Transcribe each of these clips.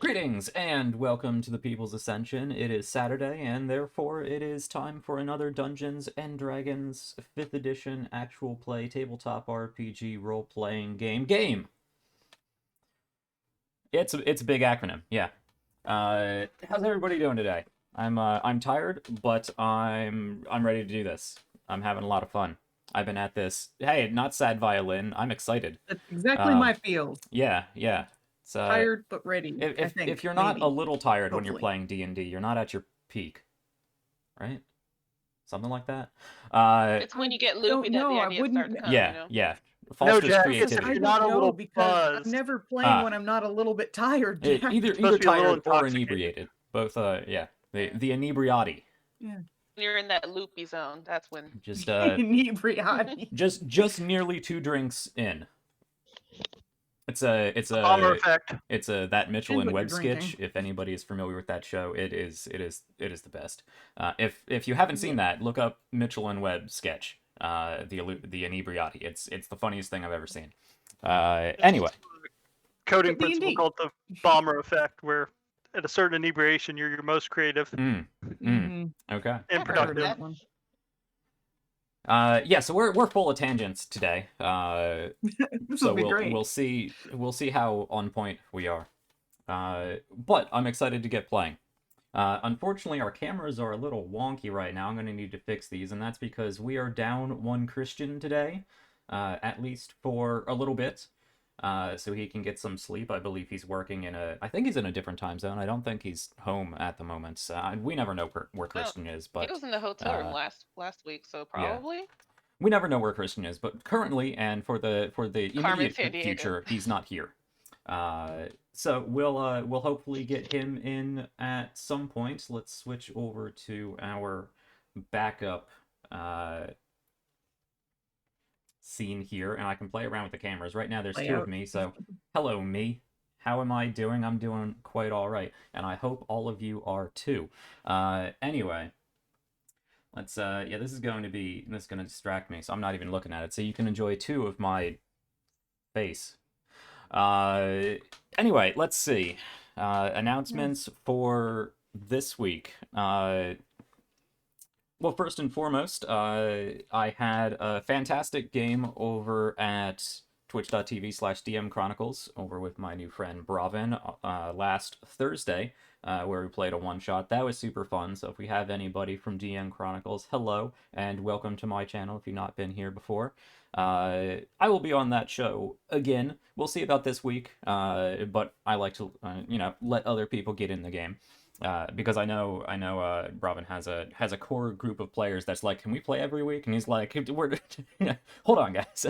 Greetings and welcome to the People's Ascension. It is Saturday, and therefore it is time for another Dungeons and Dragons 5th edition actual play tabletop RPG role-playing game. It's a big acronym, yeah. How's everybody doing today? I'm tired, but I'm ready to do this. I'm having a lot of fun. I've been at this. Hey, not sad violin. I'm excited. That's exactly my field. Yeah. It's Tired but ready. I think if you're not maybe. a little tired when you're Hopefully. playing D&D, you're not at your peak, right? Something like that. It's when you get don't loopy that know, the I ideas start to wouldn't- come, you know? Yeah. No, Fosters Jack, creativity. I you're not a don't know little because I'm buzzed. never playing when I'm not a little bit tired. Jack. Either supposed to be a little tired or intoxicated. inebriated. Both. Yeah. The inebriati. Yeah. When you're in that loopy zone, that's when. Just Inebriati. just nearly 2 drinks in. It's a Bomber effect. It's a that Mitchell Depends and what Webb you're sketch. drinking. If anybody is familiar with that show, it is the best. If you haven't seen that, look up Mitchell and Webb sketch. The inebriati. It's the funniest thing I've ever seen. Anyway, Coding D&D. principle called the bomber effect, where at a certain inebriation you're your most creative Mhm. okay. and I've heard productive. that. one. Yeah, so we're full of tangents today. This So will be great. we'll see how on point we are. But I'm excited to get playing. Unfortunately, our cameras are a little wonky right now. I'm going to need to fix these, and that's because we are down one Christian today, at least for a little bit, so he can get some sleep. I believe he's working I think he's in a different time zone. I don't think he's home at the moment. We never know where Christian is, but He was in the hotel room last week, so probably. we never know where Christian is. But currently, and for the immediate San Diego. future, he's not here. So we'll hopefully get him in at some point. Let's switch over to our backup scene here, and I can play around with the cameras. Right now there's two of me, so hello me. How am I doing? I'm doing quite all right, and I hope all of you are too. Anyway, let's this is going to distract me, so I'm not even looking at it. So you can enjoy 2 of my face. Anyway, let's see. Announcements for this week. Well, first and foremost, I had a fantastic game over at twitch.tv/DM Chronicles over with my new friend Bravin last Thursday, where we played a one-shot. That was super fun, so if we have anybody from DM Chronicles, hello, and welcome to my channel if you've not been here before. I will be on that show again. We'll see about this week, but I like to, let other people get in the game. Because I know, Robin has a core group of players that's like, can we play every week? And he's like, hold on, guys.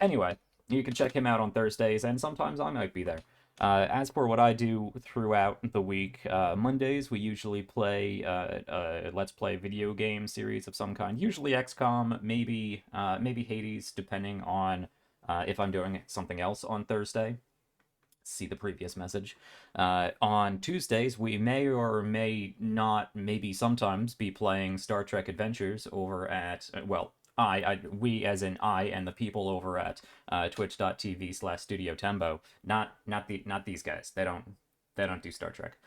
Anyway, you can check him out on Thursdays, and sometimes I might be there. As for what I do throughout the week, Mondays we usually play a Let's Play video game series of some kind. Usually XCOM, maybe Hades, depending on if I'm doing something else on Thursday. See the previous message. On Tuesdays, we may or may not, maybe sometimes, be playing Star Trek Adventures over at, we as in I and the people over at twitch.tv/Studio Tembo. Not these guys. They don't do Star Trek.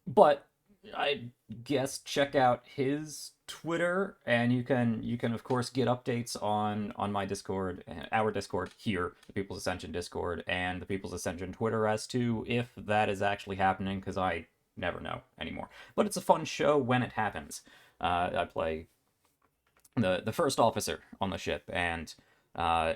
But I guess check out his Twitter, and you can of course get updates on my Discord, our Discord here, the People's Ascension Discord, and the People's Ascension Twitter as to if that is actually happening, because I never know anymore. But it's a fun show when it happens. I play the first officer on the ship, and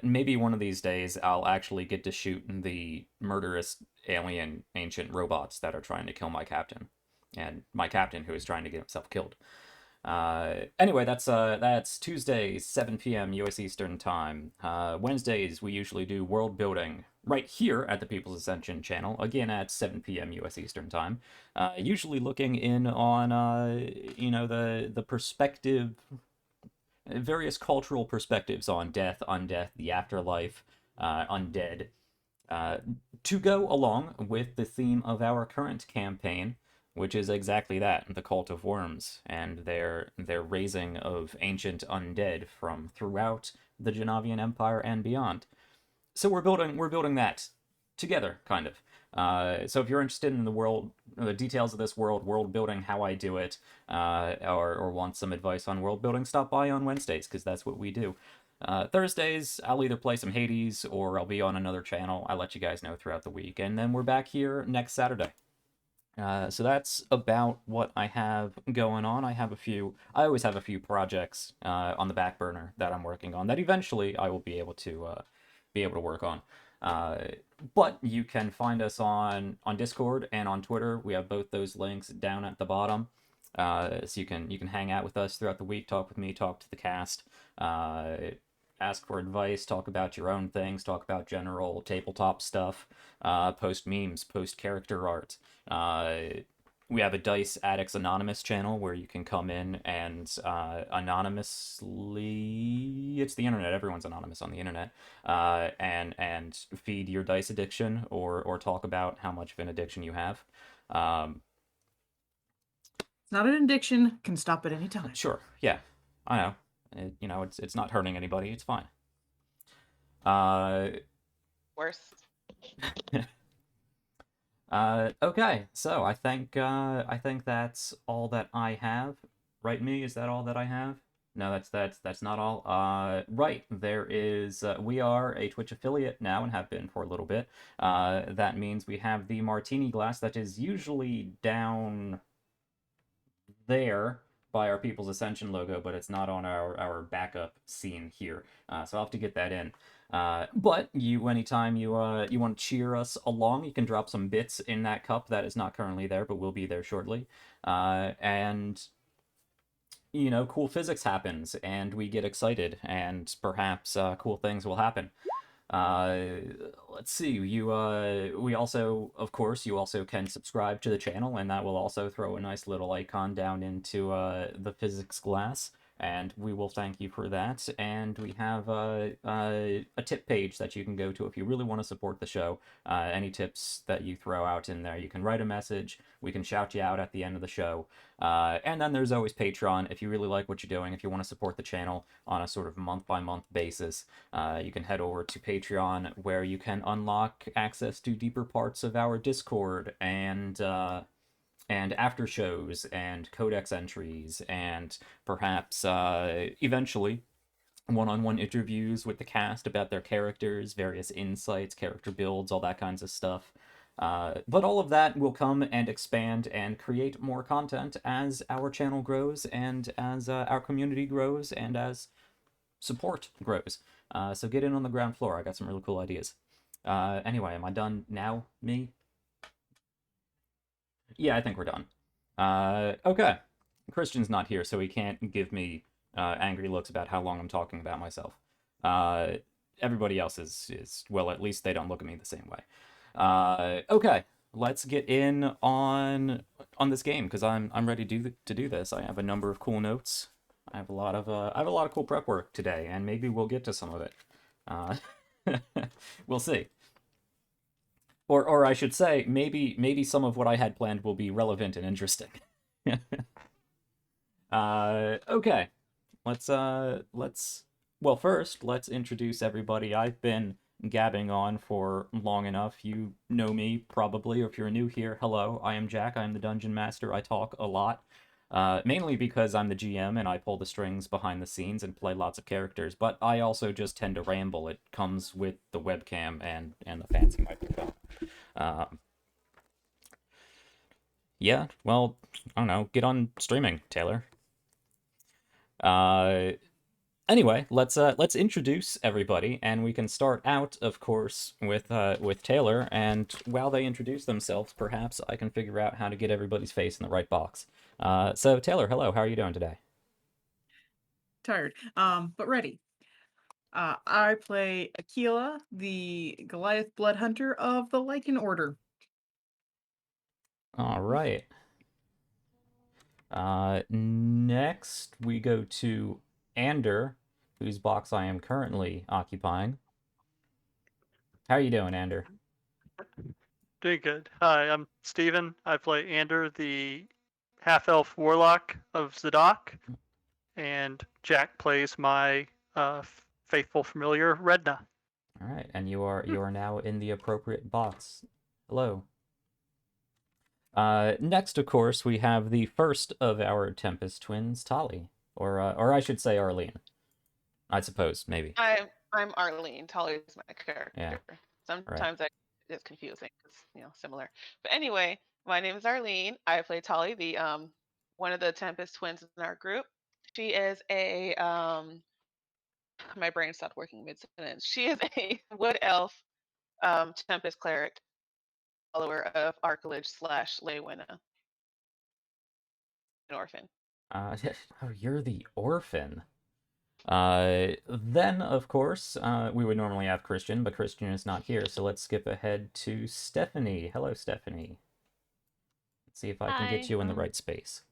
maybe one of these days I'll actually get to shoot the murderous alien ancient robots that are trying to kill my captain, and my captain who is trying to get himself killed. Anyway, that's Tuesdays, 7 p.m. US Eastern Time. Wednesdays, we usually do world building right here at the People's Ascension channel, again at 7 p.m. US Eastern Time. Usually looking in on, the perspective, various cultural perspectives on death, undeath, the afterlife, undead, to go along with the theme of our current campaign, which is exactly that, the Cult of Worms, and their raising of ancient undead from throughout the Genavian Empire and beyond. So we're building that together, kind of. So if you're interested in the world, the details of this world building, how I do it, or want some advice on world building, stop by on Wednesdays, because that's what we do. Thursdays, I'll either play some Hades or I'll be on another channel. I'll let you guys know throughout the week. And then we're back here next Saturday. So that's about what I have going on. I always have a few projects on the back burner that I'm working on that eventually I will be able to work on. But you can find us on Discord and on Twitter. We have both those links down at the bottom. So you can hang out with us throughout the week, talk with me, talk to the cast, ask for advice, talk about your own things, talk about general tabletop stuff, post memes, post character art. We have a Dice Addicts Anonymous channel where you can come in and anonymously, it's the internet, everyone's anonymous on the internet, and feed your dice addiction or talk about how much of an addiction you have. It's not an addiction, can stop at any time. Sure, yeah, I know. It's not hurting anybody, it's fine. Worse. Okay, so I think that's all that I have. Right, me? Is that all that I have? No, that's not all. Right, there is. We are a Twitch affiliate now and have been for a little bit. That means we have the martini glass that is usually down there by our People's Ascension logo, but it's not on our backup scene here. So I'll have to get that in. But anytime you want to cheer us along, you can drop some bits in that cup that is not currently there, but will be there shortly. And cool physics happens, and we get excited, and perhaps cool things will happen. Let's see. You also can subscribe to the channel, and that will also throw a nice little icon down into the physics glass. And we will thank you for that. And we have a tip page that you can go to if you really want to support the show. Any tips that you throw out in there, you can write a message. We can shout you out at the end of the show. And then there's always Patreon. If you really like what you're doing, if you want to support the channel on a sort of month-by-month basis, you can head over to Patreon, where you can unlock access to deeper parts of our Discord and after shows and codex entries and perhaps eventually one-on-one interviews with the cast about their characters, various insights, character builds, all that kinds of stuff. But all of that will come and expand and create more content as our channel grows and as our community grows and as support grows. So get in on the ground floor. I got some really cool ideas. Anyway, am I done now, me? Yeah, I think we're done. Okay. Christian's not here, so he can't give me angry looks about how long I'm talking about myself. Everybody else is well, at least they don't look at me the same way. Okay, let's get in on this game, because I'm ready to do this. I have a number of cool notes. I have a lot of cool prep work today, and maybe we'll get to some of it. We'll see. Or I should say, maybe some of what I had planned will be relevant and interesting. Okay. Well, first, let's introduce everybody. I've been gabbing on for long enough. You know me, probably, or if you're new here, hello, I am Jack. I'm the Dungeon Master. I talk a lot. Mainly because I'm the GM and I pull the strings behind the scenes and play lots of characters, but I also just tend to ramble. It comes with the webcam and the fancy microphone. Yeah, well, I don't know, get on streaming, Taylor. Anyway, let's introduce everybody, and we can start out, of course, with Taylor, and while they introduce themselves, perhaps I can figure out how to get everybody's face in the right box. So Taylor, hello, how are you doing today? Tired, but ready. I play Aquila, the Goliath Blood Hunter of the Lycan Order. All right. Next we go to Ander, whose box I am currently occupying. How are you doing, Ander? Doing good. Hi, I'm Steven. I play Ander, the half-elf warlock of Zadok, and Jack plays my faithful familiar, Redna. All right, and you are now in the appropriate box. Hello. Next, of course, we have the first of our Tempest twins, Tali, or I should say Arlene. I suppose, maybe. I'm Arlene. Tali is my character. Yeah. Sometimes it's confusing because similar. But anyway, my name is Arlene. I play Tali, the one of the Tempest twins in our group. She is a my brain stopped working mid sentence. She is a wood elf Tempest cleric, follower of Archilage / Leywina, an orphan. Oh, you're the orphan. Then, of course, we would normally have Christian, but Christian is not here, so let's skip ahead to Stephanie. Hello, Stephanie. Let's see if I can get you in the right space.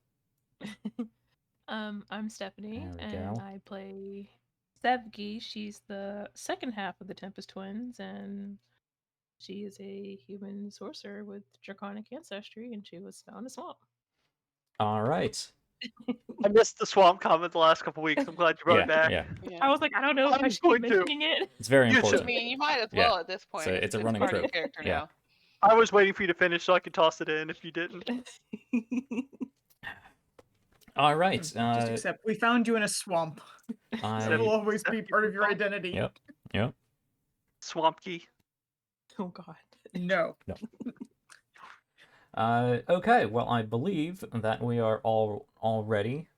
I'm Stephanie, There we and go. I play Sevgi. She's the second half of the Tempest twins, and she is a human sorcerer with draconic ancestry, and she was found in a swamp. All right. I missed the swamp comment the last couple weeks. I'm glad you brought it back. Yeah. I was like, I don't know if I should keep mentioning it. It's very You important. I mean, you might as well Yeah. at this point. So it's a running part of trope. your character Yeah. now. I was waiting for you to finish so I could toss it in if you didn't. All right. Just accept we found you in a swamp. It will always be part of your identity. Yep. Swampy. Oh God. No. Okay, well, I believe that we are all ready.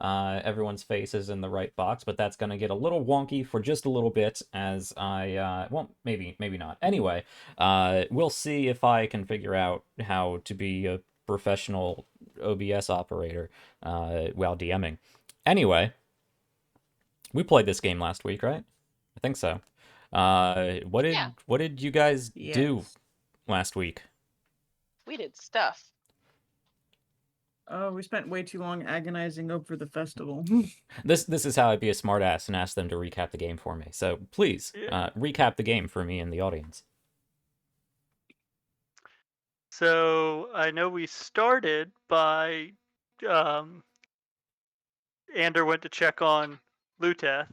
Everyone's face is in the right box, but that's going to get a little wonky for just a little bit as well, maybe not. Anyway, we'll see if I can figure out how to be a professional OBS operator while DMing. Anyway, we played this game last week, right? I think so. What did you guys do last week? We did stuff. Oh, we spent way too long agonizing over the festival. This is how I'd be a smartass and ask them to recap the game for me. So please, recap the game for me and the audience. So I know we started by Ander went to check on Luteth,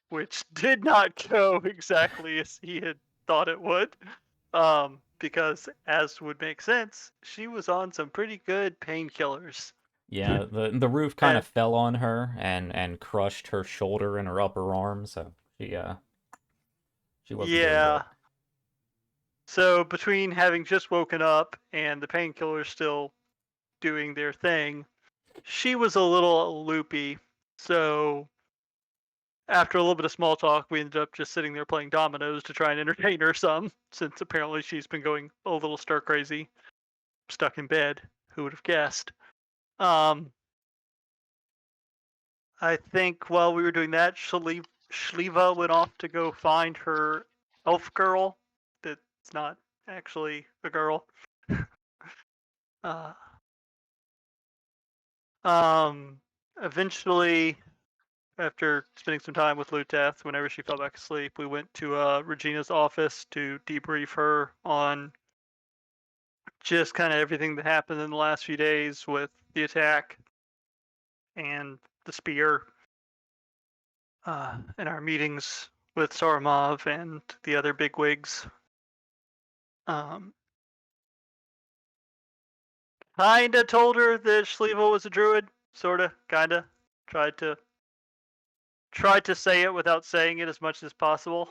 which did not go exactly as he had thought it would. Because, as would make sense, she was on some pretty good painkillers. Yeah, the roof kind of fell on her and crushed her shoulder and her upper arm, so she wasn't doing good. So between having just woken up and the painkillers still doing their thing, she was a little loopy. So after a little bit of small talk, we ended up just sitting there playing dominoes to try and entertain her some, since apparently she's been going a little stir crazy, stuck in bed. Who would have guessed? I think while we were doing that, Shael'uah went off to go find her elf girl. That's not actually a girl. Eventually, after spending some time with Luteth, whenever she fell back asleep, we went to Regina's office to debrief her on just kind of everything that happened in the last few days with the attack and the spear, and our meetings with Saramov and the other bigwigs. Kinda told her that Shael'uah was a druid. Sorta, kinda. Tried to say it without saying it as much as possible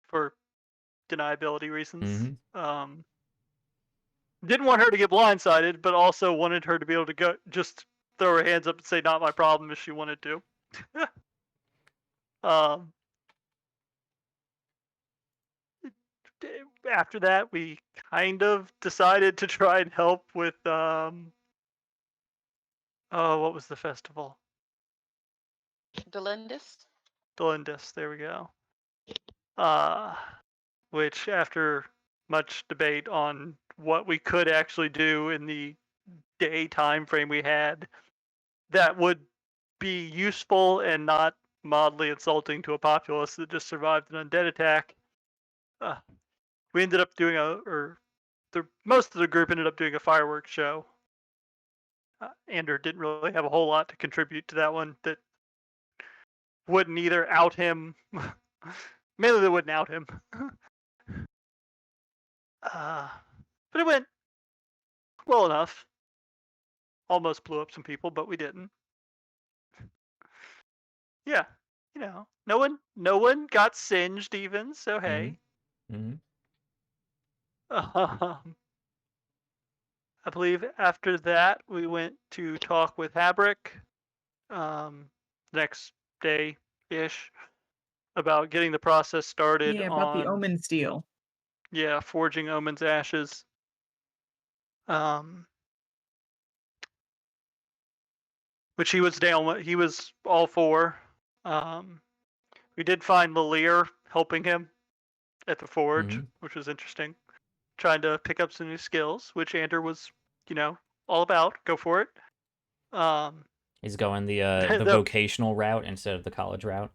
for deniability reasons. Mm-hmm. Didn't want her to get blindsided, but also wanted her to be able to go just throw her hands up and say "not my problem" if she wanted to. After that, we kind of decided to try and help with what was the festival? Delindis. There we go. Which, after much debate on what we could actually do in the day time frame we had, that would be useful and not mildly insulting to a populace that just survived an undead attack. We ended up doing most of the group ended up doing a fireworks show. Ander didn't really have a whole lot to contribute to that one. That wouldn't either out him. Mainly, they wouldn't out him. But it went well enough. Almost blew up some people, but we didn't. Yeah, no one got singed even. So hey, Mm-hmm. um, I believe after that we went to talk with Habrick. Next day ish about getting the process started Yeah, about the on omen steel. forging Omen's ashes. Which he was down. He was all for. We did find Lalir helping him at the forge, Mm-hmm. which was interesting. Trying to pick up some new skills, which Ander was, all about. Go for it. He's going the The vocational route instead of the college route.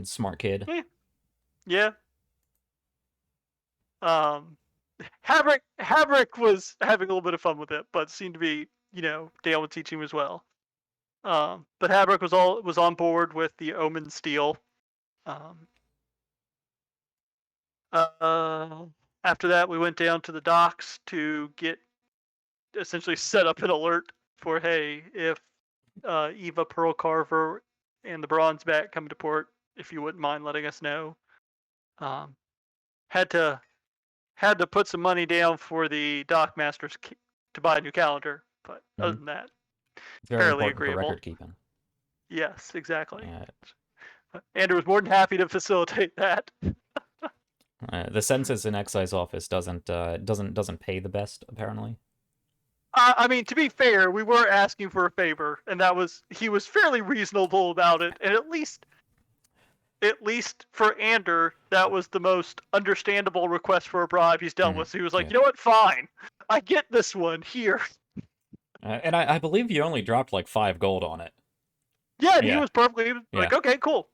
Smart kid. yeah. Havrick was having a little bit of fun with it, but seemed to be, Dale would teach him as well. But Havrick was on board with the Omen Steel. After that, we went down to the docks to get essentially set up an alert for, hey, if Eva Pearl Carver and the Bronze Bat come to port, if you wouldn't mind letting us know. Had to put some money down for the dockmasters to buy a new calendar, but other than that, Very fairly important for agreeable. record keeping. Yes, exactly. Yeah. Andrew was more than happy to facilitate that. The census and excise office doesn't pay the best, apparently. I mean, to be fair, we were asking for a favor, and he was fairly reasonable about it, and at least for Ander, that was the most understandable request for a bribe he's dealt with. So he was like, Yeah. you know what, fine, I get this one here. And I believe you only dropped like 5 gold on it. Yeah, and he was perfectly like, okay, cool.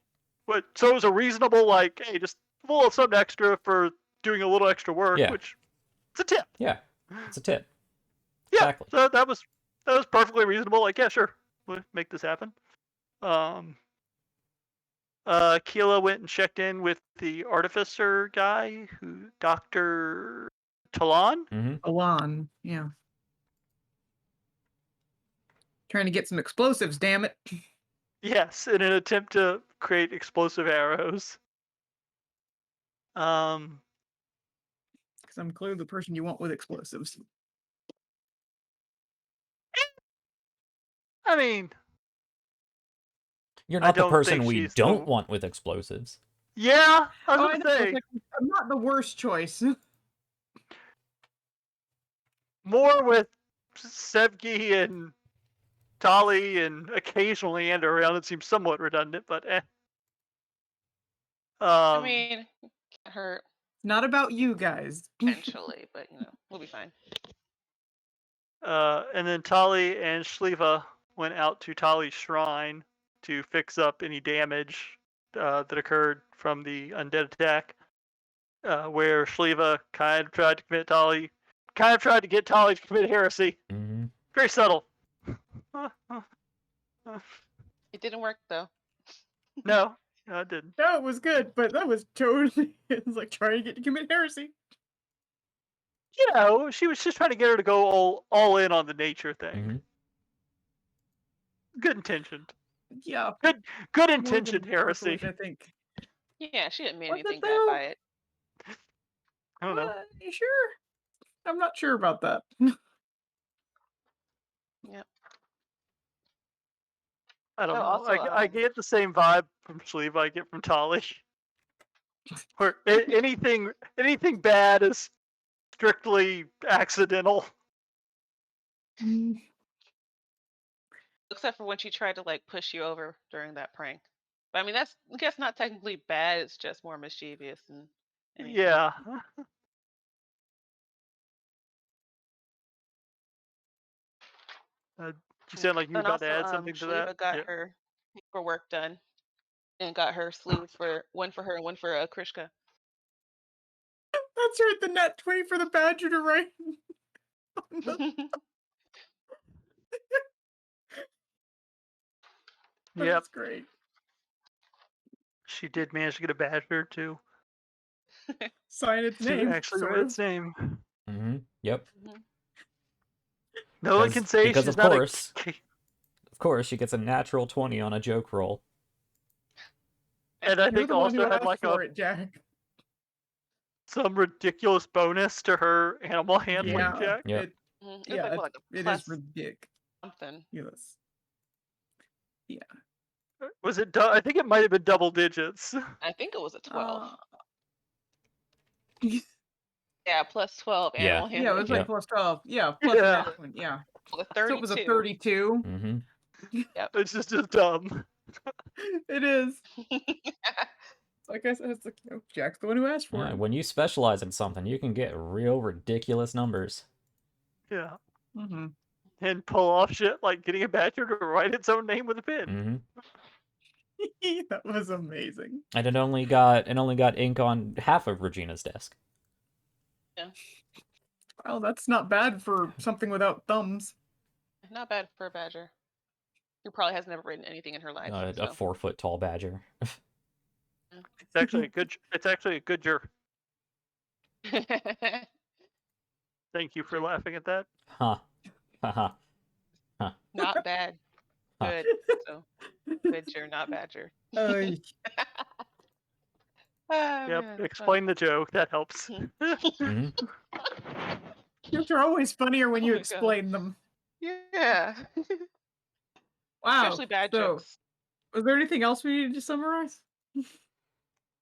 But so it was a reasonable, like, hey, just a little something extra for doing a little extra work, which it's a tip. Yeah, it's a tip. Yeah, exactly. So that was perfectly reasonable. Like, yeah, sure, we'll make this happen. Keela went and checked in with the artificer guy, Dr. Talon. Talon, yeah. Trying to get some explosives, damn it. Yes, in an attempt to create explosive arrows. Because I'm clearly the person you want with explosives. I mean, you're not the person we don't want with explosives. Yeah, I was gonna say. I'm not the worst choice. More with Sevgi and Tali and occasionally Ander around. It seems somewhat redundant, but eh. I mean, can't hurt. Not about you guys. Eventually, but we'll be fine. And then Tali and Shael'uah went out to Tali's shrine to fix up any damage that occurred from the undead attack. Where Shael'uah kind of tried to get Tali to commit heresy. Very subtle. It didn't work though. No, it didn't. No, it was good, but that was totally it was like trying to get to commit heresy. She was just trying to get her to go all in on the nature thing. Good intentioned. Yeah. Good intentioned heresy. I think. Yeah, she didn't mean anything bad by it. I don't know. You sure? I'm not sure about that. Yep. I don't know. I get the same vibe from Shael'uah I get from Tali. Where anything bad is strictly accidental. Except for when she tried to push you over during that prank. But I mean, that's I guess not technically bad. It's just more mischievous and anything. Yeah. You sound like you were about to add something to that. Shael'uah got her paperwork done and got her sleeves for one for her and one for Krishka. That's right, the nat 20 for the badger to write. That's great. She did manage to get a badger to sign its name. Actually write its name. Yep. No one can say because she's of not course, of course, she gets a natural 20 on a joke roll. And I You're think the one who also had asked like for it, Jack. some ridiculous bonus to her animal handling Yeah, check. Yep. it, It's yeah, like, what, like a it plus is ridiculous. something. Yes. Was it? I think it might have been double digits. I think it was a 12. Yeah, Yeah, plus 12 Yeah. animal it handling. was like Yep. plus 12. Yeah, plus Yeah. the next one. Yeah. A So it was a 32. 32. It's just dumb. It is. Like I said, it's like, Jack's the one who asked for it. When you specialize in something, you can get real ridiculous numbers. Yeah. Mm-hmm. And pull off shit like getting a badger to write its own name with a pen. That was amazing. And it only got ink on half of Regina's desk. Well, that's not bad for something without thumbs. Not bad for a badger. Who probably has never written anything in her life. A 4-foot tall badger. It's actually a good. It's actually a good jerk. Thank you for laughing at that. Huh. Haha. Not bad. Huh. Good. So, badger, not badger. Ay. Ah, Yep. man, Explain the joke. That helps. Jokes are always funnier when Oh you my God. explain them. Yeah. Wow. Especially bad so, jokes. Was there anything else we needed to summarize? I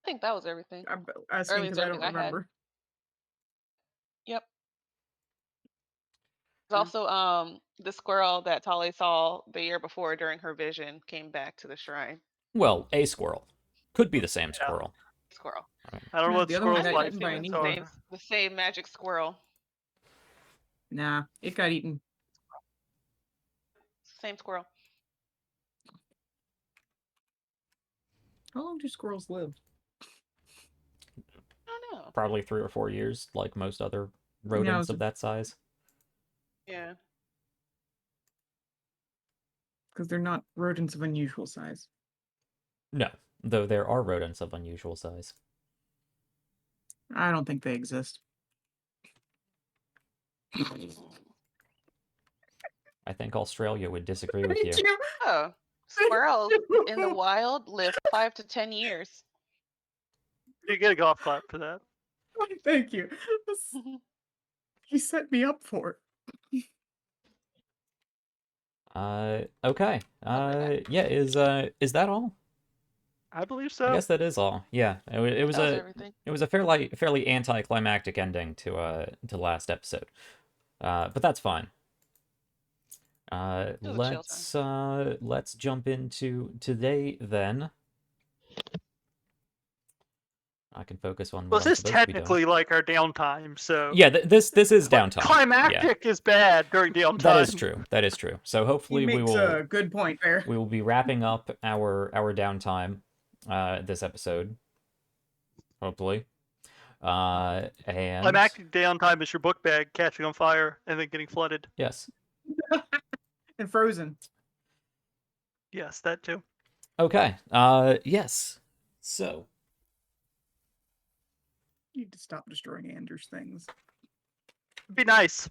think that was everything. I'm asking because I don't everything I had. remember. Yep. There's also the squirrel that Tali saw the year before during her vision came back to the shrine. Well, a squirrel. Could be the same squirrel. Squirrel. I don't know what The other one squirrels got like. eaten by an The eagle. same magic squirrel. Nah, it got eaten. Same squirrel. How long do squirrels live? I don't know. Probably 3 or 4 years, like most other rodents of that size. Yeah. Because they're not rodents of unusual size. No, though there are rodents of unusual size. I don't think they exist. I think Australia would disagree with you. Oh, squirrels in the wild live 5 to 10 years. You get a golf clap for that. Thank you. He set me up for it. Okay. Yeah, is that all? I believe so. I guess that is all. Yeah, it was everything. it was a fairly anticlimactic ending to last episode. But that's fine. Let's jump into today then. I can focus on. Well, this is technically like our downtime, so yeah, this is downtime. Climactic is bad during downtime. That is true. That is true. So hopefully He makes a good point there. We will be wrapping up our downtime this episode. Hopefully. And climactic downtime is your book bag catching on fire and then getting flooded. Yes. And frozen. Yes, that too. Okay. Yes. So You need to stop destroying Anders things. It'd be nice.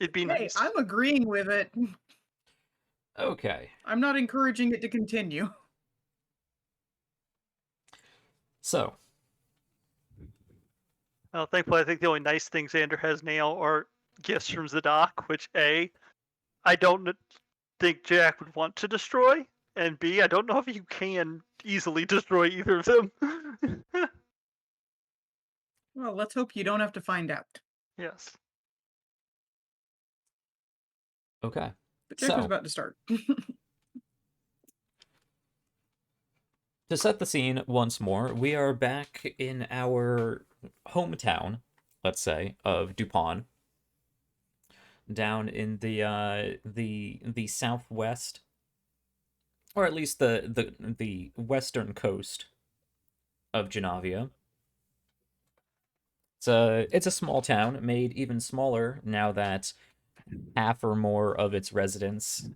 It'd be nice. I'm agreeing with it. Okay. I'm not encouraging it to continue. So. Well, thankfully, I think the only nice things Xander has now are gifts from Zadok, which A, I don't think Jack would want to destroy, and B, I don't know if you can easily destroy either of them. Well, let's hope you don't have to find out. Yes. Okay. But Jack was about to start. To set the scene once more, we are back in our hometown, let's say, of Duepon, down in the southwest, or at least the western coast of Jenavia. It's a small town, made even smaller now that half or more of its residents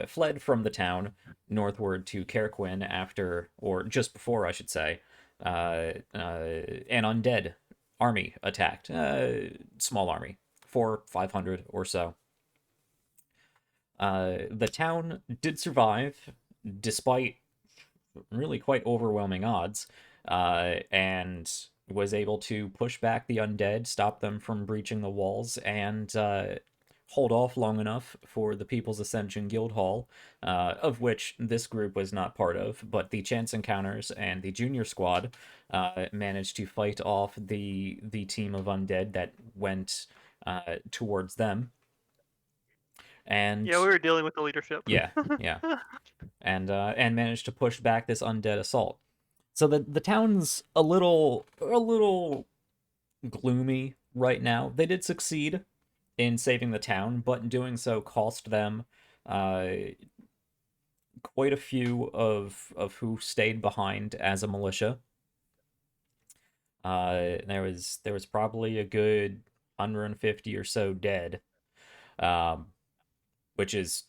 fled from the town northward to Carquin after, or just before, I should say, an undead army attacked. Small army 500 or so. The town did survive, despite really quite overwhelming odds, and was able to push back the undead, stop them from breaching the walls, and hold off long enough for the People's Ascension Guild Hall, of which this group was not part of, but the Chance Encounters and the Junior Squad managed to fight off the team of undead that went towards them. And Yeah, we were dealing with the leadership. yeah, and managed to push back this undead assault. So the town's a little gloomy right now. They did succeed in saving the town, but in doing so cost them quite a few of who stayed behind as a militia. There was probably a good 150 or so dead, which is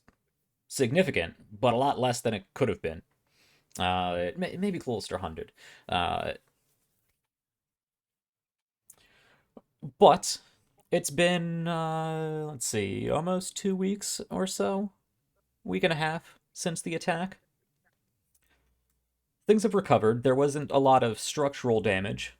significant, but a lot less than it could have been. Maybe close to 100. But it's been, let's see, almost 2 weeks or so, week and a half since the attack. Things have recovered. There wasn't a lot of structural damage.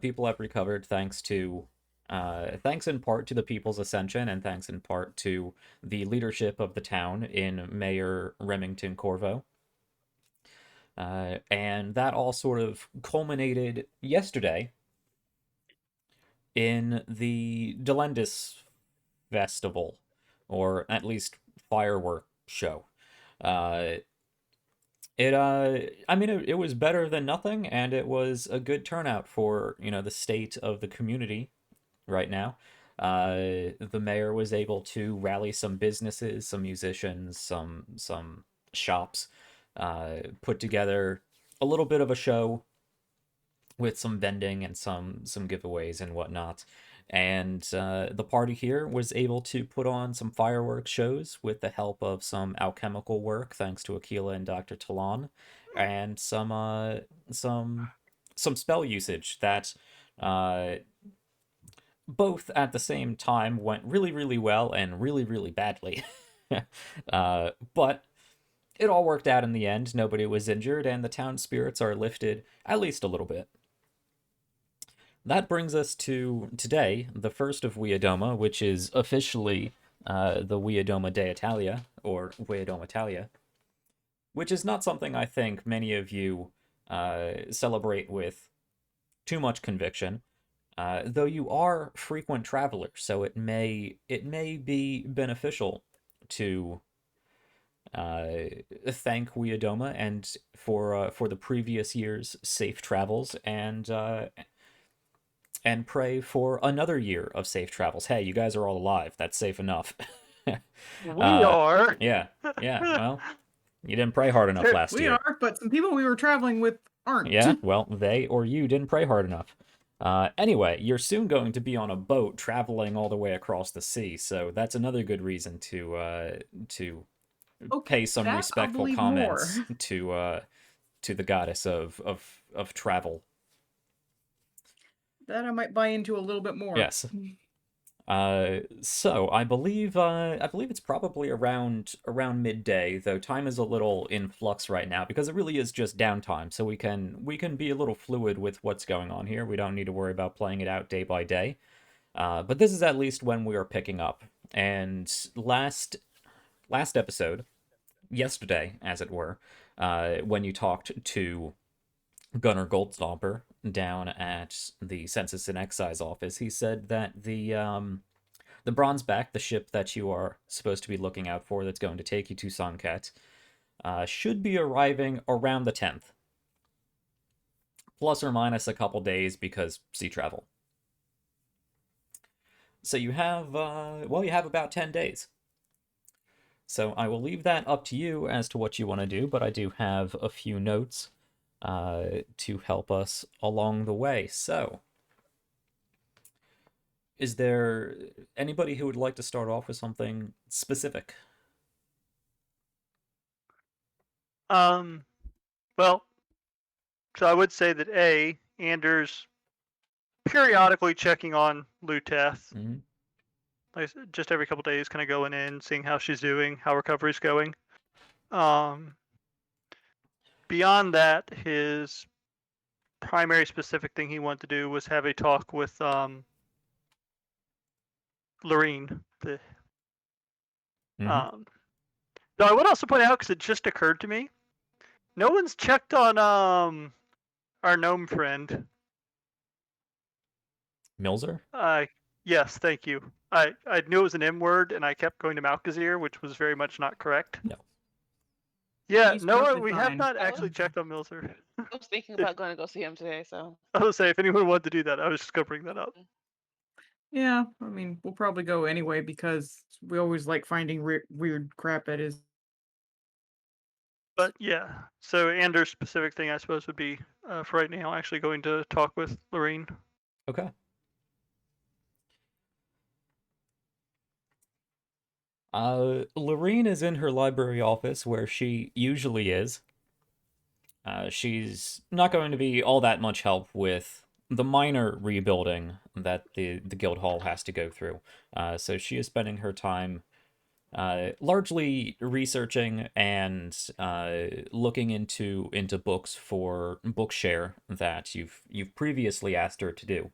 People have recovered thanks in part to the People's Ascension, and thanks in part to the leadership of the town in Mayor Remington Corvo. And that all sort of culminated yesterday in the Delendis Festival, or at least firework show. It was better than nothing, and it was a good turnout for, the state of the community right now. The mayor was able to rally some businesses, some musicians, some shops, put together a little bit of a show with some vending and some giveaways and whatnot. And the party here was able to put on some fireworks shows with the help of some alchemical work, thanks to Aquila and Dr. Talon, and some spell usage that both at the same time went really, really well and really, really badly. But it all worked out in the end. Nobody was injured, and the town spirits are lifted at least a little bit. That brings us to today, the first of Weadoma, which is officially the Weadoma de Italia, or Weadoma Italia, which is not something I think many of you celebrate with too much conviction, though you are frequent travelers, so it may be beneficial to thank Weadoma and for the previous year's safe travels, and pray for another year of safe travels. Hey, you guys are all alive. That's safe enough. We are. Yeah. Well, you didn't pray hard enough last year. We are, but some people we were traveling with aren't. Yeah, well, they or you didn't pray hard enough. Anyway, you're soon going to be on a boat traveling all the way across the sea, so that's another good reason to pay some respectful comments to the goddess of travel. That I might buy into a little bit more. Yes. So I believe it's probably around midday, though time is a little in flux right now because it really is just downtime, so we can be a little fluid with what's going on here. We don't need to worry about playing it out day by day. But this is at least when we are picking up. And last episode, yesterday, as it were, when you talked to Gunnar Goldstomper down at the Census and Excise office, he said that the Bronzeback, the ship that you are supposed to be looking out for that's going to take you to Sanket, should be arriving around the 10th. Plus or minus a couple days because sea travel. So you have, you have about 10 days. So I will leave that up to you as to what you want to do, but I do have a few notes to help us along the way. So, is there anybody who would like to start off with something specific? Well, so I would say that Anders periodically checking on Luteth, like I said, just every couple days, kind of going in, seeing how she's doing, how recovery's going. Um, Beyond that, his primary specific thing he wanted to do was have a talk with Lorene. Mhm. Though I would also point out, because it just occurred to me, no one's checked on our gnome friend. Milzer? Yes, thank you. I knew it was an M word, and I kept going to Malkazir, which was very much not correct. No. Yeah, He's no, perfectly we have fine. not actually checked on Milzer. I was thinking about going to go see him today, so I would say if anyone wanted to do that, I was just gonna bring that up. Yeah, I mean, we'll probably go anyway because we always like finding weird crap at his. But yeah, so Anders' specific thing, I suppose, would be for right now actually going to talk with Lorene. Okay. Lorene is in her library office where she usually is. She's not going to be all that much help with the minor rebuilding that the guild hall has to go through. So she is spending her time largely researching and looking into books for Bookshare that you've previously asked her to do.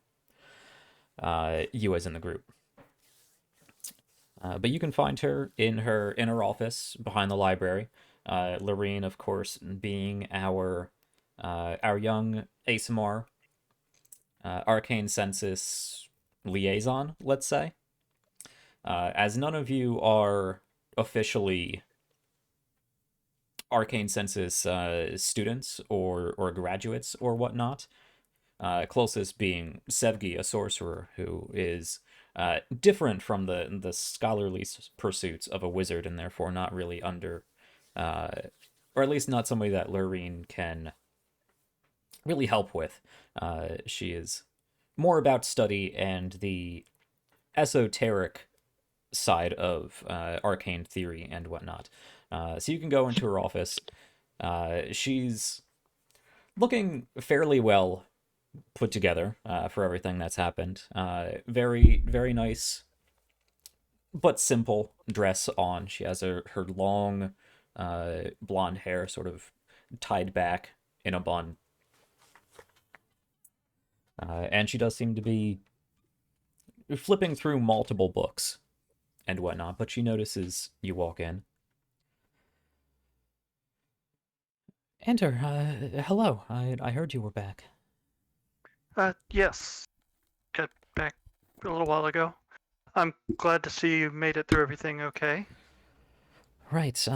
You as in the group. But you can find her in her inner office behind the library. Lorene, of course, being our young ASMR arcane census liaison, let's say. As none of you are officially arcane census students or graduates or whatnot, closest being Sevgi, a sorcerer who is different from the scholarly pursuits of a wizard and therefore not really under, or at least not somebody that Lorene can really help with. She is more about study and the esoteric side of arcane theory and whatnot. So you can go into her office. She's looking fairly well put together for everything that's happened. Very, very nice, but simple dress on. She has her long blonde hair sort of tied back in a bun. And she does seem to be flipping through multiple books and whatnot, but she notices you walk in. Enter. Hello. I heard you were back. Yes, got back a little while ago. I'm glad to see you made it through everything okay. Right.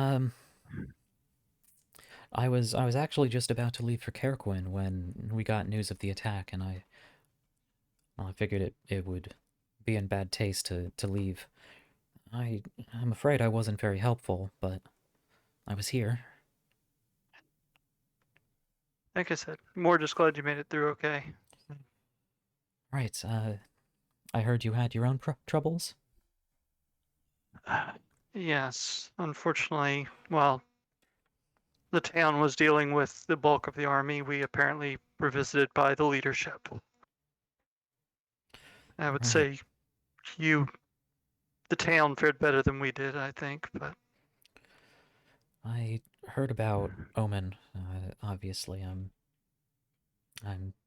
I was actually just about to leave for Carquin when we got news of the attack, and I figured it would be in bad taste to leave. I'm afraid I wasn't very helpful, but I was here. Like I said, more just glad you made it through okay. Right. I heard you had your own troubles. Yes, unfortunately, while the town was dealing with the bulk of the army, we apparently were visited by the leadership. I would Right. say the town fared better than we did, I think, but I heard about Omen. Obviously, I'm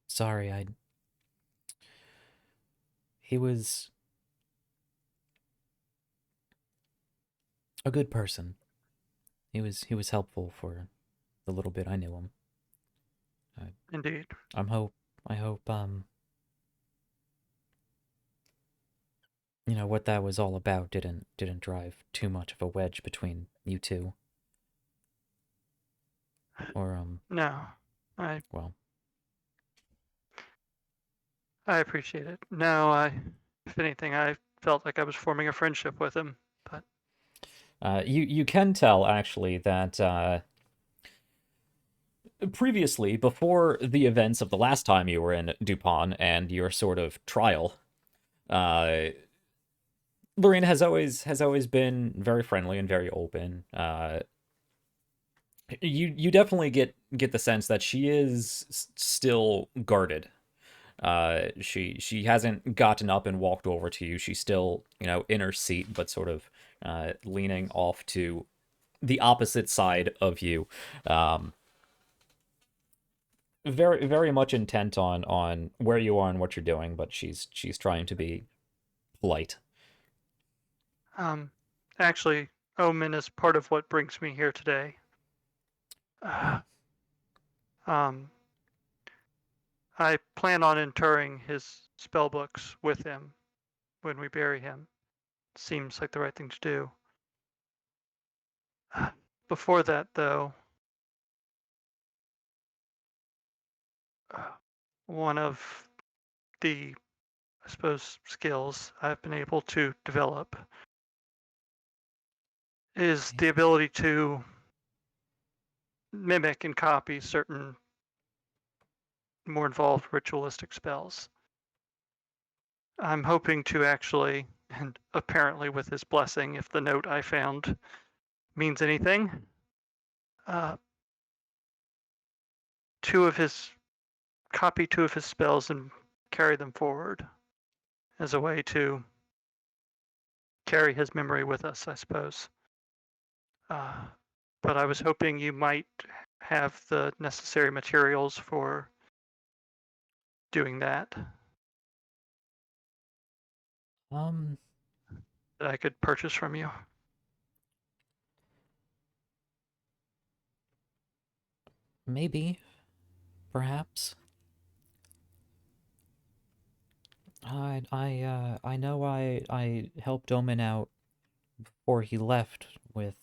sorry. He was a good person. He was helpful for the little bit I knew him. indeed. I hope what that was all about didn't drive too much of a wedge between you two. Or No, I well, appreciate it. No, if anything, I felt like I was forming a friendship with him, but you can tell actually that previously, before the events of the last time you were in Duepon and your sort of trial, uh, Lorraine has always been very friendly and very open. You definitely get the sense that she is still guarded She hasn't gotten up and walked over to you. She's still, in her seat, but sort of leaning off to the opposite side of you. Very very much intent on where you are and what you're doing, but she's trying to be polite. Actually, Omen is part of what brings me here today. I plan on interring his spell books with him when we bury him. Seems like the right thing to do. Before that, though, one of the, I suppose, skills I've been able to develop is the ability to mimic and copy certain more involved ritualistic spells. I'm hoping to actually, and apparently with his blessing, if the note I found means anything, copy two of his spells and carry them forward as a way to carry his memory with us, I suppose. But I was hoping you might have the necessary materials for doing that that I could purchase from you. Maybe, perhaps. I know I helped Omen out before he left with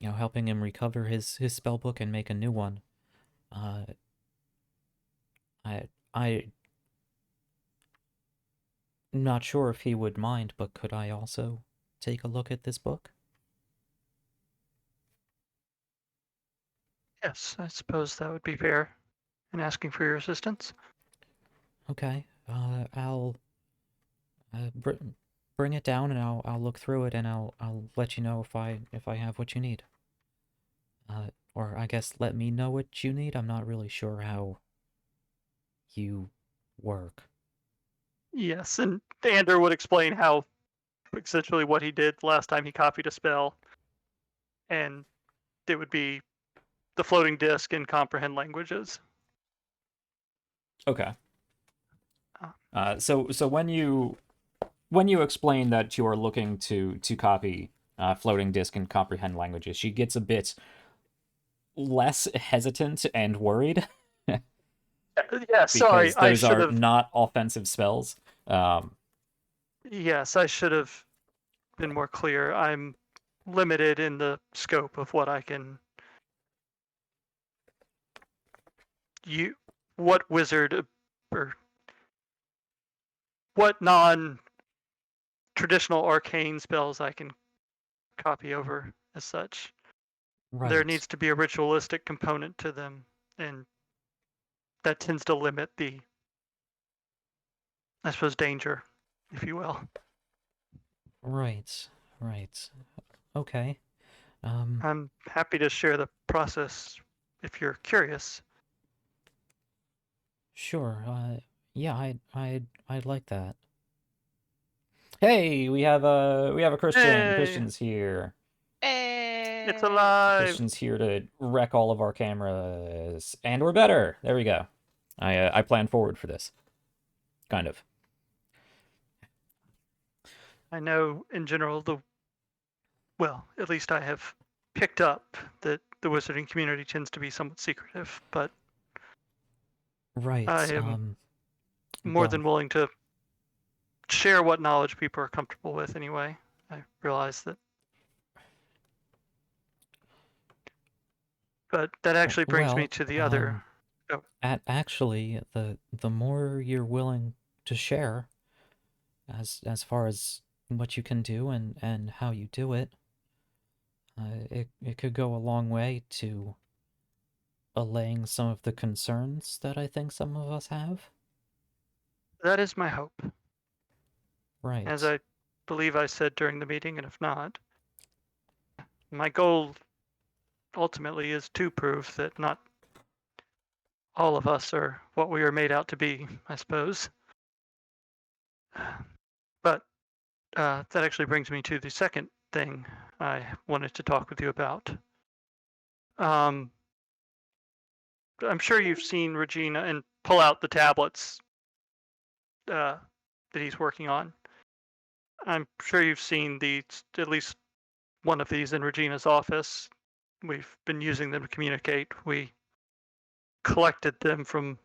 helping him recover his spell book and make a new one. I'm not sure if he would mind, but could I also take a look at this book? Yes, I suppose that would be fair in asking for your assistance. Okay. I'll bring it down and I'll look through it and I'll let you know if I have what you need. Or I guess let me know what you need. I'm not really sure how you work. Yes, and Ander would explain how essentially what he did last time he copied a spell, and it would be the floating disc and comprehend languages. Okay. So when you explain that you are looking to copy floating disk and comprehend languages, she gets a bit less hesitant and worried. Yeah, sorry, Because I those should are have. not offensive spells. Yes, I should have been more clear. I'm limited in the scope of what I can. What wizard or what non-traditional arcane spells I can copy over as such. Right. There needs to be a ritualistic component to them, and that tends to limit the, I suppose, danger, if you will. Right. Okay. I'm happy to share the process if you're curious. Sure. Yeah, I'd like that. Hey, we have a Christian. Hey! Christian's here. It's Hey. alive! Christian's here to wreck all of our cameras, and we're better. There we go. I planned forward for this. Kind of. I know in general well, at least I have picked up that the wizarding community tends to be somewhat secretive, but Right. I am more well, than willing to share what knowledge people are comfortable with anyway. I realize that. But that actually brings me to the other. Actually, the more you're willing to share, as far as what you can do and how you do it, it could go a long way to allaying some of the concerns that I think some of us have. That is my hope. Right. As I believe I said during the meeting, and if not, my goal ultimately is to prove that not all of us are what we are made out to be, I suppose. But that actually brings me to the second thing I wanted to talk with you about. I'm sure you've seen Regina and pull out the tablets that he's working on. I'm sure you've seen at least one of these in Regina's office. We've been using them to communicate. We collected them from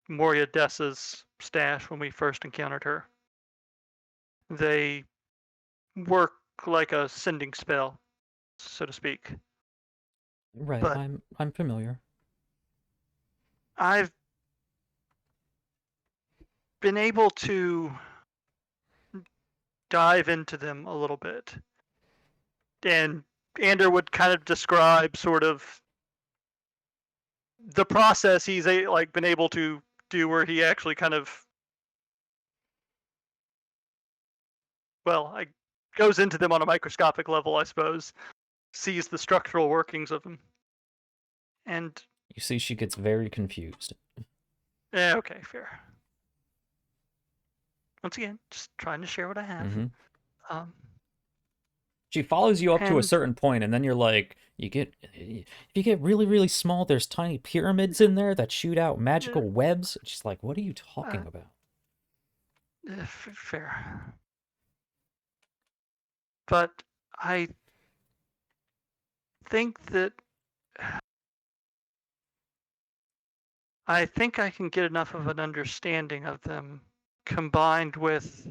Moria Dessa's stash when we first encountered her. They work like a sending spell, so to speak. Right, But I'm familiar. I've been able to dive into them a little bit. And Ander would kind of describe sort of the process he's been able to do, where he actually kind of, goes into them on a microscopic level, I suppose, sees the structural workings of them. And You see, she gets very confused. yeah, okay, fair. Once again, just trying to share what I have. Mm-hmm. She follows you up to a and certain point, and then you're like, if you get really, really small, there's tiny pyramids in there that shoot out magical webs. She's like, what are you talking about? Fair. But I think that I can get enough of an understanding of them, combined with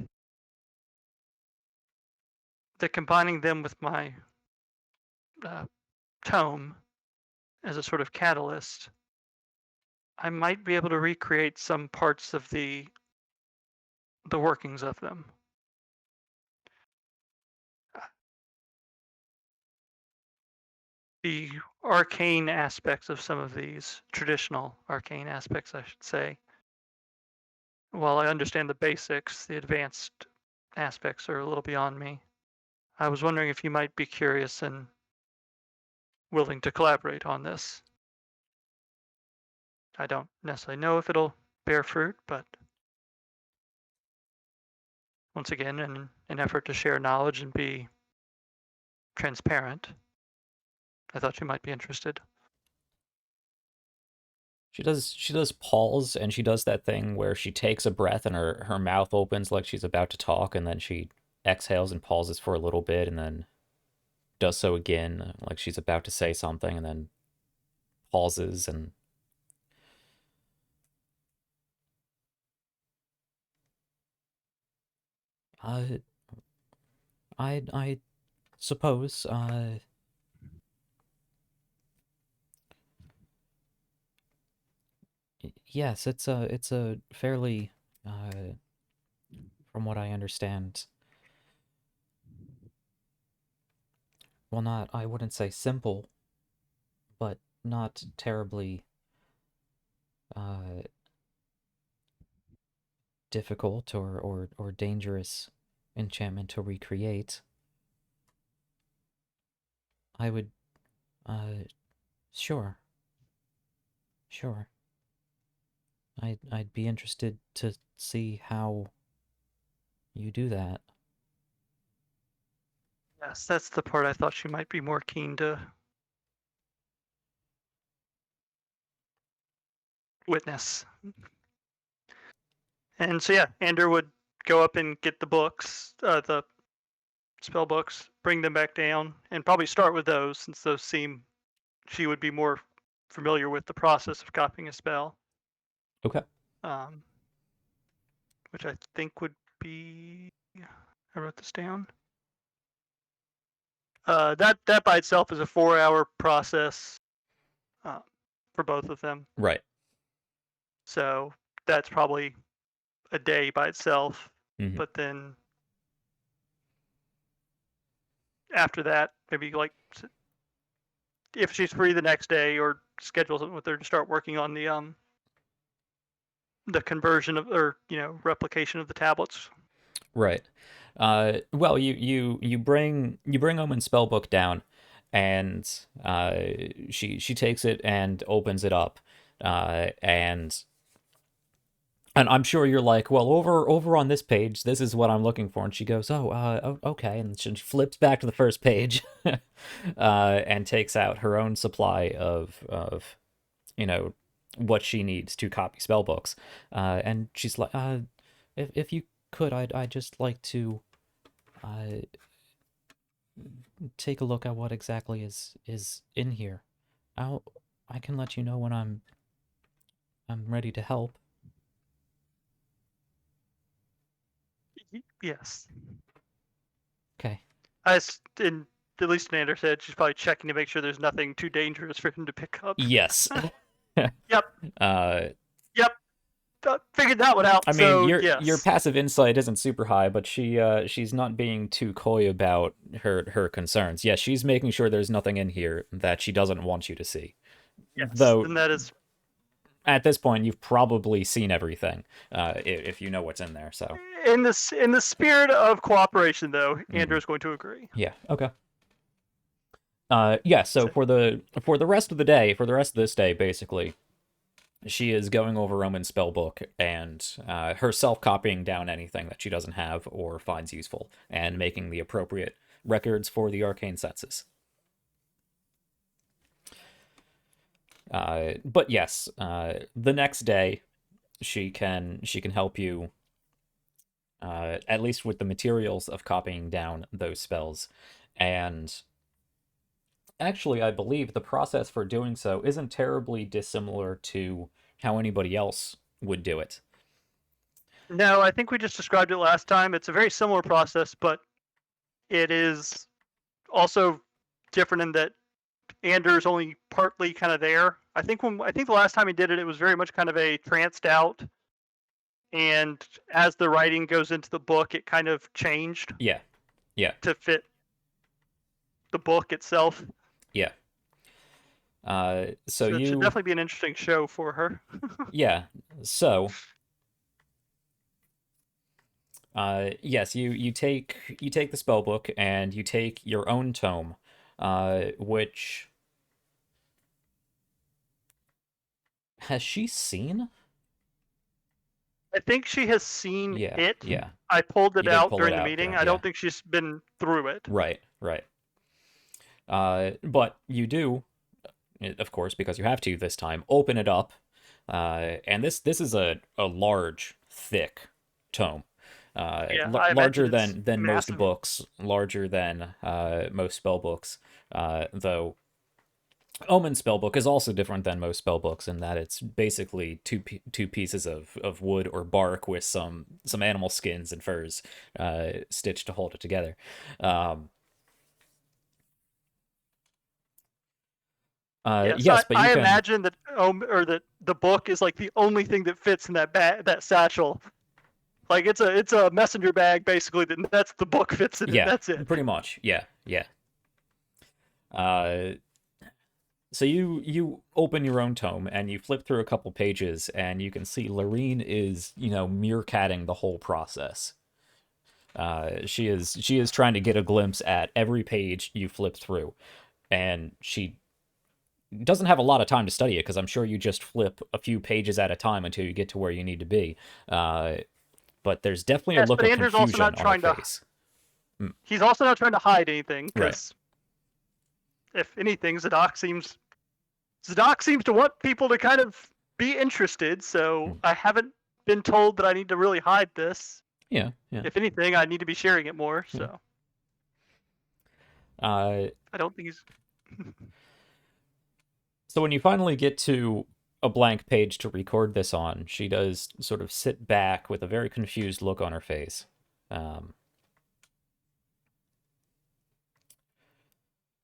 combining them with my tome as a sort of catalyst. I might be able to recreate some parts of the workings of them. The arcane aspects of some of these, traditional arcane aspects, I should say. While I understand the basics, the advanced aspects are a little beyond me. I was wondering if you might be curious and willing to collaborate on this. I don't necessarily know if it'll bear fruit, but once again, in an effort to share knowledge and be transparent, I thought you might be interested. She does pause, and she does that thing where she takes a breath and her mouth opens like she's about to talk, and then she exhales and pauses for a little bit, and then does so again like she's about to say something, and then pauses and I suppose yes, it's a fairly from what I understand, well, not, I wouldn't say simple, but not terribly difficult or dangerous enchantment to recreate. I would sure. I'd be interested to see how you do that. Yes, that's the part I thought she might be more keen to witness. And so yeah, Ander would go up and get the books, the spell books, bring them back down, and probably start with those, since those seem she would be more familiar with the process of copying a spell. Okay. Which I think would be, I wrote this down. That by itself is a 4-hour process for both of them. Right. So that's probably a day by itself. Mm-hmm. But then after that, maybe like if she's free the next day, or schedule something with her to start working on the conversion of, or replication of the tablets. Right. Well, you bring Omen's spellbook down, and she takes it and opens it up, And I'm sure you're like, well, over on this page, this is what I'm looking for. And she goes, okay. And she flips back to the first page, and takes out her own supply of what she needs to copy spell books. And she's like, if you could, I'd just like to take a look at what exactly is in here. I can let you know when I'm ready to help. Yes. Okay. And at least Nander said she's probably checking to make sure there's nothing too dangerous for him to pick up. Yes. Yep. Yep. Figured that one out. I mean, so, your passive insight isn't super high, but she's not being too coy about her concerns. Yeah, she's making sure there's nothing in here that she doesn't want you to see. Yes, Though, and that is... at this point, you've probably seen everything, if you know what's in there. So, in the spirit of cooperation, though, Andrew's going to agree. Yeah. Okay. Yeah. So for the rest of the day, for the rest of this day, basically, she is going over Roman's spellbook and herself copying down anything that she doesn't have or finds useful, and making the appropriate records for the arcane senses. But yes, the next day, she can help you, at least with the materials of copying down those spells. And actually, I believe the process for doing so isn't terribly dissimilar to how anybody else would do it. No, I think we just described it last time. It's a very similar process, but it is also different in that Anders only partly kind of there. I think the last time he did it, it was very much kind of a tranced out, and as the writing goes into the book, it kind of changed. Yeah. To fit the book itself. Yeah. So it you should definitely be an interesting show for her. Yeah. So, yes, you take the spell book and you take your own tome, which has she seen? I think she has seen it. Yeah. I pulled it out pull during it the out meeting. during- I yeah. don't think she's been through it. Right. But you do, of course, because you have to this time, open it up, and this is a large, thick tome. Larger than most massive. books, larger than most spell books, though Omen's spellbook is also different than most spellbooks in that it's basically two pieces of wood or bark with some animal skins and furs stitched to hold it together. Yes, but you I can imagine that that the book is like the only thing that fits in that satchel. Like it's a messenger bag basically. That's the book fits in it. That's it. Pretty much. Yeah. So you open your own tome and you flip through a couple pages and you can see Lorene is, meerkatting the whole process. She is trying to get a glimpse at every page you flip through, and she doesn't have a lot of time to study it because I'm sure you just flip a few pages at a time until you get to where you need to be. But there's definitely a look of confusion on her face. He's also not trying to hide anything because, if anything, Zadok seems to want people to kind of be interested. So I haven't been told that I need to really hide this. Yeah. If anything, I need to be sharing it more. So I don't think he's. So when you finally get to a blank page to record this on, she does sort of sit back with a very confused look on her face.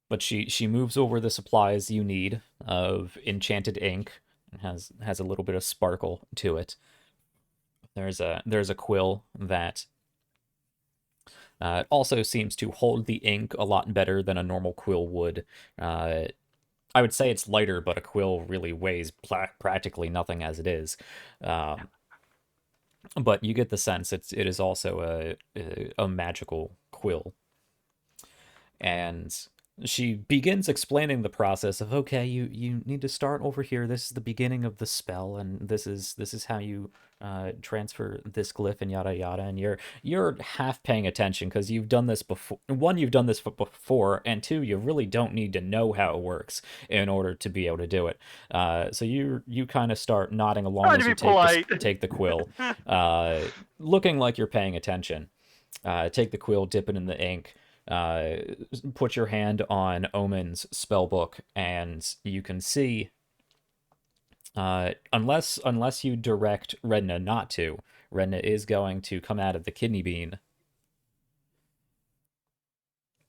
But she moves over the supplies you need of enchanted ink. It has a little bit of sparkle to it. There's a quill that also seems to hold the ink a lot better than a normal quill would. I would say it's lighter, but a quill really weighs practically nothing as it is. But you get the sense it is also a magical quill. And she begins explaining the process of, okay, you need to start over here. This is the beginning of the spell, and this is how you transfer this glyph and yada yada. And you're half paying attention because you've done this before. One, you've done this before, and two, you really don't need to know how it works in order to be able to do it. So you kind of start nodding along Trying as to you be polite. take the quill, looking like you're paying attention. Take the quill, dip it in the ink. Put your hand on Omen's spellbook, and you can see, unless you direct Redna not to, Redna is going to come out of the kidney bean.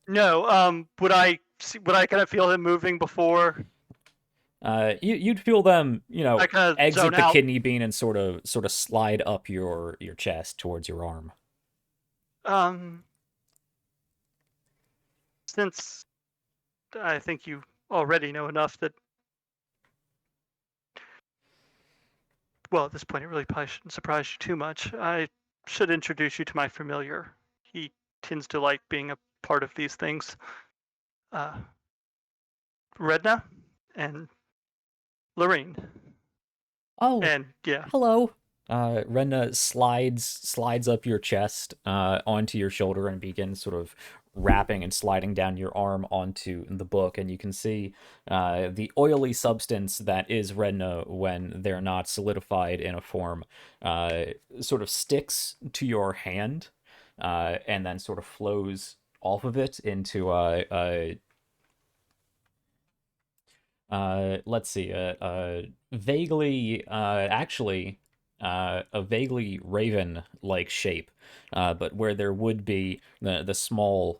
No, would I kind of feel him moving before? You'd feel them, I kind of exit zone the out. kidney bean and sort of slide up your chest towards your arm. Since I think you already know enough that, well, at this point, it really probably shouldn't surprise you too much. I should introduce you to my familiar. He tends to like being a part of these things. Redna and Lorraine. Oh, And yeah, hello. Renna slides up your chest, onto your shoulder and begins sort of wrapping and sliding down your arm onto the book, and you can see the oily substance that is Redna when they're not solidified in a form sort of sticks to your hand, and then sort of flows off of it into let's see, vaguely, actually, a vaguely raven-like shape, but where there would be the small,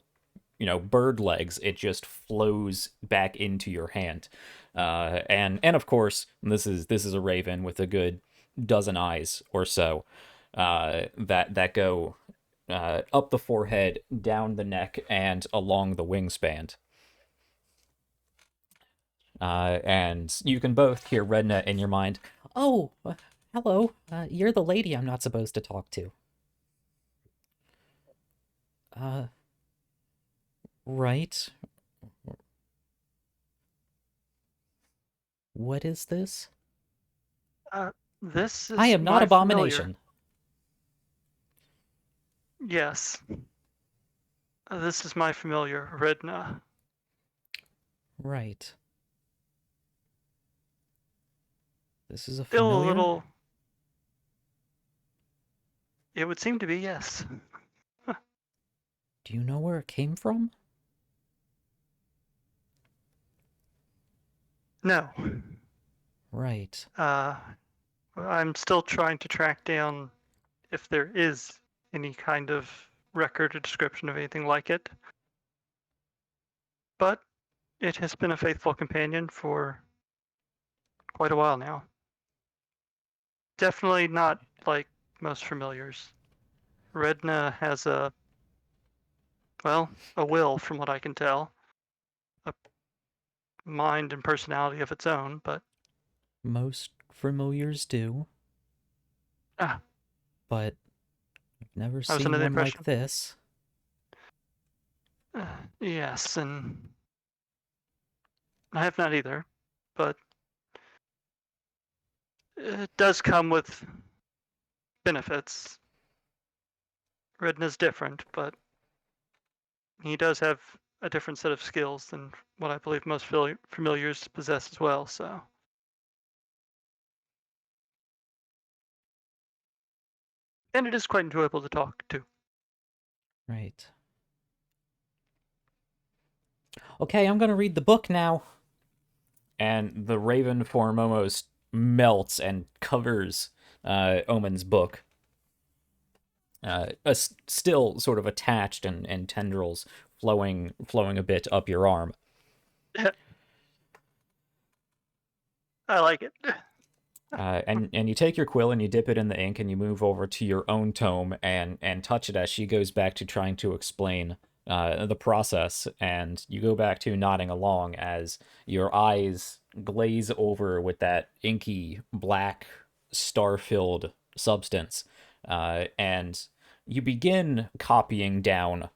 bird legs, it just flows back into your hand, and of course, this is a raven with a good dozen eyes or so, that go up the forehead, down the neck, and along the wingspan. And you can both hear Redna in your mind. Oh, hello. You're the lady I'm not supposed to talk to. Right. What is this? this is I am not my Abomination. Familiar. Yes. This is my familiar, Redna. Right. This is a Still familiar? a little. It would seem to be, yes. Do you know where it came from? No. Right. I'm still trying to track down if there is any kind of record or description of anything like it. But it has been a faithful companion for quite a while now. Definitely not like most familiars. Redna has a will, from what I can tell. A mind and personality of its own, but Most familiars do. Ah. But I've never I was seen under the one like impression. this. Yes, and I have not either, but it does come with benefits. Redna's different, but he does have a different set of skills than what I believe most familiars possess as well, so. And it is quite enjoyable to talk to. Right. Okay, I'm gonna read the book now. And the raven form almost melts and covers Omen's book. Still sort of attached and tendrils flowing a bit up your arm. I like it. And you take your quill and you dip it in the ink and you move over to your own tome and touch it as she goes back to trying to explain the process, and you go back to nodding along as your eyes glaze over with that inky black star-filled substance, and you begin copying down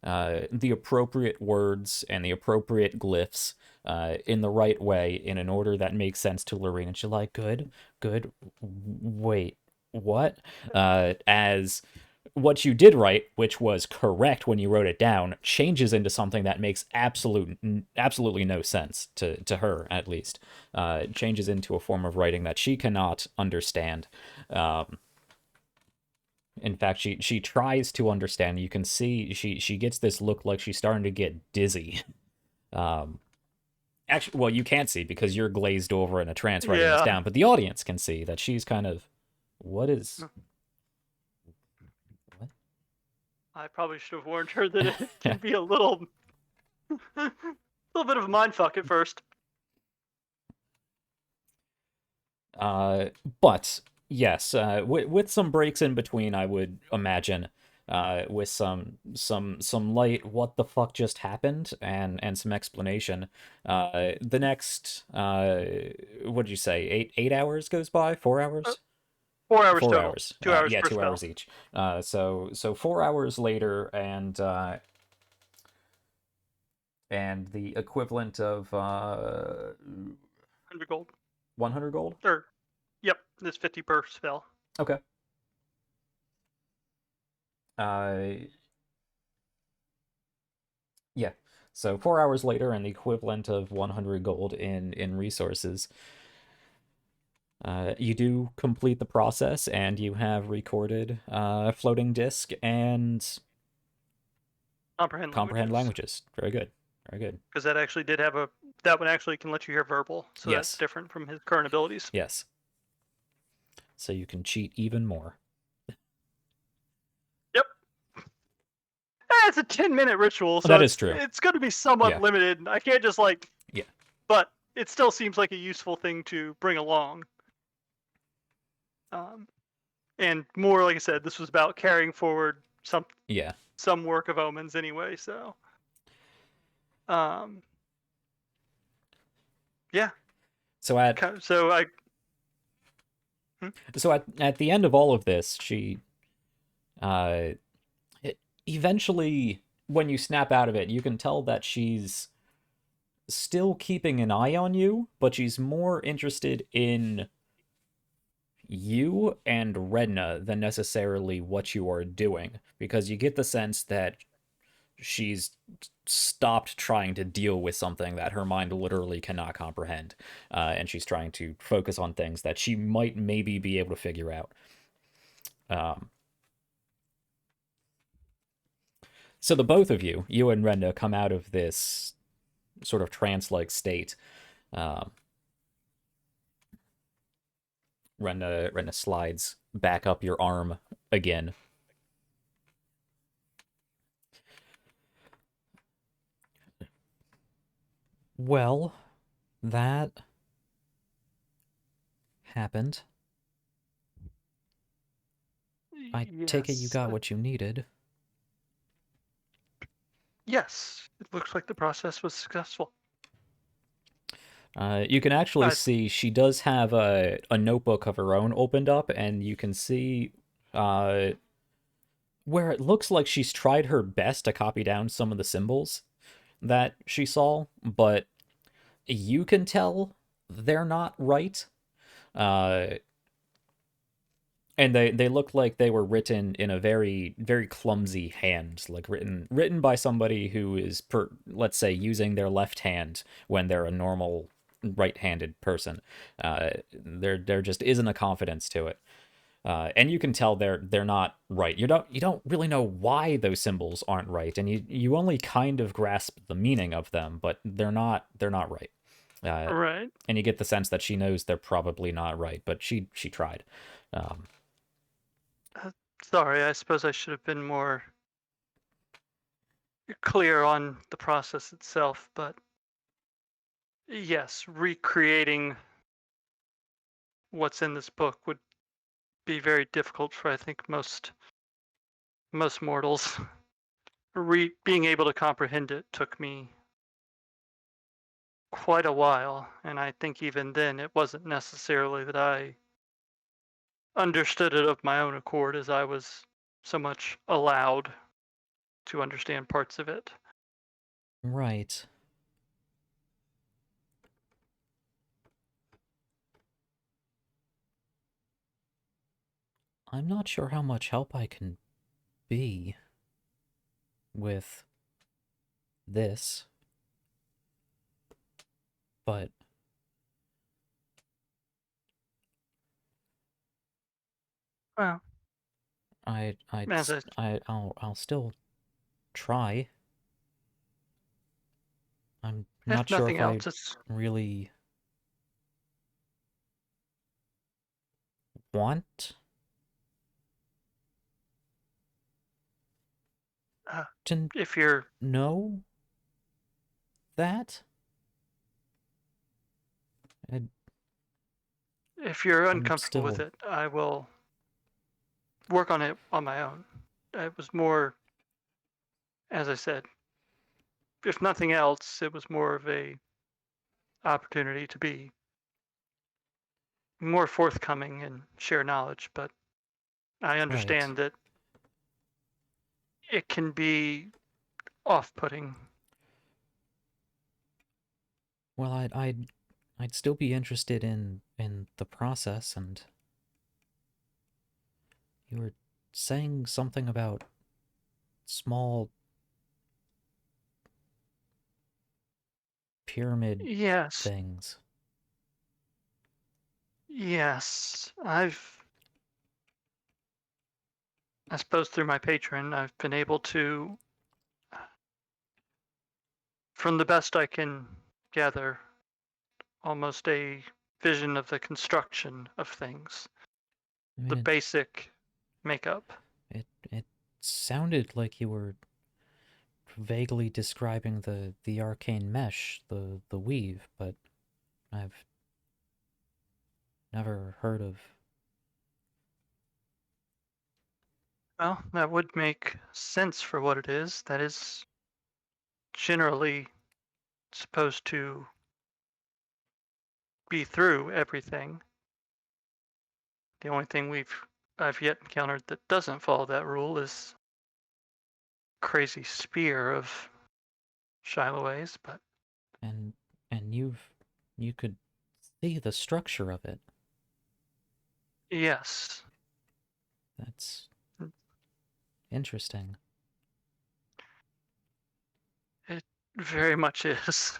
the appropriate words and the appropriate glyphs in the right way in an order that makes sense to Lorene. And she's like, good, wait, what? As what you did right, which was correct when you wrote it down, changes into something that makes absolutely no sense to her, at least. It changes into a form of writing that she cannot understand. In fact, she tries to understand. You can see she gets this look like she's starting to get dizzy. Actually, well, you can't see because you're glazed over in a trance writing this down, but the audience can see that she's kind of, what? I probably should have warned her that it can be a little bit of a mindfuck at first. But yes, with some breaks in between, I would imagine, with some light, what the fuck just happened, and some explanation. The next, what did you say? 8 hours goes by? 4 hours? 4 hours 4 total. hours. 2 hours yeah, per 2 spell. hours each. So 4 hours later, and the equivalent of 100 gold. 100 gold? Yep, it's 50 per spell. Okay. Yeah. So 4 hours later, and the equivalent of 100 gold in resources, you do complete the process, and you have recorded floating disc and comprehend languages. Very good. Very good. Because that actually did have that one actually can let you hear verbal, so Yes. that's different from his current abilities. Yes. So you can cheat even more. Yep. It's a 10-minute ritual, so that is true. It's going to be somewhat limited. I can't just Yeah. But it still seems like a useful thing to bring along. And more, like I said, this was about carrying forward some work of Omens anyway, so yeah. So at the end of all of this, she eventually, when you snap out of it, you can tell that she's still keeping an eye on you, but she's more interested in you and Redna than necessarily what you are doing, because you get the sense that she's stopped trying to deal with something that her mind literally cannot comprehend, and she's trying to focus on things that she might maybe be able to figure out. So the both of you and Redna, come out of this sort of trance-like state. Redna slides back up your arm again. Well, that happened. I take it you got what you needed. Yes, it looks like the process was successful. You can actually see she does have a notebook of her own opened up, and you can see where it looks like she's tried her best to copy down some of the symbols that she saw, but you can tell they're not right. And they look like they were written in a very, very clumsy hand, like written by somebody who is, let's say, using their left hand when they're a normal right-handed person. There just isn't a confidence to it, and you can tell they're not right. You don't really know why those symbols aren't right, and you only kind of grasp the meaning of them, but they're not right. Right. And you get the sense that she knows they're probably not right, but she tried. Sorry, I suppose I should have been more clear on the process itself, but yes, recreating what's in this book would be very difficult for, I think, most mortals. Being able to comprehend it took me quite a while, and I think even then it wasn't necessarily that I understood it of my own accord, as I was so much allowed to understand parts of it. Right. I'm not sure how much help I can be with this, but Well, as I'll still try. I'm not if sure nothing if I else, it's really want to if you're know that. uncomfortable with Still it, I will work on it on my own. It was more, as I said, if nothing else, it was more of a opportunity to be more forthcoming and share knowledge. But I understand that it can be off-putting. Well, I'd still be interested in the process, and you were saying something about small pyramid Yes, things. yes. I suppose through my patron, I've been able to, from the best I can gather, almost a vision of the construction of things, I the mean, basic makeup. it sounded like you were vaguely describing the arcane mesh, the weave, but I've never heard of. Well, that would make sense for what it is. That is generally supposed to be through everything. The only thing I've yet encountered that doesn't follow that rule is crazy spear of Shael'uah's, but And you could see the structure of it. yes. That's interesting. It very much is.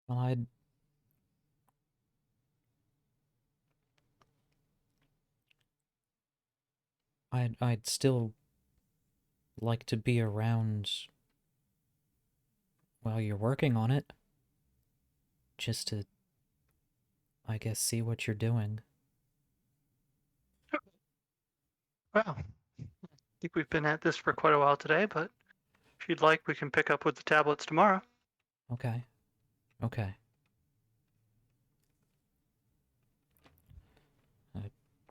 Well, I'd still like to be around while you're working on it, just to, I guess, see what you're doing. Well, I think we've been at this for quite a while today, but if you'd like, we can pick up with the tablets tomorrow. Okay. Okay.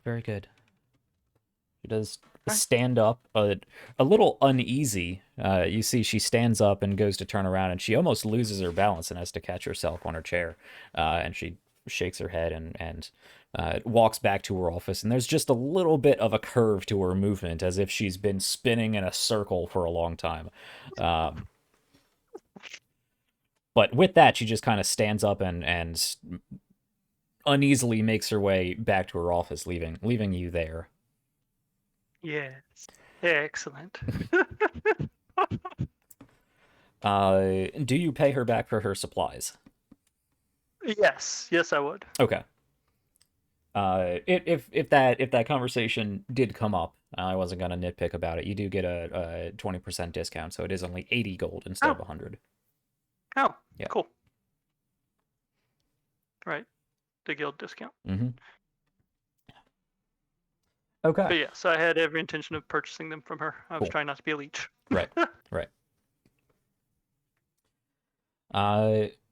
Very good. She does stand up, a little uneasy. You see she stands up and goes to turn around, and she almost loses her balance and has to catch herself on her chair. And she shakes her head and walks back to her office. And there's just a little bit of a curve to her movement, as if she's been spinning in a circle for a long time. But with that, she just kind of stands up and uneasily makes her way back to her office, leaving you there. Yes. Excellent. Do you pay her back for her supplies? Yes, I would. Okay. If that conversation did come up, I wasn't gonna nitpick about it. You do get a 20% discount, so it is only 80 gold instead of 100. Oh, yeah. Cool. Right, the guild discount. Mm-hmm. Okay. But yes, I had every intention of purchasing them from her. I was trying not to be a leech. Right.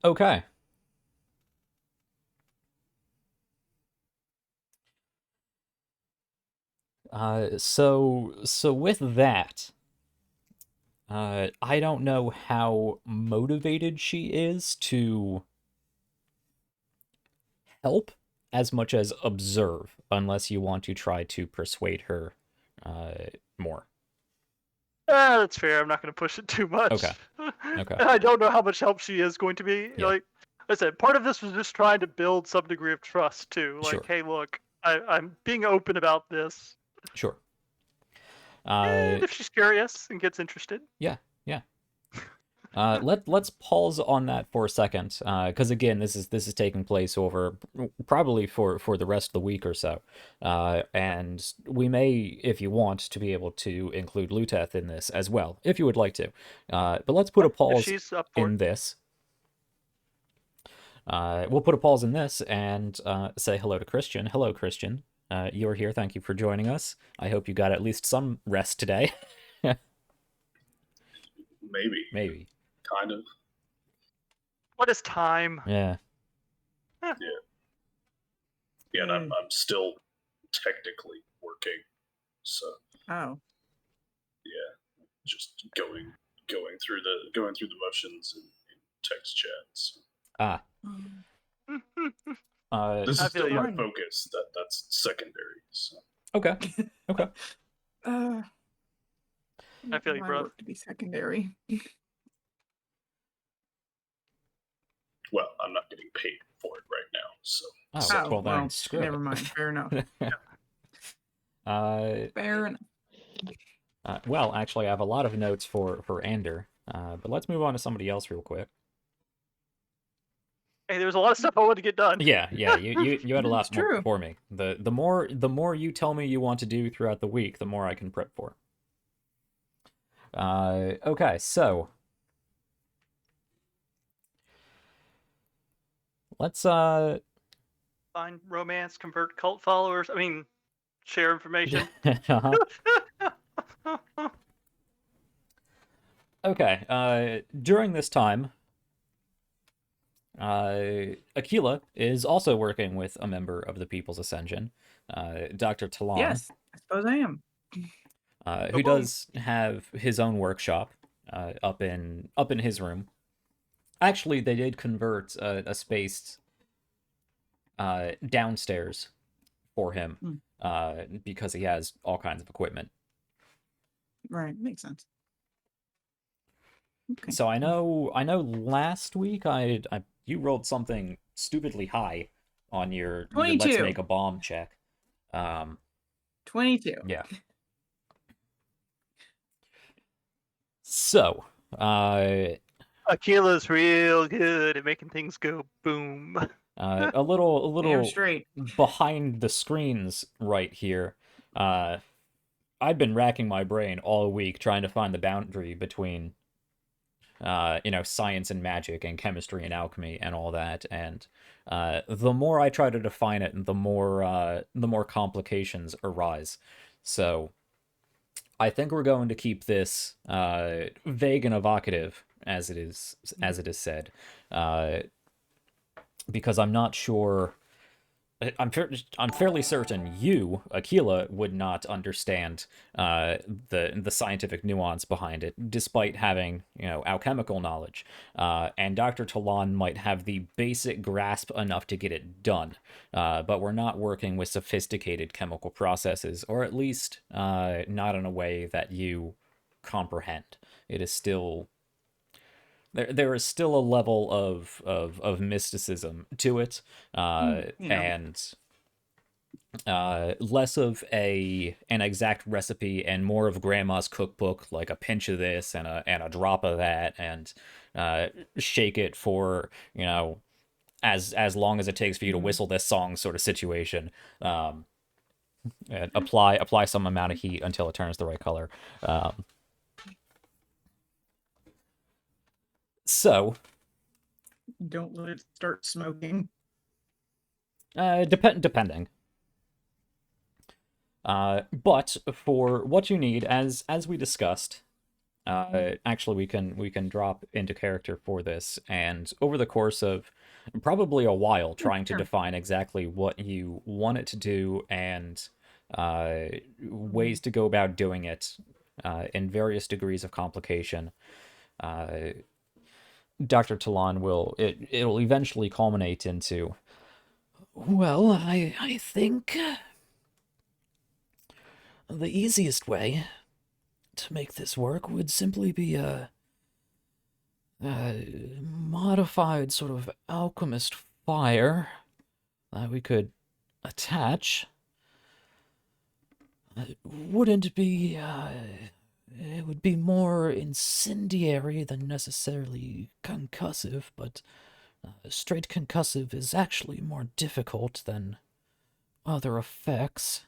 Okay. So with that, I don't know how motivated she is to help as much as observe, unless you want to try to persuade her more. That's fair. I'm not going to push it too much. Okay. Okay. I don't know how much help she is going to be. Yeah. Like I said, part of this was just trying to build some degree of trust too. Like, Sure. hey, look, I'm being open about this. Sure. And if she's curious and gets interested. Yeah. Let's pause on that for a second, because again, this is taking place over probably for the rest of the week or so, and we may, if you want, to be able to include Luteth in this as well, if you would like to. But let's put a If pause she's up for in it. this. We'll put a pause in this and say hello to Christian. Hello, Christian. You're here. Thank you for joining us. I hope you got at least some rest today. Maybe. Maybe. Kind of. What is time? Yeah. Yeah, and I'm still technically working, so Oh. yeah, just going through the motions in text chats. Ah. This I is feel still you. my focus. That's secondary. So. Okay. Okay. I feel you, my bro. work to be secondary. Well, I'm not getting paid for it right now, so. Oh, well then, screw never it. mind. Fair enough. Fair enough. Well, actually, I have a lot of notes for Ander, but let's move on to somebody else real quick. Hey, there's a lot of stuff I wanted to get done. Yeah, you had a lot It's true. for me. The more you tell me you want to do throughout the week, the more I can prep for. Okay, so let's Find romance, convert cult followers. I mean, share information. Okay, during this time, Aquila is also working with a member of the People's Ascension, Dr. Talon. Yes, I suppose I am. Who does have his own workshop up in his room. Actually, they did convert a space downstairs for him because he has all kinds of equipment. Right, makes sense. Okay. So I know last week you rolled something stupidly high on your 22. let's make a bomb check. 22. Yeah. So, Aquila's real good at making things go boom. a little Damn straight. behind the screens right here. I've been racking my brain all week trying to find the boundary between science and magic and chemistry and alchemy and all that, and the more I try to define it, the more complications arise. So I think we're going to keep this vague and evocative as it is said, because I'm not sure. I'm fairly certain you, Aquila, would not understand the scientific nuance behind it, despite having alchemical knowledge. And Dr. Talon might have the basic grasp enough to get it done, but we're not working with sophisticated chemical processes, or at least not in a way that you comprehend. It is still. There is still a level of mysticism to it, and less of an exact recipe and more of grandma's cookbook, like a pinch of this and a drop of that, and shake it for as long as it takes for you to whistle this song sort of situation. And apply some amount of heat until it turns the right color. So, Don't let it start smoking. depending. But for what you need, as we discussed, actually we can drop into character for this, and over the course of probably a while trying to define exactly what you want it to do and ways to go about doing it in various degrees of complication. Dr. Talon it'll eventually culminate into, well, I think the easiest way to make this work would simply be a modified sort of alchemist fire that we could attach. It wouldn't be, it would be more incendiary than necessarily concussive, but straight concussive is actually more difficult than other effects.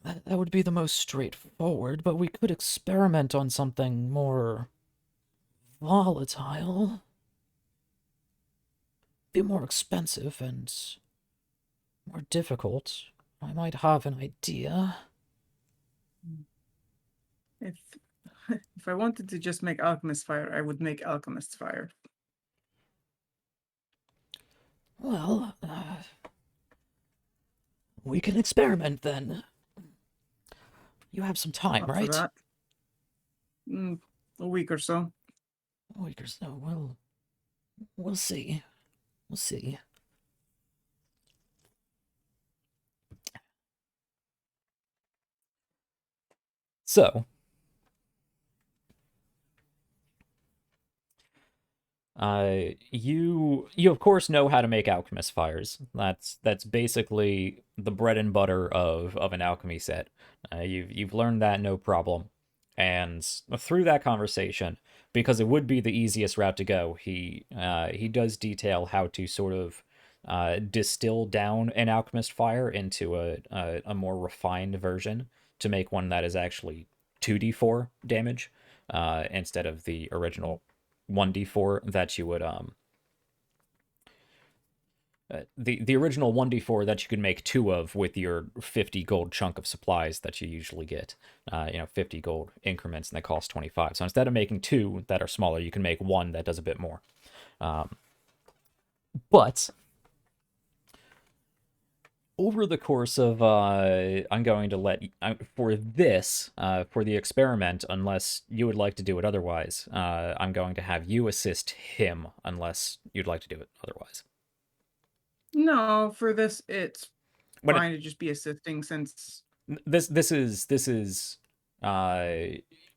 That would be the most straightforward, but we could experiment on something more volatile. Be more expensive and more difficult. I might have an idea. If if I wanted to just make alchemist fire, I would make alchemist fire. Well, we can experiment then. You have some time, Up for right? that. A week or so. A week or so. Well, we'll see. We'll see. So, you of course know how to make alchemist fires. That's basically the bread and butter of an alchemy set. You've learned that no problem. And through that conversation, because it would be the easiest route to go, he does detail how to sort of distill down an alchemist fire into a more refined version to make one that is actually 2d4 damage instead of the original 1d4 that you would the original 1d4 that you could make 2 of with your 50 gold chunk of supplies that you usually get. 50 gold increments, and they cost 25. So instead of making 2 that are smaller, you can make 1 that does a bit more. But over the course of I'm going to let for the experiment, unless you would like to do it otherwise, I'm going to have you assist him unless you'd like to do it otherwise. No, for this it's When fine to just be assisting since this is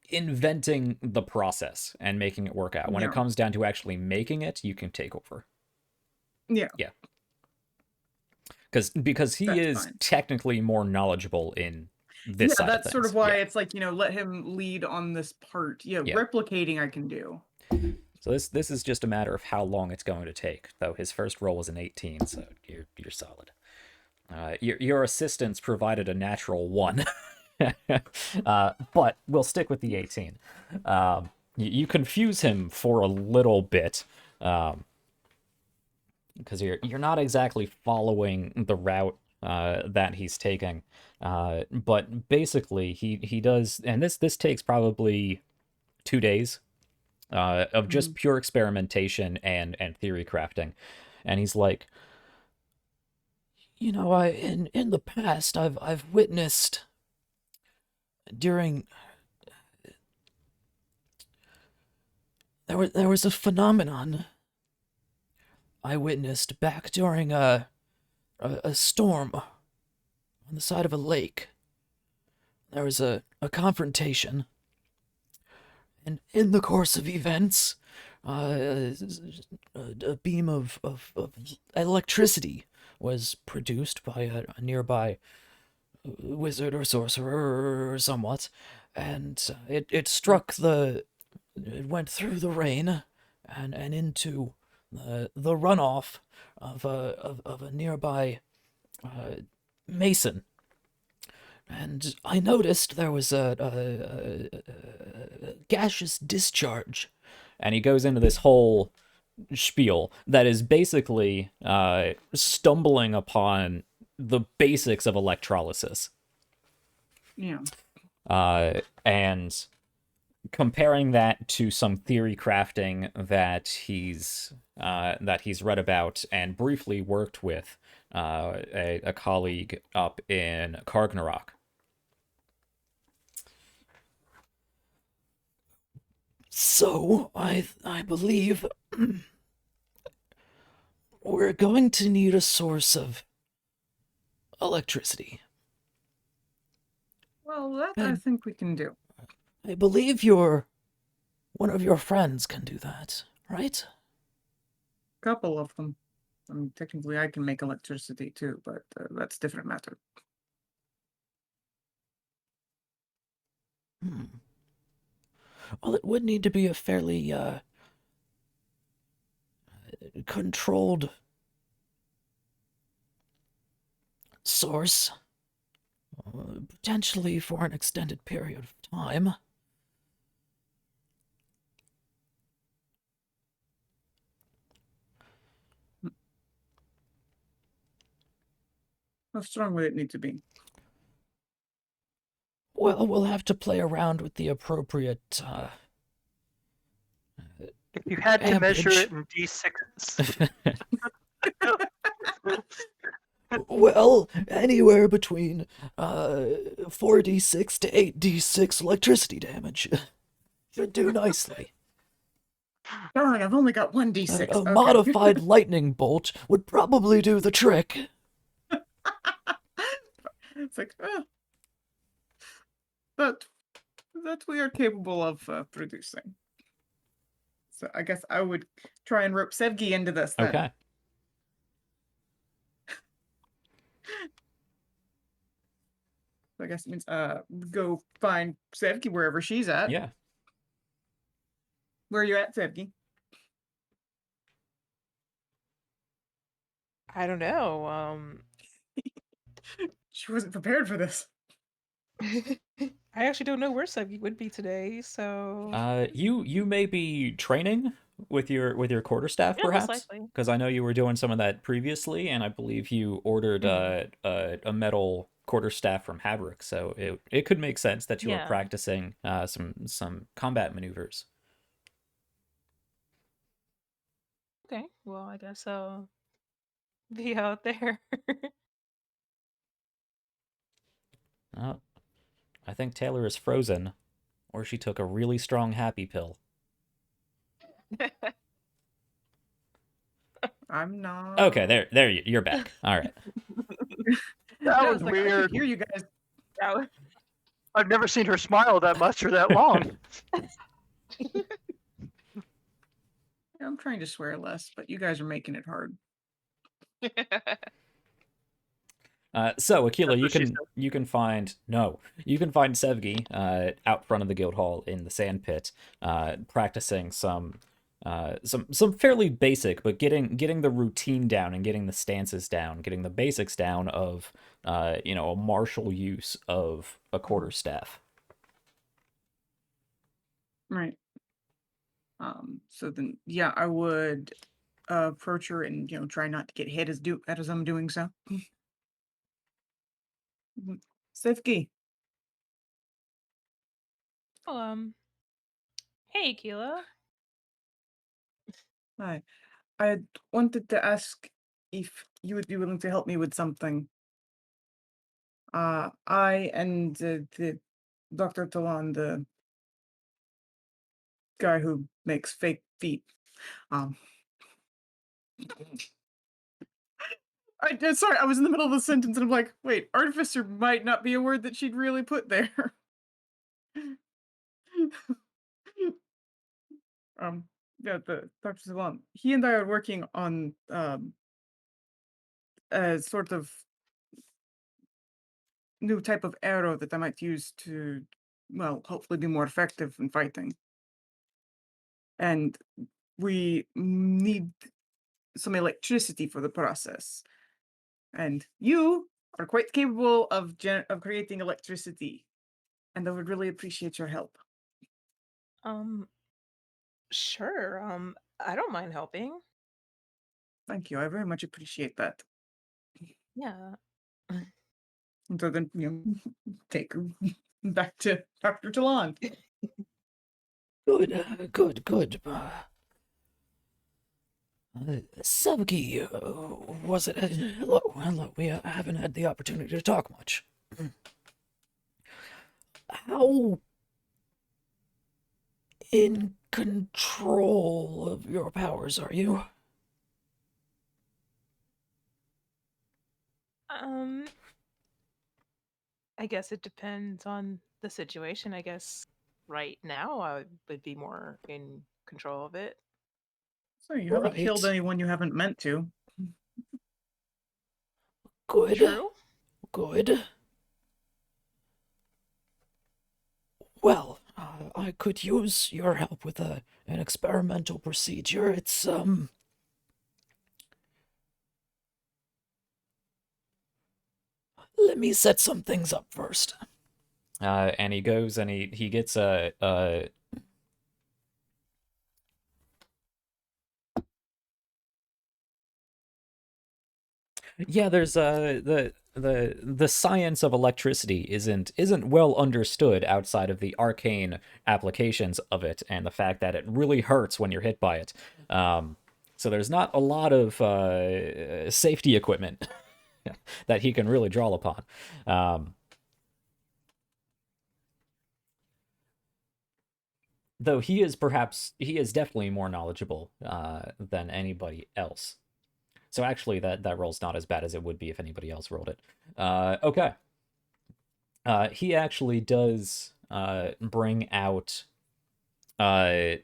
inventing the process and making it work out. When it Yeah. comes down to actually making it, you can take over. Yeah. Yeah. Because he That's is fine. technically more knowledgeable in this side that's of sort things. of why Yeah. it's like, let him lead on this part. Yeah, Yeah. replicating I can do. So this is just a matter of how long it's going to take. Though his first roll was an 18, so you're solid. Your assistance provided a natural 1, but we'll stick with the 18. You confuse him for a little bit, because you're not exactly following the route that he's taking. But basically, he does, and this takes probably 2 days of just pure experimentation and theory crafting. And he's like, in the past I've witnessed during there was a phenomenon I witnessed back during a storm on the side of a lake. There was a confrontation, and in the course of events, a beam of electricity was produced by a nearby wizard or sorcerer or somewhat, and it struck it went through the rain and into the runoff of a nearby mason. And I noticed there was a gaseous discharge. And he goes into this whole spiel that is basically stumbling upon the basics of electrolysis. Yeah. And comparing that to some theory crafting that he's read about and briefly worked with a colleague up in Kargnarok. So, I believe we're going to need a source of electricity. Well, that I think we can do. I believe one of your friends can do that, right? Couple of them. I mean, technically, I can make electricity too, but that's a different matter. Well, it would need to be a fairly controlled source, potentially for an extended period of time. How strong would it need to be? Well, we'll have to play around with the appropriate If you had to measure ampage. it in d6s, Well, anywhere between 4d6 to 8d6 electricity damage. Should do nicely. Darling, I've only got 1d6. A Okay. modified lightning bolt would probably do the trick. It's like, that we are capable of producing. So I guess I would try and rope Sevgi into this then. Okay. So I guess it means go find Sevgi wherever she's at. Yeah. Where are you at, Sevgi? I don't know. She wasn't prepared for this. I actually don't know where Sevgi would be today, so You may be training with your quarterstaff, yeah, most perhaps, likely. because I know you were doing some of that previously, and I believe you ordered a metal quarterstaff from Havrick, so it could make sense that you were Yeah. practicing some combat maneuvers. Okay, well, I guess I'll be out there. Oh, I think Taylor is frozen, or she took a really strong happy pill. I'm not. Okay, there you're back. All right. that Yeah, was it's like, I could weird. hear you guys. I've never seen her smile that much or that long. I'm trying to swear less, but you guys are making it hard. So Akila, That's what she said. you can find Sevgi out front of the guild hall in the sand pit, practicing some fairly basic, but getting the routine down and getting the stances down, getting the basics down of a martial use of a quarterstaff. Right. So then, yeah, I would approach her and try not to get hit as I'm doing so. Sevgi, Oh, hey, Keela. hi. I wanted to ask if you would be willing to help me with something. I and the Dr. Talon, the guy who makes fake feet, um, sorry, I was in the middle of the sentence and I'm like, wait, artificer might not be a word that she'd really put there. Yeah, the Dr. Talon, he and I are working on a sort of new type of arrow that I might use to, well, hopefully be more effective in fighting. And we need some electricity for the process. And you are quite capable of creating electricity. And I would really appreciate your help. Sure. I don't mind helping. Thank you. I very much appreciate that. Yeah. And so then, take her back to Dr. Talon. Good. Sevgi, was it? Hello. We haven't had the opportunity to talk much. How in control of your powers are you? I guess it depends on the situation. I guess right now I would be more in control of it. So you haven't killed Right. anyone you haven't meant to. Good. True. Good. Well, I could use your help with an experimental procedure. It's, let me set some things up first. And he goes and he gets a yeah, there's the science of electricity isn't well understood outside of the arcane applications of it and the fact that it really hurts when you're hit by it. So there's not a lot of safety equipment that he can really draw upon. Though he is definitely more knowledgeable than anybody else. So actually, that roll's not as bad as it would be if anybody else rolled it. Okay. He actually does bring out a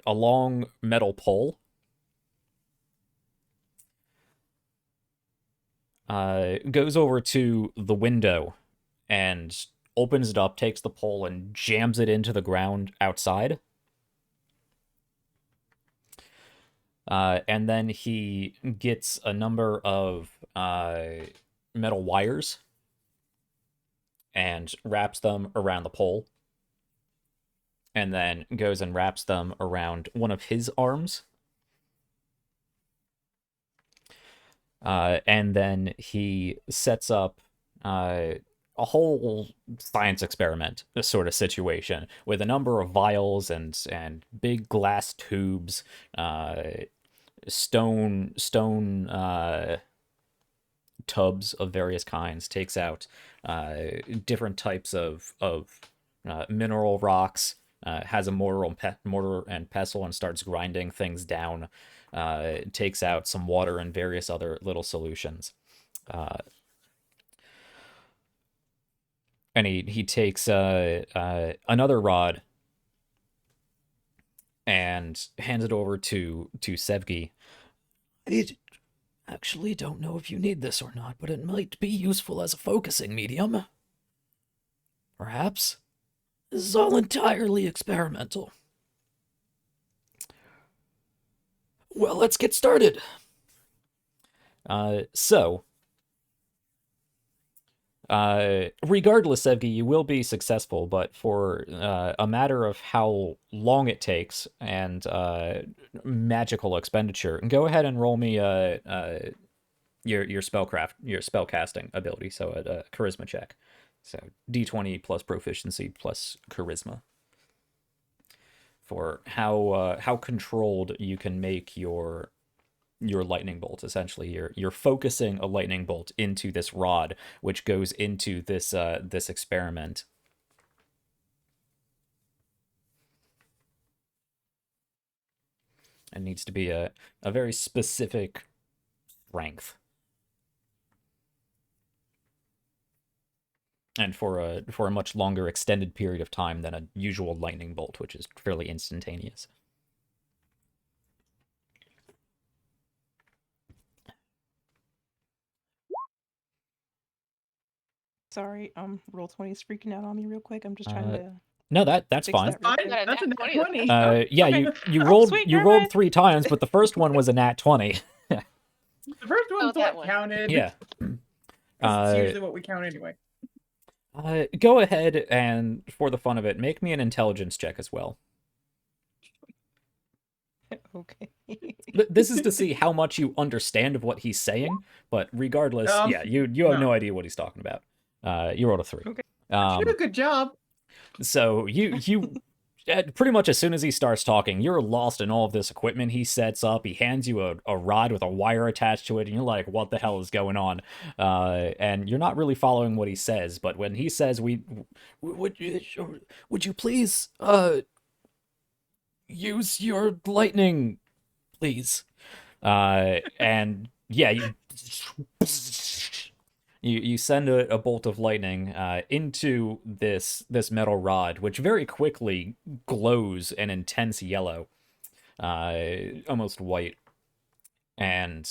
long metal pole. Goes over to the window and opens it up, takes the pole and jams it into the ground outside. And then he gets a number of metal wires and wraps them around the pole. And then goes and wraps them around one of his arms. And then he sets up a whole science experiment sort of situation with a number of vials and big glass tubes, stone tubs of various kinds, takes out different types of mineral rocks, has a mortar and pestle and starts grinding things down, takes out some water and various other little solutions. And he takes another rod and hands it over to Sevgi. I actually don't know if you need this or not, but it might be useful as a focusing medium. Perhaps. This is all entirely experimental. Well, let's get started. Regardless, Sevgi, you will be successful, but for a matter of how long it takes and magical expenditure, go ahead and roll me your spellcasting ability, so a charisma check. So d20 plus proficiency plus charisma for how controlled you can make your lightning bolt. Essentially, you're focusing a lightning bolt into this rod, which goes into this experiment. It needs to be a very specific strength. And for a much longer extended period of time than a usual lightning bolt, which is fairly instantaneous. Sorry, Roll20 is freaking out on me real quick. I'm just trying to. No, that's fix fine. that real quick. That's a nat 20. Yeah, Okay. you Oh, rolled sweet, you never rolled mind. 3 times, but the first one was a nat 20. The first one's that what one. counted. Yeah. 'Cause it's usually what we count anyway. Go ahead and, for the fun of it, make me an intelligence check as well. Okay. This is to see how much you understand of what he's saying, but regardless, yeah, you have no idea what he's talking about. You rolled a 3. Okay. You did a good job. So you pretty much as soon as he starts talking, you're lost in all of this equipment he sets up. He hands you a rod with a wire attached to it, and you're like, what the hell is going on? And you're not really following what he says, but when he says, would you please use your lightning, please? And yeah, you send a bolt of lightning into this metal rod, which very quickly glows an intense yellow, almost white, and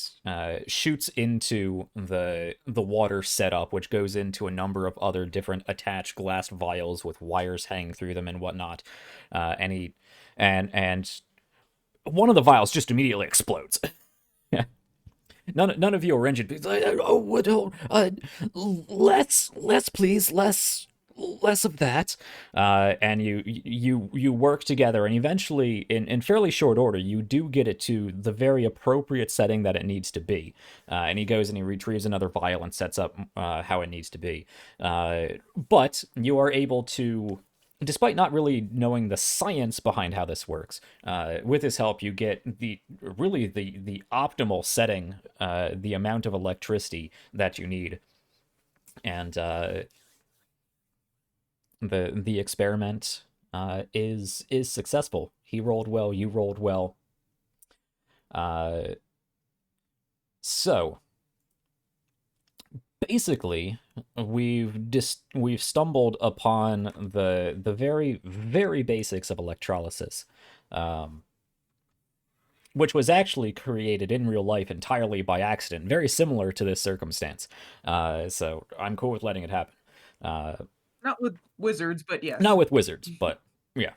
shoots into the water setup, which goes into a number of other different attached glass vials with wires hanging through them and whatnot. And one of the vials just immediately explodes. None of you are injured. Less, please, less of that. And you work together, and eventually, in fairly short order, you do get it to the very appropriate setting that it needs to be. And he goes and he retrieves another vial and sets up how it needs to be. But you are able to, despite not really knowing the science behind how this works, with his help, you get the optimal setting, the amount of electricity that you need, and the experiment is successful. He rolled well, you rolled well. So basically, we've stumbled upon the very, very basics of electrolysis, which was actually created in real life entirely by accident, very similar to this circumstance. So I'm cool with letting it happen. Not with wizards, but yes. Not with wizards, but yeah.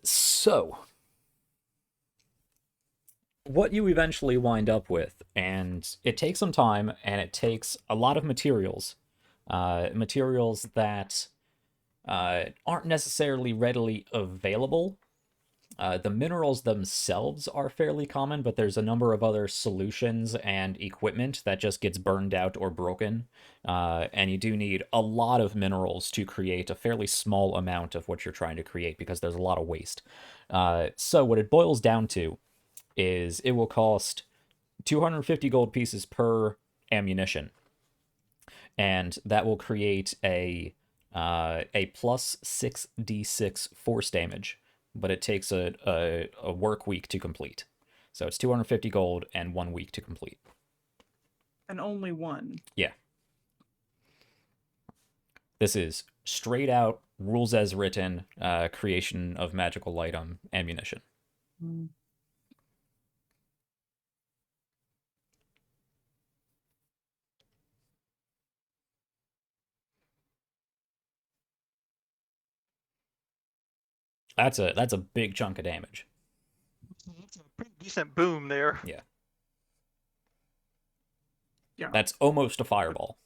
So what you eventually wind up with, and it takes some time, and it takes a lot of materials that aren't necessarily readily available. The minerals themselves are fairly common, but there's a number of other solutions and equipment that just gets burned out or broken, and you do need a lot of minerals to create a fairly small amount of what you're trying to create, because there's a lot of waste. So what it boils down to is it will cost 250 gold pieces per ammunition, and that will create a plus 6d6 force damage, but it takes a work week to complete. So it's 250 gold and 1 week to complete. And only one. Yeah. This is straight out rules as written, creation of magical item ammunition. Mm. That's a big chunk of damage. It's a pretty decent boom there. Yeah. Yeah. That's almost a fireball.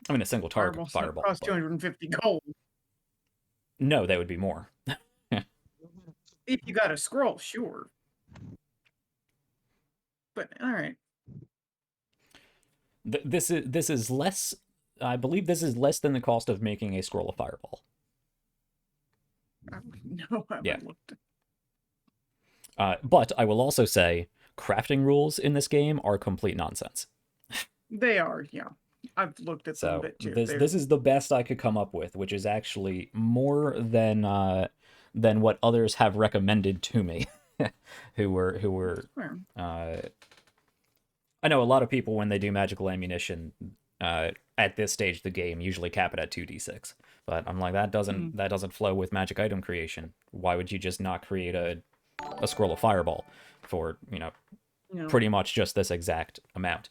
I mean, a single target fireball. Cost 250 gold. No, that would be more. If you got a scroll, sure. But all right. This is less. I believe this is less than the cost of making a scroll of fireball. No, I haven't looked. But I will also say, crafting rules in this game are complete nonsense. They are, yeah. I've looked at them a bit too. This is the best I could come up with, which is actually more than what others have recommended to me, who were. I know a lot of people, when they do magical ammunition, at this stage of the game, usually cap it at 2d6. But I'm like, that doesn't flow with magic item creation. Why would you just not create a scroll of fireball for, pretty much just this exact amount?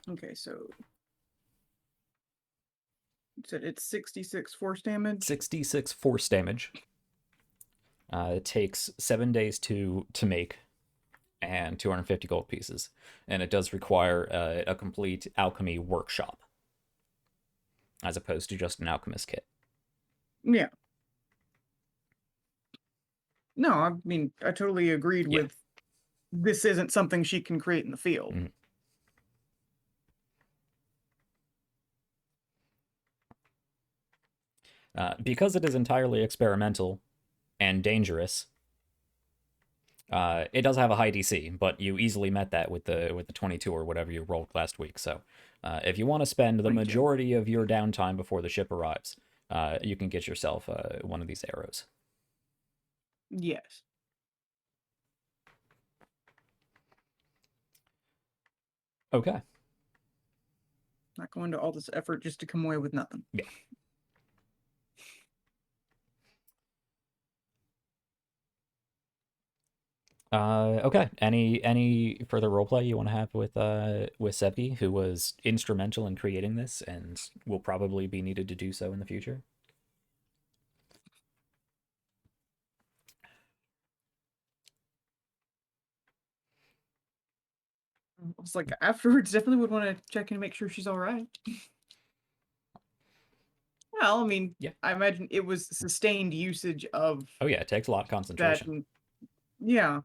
Okay, so you said it's 66 force damage? 66 force damage. It takes 7 days to make, and 250 gold pieces. And it does require a complete alchemy workshop, as opposed to just an alchemist kit. Yeah. No, I mean, I totally agreed with this isn't something she can create in the field. Mhm. Because it is entirely experimental and dangerous, it does have a high DC, but you easily met that with the 22 or whatever you rolled last week. So if you want to spend the Thank you. majority of your downtime before the ship arrives, you can get yourself one of these arrows. Yes. Okay. Not going to all this effort just to come away with nothing. Yeah. Okay. Any further roleplay you want to have with Seppi, who was instrumental in creating this and will probably be needed to do so in the future? I was like, afterwards, definitely would want to check in and make sure she's all right. Well, I mean, Yeah. I imagine it was sustained usage of Oh yeah, it takes a lot of that. concentration. And, yeah.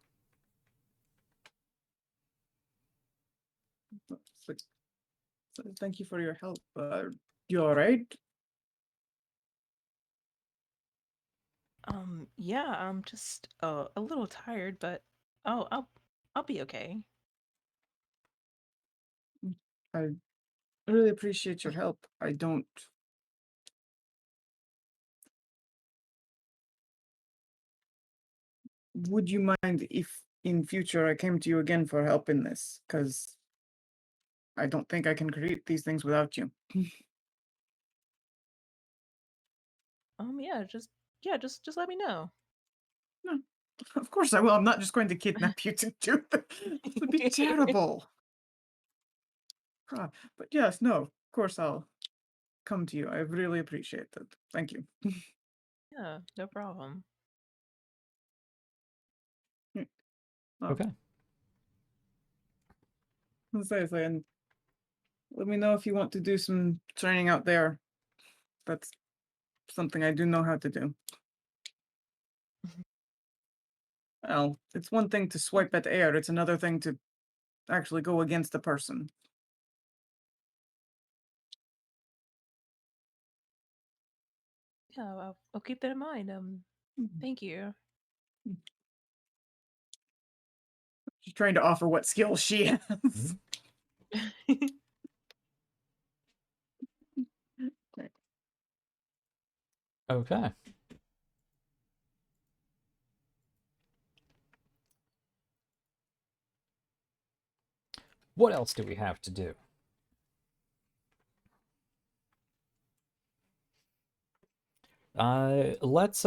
It's like, so thank you for your help. You all right? Yeah, I'm just a little tired, but I'll be okay. I really appreciate your help. I don't. Would you mind if in future I came to you again for help in this? Because I don't think I can create these things without you. Just let me know. No, of course I will. I'm not just going to kidnap you to do that. It would be terrible. But yes, no, of course I'll come to you. I really appreciate that. Thank you. Yeah, no problem. Okay. Seriously, and let me know if you want to do some training out there. That's something I do know how to do. Well, it's one thing to swipe at air, it's another thing to actually go against the person. Yeah, I'll keep that in mind. Mhm. Thank you. She's trying to offer what skills she has. Mhm. Okay. What else do we have to do? Let's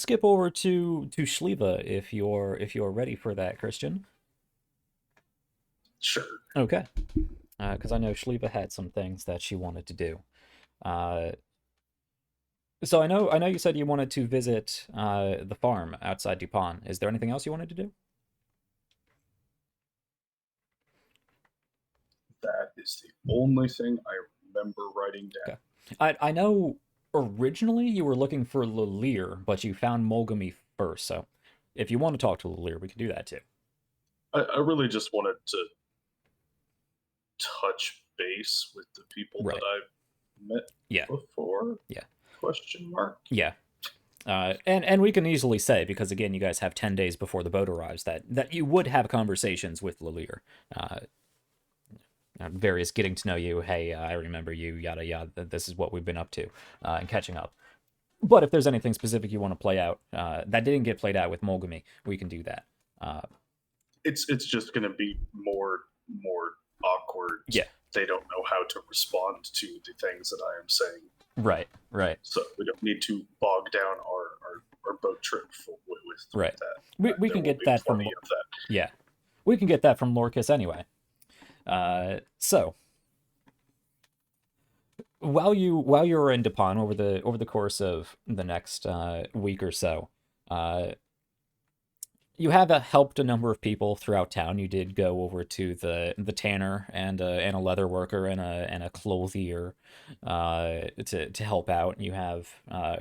skip over to Shael'uah if you're ready for that, Christian. Sure. Okay. Because I know Shael'uah had some things that she wanted to do. So I know you said you wanted to visit the farm outside Duepon. Is there anything else you wanted to do? That is the only thing I remember writing down. Okay. I know originally you were looking for Lilir, but you found Molgamy first. So if you want to talk to Lilir, we can do that too. I really just wanted to touch base with the people Right. that I've met Yeah. before. Yeah. Question mark. Yeah. And we can easily say, because again, you guys have 10 days before the boat arrives, that you would have conversations with Lilir. Various getting to know you, hey, I remember you, yada yada, this is what we've been up to, and catching up. But if there's anything specific you want to play out, that didn't get played out with Molgamy, we can do that. It's just going to be more awkward. Yeah. They don't know how to respond to the things that I am saying. Right. So we don't need to bog down our boat trip with Right. that. We can get that from that. Yeah, we can get that from Lorcas anyway. So while you're in Duepon over the course of the next week or so, you have helped a number of people throughout town. You did go over to the tanner and a leather worker and a clothier to help out. You have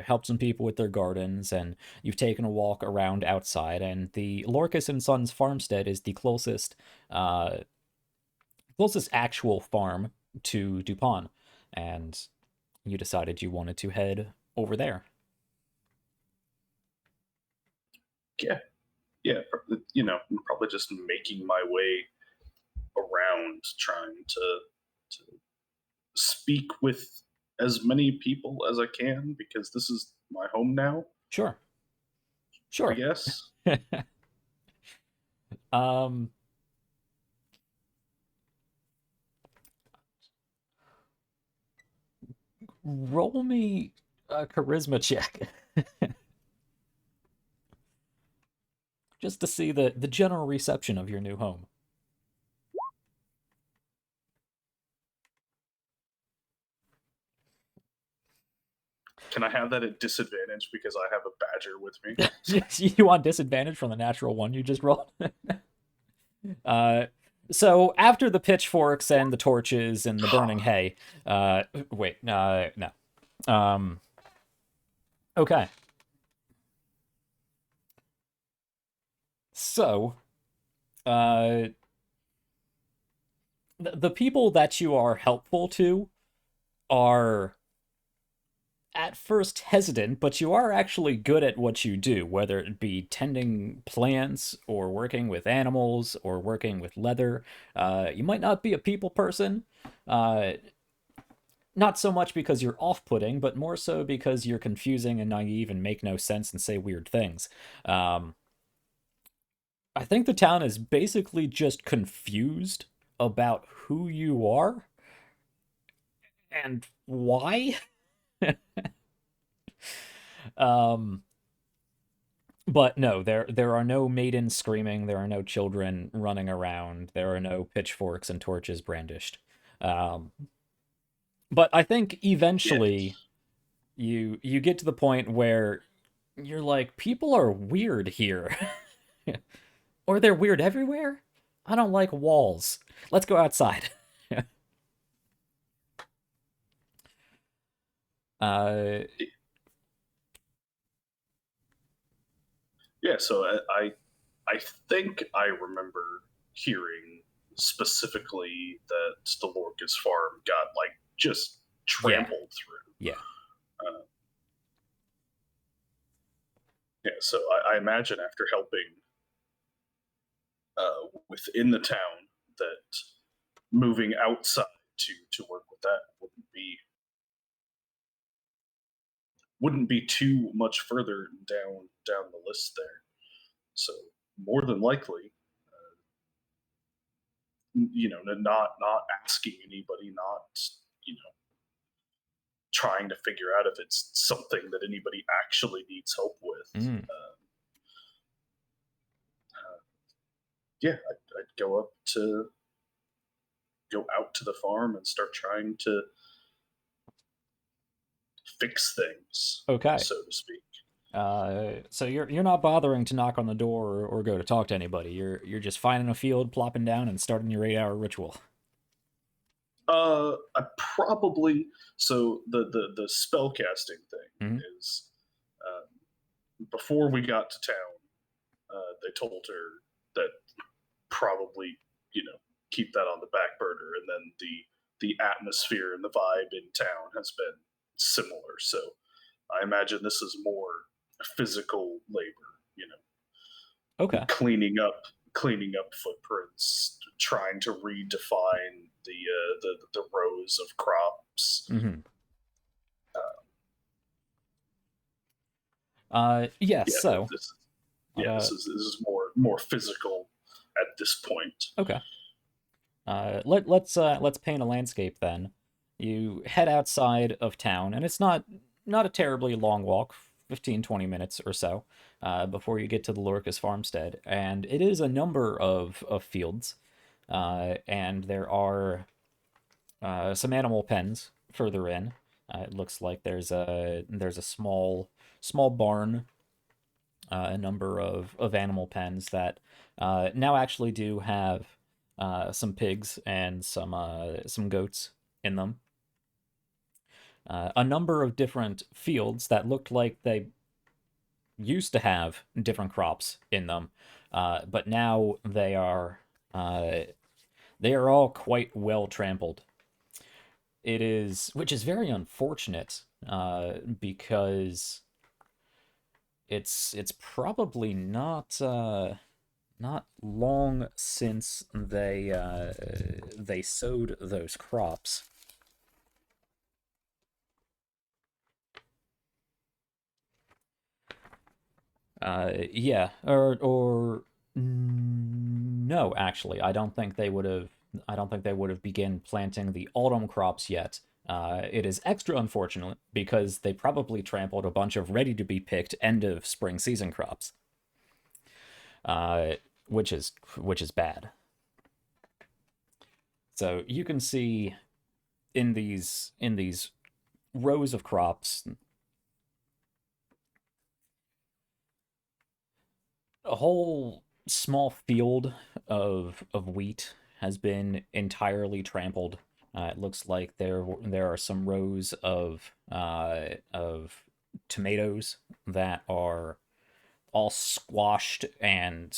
helped some people with their gardens, and you've taken a walk around outside. And the Lorcas and Sons farmstead is the closest actual farm to Duepon, and you decided you wanted to head over there. Yeah, yeah. I'm probably just making my way around, trying to speak with as many people as I can, because this is my home now. Sure. I Sure. guess. Roll me a charisma check. Just to see the general reception of your new home. Can I have that at disadvantage because I have a badger with me? You want disadvantage from the natural one you just rolled? So after the pitchforks and the torches and the burning hay, wait, no. Okay. So, the people that you are helpful to are at first hesitant, but you are actually good at what you do, whether it be tending plants or working with animals or working with leather. You might not be a people person, not so much because you're off-putting, but more so because you're confusing and naive and make no sense and say weird things. I think the town is basically just confused about who you are and why. But no, there are no maidens screaming, there are no children running around, there are no pitchforks and torches brandished. But I think eventually you get to the point where you're like, people are weird here. Or they're weird everywhere? I don't like walls. Let's go outside. Yeah, so I think I remember hearing specifically that the Lorcas farm got just trampled through. Yeah. Yeah, so I imagine after helping within the town, that moving outside to work with that wouldn't be too much further down the list there. So more than likely, not asking anybody, not trying to figure out if it's something that anybody actually needs help with. Yeah, I'd go out to the farm and start trying to fix things, Okay. so to speak. So you're not bothering to knock on the door or go to talk to anybody. You're just finding a field, plopping down, and starting your 8-hour ritual. I probably the spell casting thing is before we got to town, they told her that probably keep that on the back burner, and then the atmosphere and the vibe in town has been similar. So I imagine this is more physical labor, Okay. cleaning up footprints, trying to redefine the rows of crops. Yes. So this is more physical at this point. Okay. Let's paint a landscape then. You head outside of town, and it's not a terribly long walk, 15-20 minutes or so, before you get to the Lorcas farmstead. And it is a number of fields, and there are some animal pens further in. It looks like there's a small barn a number of animal pens that now actually do have some pigs and some goats in them. A number of different fields that looked like they used to have different crops in them, but now they are all quite well trampled. It is, which is very unfortunate, because it's probably not long since they sowed those crops. Yeah, or no, actually, I don't think they would have. I don't think they would have begun planting the autumn crops yet. It is extra unfortunate because they probably trampled a bunch of ready-to-be-picked end-of-spring season crops, which is bad. So you can see in these rows of crops, a whole small field of wheat has been entirely trampled. It looks like there are some rows of tomatoes that are all squashed and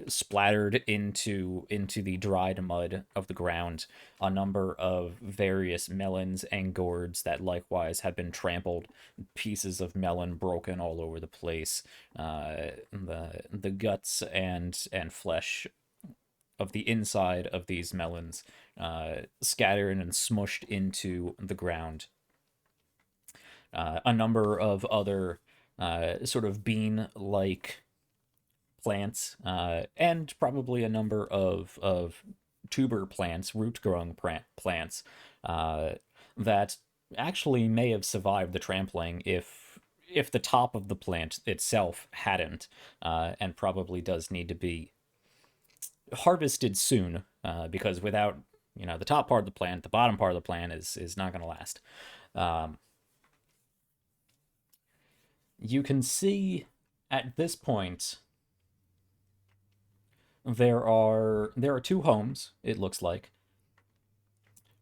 splattered into the dried mud of the ground. A number of various melons and gourds that likewise have been trampled. Pieces of melon broken all over the place. The guts and flesh of the inside of these melons scattered and smushed into the ground. A number of other sort of bean-like plants, and probably a number of tuber plants, root-growing plants, that actually may have survived the trampling if the top of the plant itself hadn't, and probably does need to be harvested soon, because without the top part of the plant, the bottom part of the plant is not going to last. You can see at this point there are two homes, it looks like,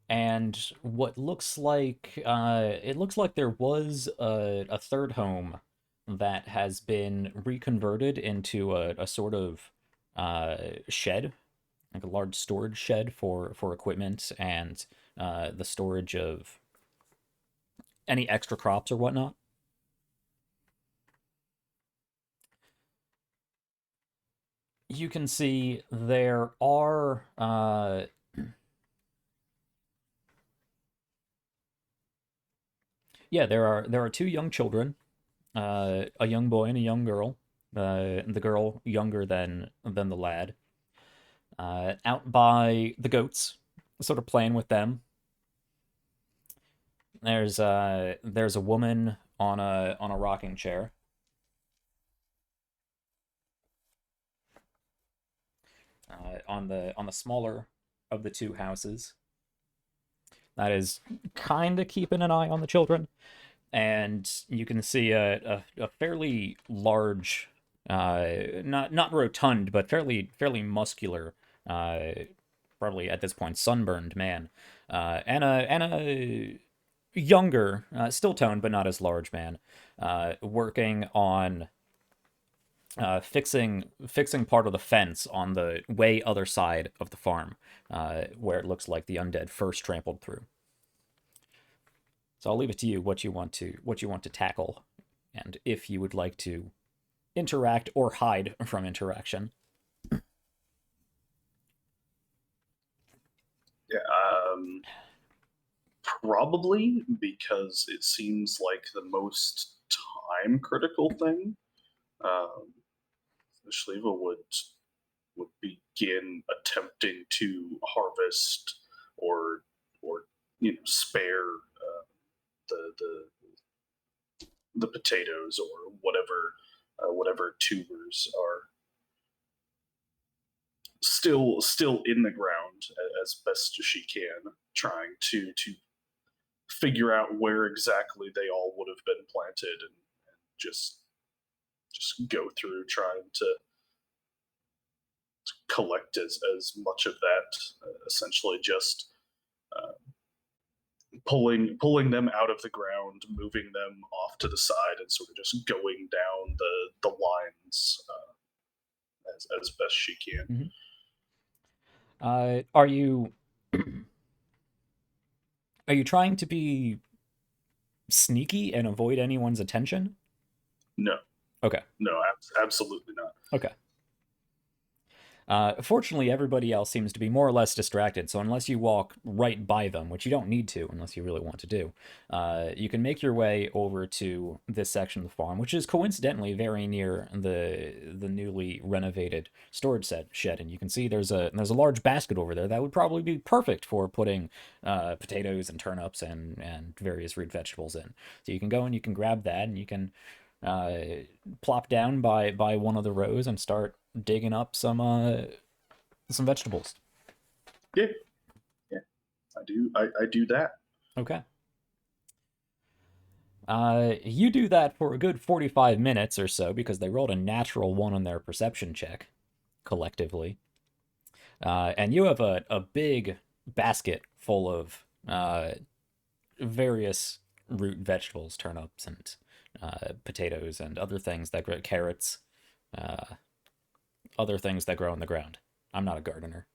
and what looks like it looks like there was a third home that has been reconverted into a sort of shed, like a large storage shed for equipment and the storage of any extra crops or whatnot. You can see there are yeah, there are two young children, a young boy and a young girl. The girl younger than the lad, out by the goats, sort of playing with them. There's a woman on a rocking chair. On the smaller of the two houses, that is kind of keeping an eye on the children, and you can see a fairly large, not rotund, but fairly muscular, probably at this point sunburned man, and a younger, still toned but not as large man, working on fixing part of the fence on the way other side of the farm, where it looks like the undead first trampled through. So I'll leave it to you what you want to tackle, and if you would like to interact or hide from interaction. Yeah, probably, because it seems like the most time critical thing. Shael'uah would begin attempting to harvest or spare the potatoes or whatever tubers are still in the ground as best as she can, trying to figure out where exactly they all would have been planted and just just go through trying to collect as much of that, essentially just pulling them out of the ground, moving them off to the side, and sort of just going down the lines as best she can. Are you are you trying to be sneaky and avoid anyone's attention? No. Okay. No, absolutely not. Okay. Fortunately, everybody else seems to be more or less distracted, so unless you walk right by them, which you don't need to unless you really want to do, you can make your way over to this section of the farm, which is coincidentally very near the newly renovated storage shed, and you can see there's a large basket over there that would probably be perfect for putting potatoes and turnips and various root vegetables in. So you can go and you can grab that, and you can plop down by one of the rows and start digging up some vegetables. Yeah, I do that. Okay. You do that for a good 45 minutes or so because they rolled a natural 1 on their perception check collectively. And you have a big basket full of various root vegetables, turnips and potatoes and other things that grow, carrots, other things that grow on the ground. I'm not a gardener.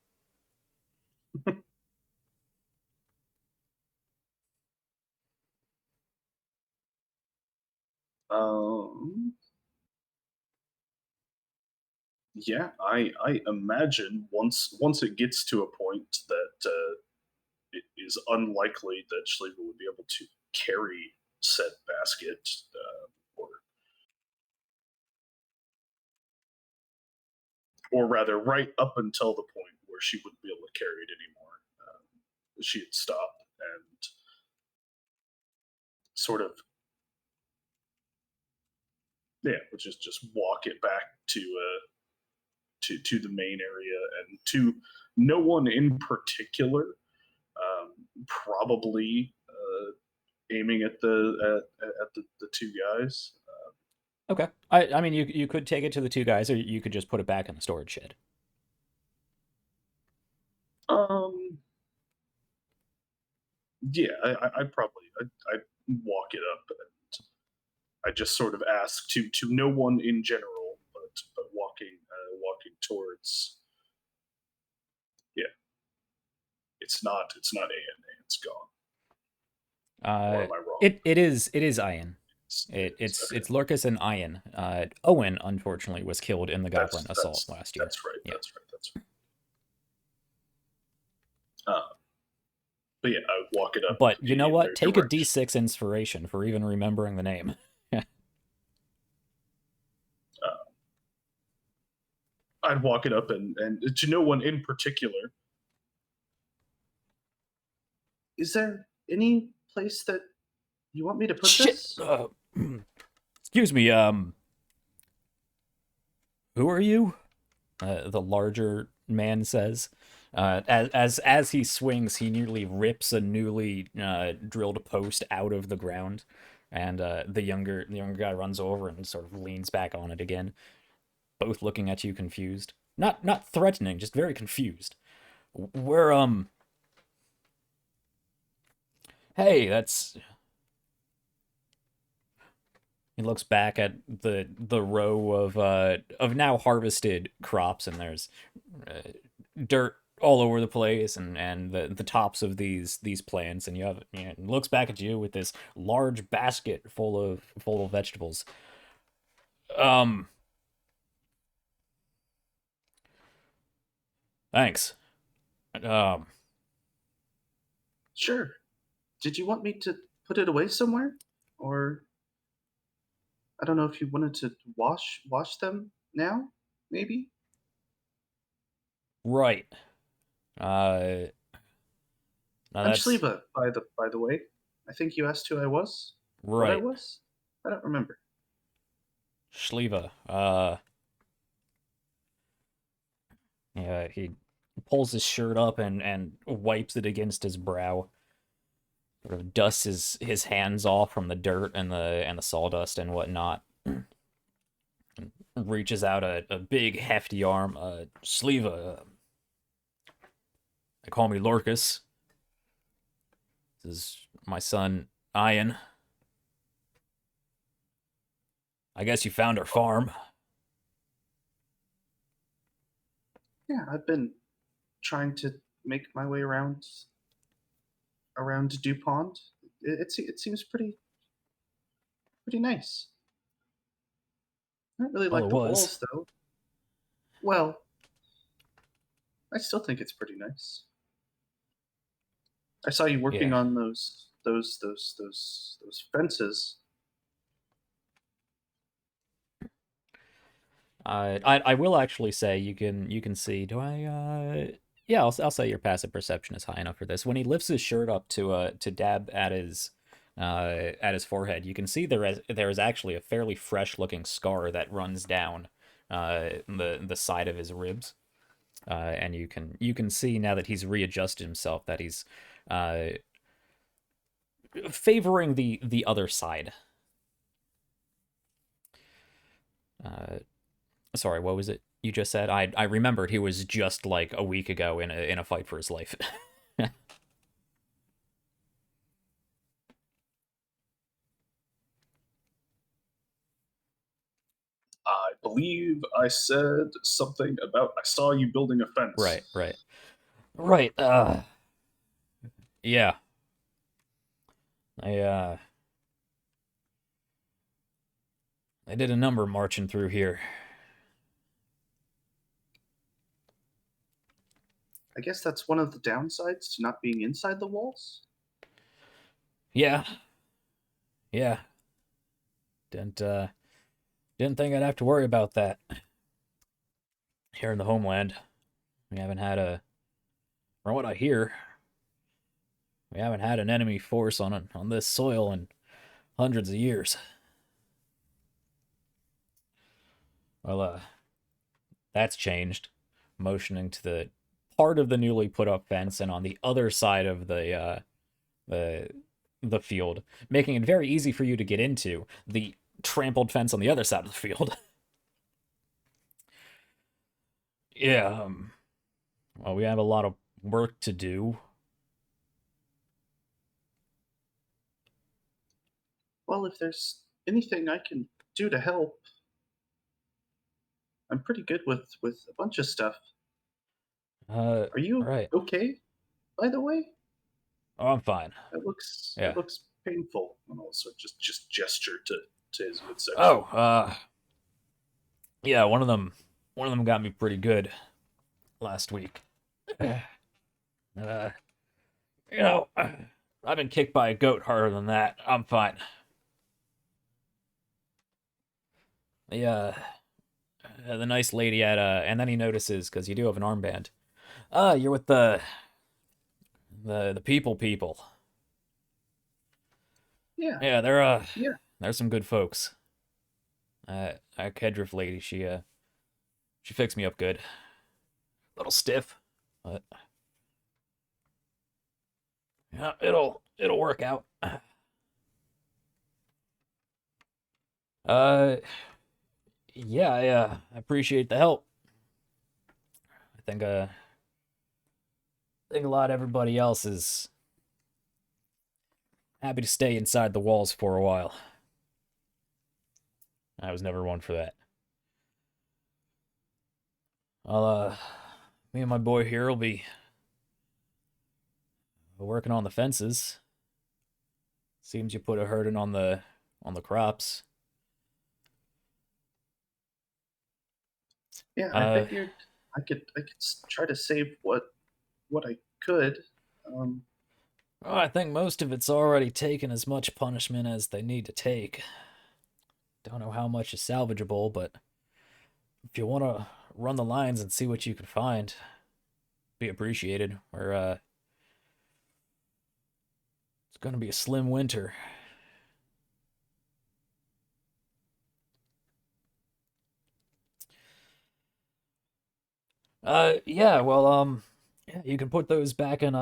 Yeah, I imagine once it gets to a point that it is unlikely that Shael'uah would be able to carry said basket, or rather, right up until the point where she wouldn't be able to carry it anymore. She'd stop and sort of, which is just walk it back to the main area, and to no one in particular, probably aiming at the two guys. Okay. I mean, you could take it to the two guys, or you could just put it back in the storage shed. Yeah, I probably I'd walk it up, and I just sort of ask to no one in general, but walking towards. Yeah, it's not Aeon, it's gone. Or am I wrong? It is Ian. It's Lurkus and Ian. Owen, unfortunately, was killed in the goblin assault last year. That's right. Yeah. That's right. But yeah, I would walk it up. But you know what? Take a D6 inspiration for even remembering the name. I'd walk it up and to no one in particular. Is there any place that you want me to put this? Excuse me, who are you? The larger man says. As he swings, he nearly rips a newly drilled post out of the ground, and the younger guy runs over and sort of leans back on it again, both looking at you confused. Not threatening, just very confused. We're Hey, that's. He looks back at the row of now harvested crops, and there's dirt all over the place, and the tops of these plants, and looks back at you with this large basket full of vegetables. Thanks. Sure. Did you want me to put it away somewhere, or I don't know if you wanted to wash them now, maybe? Right. I'm Shael'uah, by the way. I think you asked who I was. Right. What I was? I don't remember. Shael'uah. Yeah, he pulls his shirt up and wipes it against his brow. Sort of dusts his hands off from the dirt and the sawdust and whatnot. reaches out a big, hefty arm. Sleva, they call me Lorcus. This is my son, Ian. I guess you found our farm. Yeah, I've been trying to make my way around Duepon. It seems pretty nice. I don't really Well, like it the was. walls though. Well, I still think it's pretty nice. I saw you working Yeah. on those fences. I will actually say you can see. Do I? Yeah, I'll say your passive perception is high enough for this. When he lifts his shirt up to dab at his forehead, you can see there is actually a fairly fresh looking scar that runs down the side of his ribs. And you can see now that he's readjusted himself that he's favoring the other side. Sorry, what was it you just said? I remembered he was just like a week ago in a fight for his life. I believe I said something about I saw you building a fence. Right. Yeah. I did a number marching through here. I guess that's one of the downsides to not being inside the walls. Yeah. Didn't think I'd have to worry about that. Here in the homeland, we haven't had from what I hear, we haven't had an enemy force on this soil in hundreds of years. Well, that's changed. Motioning to the part of the newly put up fence and on the other side of the field, making it very easy for you to get into the trampled fence on the other side of the field. Yeah, well, we have a lot of work to do. Well, if there's anything I can do to help, I'm pretty good with a bunch of stuff. Are you right. okay, by the way? Oh, I'm fine. It looks Yeah. it looks painful, and also just gesture to his midsection. Oh, yeah, one of them got me pretty good last week. You know, I've been kicked by a goat harder than that. I'm fine. The nice lady at and then he notices because you do have an armband. You're with the people. Yeah. Yeah, they're Yeah. they're some good folks. Our Kedriff lady, she fixed me up good. A little stiff, but yeah, it'll work out. Yeah, I appreciate the help. I think a lot of everybody else is happy to stay inside the walls for a while. I was never one for that. Me and my boy here will be working on the fences. Seems you put a hurting on the crops. Yeah, I figured I could try to save what I could. Well, I think most of it's already taken as much punishment as they need to take. Don't know how much is salvageable, but if you want to run the lines and see what you can find, be appreciated. It's going to be a slim winter. Yeah, well, yeah, you can put those back in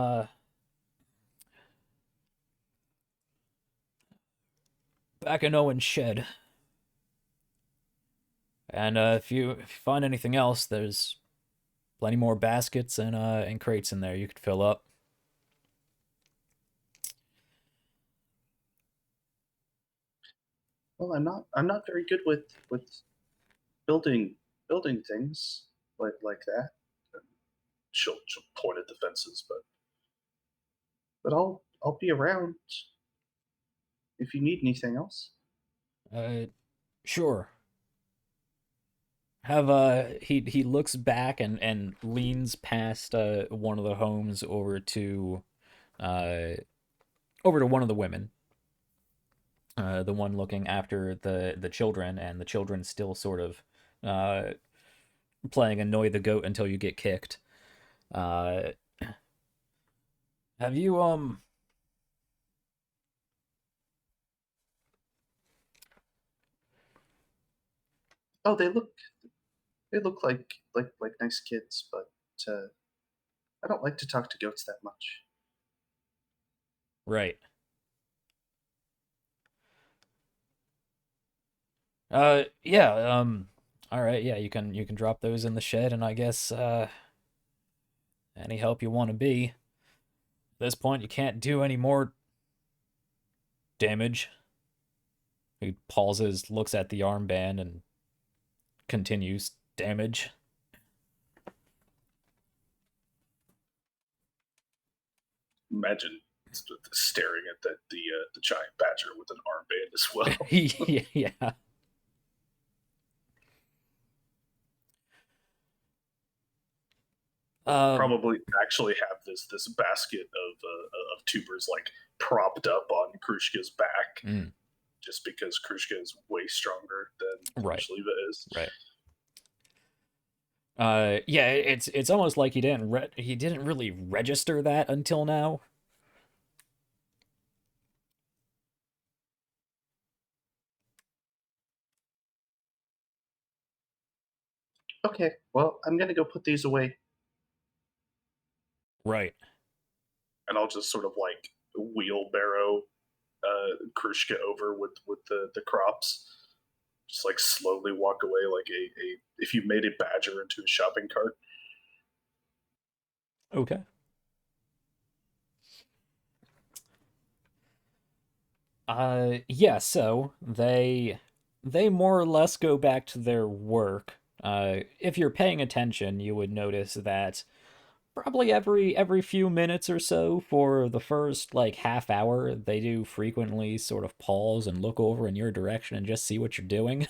Owen's shed. And if you find anything else, there's plenty more baskets and crates in there you could fill up. Well, I'm not very good with building things like that. She'll point at the fences, but I'll be around if you need anything else. Sure. Have he looks back and leans past one of the homes uh over to one of the women. The one looking after the children, and the children still sort of uh playing annoy the goat until you get kicked. Uh have you Oh, they look like nice kids, but I don't like to talk to goats that much. right. Yeah, all right, yeah, you can drop those in the shed, and I guess any help you want to be. At this point, you can't do any more damage. He pauses, looks at the armband, and continues damage. Imagine staring at the giant badger with an armband as well. Yeah. Probably actually have this basket of tubers like propped up on Krushka's back, just because Krushka is way stronger than Right. Shaliva is. Right. Yeah, it's almost like he didn't really register that until now. Okay, well, I'm gonna go put these away, Right. and I'll just sort of like wheelbarrow Krushka over with the crops. Just like slowly walk away like a if you made a badger into a shopping cart. Okay. Yeah, so they more or less go back to their work. If you're paying attention, you would notice that probably every few minutes or so for the first like half hour, they do frequently sort of pause and look over in your direction and just see what you're doing.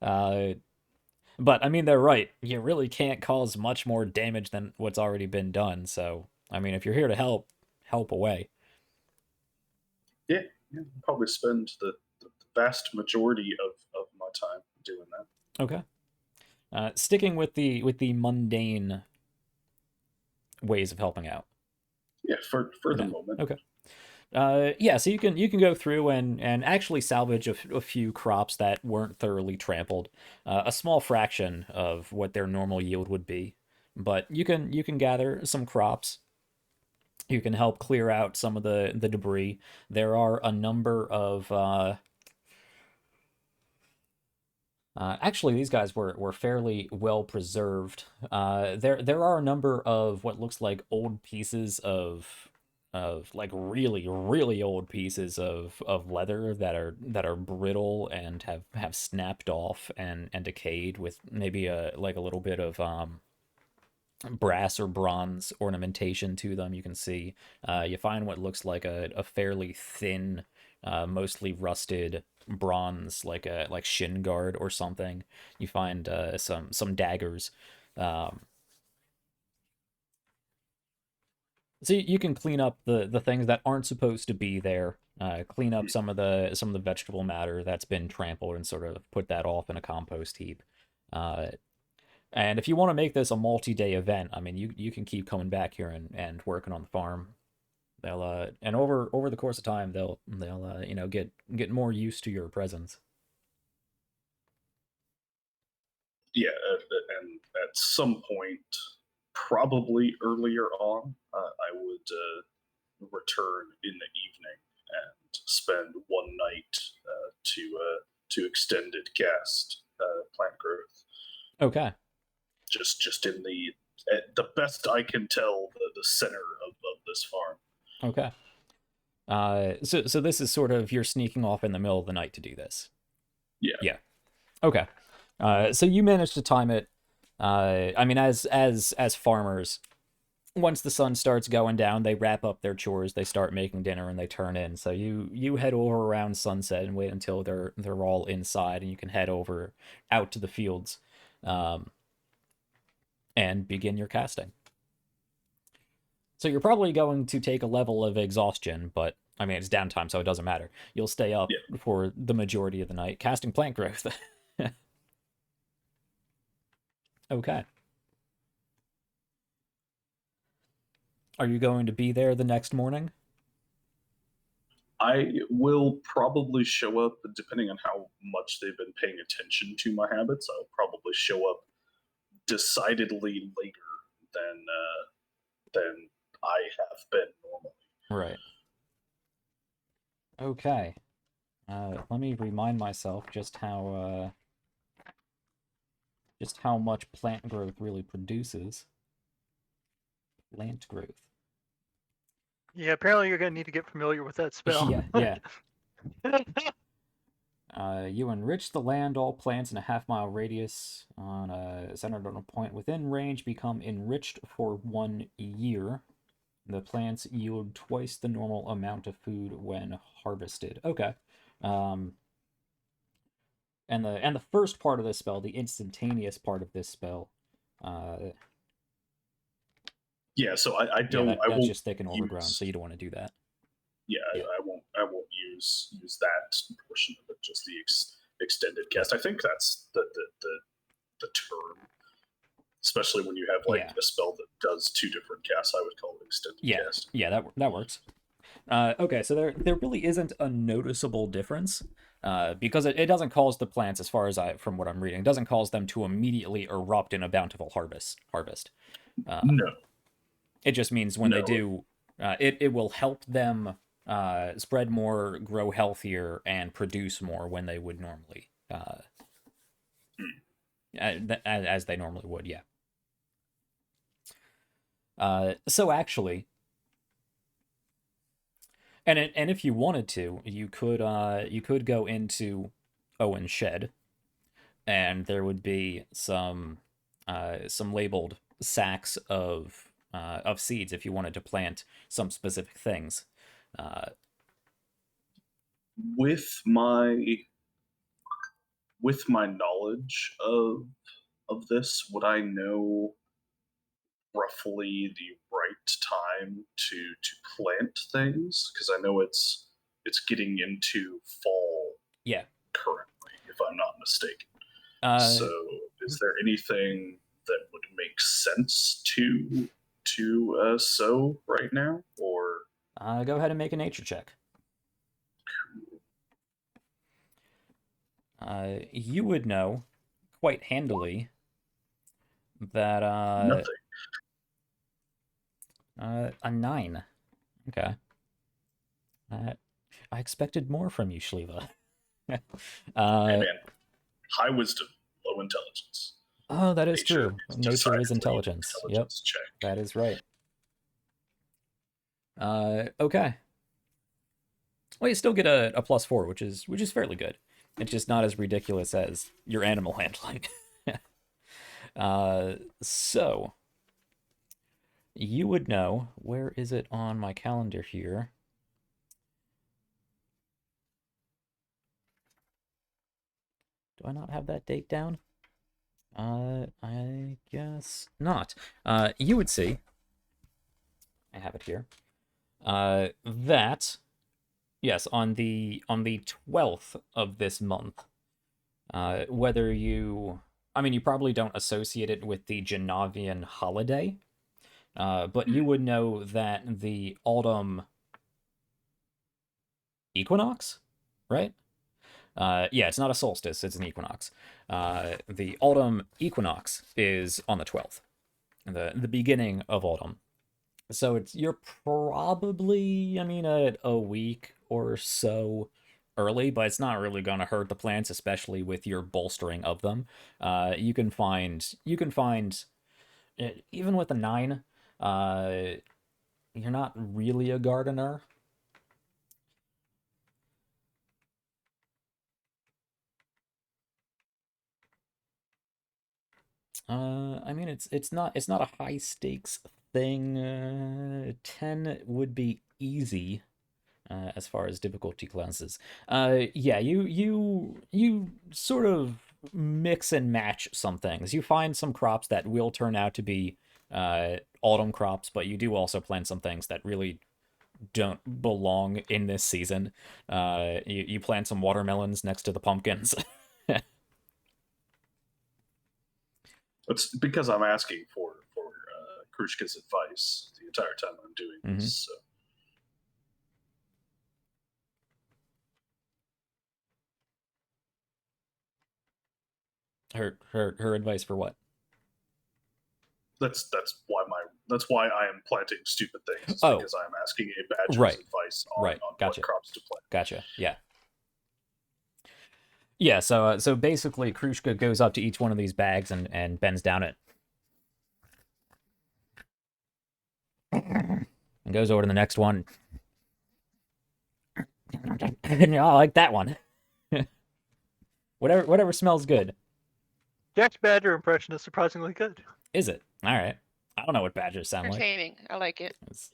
uh, but I mean, they're right. You really can't cause much more damage than what's already been done. So, I mean, if you're here to help away. Yeah, probably spend the vast majority of my time doing that. Okay. Sticking with the mundane ways of helping out. Yeah, for the Okay. moment. Okay. Yeah, so you can go through and actually salvage a few crops that weren't thoroughly trampled, a small fraction of what their normal yield would be, but you can gather some crops. You can help clear out some of the debris. There are a number of actually, these guys were fairly well preserved. There are a number of what looks like old pieces of like really old pieces of leather that are brittle and have snapped off and decayed, with maybe a like a little bit of brass or bronze ornamentation to them. You can see you find what looks like a fairly thin, mostly rusted bronze, like shin guard or something. You find some daggers. Um, so you can clean up the things that aren't supposed to be there. Clean up some of the vegetable matter that's been trampled and sort of put that off in a compost heap. Uh, And if you want to make this a multi-day event, I mean, you can keep coming back here and working on the farm. They'll and over the course of time, they'll get more used to your presence. Yeah, and at some point, probably earlier on, I would return in the evening and spend one night to extended cast plant growth. Okay. Just in the best I can tell, the center of this farm. Okay. So this is sort of, you're sneaking off in the middle of the night to do this. Yeah. Yeah. Okay. So you managed to time it. I mean, as farmers, once the sun starts going down, they wrap up their chores, they start making dinner, and they turn in. So you head over around sunset and wait until they're all inside, and you can head over out to the fields, and begin your casting. So you're probably going to take a level of exhaustion, but I mean, it's downtime, so it doesn't matter. You'll stay up for the majority of the night, casting plant growth. Okay. Are you going to be there the next morning? I will probably show up, depending on how much they've been paying attention to my habits. I'll probably show up decidedly later than I have been normally. Right. Okay. Let me remind myself just how much plant growth really produces. Plant growth. Yeah, apparently you're going to need to get familiar with that spell. Yeah. You enrich the land. All plants in a half-mile radius centered on a point within range become enriched for 1 year. The plants yield twice the normal amount of food when harvested. Okay. And the first part of this spell, the instantaneous part of this spell, yeah. So I don't. that's I won't just thick and overgrown, so you don't want to do that. Yeah, I won't use that portion of it. Just the extended cast. I think that's the term. Especially when you have a spell that does 2 different casts, I would call it extended cast. Yeah, that works. Okay, so there really isn't a noticeable difference, because it doesn't cause the plants, as far as from what I'm reading, it doesn't cause them to immediately erupt in a bountiful harvest. No. It just means when they do, it will help them spread more, grow healthier, and produce more when they would normally, as they normally would. Yeah. So actually, and if you wanted to, you could go into Owen's shed, and there would be some labeled sacks of seeds if you wanted to plant some specific things. With my knowledge of this, would I know roughly the right time to plant things? Because I know it's getting into fall. Yeah. Currently, if I'm not mistaken. So, is there anything that would make sense to sow right now, or? Go ahead and make a nature check. You would know quite handily that Nothing. A 9. Okay. I expected more from you, Shael'uah. Hey man, high wisdom, low intelligence. Oh, that is true. Nature is intelligence. Yep, check. that is right. Okay. Well, you still get a +4, which is fairly good. It's just not as ridiculous as your animal handling. So you would know, where is it on my calendar here? Do I not have that date down? I guess not. You would see, I have it here, that, yes, on the 12th of this month, whether you probably don't associate it with the Jenavian holiday, but you would know that the autumn equinox, right? Yeah, it's not a solstice, it's an equinox. The autumn equinox is on the 12th, the beginning of autumn. So you're probably, a week or so early, but it's not really going to hurt the plants, especially with your bolstering of them. You can find even with a 9, you're not really a gardener. I mean, it's not a high stakes thing. 10 would be easy as far as difficulty classes. Yeah, you sort of mix and match some things. You find some crops that will turn out to be autumn crops, but you do also plant some things that really don't belong in this season. You plant some watermelons next to the pumpkins. It's because I'm asking for Krushka's advice the entire time I'm doing this. So. Her advice for what? That's why I am planting stupid things. It's because I am asking a badger's advice on what crops to plant. Gotcha. Yeah. Yeah, so basically Krushka goes up to each one of these bags and bends down it. And goes over to the next one. And I like that one. Whatever smells good. Jack's badger impression is surprisingly good. Is it? All right. I don't know what badgers sound like. Entertaining. I like it. It's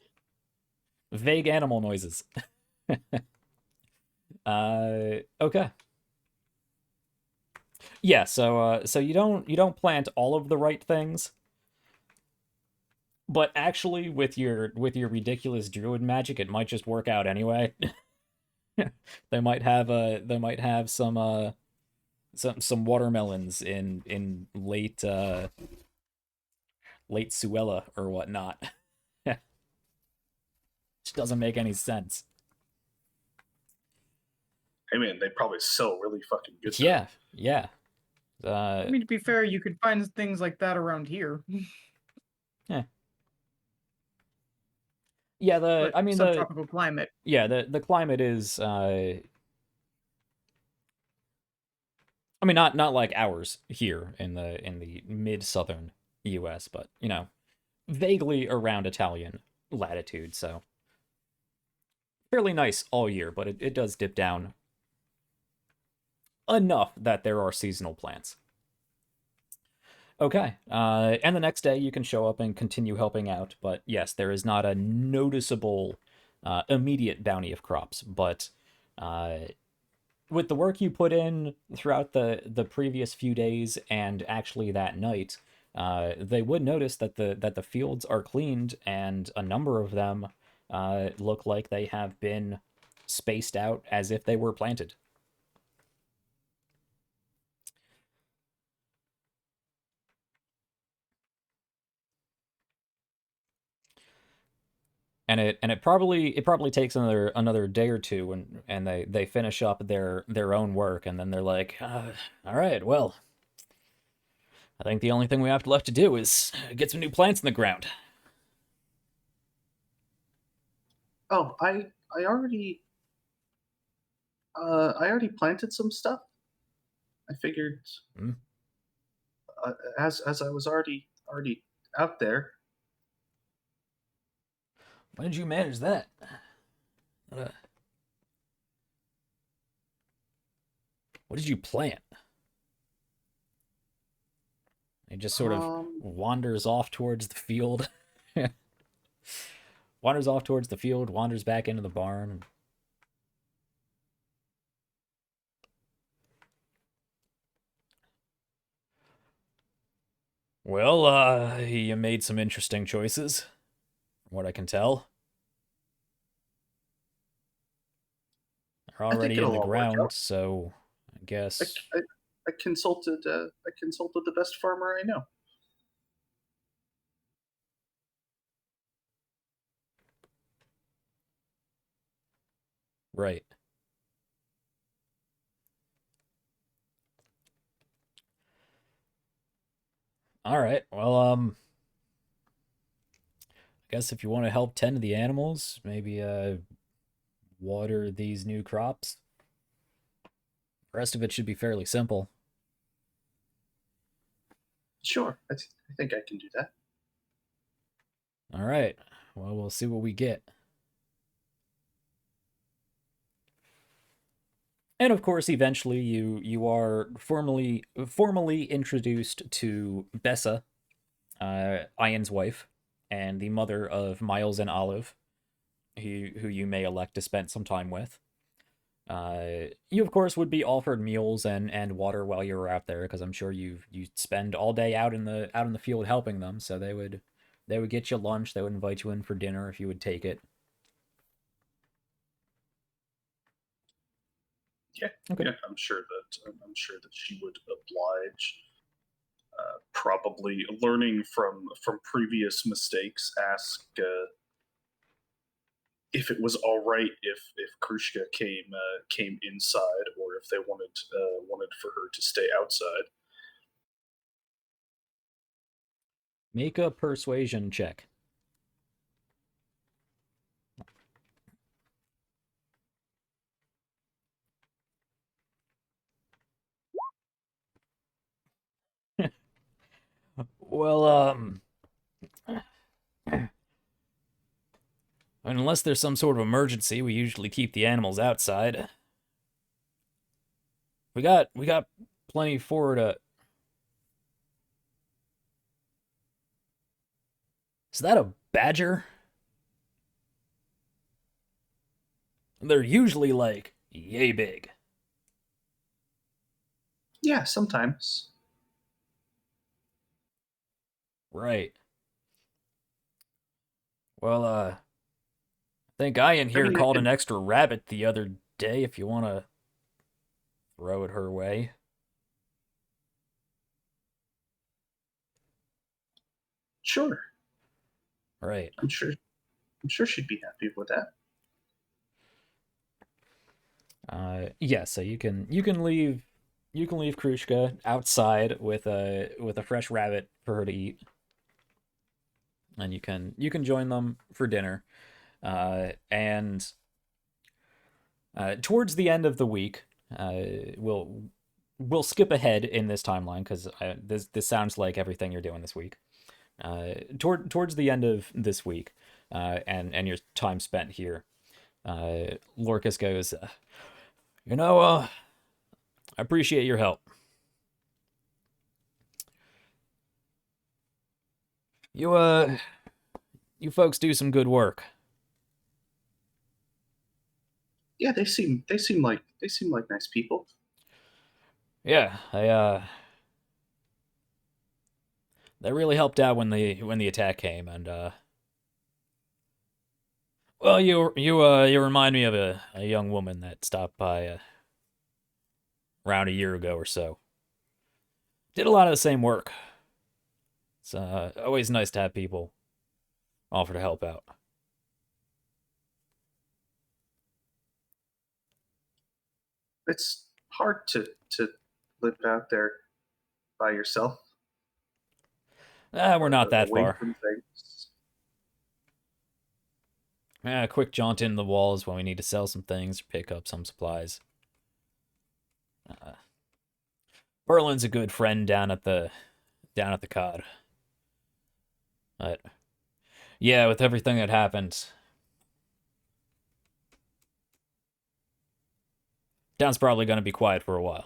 vague animal noises. Okay. Yeah, so you don't plant all of the right things. But actually with your ridiculous druid magic, it might just work out anyway. They might have some watermelons in late Shael'uah or whatnot. Which doesn't make any sense. Hey man, they probably sell really fucking good. Yeah, yeah. I mean, to be fair, you could find things like that around here. Yeah. Yeah, I mean subtropical climate. Yeah, the climate is I mean not like ours here in the mid-southern US, but you know, vaguely around Italian latitude, so fairly nice all year, but it does dip down enough that there are seasonal plants. Okay, and the next day you can show up and continue helping out, but yes, there is not a noticeable immediate bounty of crops, but with the work you put in throughout the previous few days and actually that night, they would notice that the fields are cleaned and a number of them look like they have been spaced out as if they were planted. And it probably takes another day or two, and they finish up their own work, and then they're like, all right, well, I think the only thing we have left to do is get some new plants in the ground. Oh, I already planted some stuff. I figured as I was already out there. When did you manage that? What did you plant? It just sort of wanders off towards the field. Wanders off towards the field, wanders back into the barn. Well, you made some interesting choices, from what I can tell. They're already in the ground, so I guess I consulted the best farmer I know. Right. All right. Well, I guess if you want to help tend to the animals, maybe water these new crops. rest of it should be fairly simple. Sure, I think I can do that. All right. Well, we'll see what we get. And of course, eventually you are formally introduced to Bessa, Ian's wife, and the mother of Miles and Olive, who you may elect to spend some time with. You of course would be offered meals and water while you were out there, because I'm sure you spend all day out in the field helping them. So they would get you lunch. They would invite you in for dinner if you would take it. Yeah, okay. Yeah, I'm sure that she would oblige. Probably learning from previous mistakes. Ask if it was all right if Krushka came inside, or if they wanted for her to stay outside. Make a persuasion check. Well, unless there's some sort of emergency, we usually keep the animals outside. We got plenty for to. Is that a badger? They're usually like yay big. Yeah, sometimes. Right. Well, I think Ian here called an extra rabbit the other day, if you want to throw it her way. Sure. Right. I'm sure she'd be happy with that. Yeah, so you can leave Krushka outside with a fresh rabbit for her to eat. And you can join them for dinner. And towards the end of the week, we'll skip ahead in this timeline, because this sounds like everything you're doing this week. Towards the end of this week, and your time spent here, Lorcas goes, I appreciate your help. You folks do some good work. Yeah, they seem like nice people. Yeah, they really helped out when the attack came, and well, you remind me of a young woman that stopped by around a year ago or so. Did a lot of the same work. It's always nice to have people offer to help out. It's hard to live out there by yourself. We're not that far. From things. A quick jaunt in the walls when we need to sell some things or pick up some supplies. Berlin's a good friend down at the COD. But yeah, with everything that happened, town's probably going to be quiet for a while.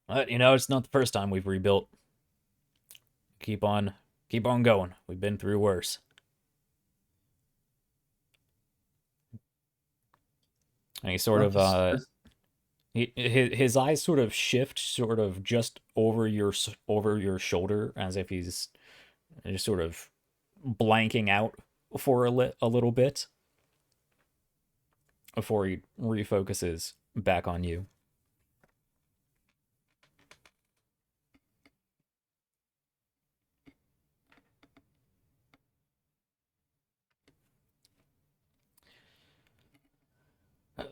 But it's not the first time we've rebuilt. Keep on going. We've been through worse. And he sort of his eyes sort of shift, sort of just over your shoulder, as if he's just sort of blanking out for a little bit before he refocuses back on you.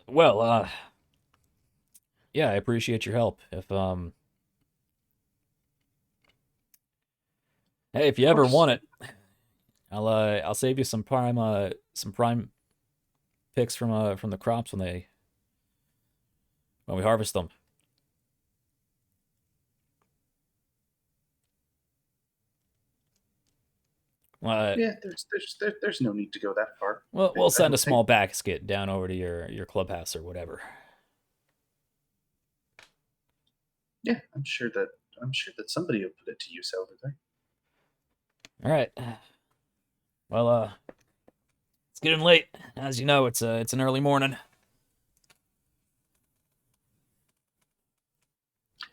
Well, yeah, I appreciate your help. Hey, if you ever want it, I'll save you some prime picks from the crops when when we harvest them. Yeah, there's no need to go that far. Well, we'll I send a don't small think. basket down over to your clubhouse or whatever. Yeah, I'm sure that somebody will put it to use over there. All right. Well, it's getting late. As you know, it's an early morning.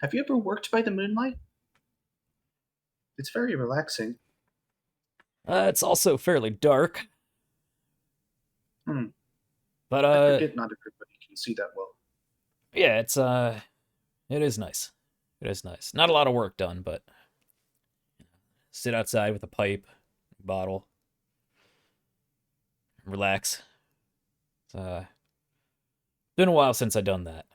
Have you ever worked by the moonlight? It's very relaxing. It's also fairly dark. But I forget not everybody can see that well. yeah, it is nice. It is nice. Not a lot of work done, but sit outside with a pipe, bottle, relax. It's been a while since I've done that.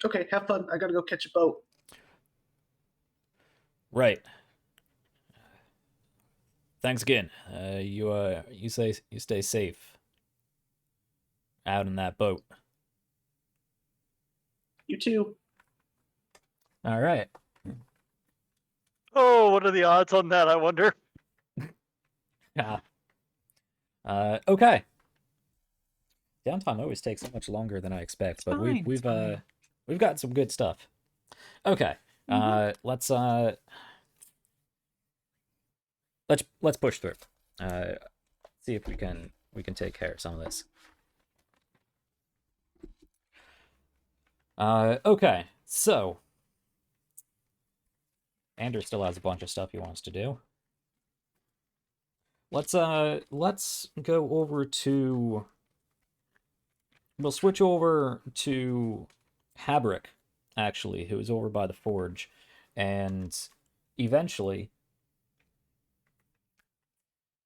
Okay, have fun. I gotta go catch a boat. Right. Thanks again. You stay safe out in that boat. You too. All right. Oh, what are the odds on that, I wonder? Yeah. Okay. Downtime always takes so much longer than I expect, but we've got some good stuff. Okay. Let's push through. See if we can take care of some of this. Okay. So Andrew still has a bunch of stuff he wants to do. Let's go over to. We'll switch over to Habrick, actually, who is over by the forge, and eventually,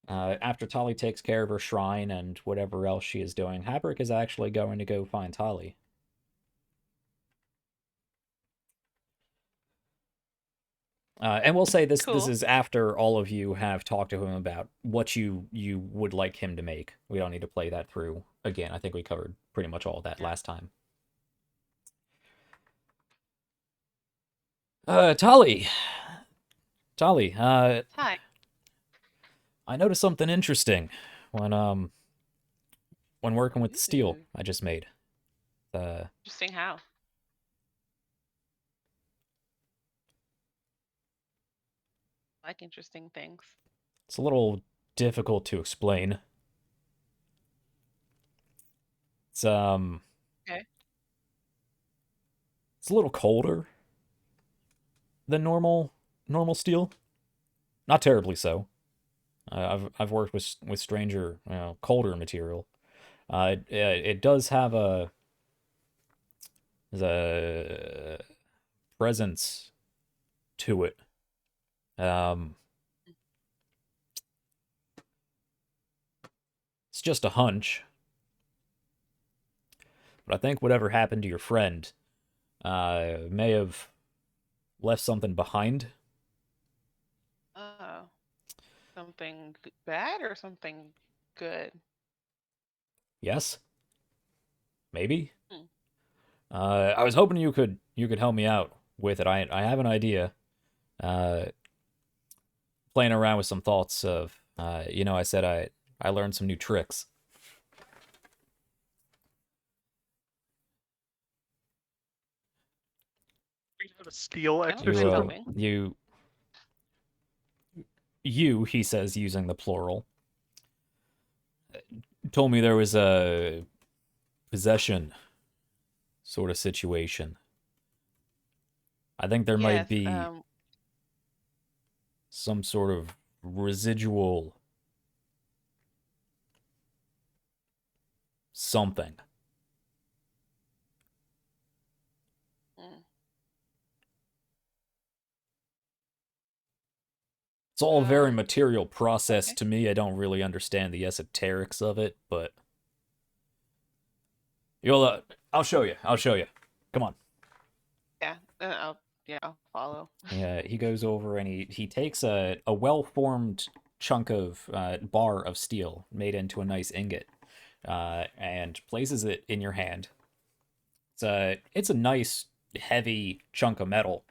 after Tali takes care of her shrine and whatever else she is doing, Habrick is actually going to go find Tali. And we'll say this is after all of you have talked to him about what you would like him to make. We don't need to play that through again. I think we covered pretty much all of that last time. Tali. Hi. I noticed something interesting when working with the steel I just made. Interesting how? Like interesting things. It's a little difficult to explain. It's okay. It's a little colder than normal steel. Not terribly so. I've worked with stranger, colder material. It does have a presence to it. It's just a hunch. But I think whatever happened to your friend may have left something behind. Oh. Something bad or something good? Yes. Maybe. I was hoping you could help me out with it. I have an idea. Playing around with some thoughts of, I said I learned some new tricks. We have a steel exercise. You, he says, using the plural, told me there was a possession sort of situation. I think there might be some sort of residual something. It's all a very material process to me. I don't really understand the esoterics of it, but I'll show you. Come on. Yeah, Yeah, I'll follow. Yeah, he goes over and he takes a well-formed chunk of bar of steel made into a nice ingot, and places it in your hand. It's a nice heavy chunk of metal,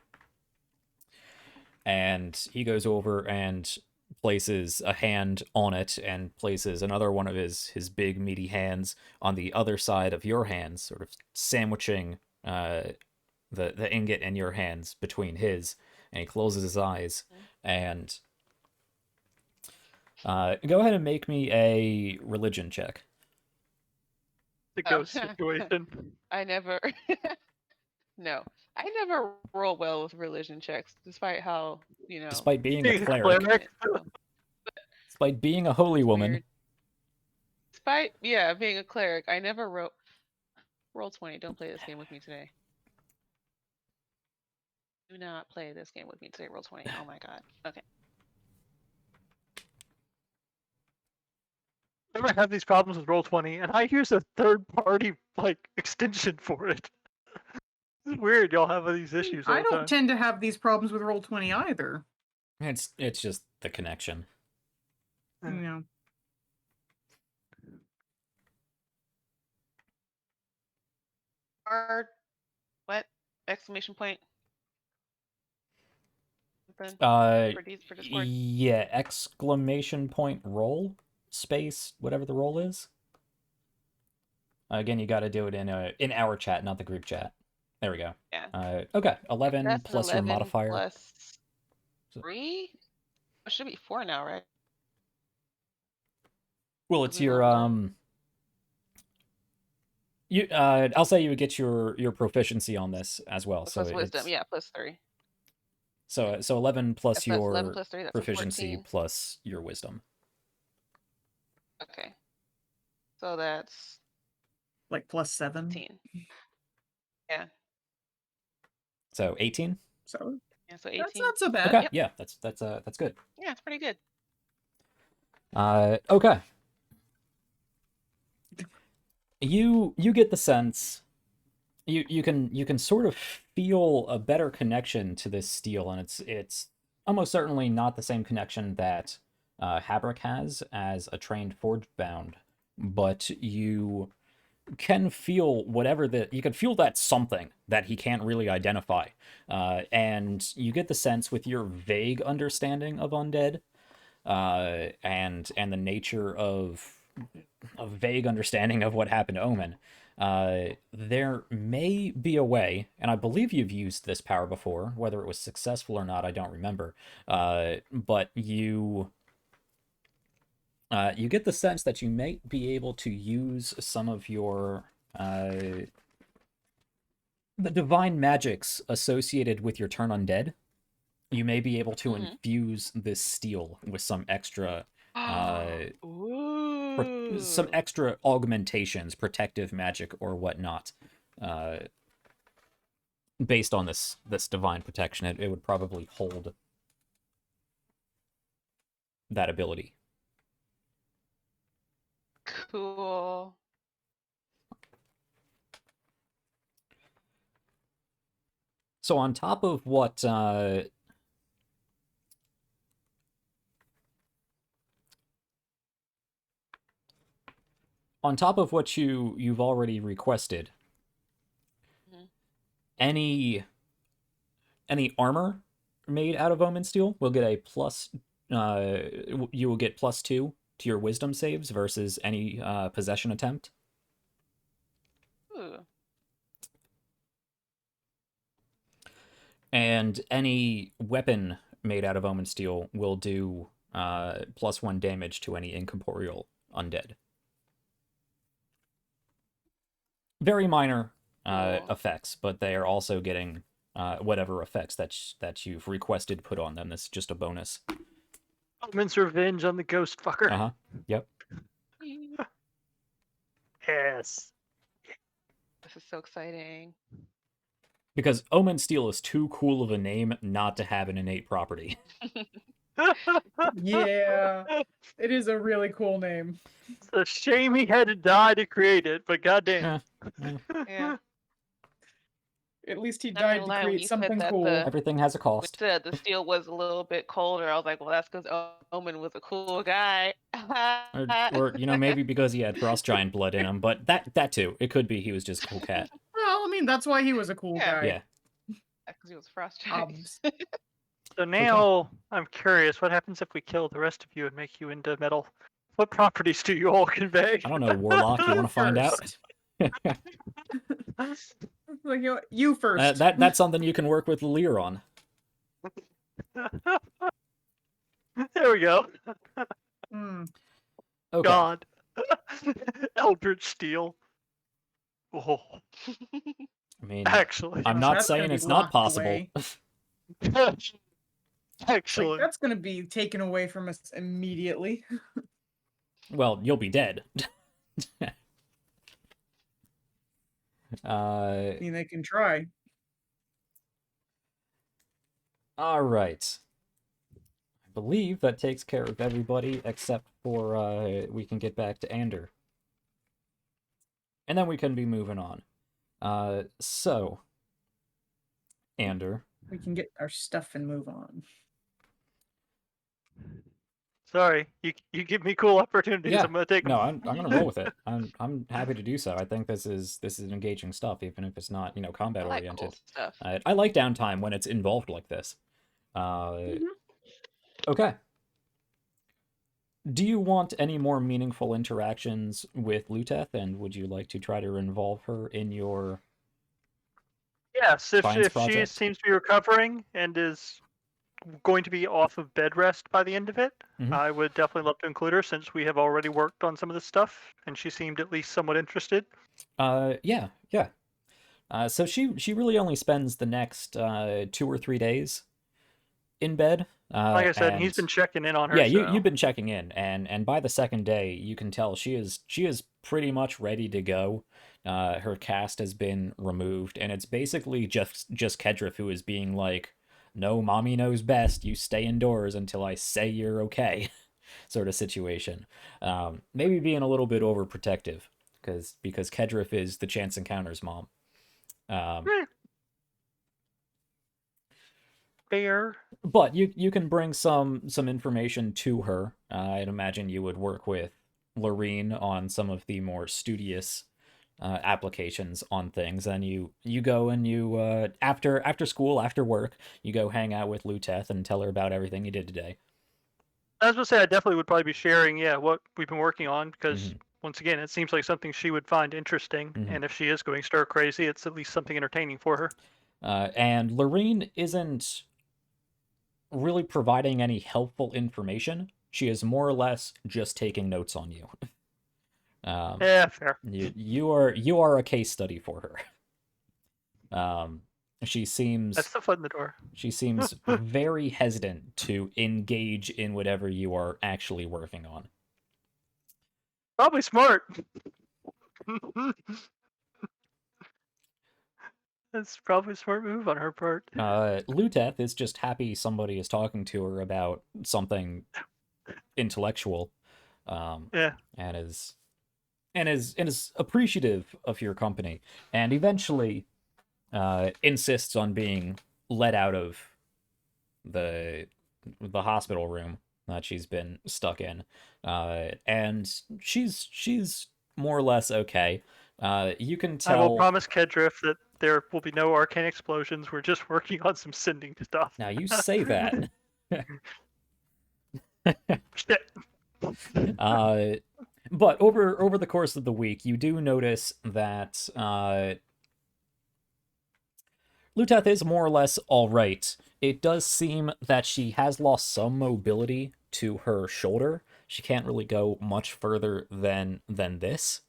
and he goes over and places a hand on it and places another one of his big meaty hands on the other side of your hands, sort of sandwiching the ingot in your hands between his, and he closes his eyes and go ahead and make me a religion check. The ghost situation. I never. No, I never roll well with religion checks, despite how Despite being a Being a cleric, cleric. despite being a holy It's woman. weird. Despite being a cleric, I never roll 20. Don't play this game with me today. Do not play this game with me today. Roll 20. Oh my god. Okay. Never have these problems with Roll20, and I use a third-party extension for it. It's weird. Y'all have these issues all I the don't time. tend to have these problems with Roll20 either. It's just the connection. Yeah. You know. What? Exclamation point. Something for Discord. Yeah, exclamation point roll space whatever the roll is. Again, you got to do it in our chat, not the group chat. There we go. Yeah. Okay, 11 That's plus 11 your modifier. plus 3? It should be 4 now, right? Well, it's we your don't I'll say you would get your proficiency on this as well. Plus So wisdom, it's, yeah, plus 3. so 11 plus Yes, that's your 11 plus 3, that's a proficiency 14. plus your wisdom. Okay. So that's Like +7. 15. Yeah. So 18. So Yeah, so 18. that's not so bad. Okay, Yep. yeah, that's good. Yeah, it's pretty good. Okay. You get the sense you can sort of feel a better connection to this steel, and it's almost certainly not the same connection that Habrick has as a trained forge bound, but you can feel you can feel that something that he can't really identify, and you get the sense with your vague understanding of undead, and the nature of a vague understanding of what happened to Omen. There may be a way, and I believe you've used this power before, whether it was successful or not, I don't remember. But you get the sense that you might be able to use some of your the divine magics associated with your turn undead. You may be able to infuse this steel with some extra some extra augmentations, protective magic or whatnot, based on this divine protection. It would probably hold that ability. Cool. So on top of what you've already requested, any armor made out of Omen Steel will get a plus. You will get +2 to your wisdom saves versus any possession attempt. Ooh. And any weapon made out of Omen Steel will do +1 damage to any incorporeal undead. Very minor effects, but they are also getting whatever effects that you've requested put on them. That's just a bonus. Omen's revenge on the ghost fucker. Uh-huh. Yep. Yes. This is so exciting. Because Omen Steel is too cool of a name not to have an innate property. Yeah, it is a really cool name. It's a shame he had to die to create it, but goddamn. Yeah. At least he Not gonna died to lie, when create you said something that cool. Everything has a when cost. you said the steel was a little bit colder, I was like, well, that's because Omen was a cool guy. Or maybe because he had frost giant blood in him, but that too. It could be he was just a cool cat. Well, I mean, that's why he was a cool Yeah. guy. Yeah. Because he was frost giant. Obs. So now I'm curious, what happens if we kill the rest of you and make you into metal? What properties do you all convey? I don't know, Warlock. You want to find out? First. Like, you first. That's something you can work with Lear on. There we go. Hmm. Okay. God. Eldritch Steel. Oh, I mean, actually. I'm So not that's gonna saying be it's not locked possible. away. Actually. Like, that's gonna be taken away from us immediately. Well, you'll be dead. I mean, they can try. All right. I believe that takes care of everybody except for we can get back to Ander. And then we can be moving on. So, Ander. We can get our stuff and move on. Sorry, you give me cool opportunities. Yeah. I'm gonna take them. No, I'm gonna roll with it. I'm happy to do so. I think this is engaging stuff, even if it's not combat I like oriented. cool stuff. I like downtime when it's involved like this. Okay. Do you want any more meaningful interactions with Luteth, and would you like to try to involve her in your Yes, if science she project? seems to be recovering and is going to be off of bed rest by the end of it, I would definitely love to include her since we have already worked on some of this stuff, and she seemed at least somewhat interested. Yeah. So she really only spends the next 2 or 3 days in bed. Like I said, and he's been checking in on her. Yeah, so. you've been checking in, and by the second day, you can tell she is pretty much ready to go. Her cast has been removed, and it's basically just Kedrith who is being like, "No, mommy knows best. You stay indoors until I say you're okay," sort of situation. Maybe being a little bit overprotective, because Kedrith is the Chance Encounters mom. Fair. But you can bring some information to her. I'd imagine you would work with Lorene on some of the more studious applications on things. And you go and you after school, after work, you go hang out with Luteth and tell her about everything you did today. I was gonna say I definitely would probably be sharing, what we've been working on, because once again, it seems like something she would find interesting, and if she is going stir crazy, it's at least something entertaining for her. And Lorene isn't really providing any helpful information. She is more or less just taking notes on you. Yeah, fair. You are a case study for her. She seems That's the foot in the door. She seems very hesitant to engage in whatever you are actually working on. Probably smart. That's probably a smart move on her part. Luteth is just happy somebody is talking to her about something intellectual. Yeah. And is appreciative of your company, and eventually insists on being let out of the hospital room that she's been stuck in. And she's more or less okay. You can tell. I will promise Kedrith that there will be no arcane explosions. We're just working on some sending stuff. Now you say that. But over the course of the week, you do notice that Luteth is more or less all right. It does seem that she has lost some mobility to her shoulder. She can't really go much further than this,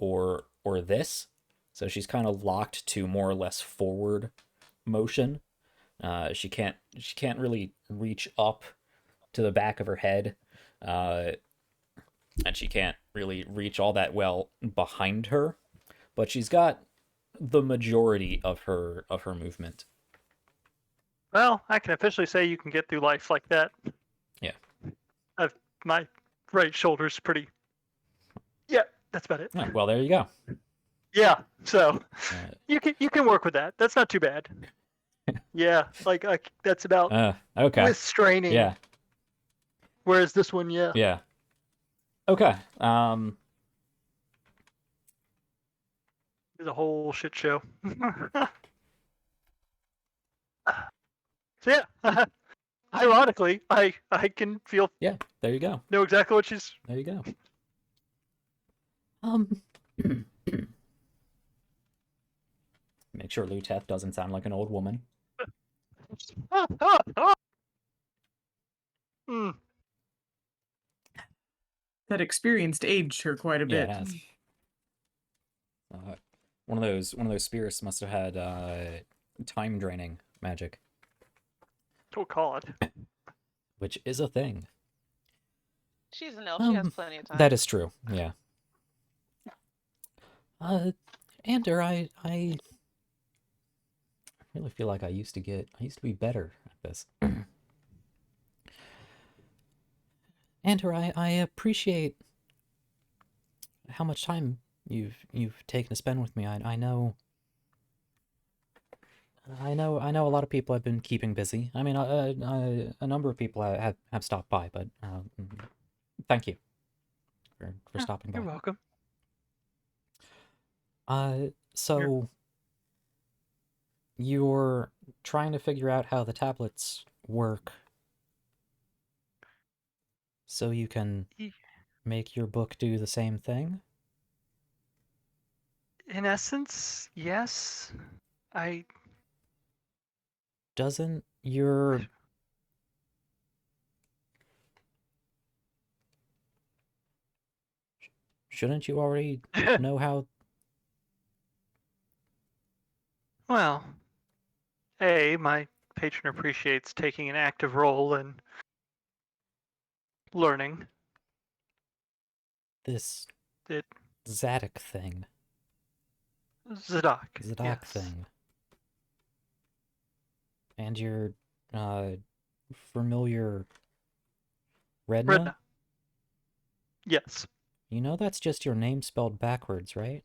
or this. So she's kind of locked to more or less forward motion. She can't really reach up to the back of her head, and she can't really reach all that well behind her. But she's got the majority of her movement. Well, I can officially say you can get through life like that. Yeah. My right shoulder's pretty. Yeah, that's about it. Oh, well, there you go. Yeah, so Uh, you can work with that. That's not too bad. Yeah, like that's about okay. with straining. Yeah. Whereas this one, yeah. Yeah. Okay. It's a whole shit show. So yeah, ironically, I can feel Yeah, there you go. know exactly what she's. There you go. Make sure Luteth doesn't sound like an old woman. Hmm. That experience aged her quite a Yeah, bit. it has. One of those spirits must have had time draining magic, Oh God. Which is a thing. She's an elf. She has plenty of time. That is true. Yeah. Ander, I really feel like I used to be better at this. Ander, I appreciate how much time you've taken to spend with me. I know a lot of people have been keeping busy. I mean, a number of people have stopped by, but thank you for stopping by. You're welcome. So you're trying to figure out how the tablets work so you can make your book do the same thing? In essence, yes. Doesn't your... Shouldn't you already know how... Well, my patron appreciates taking an active role in learning. This It Zadok thing. Zadok. Zadok Yes. thing. And your familiar Redna? Redna. Yes. You know that's just your name spelled backwards, right?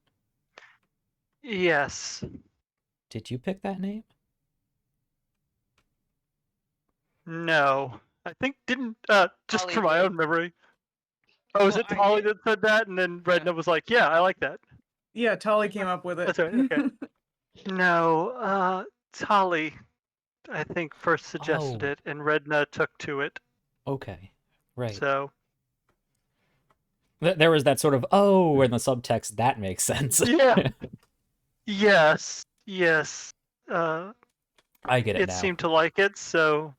Yes. Did you pick that name? No. I think didn't just Holly for my did. own memory. Oh, is Well, it Holly did. that said that? And then Yeah. Redna was like, yeah, I like that. Yeah, Tolly came up with it. That's right, okay. No, Holly, I think, first suggested Oh. it, and Redna took to it. Okay, right. So There was that sort of, oh, in the subtext, that makes sense. yeah. Yes. I get it It now. seemed to like it, so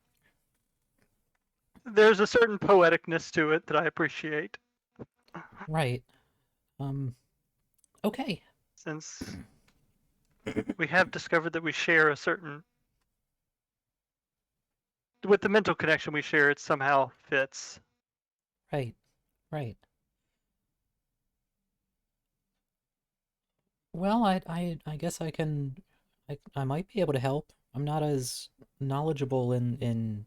there's a certain poeticness to it that I appreciate. Right. Okay. Since we have discovered that we share a certain... With the mental connection we share, it somehow fits. Right. Well, I guess I can... I might be able to help. I'm not as knowledgeable in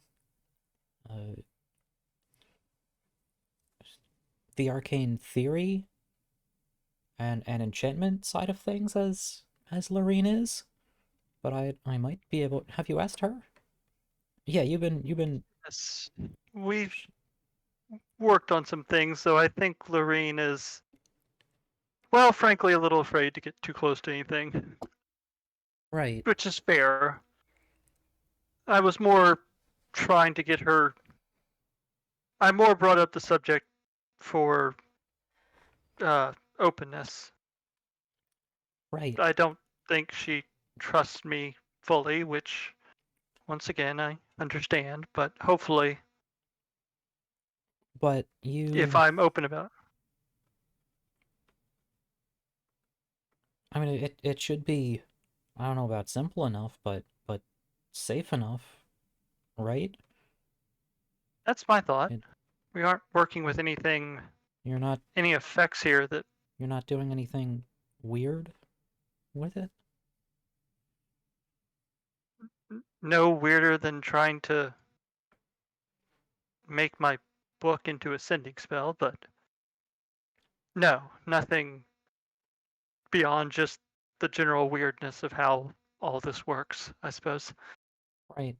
the arcane theory and enchantment side of things as Lorene is, but I might be able... Have you asked her? Yeah, you've been... Yes. We've worked on some things, so I think Lorene is, well, frankly, a little afraid to get too close to anything. Right. Which is fair. I was more trying to get her... I more brought up the subject for openness. Right. I don't think she trusts me fully, which, once again, I understand, but hopefully... But you... If I'm open about it. I mean, it should be, I don't know about simple enough, but safe enough, right? That's my thought. We aren't working with anything... You're not... Any effects here that... You're not doing anything weird with it? No weirder than trying to make my book into a sending spell, but no, nothing beyond just the general weirdness of how all this works, I suppose. Right.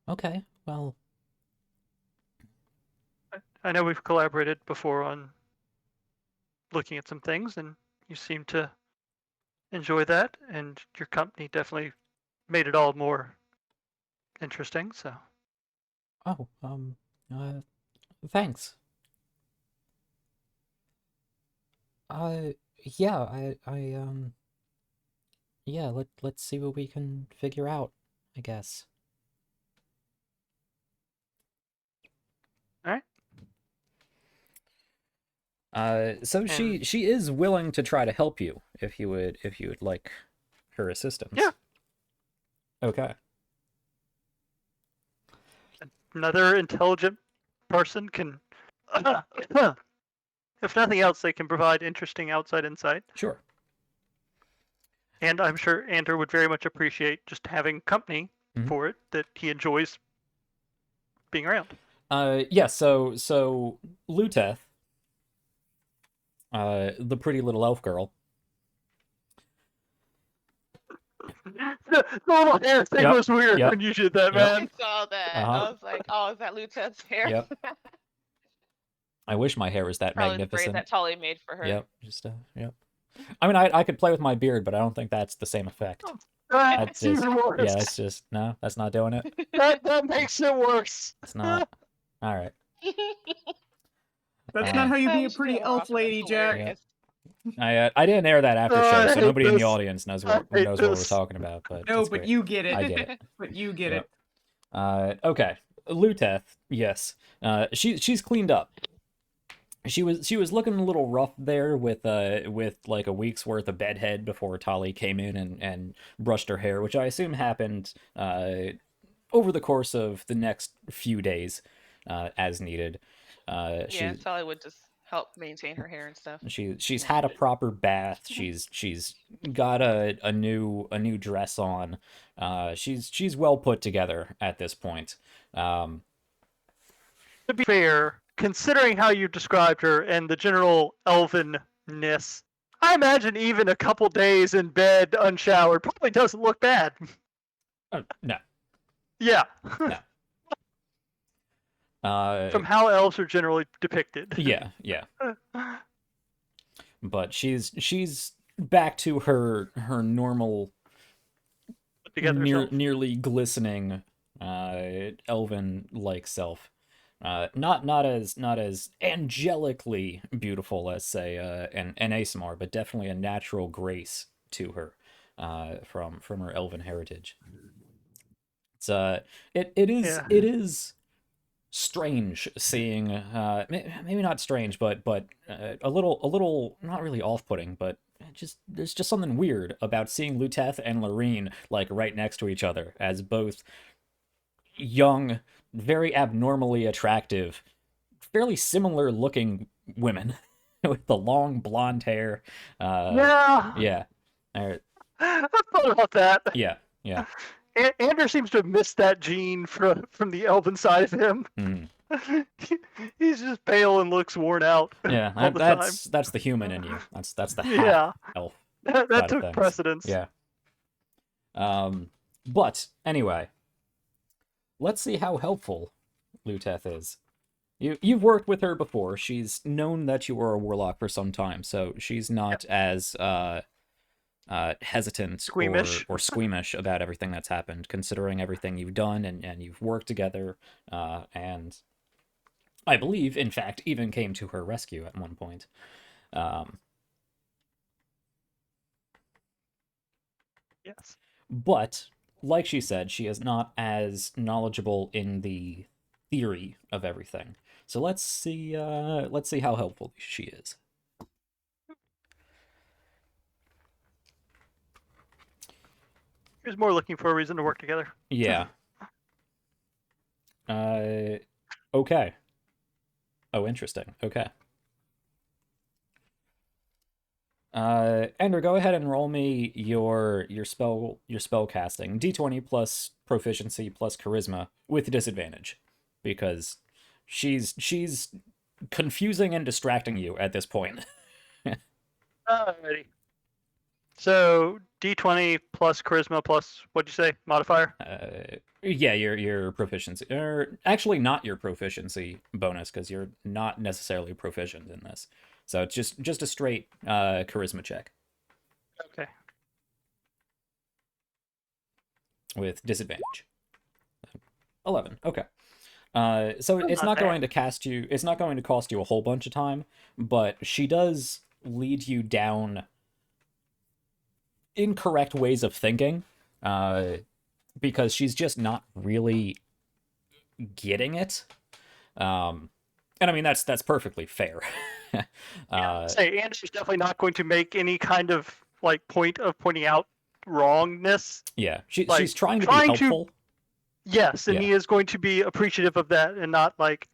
Okay, well... I know we've collaborated before on looking at some things, and you seem to enjoy that, and your company definitely made it all more interesting, so... Oh, thanks. Yeah, yeah, let's see what we can figure out, I guess. Alright. So she is willing to try to help you if you would like her assistance. Yeah. Okay. Another intelligent person can, if nothing else, they can provide interesting outside insight. Sure. And I'm sure Ander would very much appreciate just having company for it that he enjoys being around. Yeah, so Luteth, the pretty little elf girl. The little hair thing was weird when you did that, man. I saw that. I was like, oh, is that Luteth's hair? Yep. I wish my hair was that Probably magnificent. the braid that Tolly made for her. Yep, just yep. I mean, I could play with my beard, but I don't think that's the same effect. That's just, even worse. Yeah, it's just no, that's not doing it. That makes it worse. It's not. All right. That's not how you be a pretty elf lady, Jack. Yeah. I didn't air that after show, so nobody in the audience knows what we're talking about. But no, but you get it. I get it. But you get it. Okay, Luteth, yes. She's cleaned up. She was looking a little rough there with like a week's worth of bedhead before Tali came in and brushed her hair, which I assume happened over the course of the next few days, as needed. Yeah, Tali would just help maintain her hair and stuff. She's had a proper bath. She's got a new dress on. She's well put together at this point. To be fair, considering how you described her and the general elvenness, I imagine even a couple days in bed unshowered probably doesn't look bad. No. Yeah. No. From how elves are generally depicted. Yeah. But she's back to her normal, nearly glistening, elven-like self. Not as angelically beautiful as say an Asimar, but definitely a natural grace to her from her elven heritage. It's it is strange seeing maybe not strange, but a little not really off-putting, but there's just something weird about seeing Luteth and Lorene like right next to each other as both young, very abnormally attractive, fairly similar looking women with the long blonde hair. Yeah. I thought about that. Yeah. Ander seems to have missed that gene from the elven side of him. He's just pale and looks worn out. Yeah, that's the human in you. That's the half elf. That took precedence. Yeah. But anyway, let's see how helpful Luteth is. You've worked with her before. She's known that you were a warlock for some time, so she's not as hesitant or squeamish about everything that's happened, considering everything you've done and you've worked together, and I believe, in fact, even came to her rescue at one point. Yes. But, like she said, she is not as knowledgeable in the theory of everything. So let's see how helpful she is. He was more looking for a reason to work together. Yeah. Okay. Oh, interesting. Okay. Ender, go ahead and roll me your spell casting. D20 plus proficiency plus charisma with disadvantage, because she's confusing and distracting you at this point. Alrighty. So D20 plus charisma plus what'd you say? Modifier? Yeah, your proficiency, or actually not your proficiency bonus, because you're not necessarily proficient in this. So it's just a straight charisma check Okay. with disadvantage. 11. Okay. So it's Not not bad. going to cast you. It's not going to cost you a whole bunch of time, but she does lead you down incorrect ways of thinking, because she's just not really getting it. And I mean that's perfectly fair. Say Andrew's definitely not going to make any kind of like point of pointing out wrongness. Yeah, Like, she's trying to be trying to- helpful. Yes, and Yeah. he is going to be appreciative of that and not like,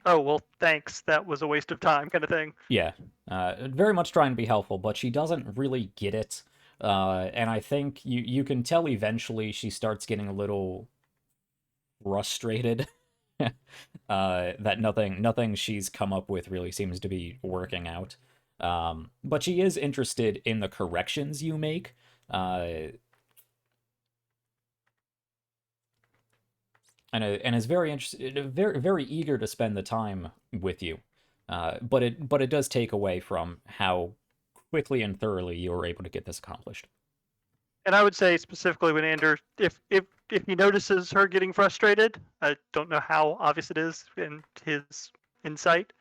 oh well, thanks, that was a waste of time kind of thing. Yeah, very much trying to be helpful, but she doesn't really get it. And I think you can tell eventually she starts getting a little frustrated. That nothing she's come up with really seems to be working out. But she is interested in the corrections you make. And is very interested, very eager to spend the time with you. But it does take away from how quickly and thoroughly you were able to get this accomplished. And I would say specifically when Andrew, if he notices her getting frustrated, I don't know how obvious it is in his insight.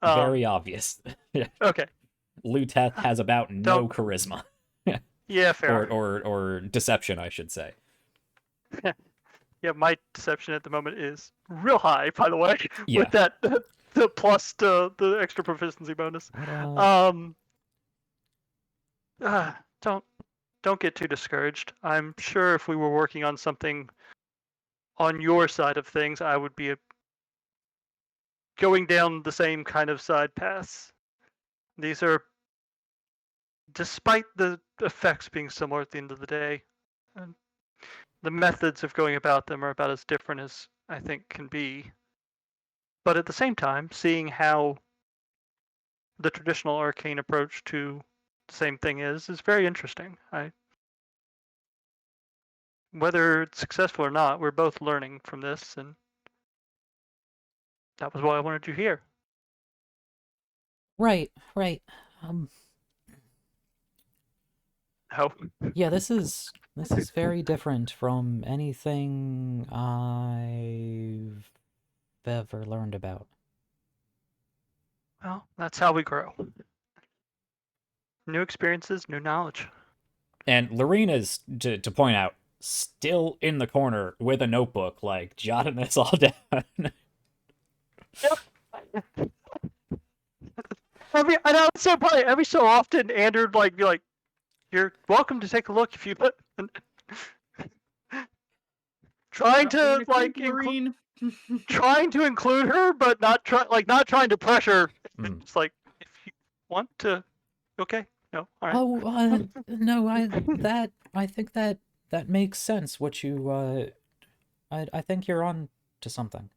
Very obvious. Okay. Luteth has about no charisma. Yeah, fair. Or deception, I should say. Yeah, my deception at the moment is real high, by the way, Yeah. with that the plus to the extra proficiency bonus. Don't get too discouraged. I'm sure if we were working on something on your side of things, I would be going down the same kind of side paths. These are, despite the effects being similar at the end of the day, and the methods of going about them are about as different as I think can be. But at the same time, seeing how the traditional arcane approach to the same thing is very interesting. Whether it's successful or not, we're both learning from this, and that was why I wanted you here. Right. Oh. Yeah, this is very different from anything I've ever learned about. Well, that's how we grow. New experiences, new knowledge. And Lorene is, to point out, still in the corner with a notebook, like, jotting this all down. And I would say probably every so often, Andrew would be like, "You're welcome to take a look if you put." Trying to trying to include her, but not trying to pressure. It's like, if you want to, okay, no, all right. Oh, no, I think that makes sense. What you, I think you're on to something.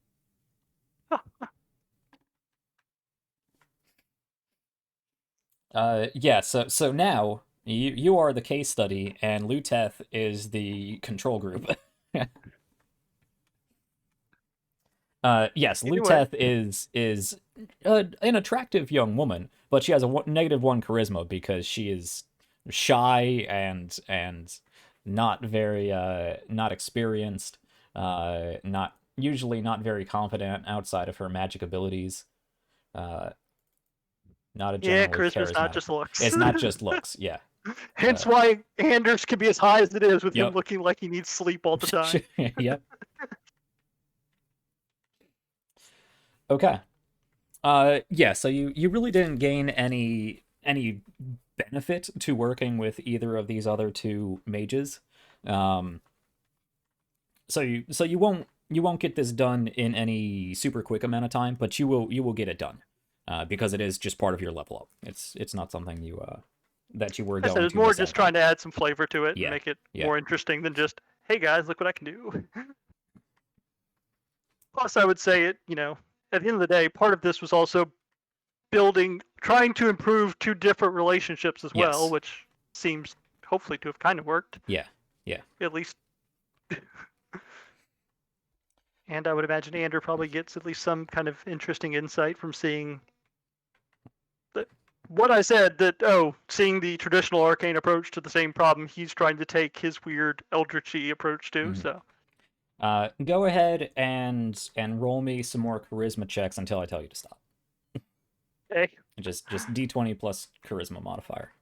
Yeah. So now you are the case study, and Luteth is the control group. Yes, Luteth is an attractive young woman, but she has a -1 charisma because she is shy and not very not experienced, not very confident outside of her magic abilities. Not a generally charisma's not just looks. It's not just looks. Yeah. Hence why Anders can be as high as it is with him looking like he needs sleep all the time. Yep. Okay. Yeah, so you really didn't gain any benefit to working with either of these other two mages. So you won't get this done in any super quick amount of time, but you will get it done. Because it is just part of your level up. It's not something you that you were going to. It's more just trying to add some flavor to it and make it more interesting than just, hey guys, look what I can do. Plus, I would say at the end of the day, part of this was also trying to improve two different relationships as well, Yes. which seems hopefully to have kind of worked. Yeah. At least. And I would imagine Andrew probably gets at least some kind of interesting insight from seeing what I said, that seeing the traditional arcane approach to the same problem he's trying to take his weird eldritchy approach to. Mhm. So Go ahead and roll me some more charisma checks until I tell you to stop. hey, Just d20 plus charisma modifier.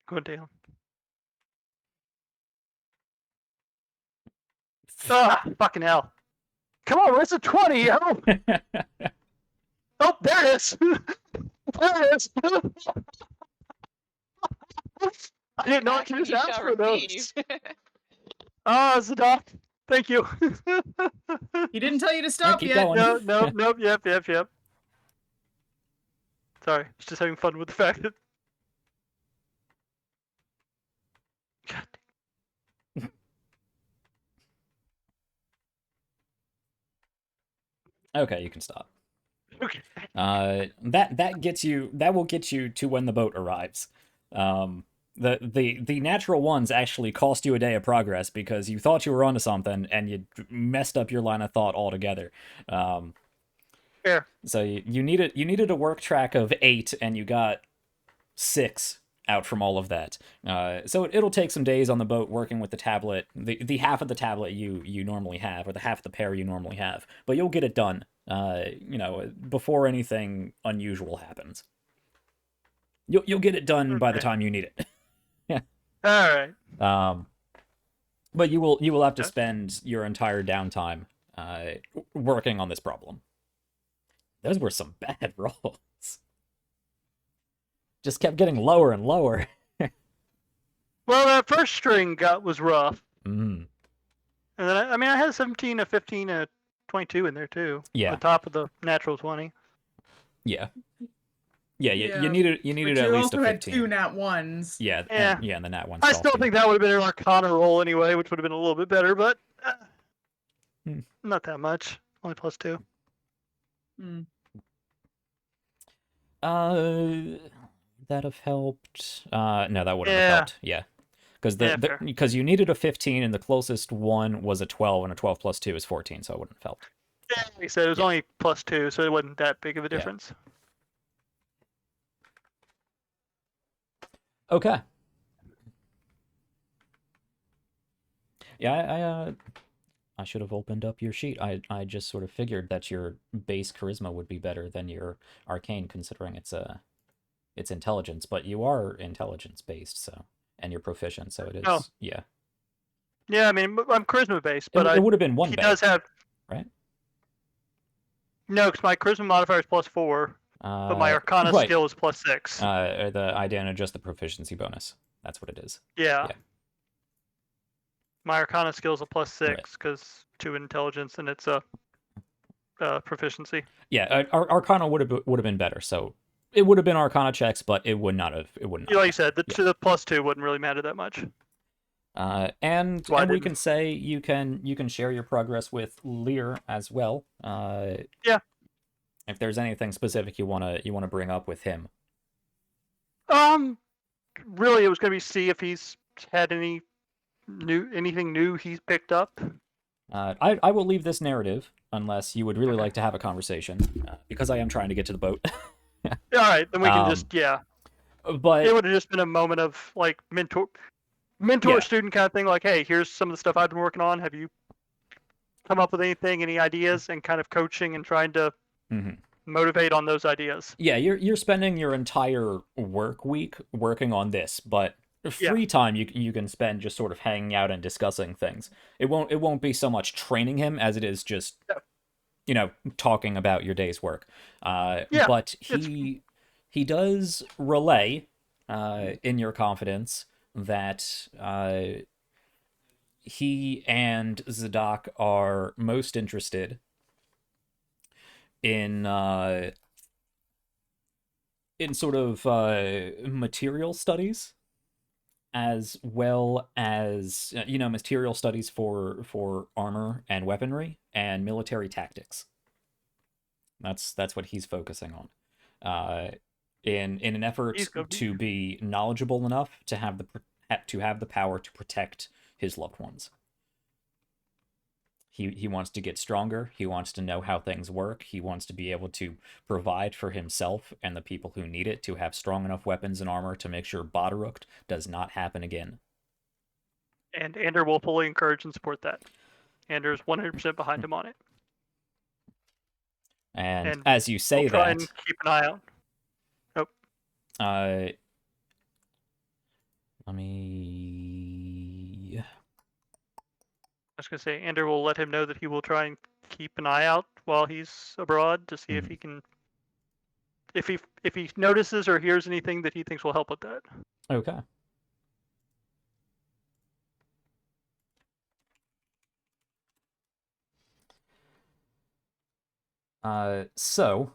go down. Ah, fucking hell! Come on, where's the 20? Oh, there it is. There it is. I didn't know I could just You ask shall for those. receive. Zadok, thank you. He didn't tell you to stop keep yet. going. Nope, yep. Sorry, I was just having fun with the fact that. God. Okay, you can stop. Okay. That will get you to when the boat arrives. The natural ones actually cost you a day of progress because you thought you were onto something and you messed up your line of thought altogether. Fair. So you needed a work track of 8 and you got 6 out from all of that. So it'll take some days on the boat working with the tablet, the half of the tablet you normally have, or the half of the pair you normally have. But you'll get it done, before anything unusual happens. You'll get it done by the time you need it. Yeah. All right. But you will have to spend your entire downtime working on this problem. Those were some bad rolls. Just kept getting lower and lower. Well, that first string was rough. Mm. And then I had a 17, a 15, a 22 in there too. Yeah. On top of the natural 20. Yeah. Yeah, you needed at least a 15. You also had 2 nat 1s. Yeah, and the nat 1s. I still think that would have been an Arcana roll anyway, which would have been a little bit better, but not that much. Only +2. That have helped. No, that wouldn't have helped. Yeah, because you needed a 15 and the closest one was a 12, and a 12 plus 2 is 14, so it wouldn't have helped. Yeah, like I said, it was only +2, so it wasn't that big of a difference. Okay. Yeah, I should have opened up your sheet. I just sort of figured that your base charisma would be better than your arcane, considering it's intelligence, but you are intelligence based, so, and you're proficient, so it is. Yeah. Yeah, I mean, I'm charisma based, but it would have been 1 he base, does have, right? No, because my charisma modifier is +4, but my Arcana skill is +6. I didn't adjust the proficiency bonus. That's what it is. Yeah. My Arcana skill is a +6 because 2 intelligence, and it's a proficiency. Yeah, Arcana would have been better. So it would have been Arcana checks, but it would not have. It wouldn't. Like you said, the +2 wouldn't really matter that much. And we can say you can share your progress with Lear as well. Yeah. If there's anything specific you wanna bring up with him. Really, it was gonna be see if he's had anything new he's picked up. I will leave this narrative unless you would really like to have a conversation, because I am trying to get to the boat. All right, then we can just But it would have just been a moment of like mentor student kind of thing. Like, hey, here's some of the stuff I've been working on. Have you come up with anything, any ideas, and kind of coaching and trying to motivate on those ideas. Yeah, you're spending your entire work week working on this, but free time you can spend just sort of hanging out and discussing things. It won't be so much training him as it is just talking about your day's work. But he does relay in your confidence that he and Zadok are most interested in sort of material studies, as well as material studies for armor and weaponry and military tactics. That's what he's focusing on. In an effort to be knowledgeable enough to have the power to protect his loved ones. He wants to get stronger. He wants to know how things work. He wants to be able to provide for himself and the people who need it to have strong enough weapons and armor to make sure Badarukt does not happen again. And Ander will fully encourage and support that. Ander's 100% behind him on it. And as you say we'll try that, and keep an eye out. Let me. I was going to say, Ander will let him know that he will try and keep an eye out while he's abroad to see if he can, if he notices or hears anything that he thinks will help with that. Okay. So,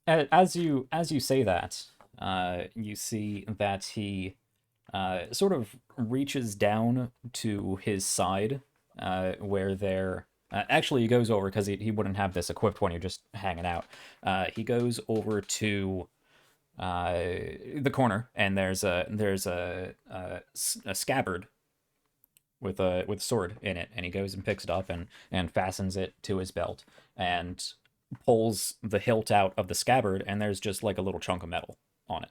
as you say that, you see that he sort of reaches down to his side, where there. Actually, he goes over because he wouldn't have this equipped when you're just hanging out. He goes over to the corner, and there's a scabbard with a sword in it, and he goes and picks it up and fastens it to his belt and pulls the hilt out of the scabbard, and there's just like a little chunk of metal on it.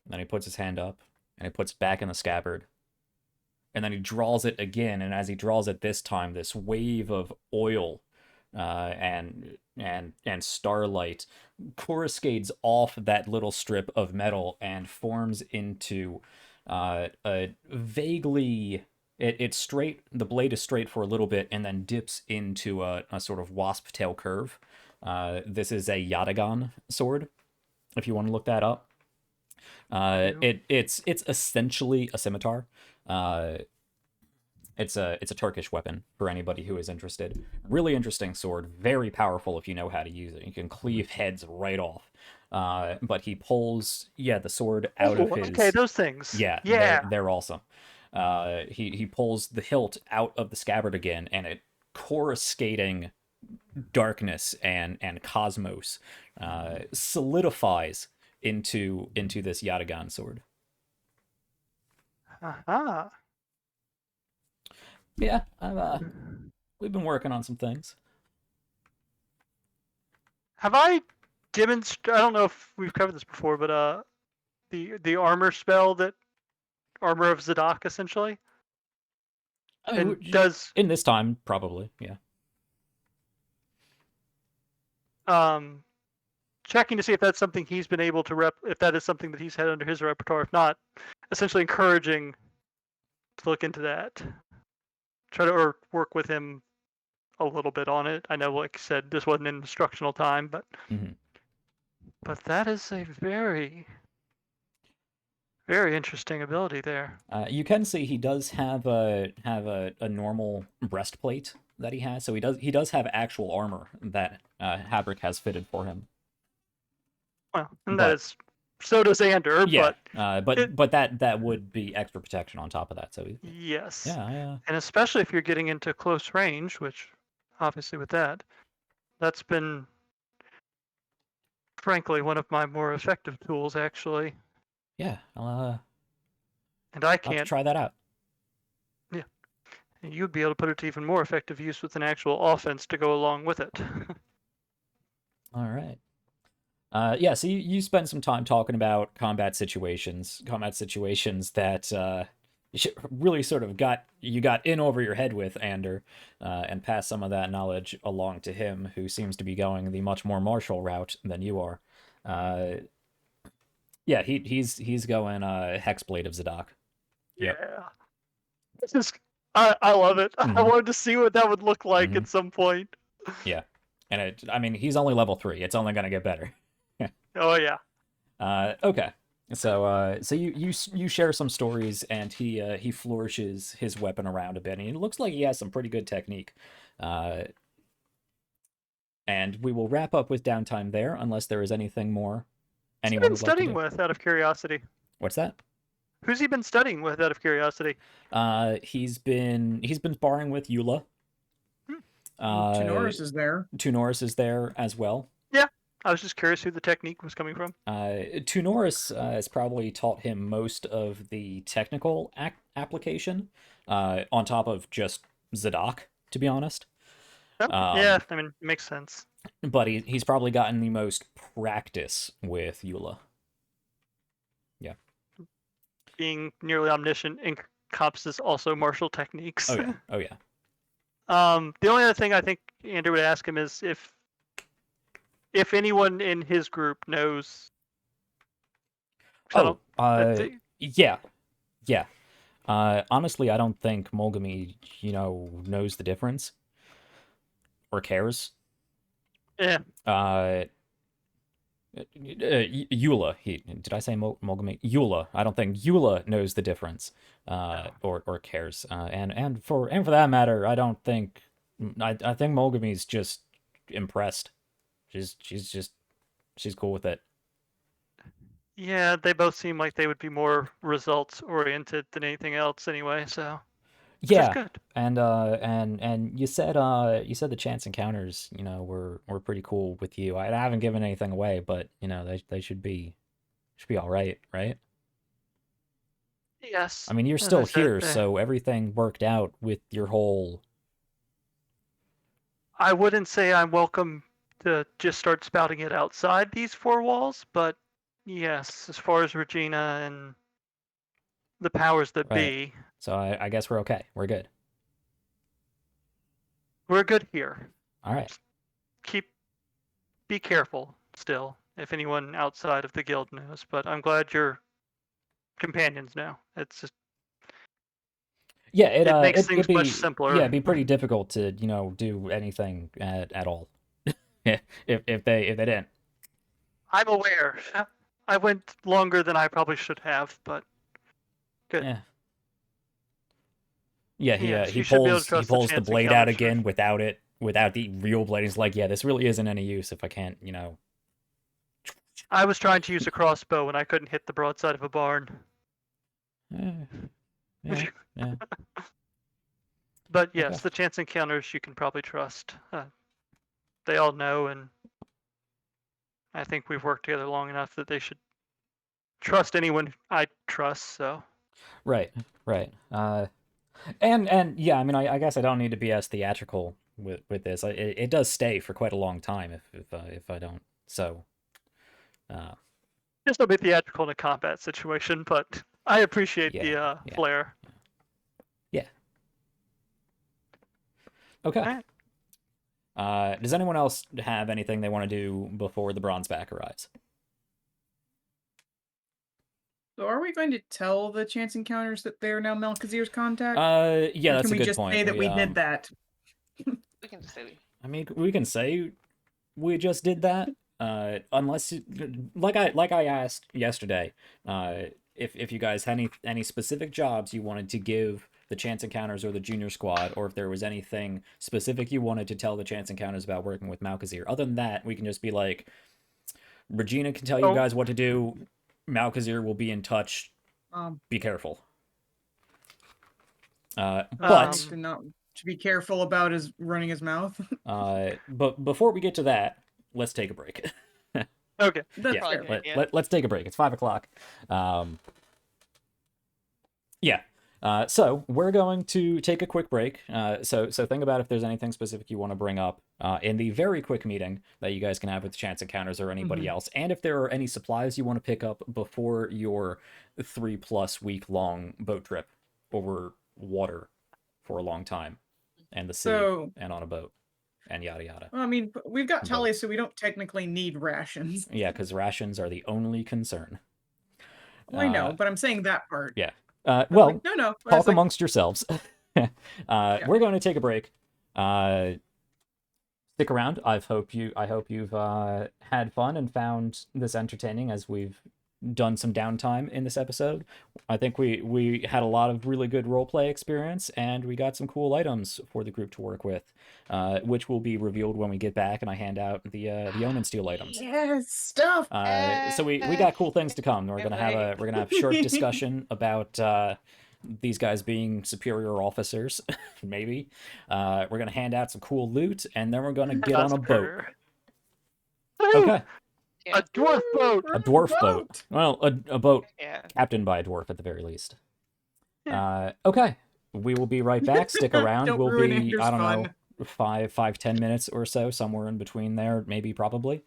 And then he puts his hand up and he puts it back in the scabbard. And then he draws it again, and as he draws it this time, this wave of oil and starlight coruscades off that little strip of metal and forms into a vaguely it's straight. The blade is straight for a little bit and then dips into a sort of wasp tail curve. This is a Yatagan sword, if you want to look that up. It's essentially a scimitar. It's a Turkish weapon for anybody who is interested. Really interesting sword, very powerful if you know how to use it. You can cleave heads right off. But he pulls the sword out of his. Okay, those things. Yeah. They're awesome. He pulls the hilt out of the scabbard again, and it coruscating darkness and cosmos solidifies into this Yatagan sword. Uh-huh. Yeah, we've been working on some things. Have I demonstrated? I don't know if we've covered this before, but the armor spell, that armor of Zadok, essentially. I mean, and does in this time probably, yeah. Checking to see if that's something he's been able to if that is something that he's had under his repertoire. If not, essentially encouraging to look into that. Try to work with him a little bit on it. I know, like I said, this wasn't an instructional time, but but that is a very, very interesting ability there. You can see he does have a normal breastplate that he has, so he does have actual armor that Habrick has fitted for him. Well, and that is, so does Ander, yeah, but that would be extra protection on top of that. So yes, yeah, and especially if you're getting into close range, which obviously with that's been frankly one of my more effective tools, actually. Yeah, and I can't try that out. Yeah, and you'd be able to put it to even more effective use with an actual offense to go along with it. All right. So you spend some time talking about combat situations that really sort of got in over your head with, Ander, and pass some of that knowledge along to him, who seems to be going the much more martial route than you are. He's going Hexblade of Zadok. Yeah, this is I love it. I wanted to see what that would look like at some point. Yeah, and he's only level 3. It's only gonna get better. Oh yeah. Okay. So you share some stories, and he flourishes his weapon around a bit, and it looks like he has some pretty good technique. And we will wrap up with downtime there, unless there is anything more anyone been would like to studying do. with, out of curiosity? What's that? Who's he been studying with, out of curiosity? He's been sparring with Eula. Chinoris is there. Tunoris is there as well. Yeah, I was just curious who the technique was coming from. Tunoris has probably taught him most of the technical application, on top of just Zadok, to be honest. Yeah, I mean, it makes sense. But he's probably gotten the most practice with Eula. Yeah. Being nearly omniscient encompasses also martial techniques. Oh yeah. Oh yeah. The only other thing I think Andrew would ask him is if anyone in his group knows. Yeah. Honestly, I don't think Molgamy, knows the difference or cares. Yeah. Eula. Did I say Molgamy? Eula. I don't think Eula knows the difference, or cares. And for that matter, I don't think. I think Molgamy's just impressed. She's cool with it. Yeah, they both seem like they would be more results oriented than anything else anyway. So. Yeah, good. And you said the chance encounters, were pretty cool with you. I haven't given anything away, but they should be all right, right? Yes. I mean, you're still here, so everything worked out with your whole. I wouldn't say I'm welcome to just start spouting it outside these four walls, but yes, as far as Regina and the powers that be. So I guess we're okay. We're good. We're good here. All right. Be careful still, if anyone outside of the guild knows, but I'm glad your companions know. It's just. Yeah, it makes things much simpler. Yeah, it'd be pretty difficult to, do anything at all. if they didn't. I'm aware. I went longer than I probably should have, but good. Yeah, he pulls the blade out again without the real blade. He's like, yeah, this really isn't any use if I can't, I was trying to use a crossbow and I couldn't hit the broadside of a barn. Yeah. But yes, the chance encounters you can probably trust. They all know, and I think we've worked together long enough that they should trust anyone I trust. So. Right. And yeah, I mean, I guess I don't need to be as theatrical with this. It does stay for quite a long time if I don't. So. Just a bit theatrical in a combat situation, but I appreciate the flair. Yeah. Okay. Right. Does anyone else have anything they want to do before the bronze back arrives? So are we going to tell the chance encounters that they are now Malkazir's contact? Yeah, that's a good point. Can we just say that we did that? We can just say I mean, we can say we just did that. Unless, like I asked yesterday, if you guys had any specific jobs you wanted to give the chance encounters or the junior squad, or if there was anything specific you wanted to tell the chance encounters about working with Malkazir. Other than that, we can just be like, Regina can tell you guys what to do. Malkazir will be in touch. Be careful. But to be careful about his running his mouth. But before we get to that, let's take a break. Okay. Let's take a break. It's 5:00. So we're going to take a quick break. So think about if there's anything specific you want to bring up in the very quick meeting that you guys can have with chance encounters or anybody else, and if there are any supplies you want to pick up before your 3+ week long boat trip over water for a long time, and the sea, and on a boat, and yada yada. Well, I mean, we've got Tully, so we don't technically need rations. Yeah, because rations are the only concern. Well, I know, but I'm saying that part. Yeah. No. Talk amongst yourselves. We're going to take a break. Stick around. I hope you've had fun and found this entertaining as we've done some downtime in this episode. I think we had a lot of really good roleplay experience, and we got some cool items for the group to work with, which will be revealed when we get back and I hand out the Omen Steel items. Yes, stuff. So we got cool things to come. We're gonna have a short discussion about these guys being superior officers, maybe. We're gonna hand out some cool loot, and then we're gonna get on a boat. Okay. Yeah. A dwarf boat. A dwarf boat. Well, a boat Yeah. captained by a dwarf at the very least. Okay. We will be right back. Stick around. Don't We'll ruin be, Andrew's I don't know, fun. 5-10 minutes or so, somewhere in between there, maybe, probably.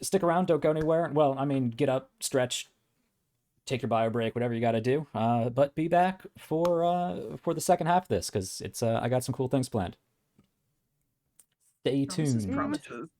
Stick around. Don't go anywhere. Well, I mean, get up, stretch, take your bio break, whatever you got to do. But be back for the second half of this, because it's I got some cool things planned. Stay tuned. Promises.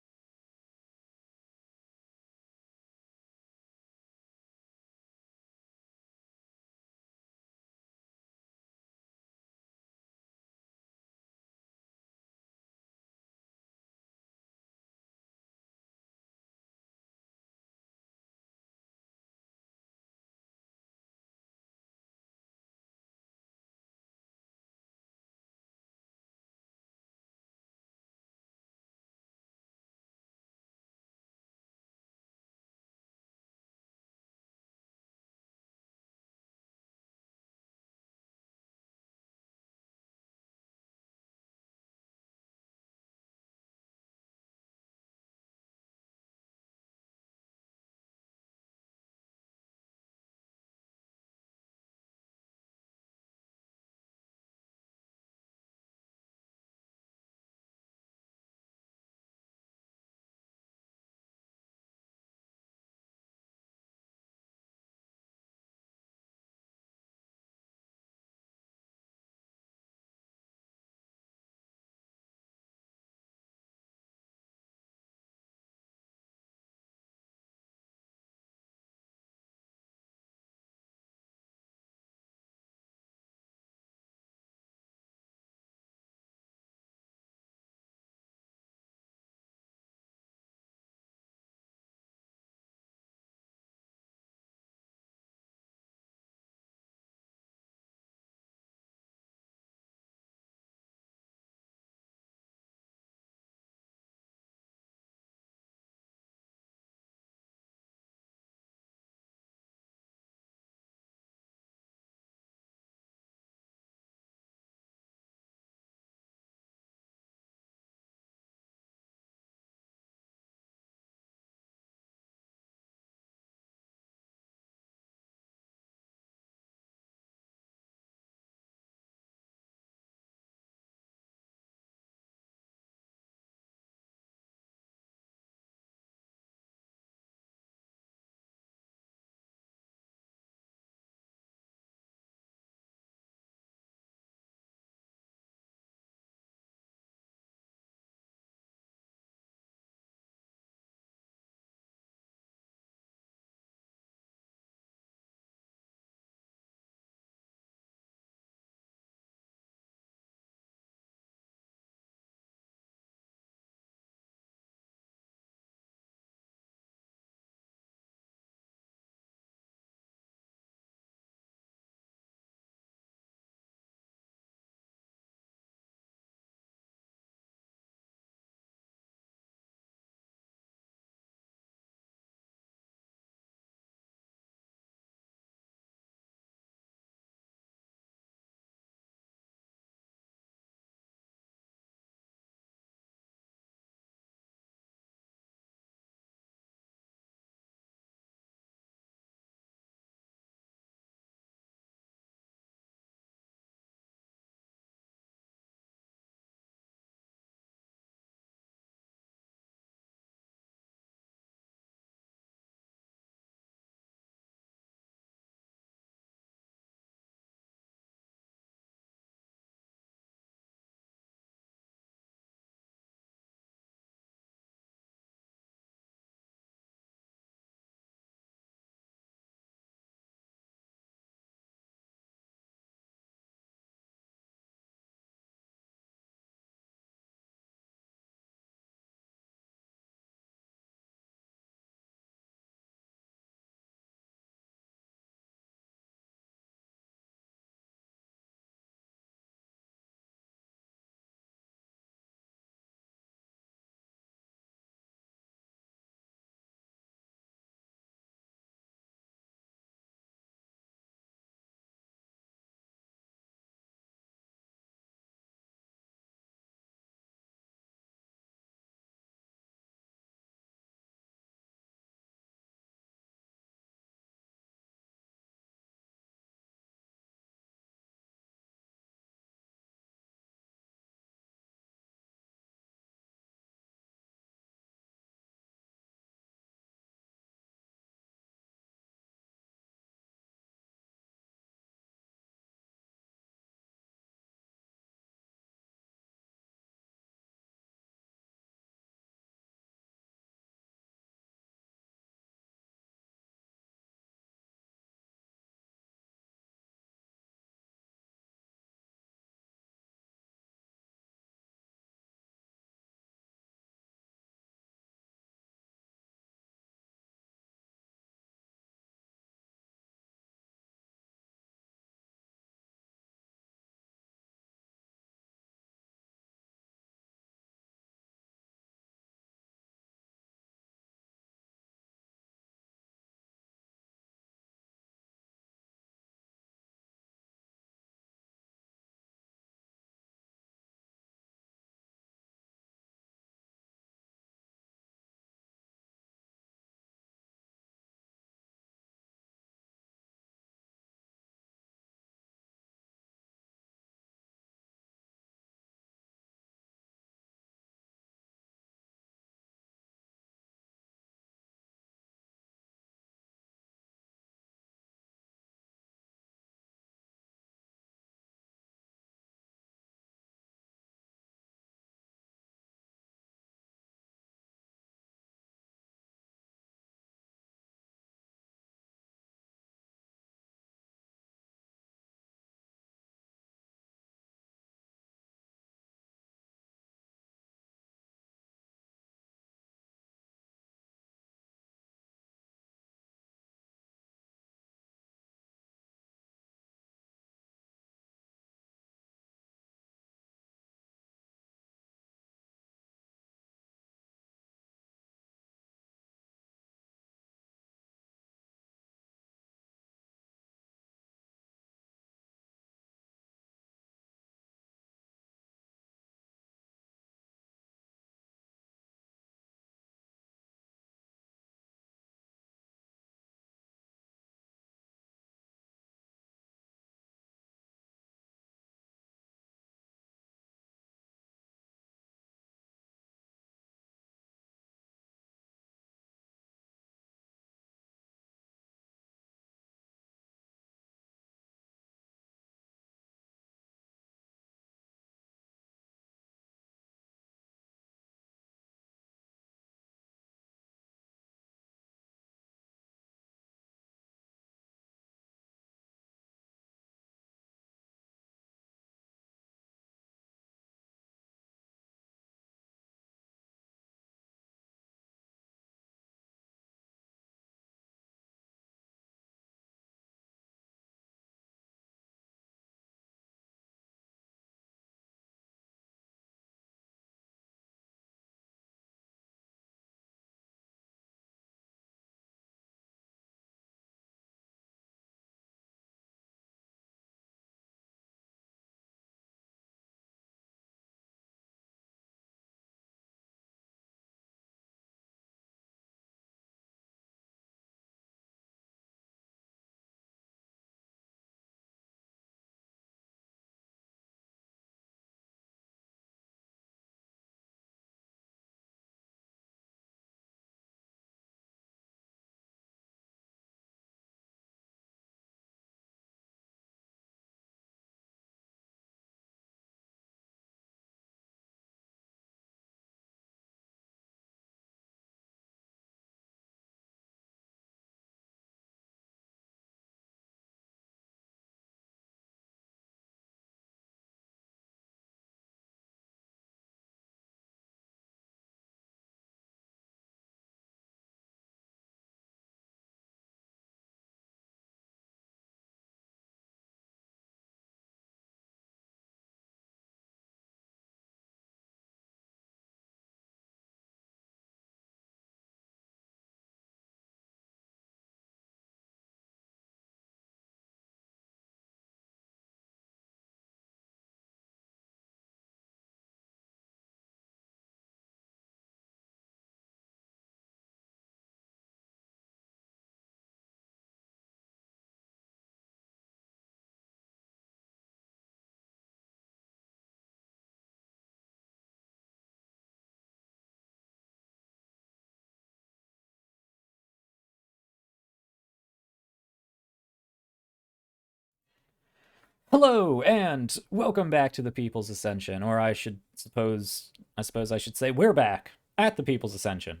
Hello and welcome back to the People's Ascension, or I suppose I should say we're back at the People's Ascension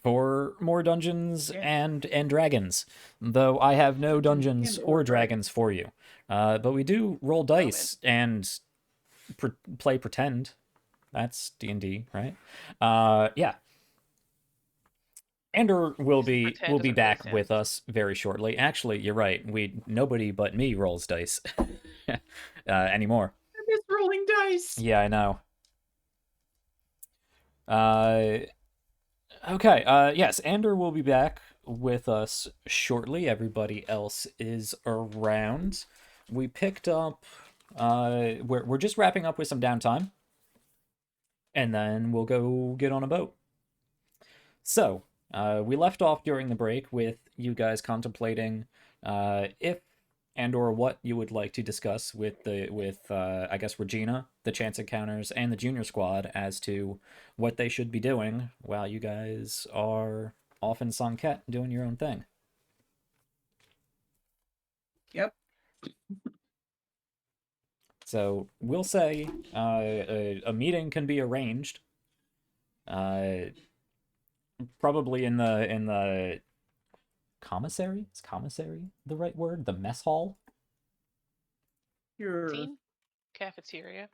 for more Dungeons and Dragons. Though I have no Dungeons or Dragons for you, but we do roll dice and play pretend. That's D&D, right? Yeah. Andor will be back with us very shortly. Actually, you're right. Nobody but me rolls dice anymore. I miss rolling dice. Yeah, I know. Okay. Yes, Andor will be back with us shortly. Everybody else is around. We picked up. We're just wrapping up with some downtime, and then we'll go get on a boat. So. We left off during the break with you guys contemplating if and or what you would like to discuss with I guess Regina, the Chance Encounters, and the Junior Squad as to what they should be doing while you guys are off in Sanket doing your own thing. Yep. So we'll say a meeting can be arranged. Probably in the commissary? Is commissary the right word? The mess hall? Cafeteria.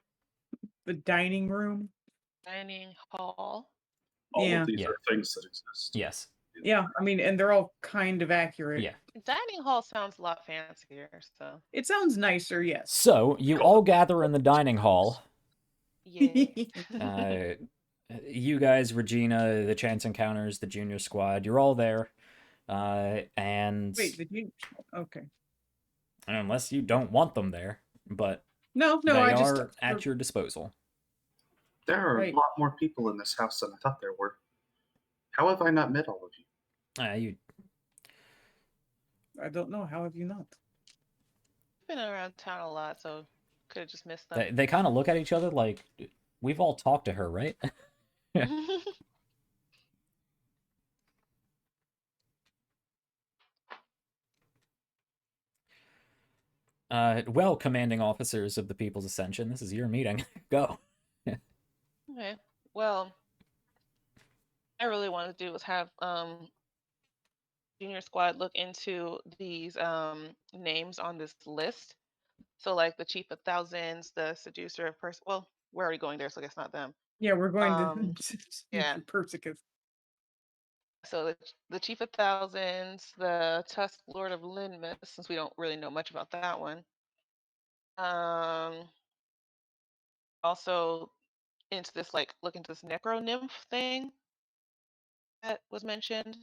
The dining room. Dining hall. All of these are things that exist. Yes. Yeah, I mean, and they're all kind of accurate. Yeah. Dining hall sounds a lot fancier, so. It sounds nicer, yes. So, you all gather in the dining hall. Yeah. You guys, Regina, the Chance Encounters, the Junior Squad, you're all there. And... Wait, the Junior Squad, okay. Unless you don't want them there, but... No, they I just... are at your disposal. There are a lot more people in this house than I thought there were. How have I not met all of you? I don't know. How have you not? Been around town a lot, so could have just missed them. They kind of look at each other like, we've all talked to her, right? Well, commanding officers of the People's Ascension, this is your meeting. Go. Okay. Well, I really wanted to do was have Junior Squad look into these names on this list. So like the Chief of Thousands, the Seducer of well, we're already going there, so I guess not them. Yeah, we're going to Persicus. So the Chief of Thousands, the Tusk Lord of Linmus, since we don't really know much about that one. Also into this, like, look into this Necro Nymph thing that was mentioned.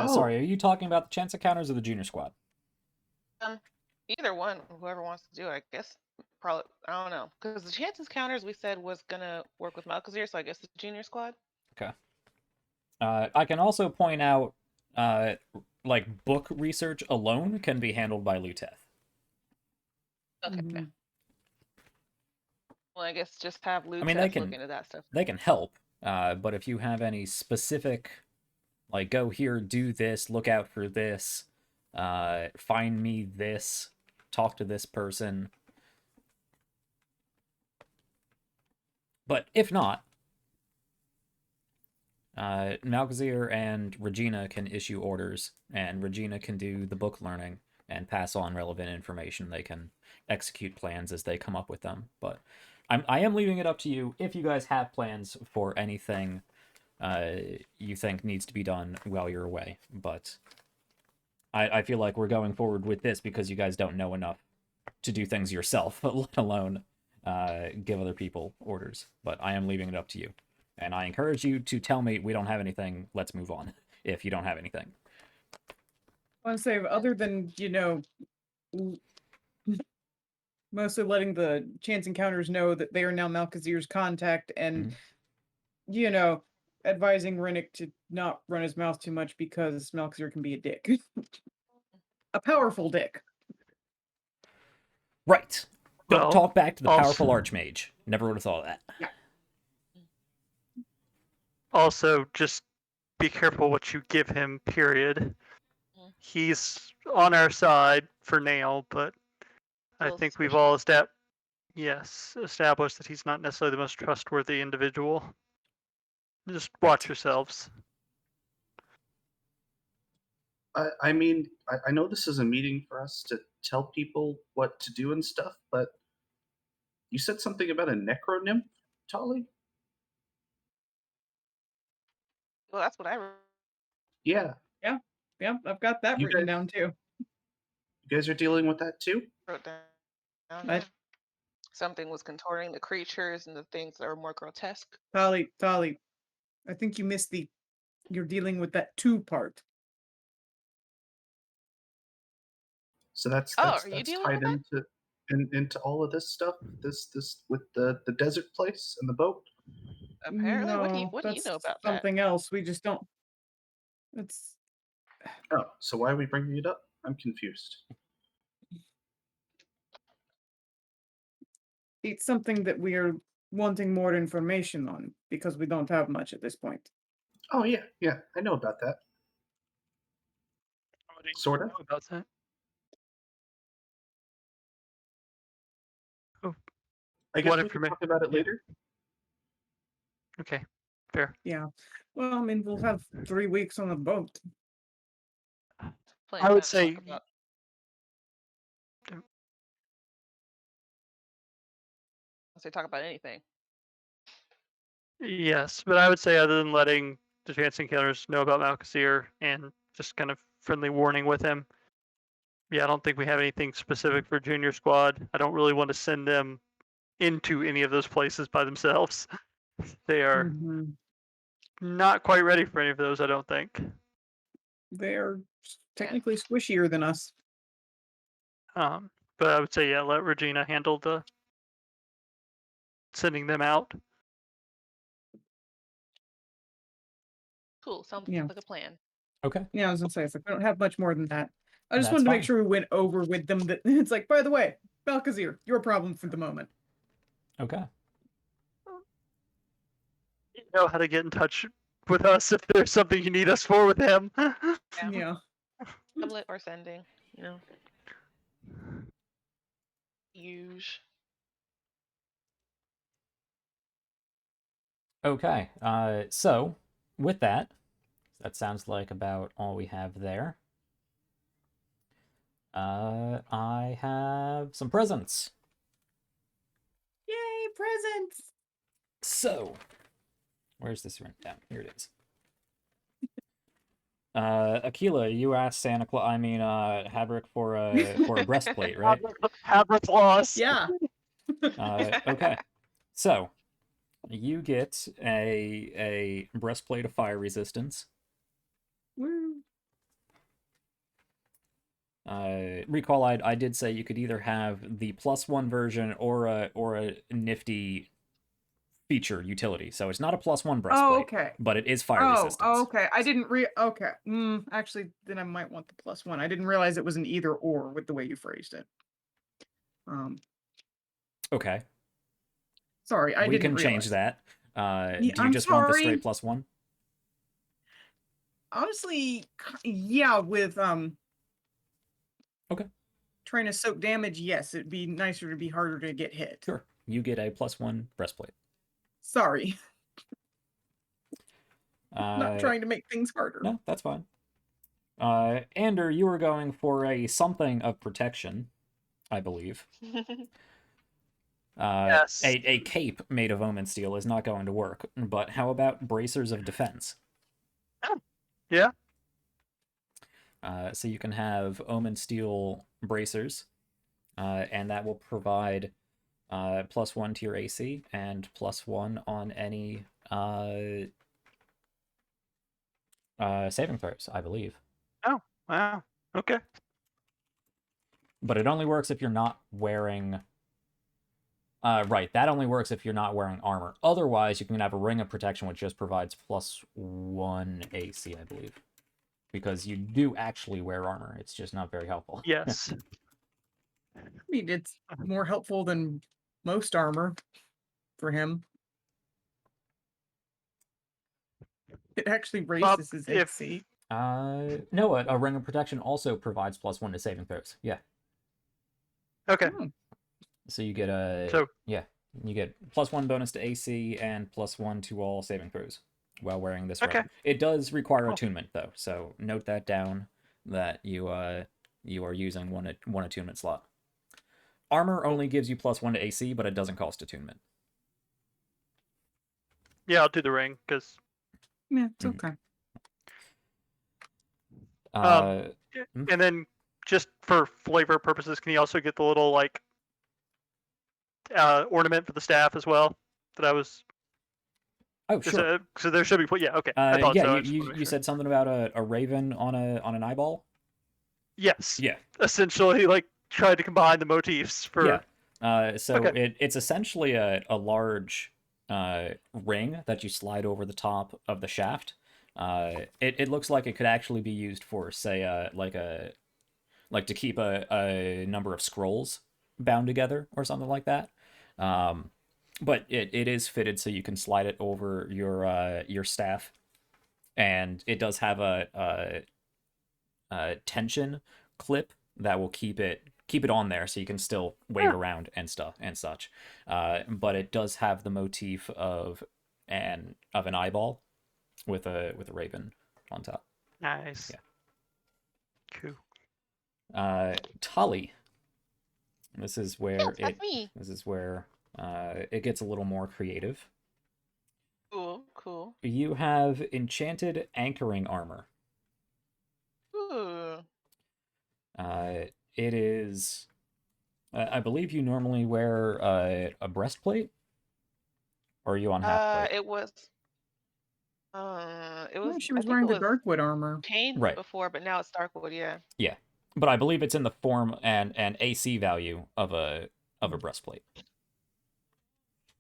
Sorry, are you talking about the Chance Encounters or the Junior Squad? Either one, whoever wants to do it, I guess. Probably, I don't know, because the Chance Encounters we said was gonna work with Malkazir, so I guess the Junior Squad. Okay. I can also point out, like, book research alone can be handled by Luteth. Okay. Well, I guess just have Luteth look into that stuff. They can help, but if you have any specific, like, go here, do this, look out for this, find me this, talk to this person. But if not, Malkazir and Regina can issue orders, and Regina can do the book learning and pass on relevant information. They can execute plans as they come up with them. But I am leaving it up to you if you guys have plans for anything you think needs to be done while you're away. But I feel like we're going forward with this because you guys don't know enough to do things yourself, let alone give other people orders. But I am leaving it up to you. And I encourage you to tell me we don't have anything, let's move on, if you don't have anything. I want to say, other than, mostly letting the Chance Encounters know that they are now Malkazir's contact and, advising Rennick to not run his mouth too much because Malkazir can be a dick. A powerful dick. Right. Don't Well, talk back to the powerful Archmage. Never would have thought of that. Yeah. Also, just be careful what you give him, period. He's on our side for now, but I Little think we've suspicious. all established that he's not necessarily the most trustworthy individual. Just watch yourselves. I mean, I know this is a meeting for us to tell people what to do and stuff, but you said something about a necro-nymph, Tolly? Well, that's what I Yeah. Yeah, I've got that You written guys- down too. You guys are dealing with that too? wrote down. I- Yeah. Something was contorting the creatures and the things that are more grotesque. Tolly, I think you missed you're dealing with that two part. So that's Are you dealing tied with that? into all of this stuff. This with the desert place and the boat. Apparently, what do you that's know about that? something else. We just don't. It's Oh, so why are we bringing it up? I'm confused. it's something that we are wanting more information on because we don't have much at this point. Oh yeah, I know about that. What do you Sort of. know about that? I guess What we can informa- talk about it yeah. later. Okay, fair. Yeah. Well, I mean, we'll have 3 weeks on the boat. Plenty I of would time to say talk about. Talk about anything. Yes, but I would say other than letting the chance encounters know about Malkasir and just kind of friendly warning with him. Yeah, I don't think we have anything specific for Junior Squad. I don't really want to send them into any of those places by themselves. They are Mhm. not quite ready for any of those, I don't think. They're technically squishier than us. But I would say, yeah, let Regina handle the sending them out. Cool. Sounds Yeah. like a plan. Okay. Yeah, I was gonna say, it's like we don't have much more than that. I just That's wanted to make fine. sure we went over with them that it's like, by the way, Balkazir, your problem for the moment. Okay. You know how to get in touch with us if there's something you need us for with him. Yeah. Tablet or sending, you know. Use. Okay. So with that sounds like about all we have there. I have some presents. Yay, presents! So, where's this written down? Here it is. Aquila, you asked Santa Claus. I mean, Habrick for a breastplate, right? Habrick loss. Yeah. Okay. So, you get a breastplate of fire resistance. Woo. Recall, I did say you could either have the +1 version or a nifty feature utility. So it's not a +1 breastplate. Oh, okay. But it is fire resistance. Oh, okay. I didn't okay. Actually, then I might want the +1. I didn't realize it was an either or with the way you phrased it. Okay. Sorry, I we didn't can change realize. that. Yeah, Do you I'm just want the sorry. straight +1? Honestly, yeah, with Okay. trying to soak damage, yes, it'd be nicer to be harder to get hit. Sure. You get a +1 breastplate. Sorry. Not trying to make things harder. No, that's fine. Ander, you were going for a something of protection, I believe. Yes. A cape made of omen steel is not going to work, but how about bracers of defense? Yeah. So you can have omen steel bracers, and that will provide +1 to your AC and +1 on any saving throws, I believe. Oh, wow. Okay. But it only works if you're not wearing... right, that only works if you're not wearing armor. Otherwise, you can have a ring of protection, which just provides +1 AC, I believe. Because you do actually wear armor. It's just not very helpful. Yes. I mean, it's more helpful than most armor for him. It actually raises his AC. No, a ring of protection also provides +1 to saving throws. Yeah. Okay. So you get you get +1 bonus to AC and +1 to all saving throws while wearing this Okay. ring. It does require Cool. attunement though, so note that down that you are using one attunement slot. Armor only gives you +1 to AC, but it doesn't cost attunement. Yeah, I'll do the ring because. Yeah, it's okay. And then, just for flavor purposes, can you also get the little like ornament for the staff as well? That I was. Oh, sure. So there should be. Yeah. Okay. I thought yeah, so. you said something about a raven on an eyeball. Yes. Yeah. Essentially, like tried to combine the motifs for. Yeah. So Okay. it's essentially a large ring that you slide over the top of the shaft. It looks like it could actually be used for, say, like to keep a number of scrolls bound together or something like that. But it is fitted so you can slide it over your staff, and it does have a tension clip that will keep it on there so you can still wave around and stuff and such. But it does have the motif of an eyeball with a raven on top. Nice. Yeah. Cool. Tali. This is where that's me. it gets a little more creative. Cool. You have enchanted anchoring armor. Ooh. It is. I believe you normally wear a breastplate, or are you on half plate? It was. She was I think wearing it the was Darkwood armor. chain Right. before, but now it's Darkwood. Yeah. Yeah, but I believe it's in the form and AC value of a breastplate.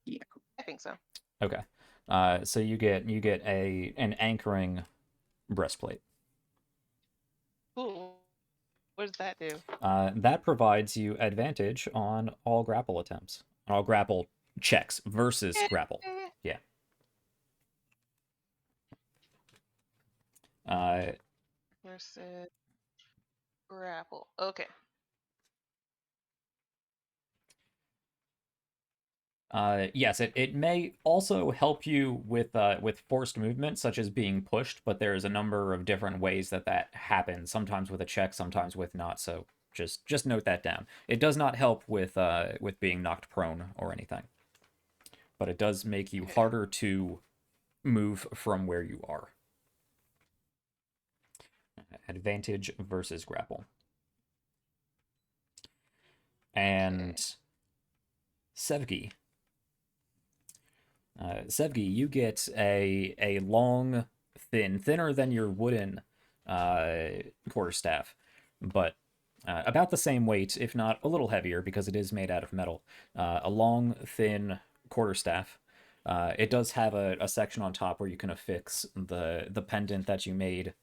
Yeah, I think so. Okay. So you get an anchoring breastplate. Cool. What does that do? That provides you advantage on all grapple attempts, all grapple checks versus grapple. Yeah. Versus grapple. Okay. Yes, it may also help you with forced movement, such as being pushed, but there's a number of different ways that happens. Sometimes with a check, sometimes with not. So just note that down. It does not help with being knocked prone or anything, but it does make you harder to move from where you are. Advantage versus grapple. And Sevgi. Sevgi, you get a long, thinner than your wooden quarterstaff, but about the same weight, if not a little heavier, because it is made out of metal. A long, thin quarterstaff. It does have a section on top where you can affix the pendant that you made,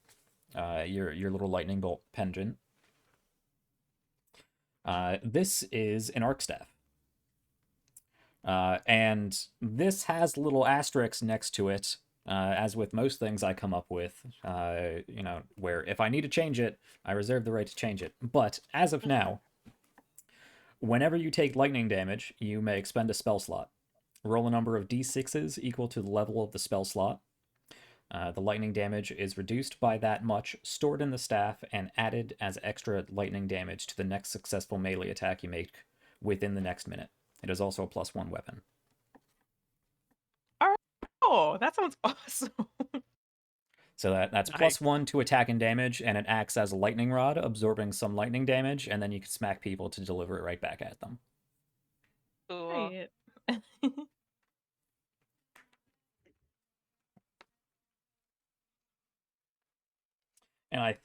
your little lightning bolt pendant. This is an arc staff. And this has little asterisks next to it, as with most things I come up with, where if I need to change it, I reserve the right to change it. But as of now, whenever you take lightning damage, you may expend a spell slot. Roll a number of d6s equal to the level of the spell slot. The lightning damage is reduced by that much, stored in the staff, and added as extra lightning damage to the next successful melee attack you make within the next minute. It is also a +1 weapon. Oh, that sounds awesome. So that's Nice. +1 to attack and damage, and it acts as a lightning rod, absorbing some lightning damage, and then you can smack people to deliver it right back at them. Cool. Right. And I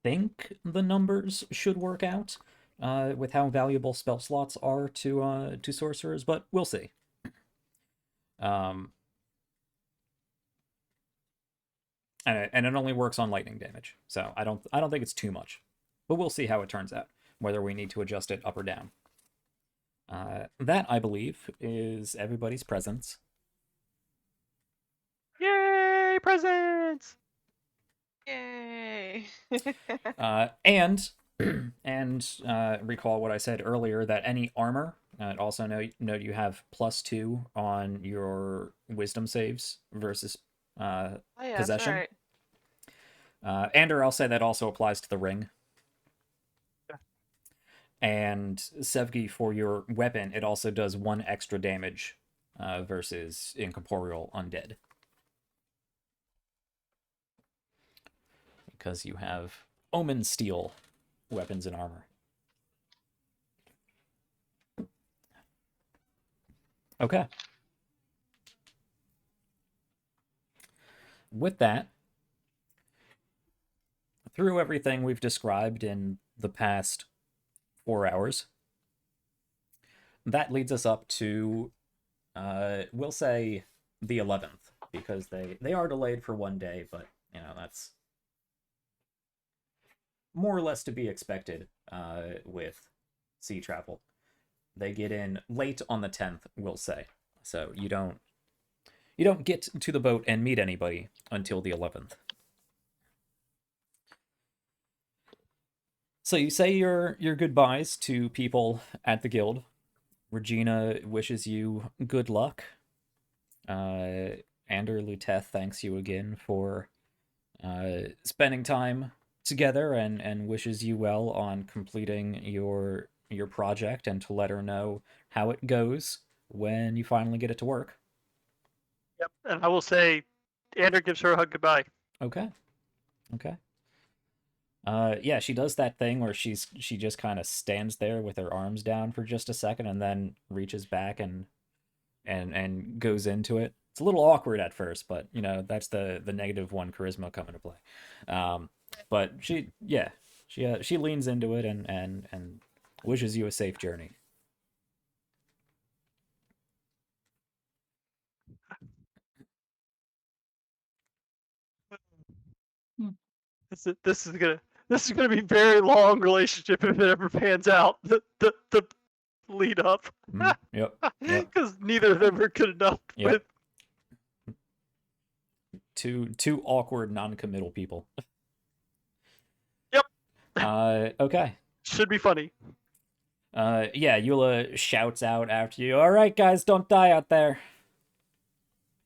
think the numbers should work out with how valuable spell slots are to sorcerers, but we'll see. And it only works on lightning damage, so I don't think it's too much, but we'll see how it turns out, whether we need to adjust it up or down. That, I believe, is everybody's presents. Yay, presents! Yay! And And recall what I said earlier, that any armor, also note you have +2 on your wisdom saves versus Oh yeah, that's possession. right. Ander, I'll say that also applies to the ring. Yeah. And Sevgi, for your weapon, it also does 1 extra damage versus incorporeal undead. Because you have Omen Steel weapons and armor. Okay. With that, through everything we've described in the past 4 hours, that leads us up to, we'll say, the 11th, because they are delayed for 1 day, but, you know, that's more or less to be expected with sea travel. They get in late on the 10th, we'll say. So you don't get to the boat and meet anybody until the 11th. So you say your goodbyes to people at the guild. Regina wishes you good luck. Ander Luteth thanks you again for spending time together and wishes you well on completing your project, and to let her know how it goes when you finally get it to work. Yep. And I will say, Ander gives her a hug goodbye. Okay. Yeah, she does that thing where she just kind of stands there with her arms down for just a second, and then reaches back and goes into it. It's a little awkward at first, but you know, that's the -1 charisma coming to play. But she leans into it and wishes you a safe journey. This is gonna be a very long relationship if it ever pans out. The lead up. Yep. Because neither of them are good enough with two awkward non-committal people. Yep. Okay. Should be funny. Yeah, Eula shouts out after you, "All right, guys, don't die out there."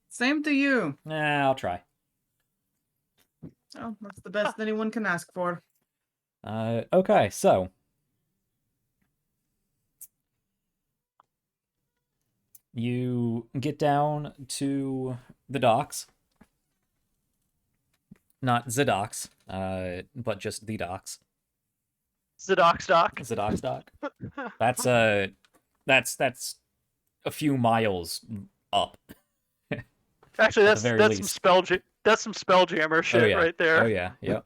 Same to you. I'll try. Oh, that's the best anyone can ask for. Okay, so you get down to the docks. Not the docks, but just the docks. Zadok's dock. Zadok's dock. That's a few miles up. Actually, that's some spelljammer shit right there. Oh yeah, yep.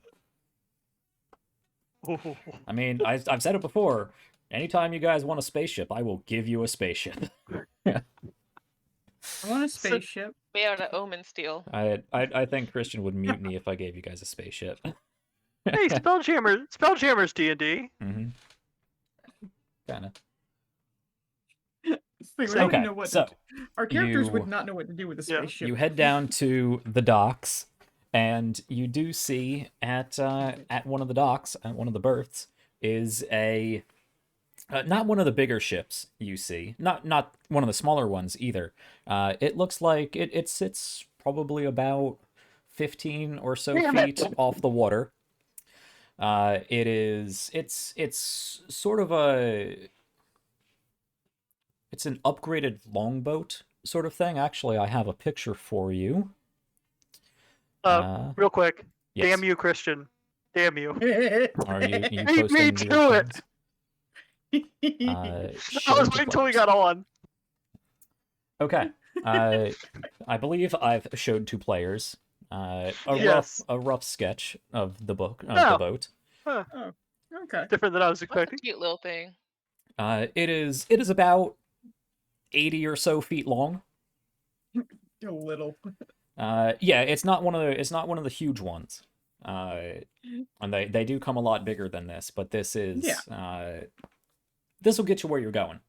I mean, I've said it before. Anytime you guys want a spaceship, I will give you a spaceship. I want a spaceship. Made out of Omen Steel. I think Christian would mutiny if I gave you guys a spaceship. Hey, Spelljammer's D&D. Mm-hmm. Kind of. Okay, so our characters would not know what to do with a spaceship. You head down to the docks, and you do see at one of the docks, at one of the berths, is a not one of the bigger ships you see, not one of the smaller ones either. It looks like it sits probably about 15 or so feet off the water. It's sort of it's an upgraded longboat sort of thing. Actually, I have a picture for you. Real quick. Yes. Damn you, Christian. Damn you. Are you Beat posting me the to it. I was waiting until we got on. Okay. I believe I've showed to players a rough sketch of the book of the boat. Huh. Oh, okay. Different than I was expecting. What's a cute little thing. It is about 80 or so feet long. A little. Yeah, it's not one of the huge ones. And they do come a lot bigger than this, but this is this will get you where you're going.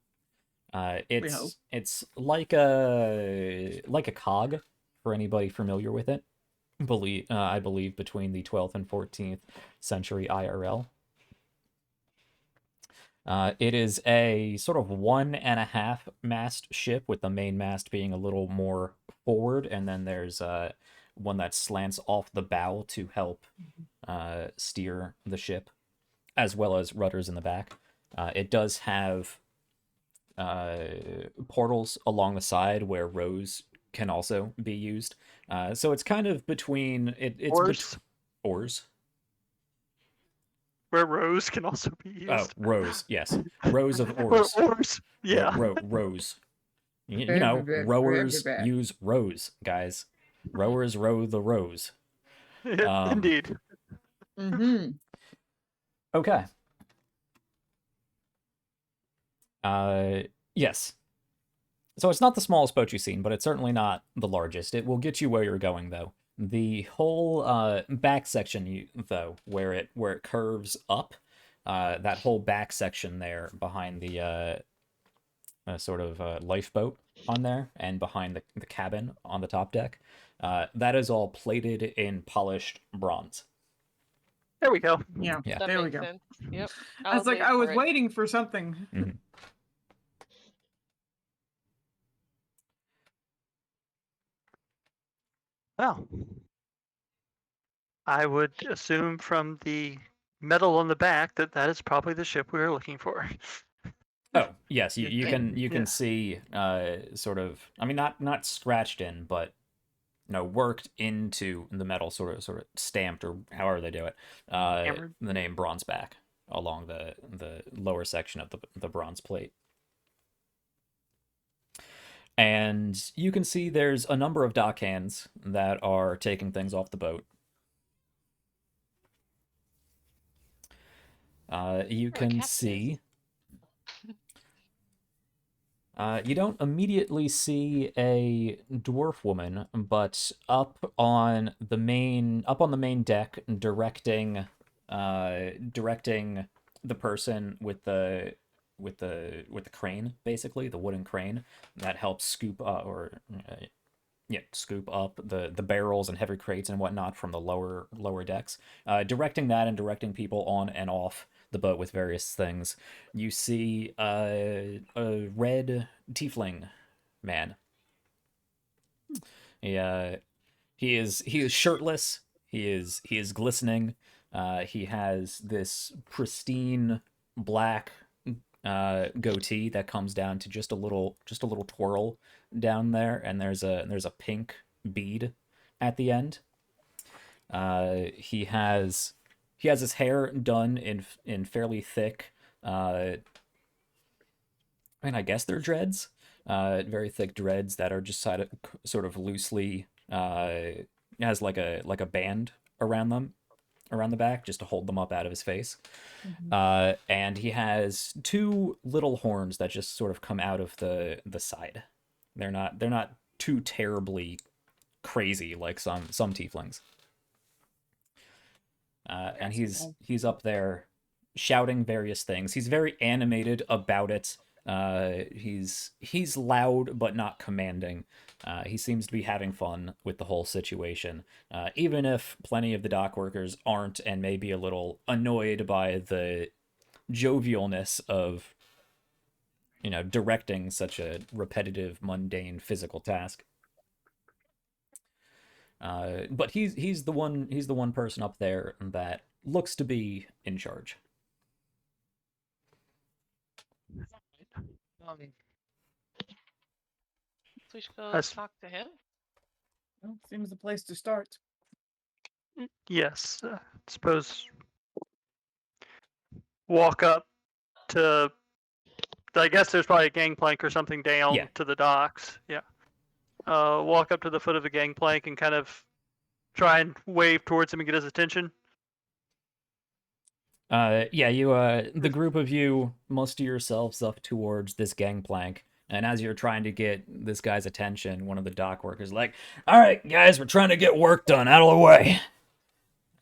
It's like a cog for anybody familiar with it. I believe between the 12th and 14th century IRL. It is a sort of 1.5 mast ship, with the main mast being a little more forward, and then there's one that slants off the bow to help steer the ship, as well as rudders in the back. It does have portals along the side where rows can also be used. So it's kind of between Oars? Oars. Where rows can also be used. Oh, rows, yes. Rows of Where oars. oars, yeah. Rows. You know, rowers use rows, guys. Rowers row the rows. Indeed. Mm-hmm. Okay. Yes. So it's not the smallest boat you've seen, but it's certainly not the largest. It will get you where you're going, though. The whole back section, though, where it curves up, that whole back section there behind the sort of lifeboat on there, and behind the cabin on the top deck, that is all plated in polished bronze. There we go. Yeah, That there we makes go. sense. Yep. I was like, I was waiting for something. Mm-hmm. Well, I would assume from the metal on the back that that is probably the ship we were looking for. Oh yes, you can Yeah. see sort of, I mean, not scratched in, but worked into the metal, sort of stamped, or however they do it, the name Bronzeback along the lower section of the bronze plate. And you can see there's a number of dock hands that are taking things off the boat. You can see... you don't immediately see a dwarf woman, but up on the main deck, directing the person with the crane, basically the wooden crane that helps scoop up the barrels and heavy crates and whatnot from the lower decks. Directing that and directing people on and off the boat with various things. You see a red tiefling man. He is shirtless. He is glistening. He has this pristine black goatee that comes down to just a little twirl down there, and there's a pink bead at the end. He has his hair done in fairly thick, I mean, I guess they're dreads, very thick dreads that are just sort of loosely, has like a band around them, around the back, just to hold them up out of his face. Mm-hmm. And he has two little horns that just sort of come out of the side. They're not too terribly crazy like some tieflings. And he's up there shouting various things. He's very animated about it. He's loud but not commanding. He seems to be having fun with the whole situation, even if plenty of the dock workers aren't, and may be a little annoyed by the jovialness of directing such a repetitive, mundane physical task. But he's the one person up there that looks to be in charge. We should go talk to him. Well, seems the place to start. Yes, suppose walk up to. I guess there's probably a gangplank or something down to the docks. Yeah. Walk up to the foot of the gangplank and kind of try and wave towards him and get his attention. Yeah, you the group of you muster yourselves up towards this gangplank, and as you're trying to get this guy's attention, one of the dock workers is like, "All right, guys, we're trying to get work done. Out of the way."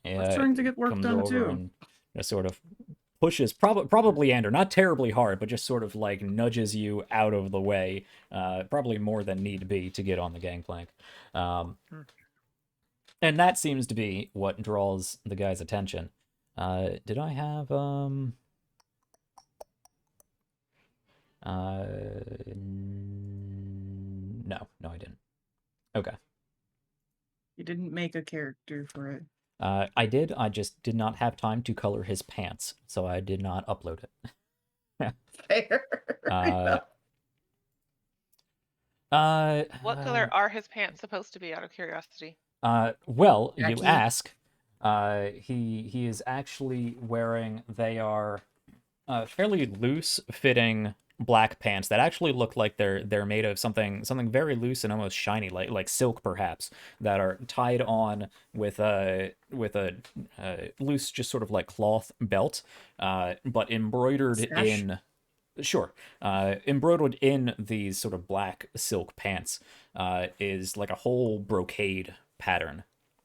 We're trying to get work done too. And just sort of pushes, probably Ander, not terribly hard, but just sort of like nudges you out of the way, probably more than need be to get on the gangplank. And that seems to be what draws the guy's attention. Did I have No, I didn't. Okay. You didn't make a character for it. I did. I just did not have time to color his pants, so I did not upload it. Fair. What color are his pants supposed to be, out of curiosity? Well, you Khaki. ask. He is actually wearing. They are fairly loose fitting black pants that actually look like they're made of something very loose and almost shiny, like silk perhaps, that are tied on with a loose, just sort of like cloth belt, but embroidered Sash? in. Sure. Embroidered in these sort of black silk pants is like a whole brocade pattern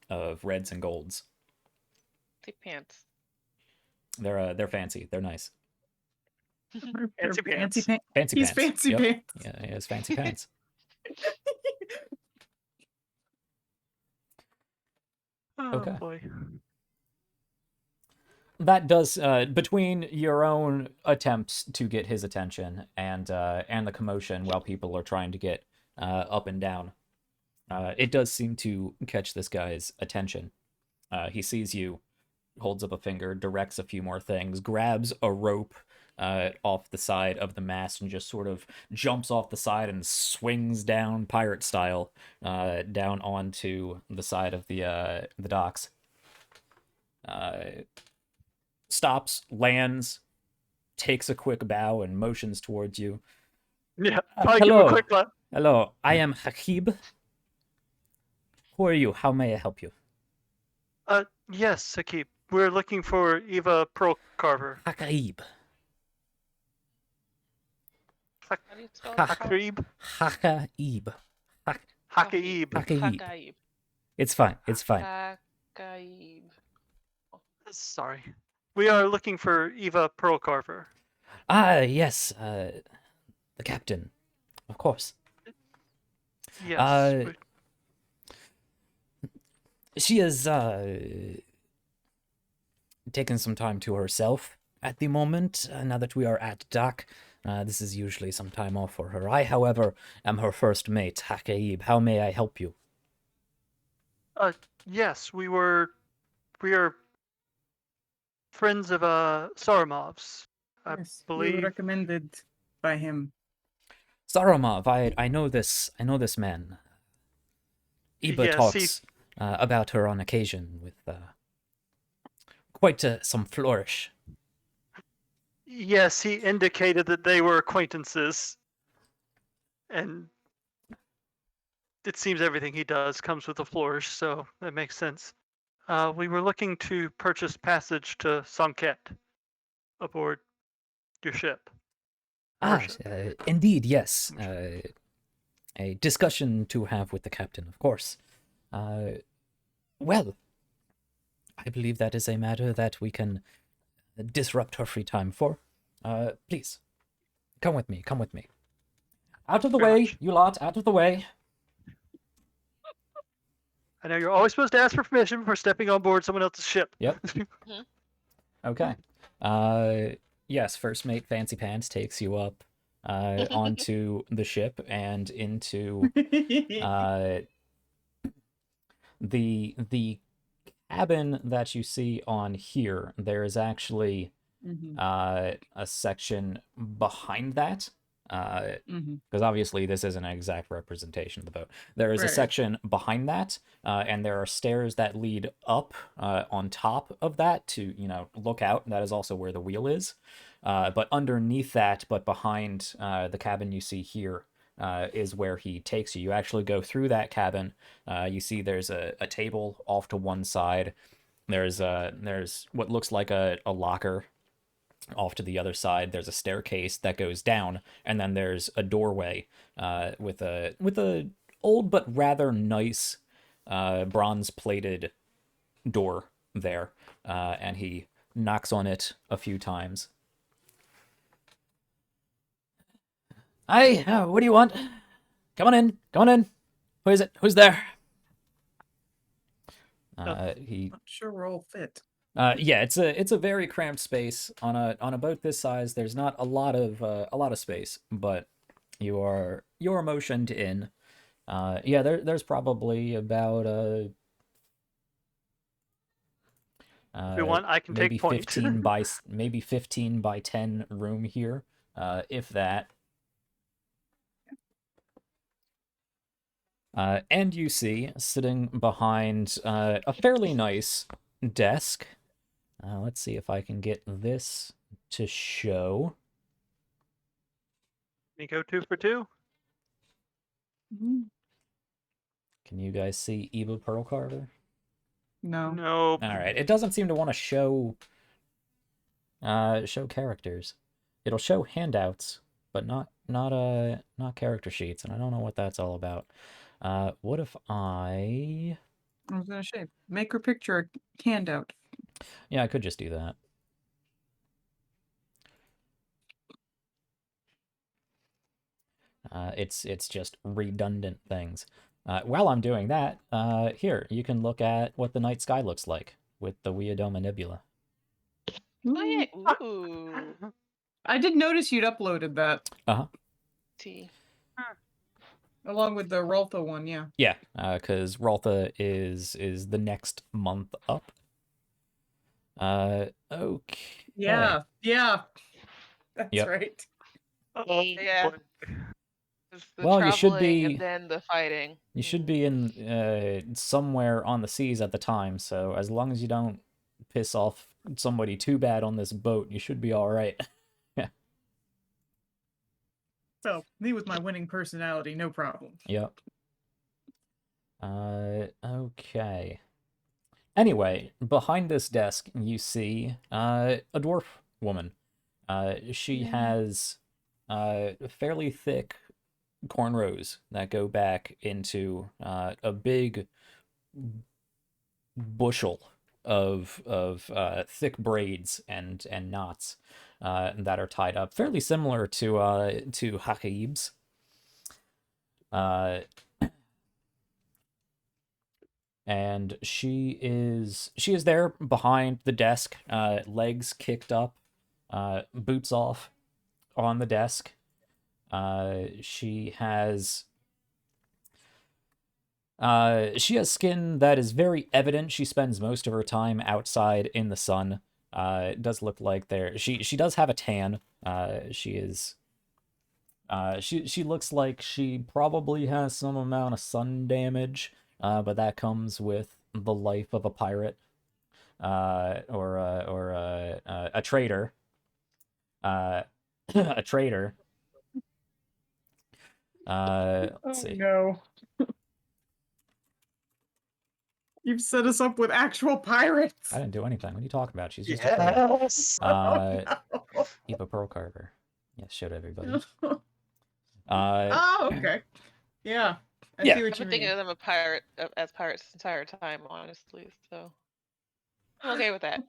of reds and golds. The pants. They're fancy. They're nice. Fancy pants. Fancy He's pants. fancy Yep. pants. Yeah, he has fancy pants. Oh, Okay. boy. That does between your own attempts to get his attention and the commotion while people are trying to get up and down, it does seem to catch this guy's attention. He sees you, holds up a finger, directs a few more things, grabs a rope off the side of the mast, and just sort of jumps off the side and swings down pirate style down onto the side of the docks. Stops, lands, takes a quick bow, and motions towards you. Yeah, probably give him a quick look. Hello, I am Hakib. Who are you? How may I help you? Yes, Sakib. We're looking for Eva Pearl Carver. Hakaib. How do you spell it? Hakaib? Hakaib. Hakaib. Hakaib. Hakaib. It's fine. It's fine. Hakaib. Sorry. We are looking for Eva Pearl Carver. Ah, yes. The captain. Of course. Yes. She is taking some time to herself at the moment. Now that we are at dock, this is usually some time off for her. I, however, am her first mate, Hakaib. How may I help you? Yes, we are friends of Saramov's, I Yes, believe. you were recommended by him. Saramov, I know this man. Iba Yes, talks about her on occasion with quite some flourish. Yes, he indicated that they were acquaintances, and it seems everything he does comes with a flourish, so that makes sense. We were looking to purchase passage to Sanket aboard your ship. Indeed, yes. A discussion to have with the captain, of course. Well, I believe that is a matter that we can disrupt her free time for. Please, come with me, Out of the Very way, much. you lot, out of the way. I know you're always supposed to ask for permission before stepping on board someone else's ship. Yep. Okay. Yes, first mate Fancy Pants takes you up onto the ship and into the cabin that you see on here. There is actually a section behind that, because obviously this isn't an exact representation of the boat. There is a section behind that, and there are stairs that lead up on top of that to, look out. That is also where the wheel is. But underneath that, but behind the cabin you see here, is where he takes you. You actually go through that cabin. You see there's a table off to one side. There's what looks like a locker off to the other side. There's a staircase that goes down, and then there's a doorway with a old but rather nice bronze plated door there, and he knocks on it a few times. Hi, what do you want? Come on in. Who is it? Who's there? He Not sure we're all fit. Yeah, it's a very cramped space on a boat this size. There's not a lot of space, but you're motioned in. Yeah, there's probably about If you want, I can maybe take point. 15 by maybe 15 by 10 room here, if that. And you see, sitting behind a fairly nice desk. Let's see if I can get this to show. You go 2 for 2. Can you guys see Eva Pearl Carver? No. Nope. All right. It doesn't seem to want to show characters. It'll show handouts, but not character sheets, and I don't know what that's all about. What if I was gonna say, make her picture a handout. Yeah, I could just do that. It's just redundant things. While I'm doing that, here, you can look at what the night sky looks like with the Weodoma Nebula. Oh yeah. Ooh. I did notice you'd uploaded that. T. Along with the Raltha one, yeah. Yeah, because Raltha is the next month up. Okay. Yeah, that's right. Oh, Yeah. It's the Well, you should traveling be- and then the fighting. You should be in somewhere on the seas at the time, so as long as you don't piss off somebody too bad on this boat, you should be all right. So, me with my winning personality, no problem. Yep. Okay. Anyway, behind this desk, you see a dwarf woman. She has fairly thick cornrows that go back into a big bushel of thick braids and knots that are tied up, fairly similar to Hakib's. And she is there behind the desk, legs kicked up, boots off on the desk. She has skin that is very evident. She spends most of her time outside in the sun. It does look like she does have a tan. She looks like she probably has some amount of sun damage. But that comes with the life of a pirate, or a trader. A trader. Let's see. No. You've set us up with actual pirates. I didn't do anything. What are you talking about? She's just yes. Eva Pearl Carver. Yeah, showed everybody. Oh, okay. Yeah. I Yeah. see what I've you been thinking mean. of them as pirates this entire time, honestly. So I'm okay with that.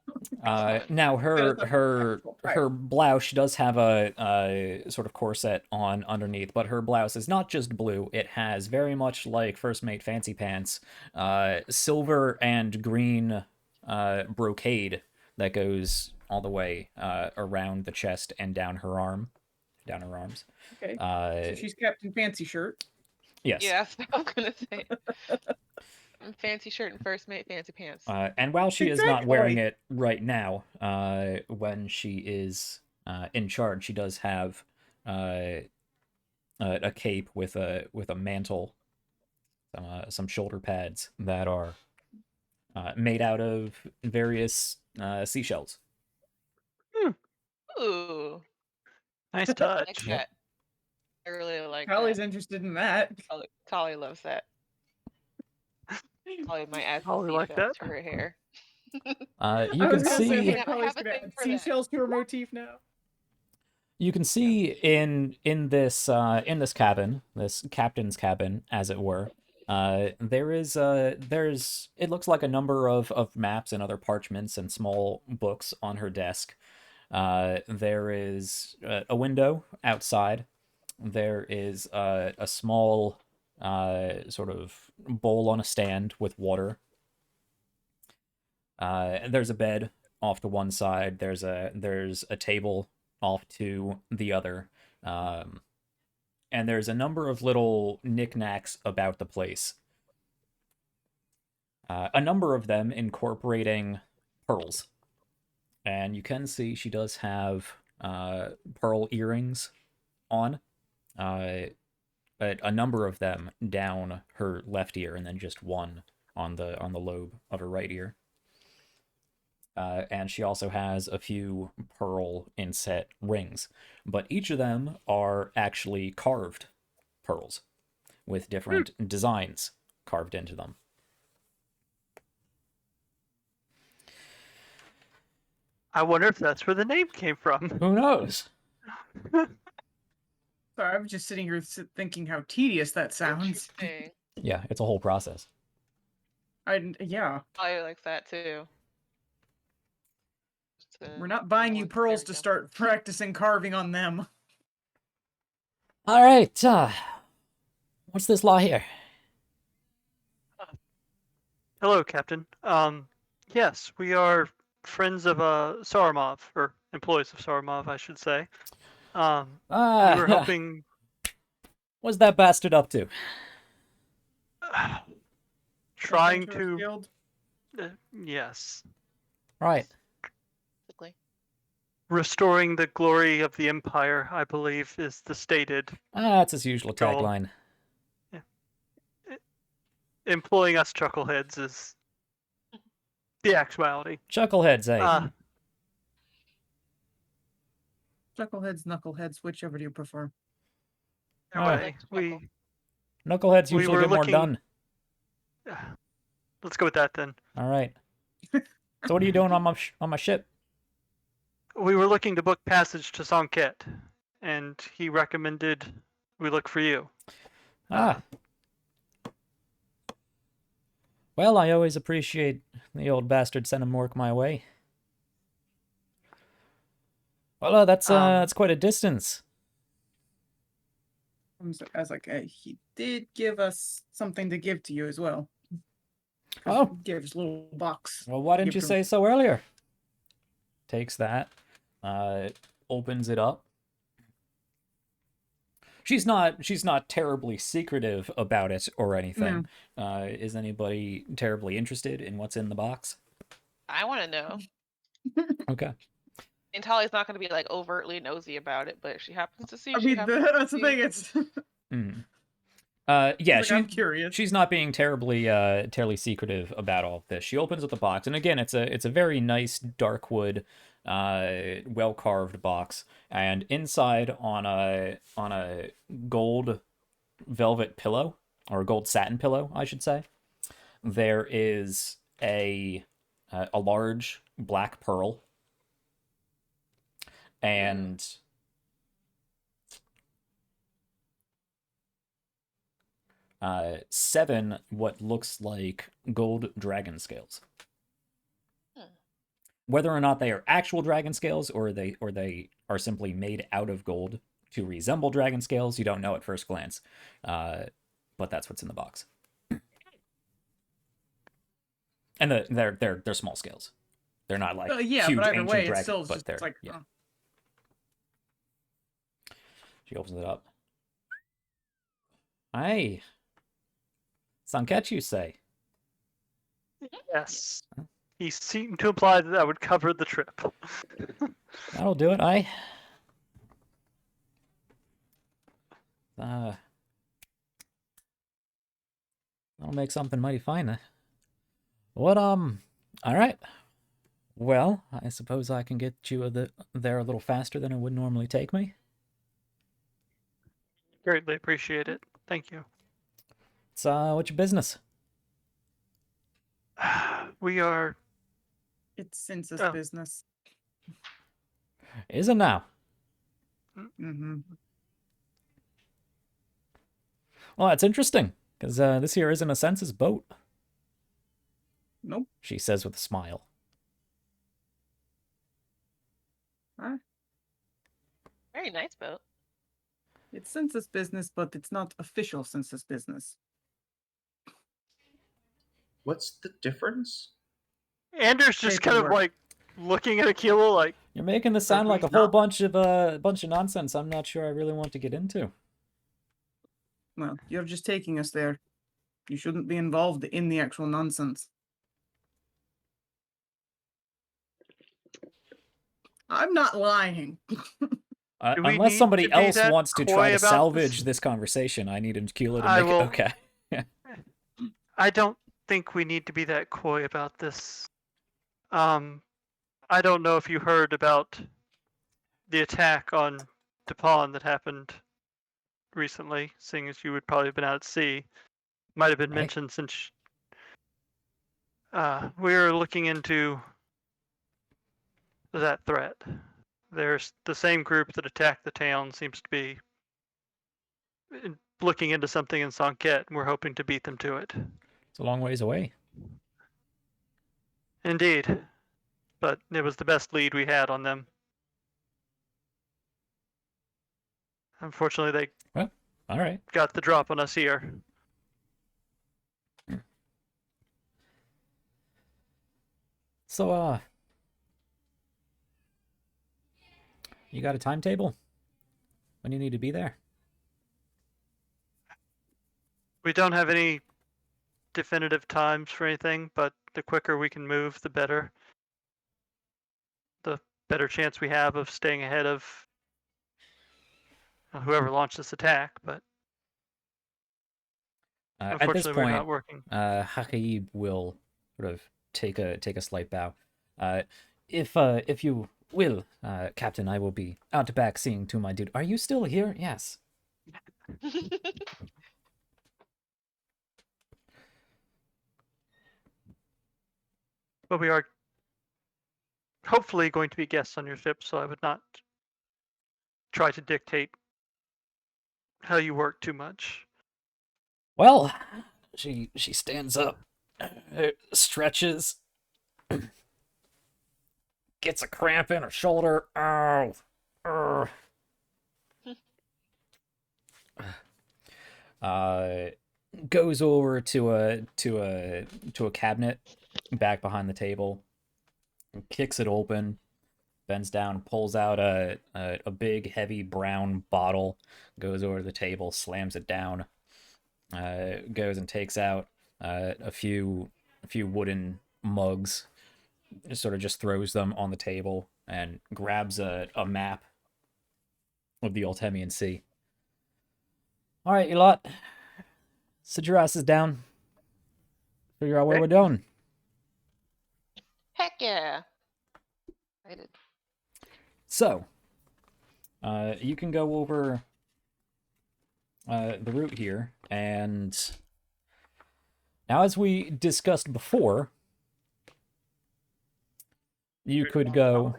Now her Actual pirate. blouse does have a sort of corset on underneath, but her blouse is not just blue. It has very much like First Mate Fancy Pants, silver and green brocade that goes all the way around the chest and down her arms. Okay. So she's Captain Fancy Shirt. Yes. Yeah, that's what I was gonna say. Fancy shirt and First Mate Fancy Pants. And while she is not Exactly. wearing it right now, when she is in charge, she does have a cape with a mantle, some shoulder pads that are made out of various seashells. Ooh, Nice I like touch. Yep. that. I really like Holly's that. interested in that. Tolly loves that. Tolly might add some Holly like seashells that. to her hair. You I can was gonna say, see like, I Holly's have a gonna thing add for that. seashells to her motif now. you can see in this cabin, this captain's cabin, as it were. There's it looks like a number of maps and other parchments and small books on her desk. There is a window outside. There is a small sort of bowl on a stand with water. There's a bed off to one side. There's a table off to the other. And there's a number of little knickknacks about the place. A number of them incorporating pearls. And you can see she does have pearl earrings on. But a number of them down her left ear, and then just one on the lobe of her right ear. And she also has a few pearl inset rings, but each of them are actually carved pearls with different designs carved into them. I wonder if that's where the name came from. Who knows? Sorry, I'm just sitting here thinking how tedious that sounds. Interesting. Yeah, it's a whole process. Yeah. I like that too. We're not buying you pearls to start practicing carving on them. All right, what's this law here? Hello, Captain. Yes, we are friends of Saramov, or employees of Saramov, I should say. We were hoping. What's that bastard up to? Trying Adventurers to. Guild? Yes. Right. Restoring the glory of the Empire, I believe, is the stated. That's his usual goal. tagline. Yeah. Employing us chuckleheads is the actuality. Chuckleheads, eh? Chuckleheads, knuckleheads, whichever do you prefer. Anyway, Knuckleheads usually were get more looking- done. Let's go with that then. All right. So what are you doing on my ship? We were looking to book passage to Songket, and he recommended we look for you. Well, I always appreciate the old bastard sending work my way. Well, that's quite a distance. I was like, he did give us something to give to you as well. Oh. Give us a little box. Well, why didn't you say so earlier? Takes that, opens it up. She's not terribly secretive about it or anything. No. Is anybody terribly interested in what's in the box? I want to know. Okay. And Tali's not going to be like overtly nosy about it, but if she happens to see, I mean, that's the thing. It's. Yeah, I'm curious. She's not being terribly secretive about all of this. She opens up the box, and again, it's a very nice dark wood, well carved box, and inside on a gold velvet pillow, or a gold satin pillow, I should say, there is a large black pearl, and 7 what looks like gold dragon scales. Whether or not they are actual dragon scales or they are simply made out of gold to resemble dragon scales, you don't know at first glance. But that's what's in the box. And they're small scales. They're not like huge but either ancient way, dragon, it's still but just they're like. yeah. She opens it up. Hey. Sanket, you say? Yes. He seemed to imply that would cover the trip. That'll do it, aye. That'll make something mighty fine. What, all right. Well, I suppose I can get you there a little faster than it would normally take me. Greatly appreciate it. Thank you. So, what's your business? We are... It's census business. Is it now? Mm-hmm. Well, that's interesting, because this here isn't a census boat. Nope. She says with a smile. Huh? Very nice boat. It's census business, but it's not official census business. What's the difference? Anders just kind of like looking at Aquila like, You're making this sound like a who's whole not? bunch of nonsense. I'm not sure I really want to get into. Well, you're just taking us there. You shouldn't be involved in the actual nonsense. I'm not lying. Do we Unless need somebody to be else that wants to coy try to about salvage this? this conversation, I need Aquila to I make it will- okay. I don't think we need to be that coy about this. I don't know if you heard about the attack on Duepon that happened recently, seeing as you would probably have been out at sea. Might have been Right. mentioned since we're looking into that threat. There's the same group that attacked the town seems to be looking into something in Sanket, and we're hoping to beat them to it. It's a long ways away. Indeed. But it was the best lead we had on them. Unfortunately, they All right. got the drop on us here. So, you got a timetable? When you need to be there? We don't have any definitive times for anything, but the quicker we can move, the better. The better chance we have of staying ahead of whoever launched this attack, but At this unfortunately we're not point, working. Hakaib will sort of take a slight bow. If you will, Captain, I will be out back seeing to my dude. Are you still here? Yes. But we are hopefully going to be guests on your ship, so I would not try to dictate how you work too much. Well, she stands up, stretches, gets a cramp in her shoulder. Ow. Goes over to a cabinet back behind the table, kicks it open, bends down, pulls out a big heavy brown bottle, goes over to the table, slams it down, goes and takes out a few wooden mugs, just throws them on the table and grabs a map of the Ultemian Sea. All right, you lot, sit your asses down. Figure out where we're going. Heck yeah. Excited. So, you can go over the route here, and now, as we discussed before, you could go.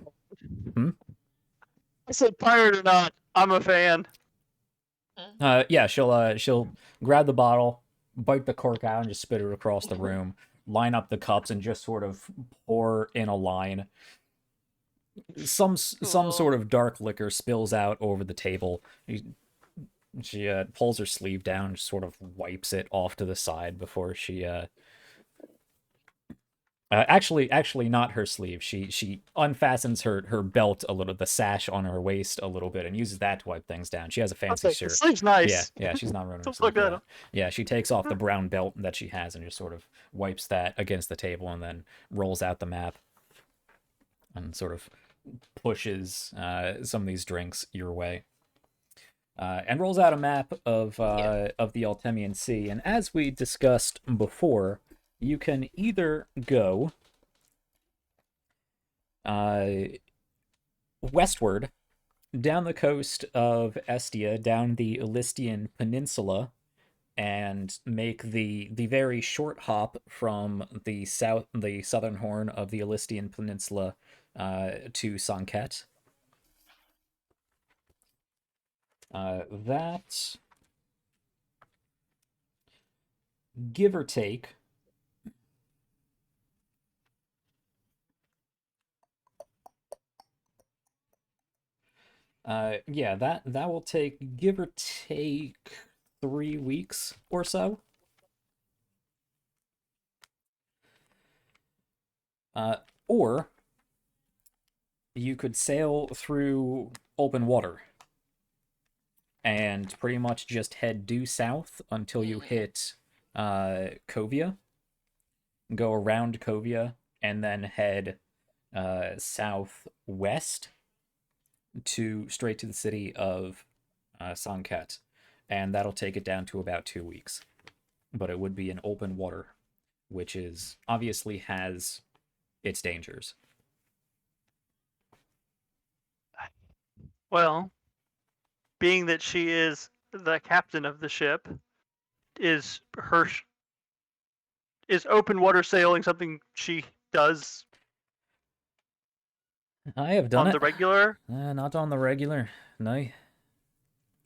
I said pirate or not, I'm a fan. Yeah, she'll grab the bottle, bite the cork out, and just spit it across the room. Line up the cups and just sort of pour in a line. Some sort of dark liquor spills out over the table. She pulls her sleeve down, and sort of wipes it off to the side before she actually not her sleeve. She unfastens her belt a little, the sash on her waist a little bit, and uses that to wipe things down. She has a fancy The shirt. sleeve's nice. Yeah, she's not running her Don't sleeve. look that up. Yeah, she takes off the brown belt that she has and just sort of wipes that against the table, and then rolls out the map and sort of pushes some of these drinks your way. And rolls out a map of the Ultemian Sea. And as we discussed before, you can either go westward down the coast of Estia, down the Ilistian Peninsula, and make the very short hop from the southern horn of the Ilistian Peninsula to Sanket. That, give or take, yeah, that will take, give or take, 3 weeks or so. Or you could sail through open water and pretty much just head due south until you hit Kovia, go around Kovia, and then head southwest straight to the city of Sanket, and that'll take it down to about 2 weeks. But it would be in open water, which is obviously has its dangers. Well, being that she is the captain of the ship, is open water sailing something she does I have done on it. the regular? Not on the regular, no.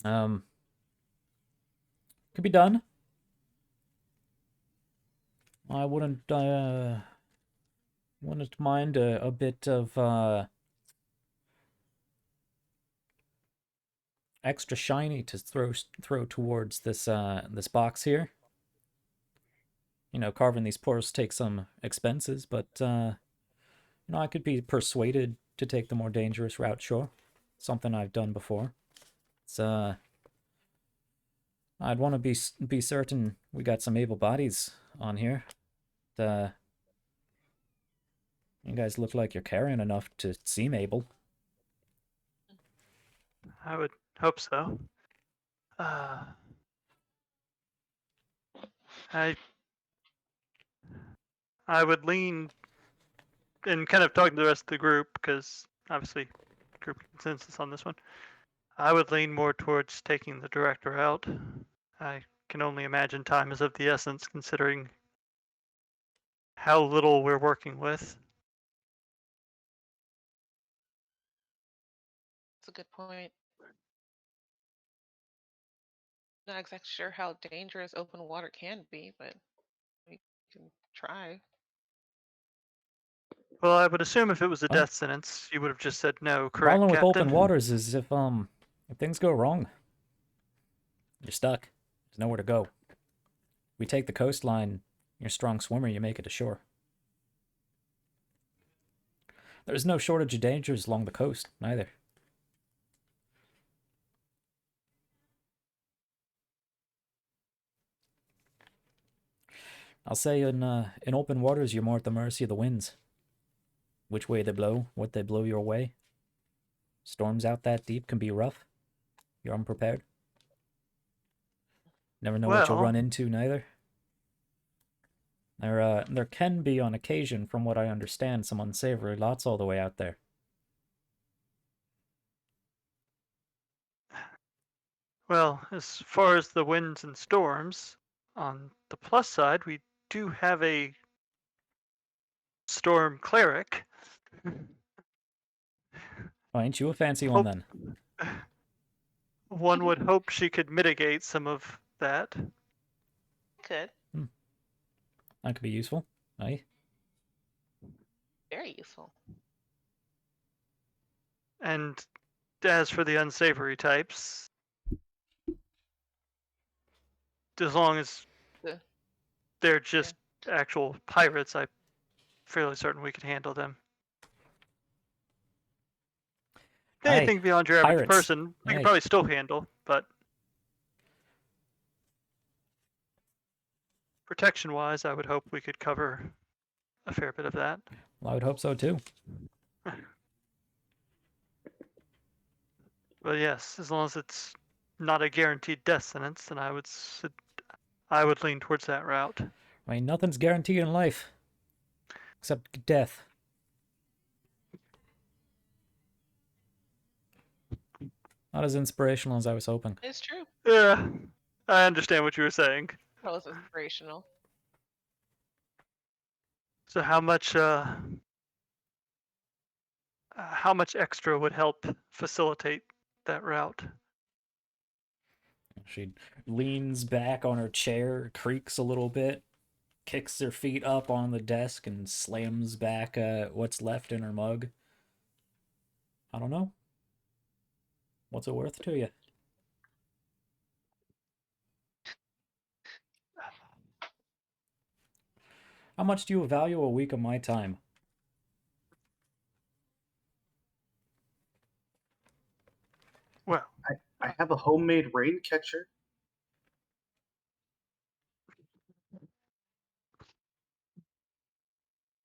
Could be done. I wouldn't mind a bit of extra shiny to throw towards this this box here. You know, carving these pores takes some expenses, but you know, I could be persuaded to take the more dangerous route, sure. Something I've done before. It's I'd want to be certain we got some able bodies on here. You guys look like you're carrying enough to seem able. I would hope so. I would lean, and kind of talking to the rest of the group, because obviously group consensus on this one. I would lean more towards taking the direct route. I can only imagine time is of the essence, considering how little we're working with. That's a good point. Not exactly sure how dangerous open water can be, but we can try. Well, I would assume if it was a Well, death sentence, you would have just said no, The correct, problem with Captain? open waters is if things go wrong, you're stuck. There's nowhere to go. We take the coastline, you're a strong swimmer, you make it to shore. There's no shortage of dangers along the coast, neither. I'll say in open waters, you're more at the mercy of the winds. Which way they blow, what they blow your way. Storms out that deep can be rough. You're unprepared. Never know what you'll run into, neither. There can be, on occasion, from what I understand, some unsavory lots all the way out there. Well, as far as the winds and storms, on the plus side, we do have a storm cleric. Oh, ain't you a fancy one then? One would hope she could mitigate some of that. Could. That could be useful. Aye. Very useful. And as for the unsavory types, as long as they're just actual pirates, I'm fairly certain we can handle them. Anything beyond your average person, we can probably still handle, but protection-wise, I would hope we could cover a fair bit of that. Well, I would hope so too. But yes, as long as it's not a guaranteed death sentence, then I would lean towards that route. I mean, nothing's guaranteed in life. Except death. Not as inspirational as I was hoping. It's true. Yeah, I understand what you were saying. That was inspirational. So how much extra would help facilitate that route? She leans back on her chair, creaks a little bit, kicks her feet up on the desk, and slams back what's left in her mug. I don't know. What's it worth to you? How much do you value a week of my time? I have a homemade rain catcher.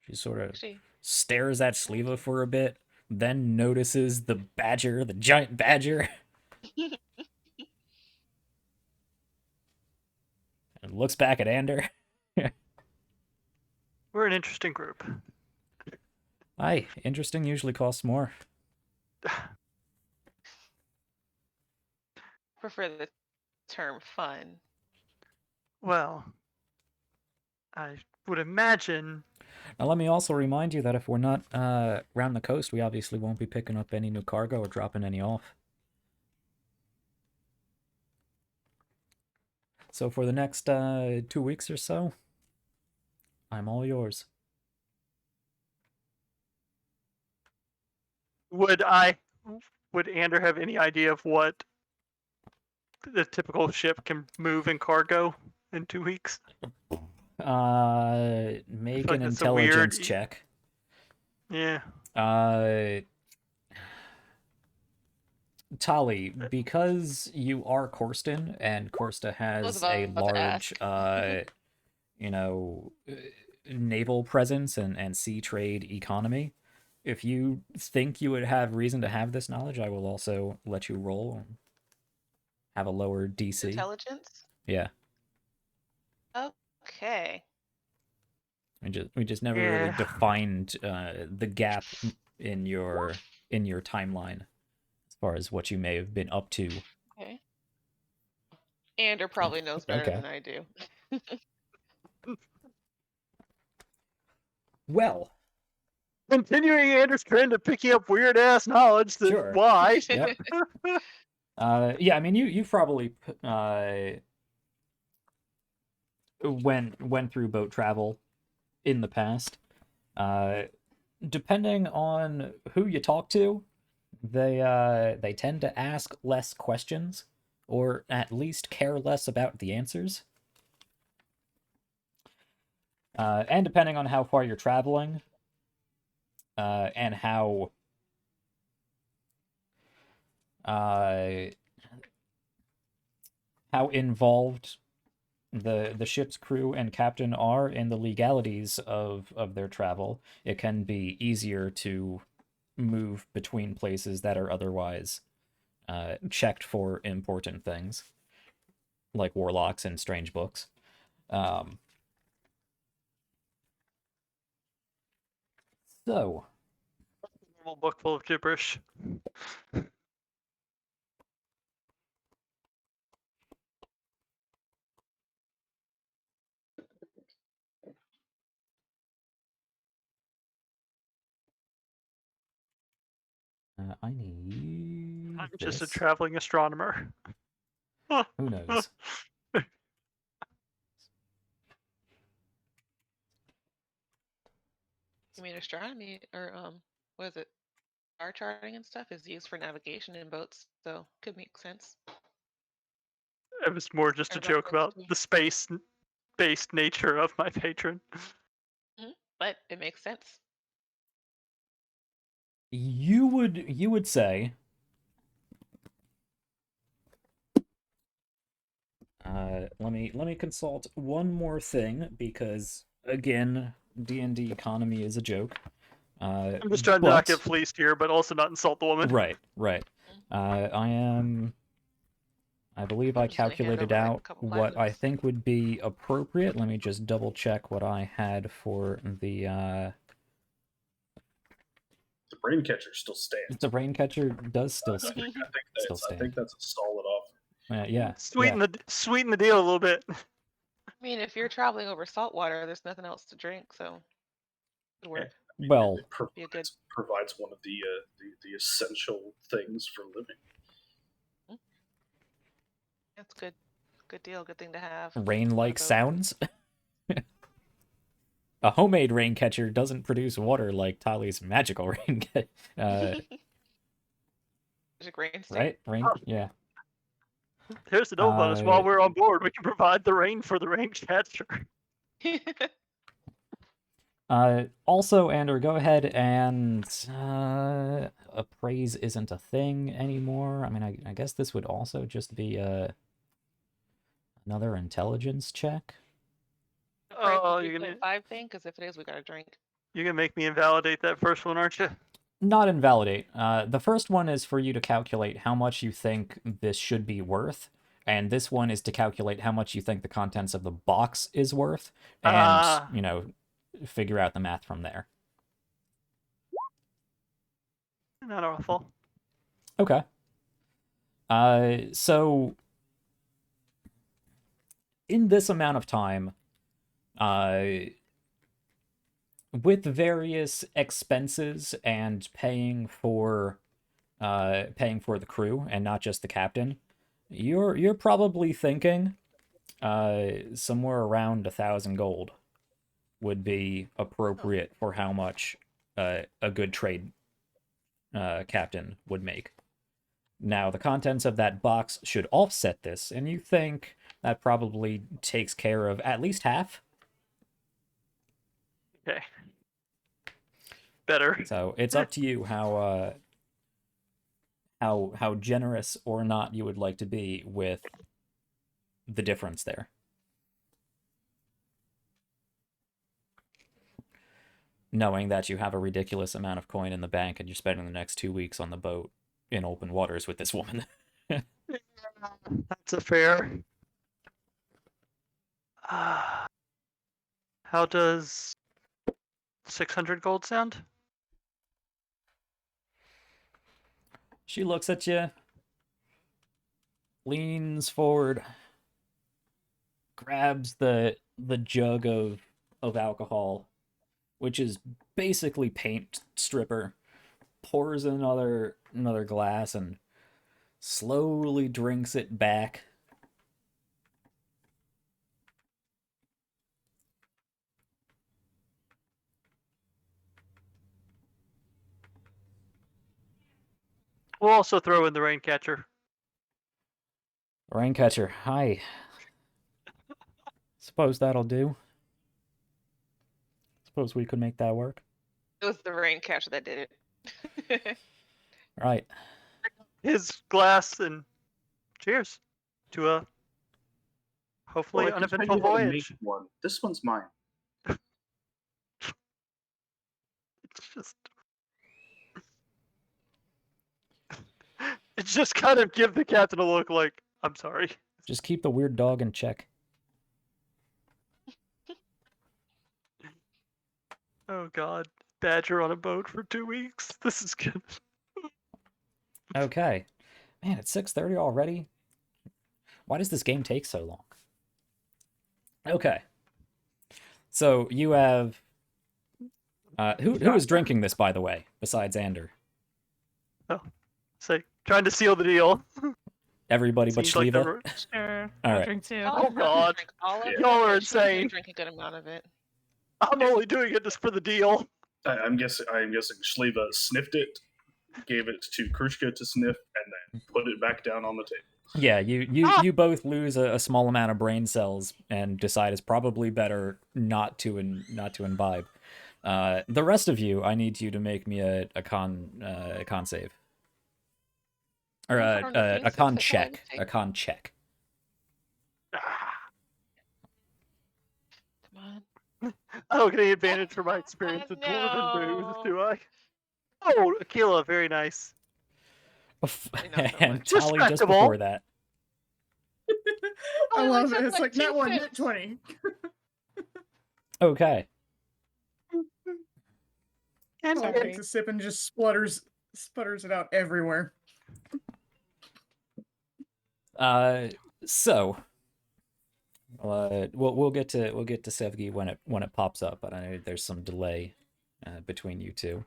She sort of Actually, stares at Shael'uah for a bit, then notices the badger, the giant badger, and looks back at Ander. We're an interesting group. Aye, interesting usually costs more. prefer the term fun. Well, I would imagine. Now, let me also remind you that if we're not round the coast, we obviously won't be picking up any new cargo or dropping any off. So for the next 2 weeks or so, I'm all yours. Would Ander have any idea of what the typical ship can move in cargo in 2 weeks? Make like an that's a weird intelligence check. Yeah. Tali, because you are Corsten, and Korsta has a about to large, ask. naval presence and sea trade economy, if you think you would have reason to have this knowledge, I will also let you roll and have a lower DC. Intelligence? Yeah. Okay. We just never really defined the gap in your timeline as far as what you may have been up to. Okay. Ander probably knows better Okay. than I do. Well, continuing Ander's trend of picking up weird ass knowledge. That sure. Why? Yep. Yeah, I mean, you've probably went through boat travel in the past. Depending on who you talk to, they tend to ask less questions, or at least care less about the answers. And depending on how far you're traveling, and how involved the ship's crew and captain are in the legalities of their travel, it can be easier to move between places that are otherwise checked for important things, like warlocks and strange books. So, Normal book full of gibberish. I need I'm just a this. traveling astronomer. Who knows? You mean astronomy or what is it? Star charting and stuff is used for navigation in boats, so could make sense. It was more just a joke about the space-based nature of my patron. But it makes sense. You would say let me consult one more thing, because again, D&D economy is a joke. I'm just trying to not get fleeced here, but also not insult the woman. Right. I believe I calculated out what I think would be appropriate. Let me just double check what I had for the brain catcher still stands. The brain catcher does still stand. I think that's a solid offer. Yeah. Sweeten the deal a little bit. I mean, if you're traveling over salt water, there's nothing else to drink, so it work. Well, it provides one of the essential things for living. That's good. Good deal. Good thing to have. Rain-like sounds. A homemade rain catcher doesn't produce water like Tali's magical rain catcher. Magic rain. Right? Rain. Yeah. Here's the no bonus. While we're on board, we can provide the rain for the rain catcher. Also, Andrew, go ahead and appraise isn't a thing anymore. I mean, I guess this would also just be another intelligence check. Oh, you're gonna 5 thing, because if it is, we gotta drink. You're gonna make me invalidate that first one, aren't you? Not invalidate. The first one is for you to calculate how much you think this should be worth, and this one is to calculate how much you think the contents of the box is worth, and, you know, figure out the math from there. Not awful. Okay. So in this amount of time, with various expenses and paying for the crew and not just the captain, you're probably thinking somewhere around 1,000 gold would be appropriate for how much a good trade captain would make. Now, the contents of that box should offset this, and you think that probably takes care of at least half. Okay. Better. So it's up to you how generous or not you would like to be with the difference there. Knowing that you have a ridiculous amount of coin in the bank and you're spending the next 2 weeks on the boat in open waters with this woman. That's a fair. How does 600 gold sound? She looks at you, leans forward, grabs the jug of alcohol, which is basically paint stripper, pours another glass and slowly drinks it back. We'll also throw in the Raincatcher. Raincatcher, hi. Suppose that'll do. Suppose we could make that work. It was the Raincatcher that did it. Right. His glass and cheers to a hopefully Well, I can tell uneventful you how to make voyage. one. This one's mine. It's just kind of give the captain a look like, I'm sorry. Just keep the weird dog in check. Oh god. Badger on a boat for 2 weeks. This is good. Okay. Man, it's 6:30 already? Why does this game take so long? Okay. So you have who is drinking this, by the way, besides Ander? Oh. Say, trying to seal the deal. Everybody but Seems like Shael'uah? Sure. All I'll right. drink too. Oh god. Drink all of it. Y'all are She's gonna insane. Drink a good amount of it. I'm only doing it just for the deal. I'm guessing Shael'uah sniffed it, gave it to Krushka to sniff, and then put it back down on the table. Yeah, you both lose a small amount of brain cells and decide it's probably better not to imbibe. The rest of you, I need you to make me a con save. Or a con check. A con check. Come on. I don't get any advantage for my experience with dwarven booze, do I? Oh, Aquila, very nice. And Tally just Respectable. before that. I Oh, love like it. It's like net 1, sips. net 20. Okay. And Paul takes a sip and just sputters it out everywhere. So we'll get to Sevgi when it pops up, but I know there's some delay between you two.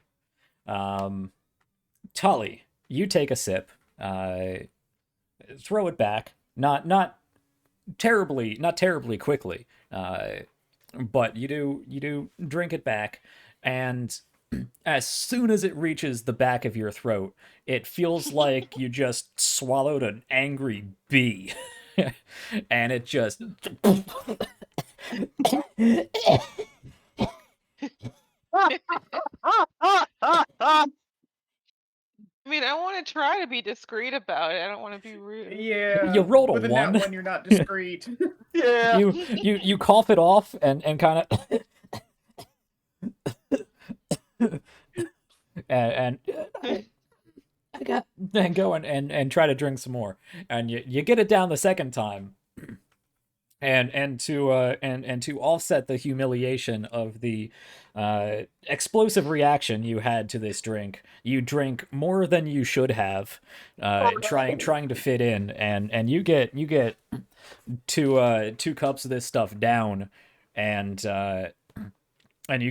Tali, you take a sip, throw it back, not terribly quickly, but you do drink it back, and as soon as it reaches the back of your throat, it feels like you just swallowed an angry bee. And it just I mean, I want to try to be discreet about it. I don't want to be rude. Yeah. You rolled a with one. Nat one, you're not discreet. Yeah. You cough it off and kind of and go and try to drink some more, and you get it down the second time, and to offset the humiliation of the explosive reaction you had to this drink, you drink more than you should have, trying to fit in, and you get two cups of this stuff down, and you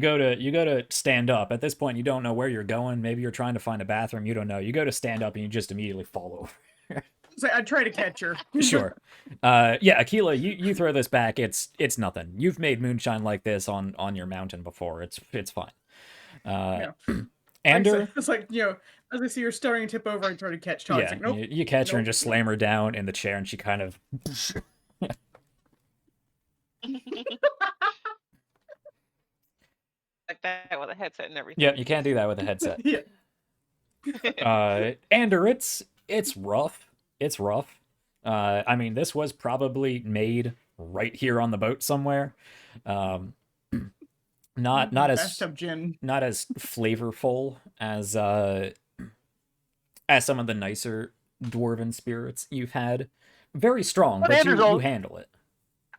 go to stand up. At this point, you don't know where you're going. Maybe you're trying to find a bathroom. You don't know. You go to stand up, and you just immediately fall over. So I'd try to catch her. Sure. Yeah, Aquila, you throw this back. It's nothing. You've made moonshine like this on your mountain before. It's fine. Yeah. Ander, It's like, as I see her starting to tip over, I try to catch Todd. yeah, It's like, nope. you catch her and Nope. just slam her down in the chair, and she kind of. Like that with a headset and everything. Yeah, you can't do that with a headset. Yeah. Ander, it's rough. It's rough. I mean, this was probably made right here on the boat somewhere. Not as Bathtub gin. not as flavorful as some of the nicer dwarven spirits you've had. Very strong, but you handle it.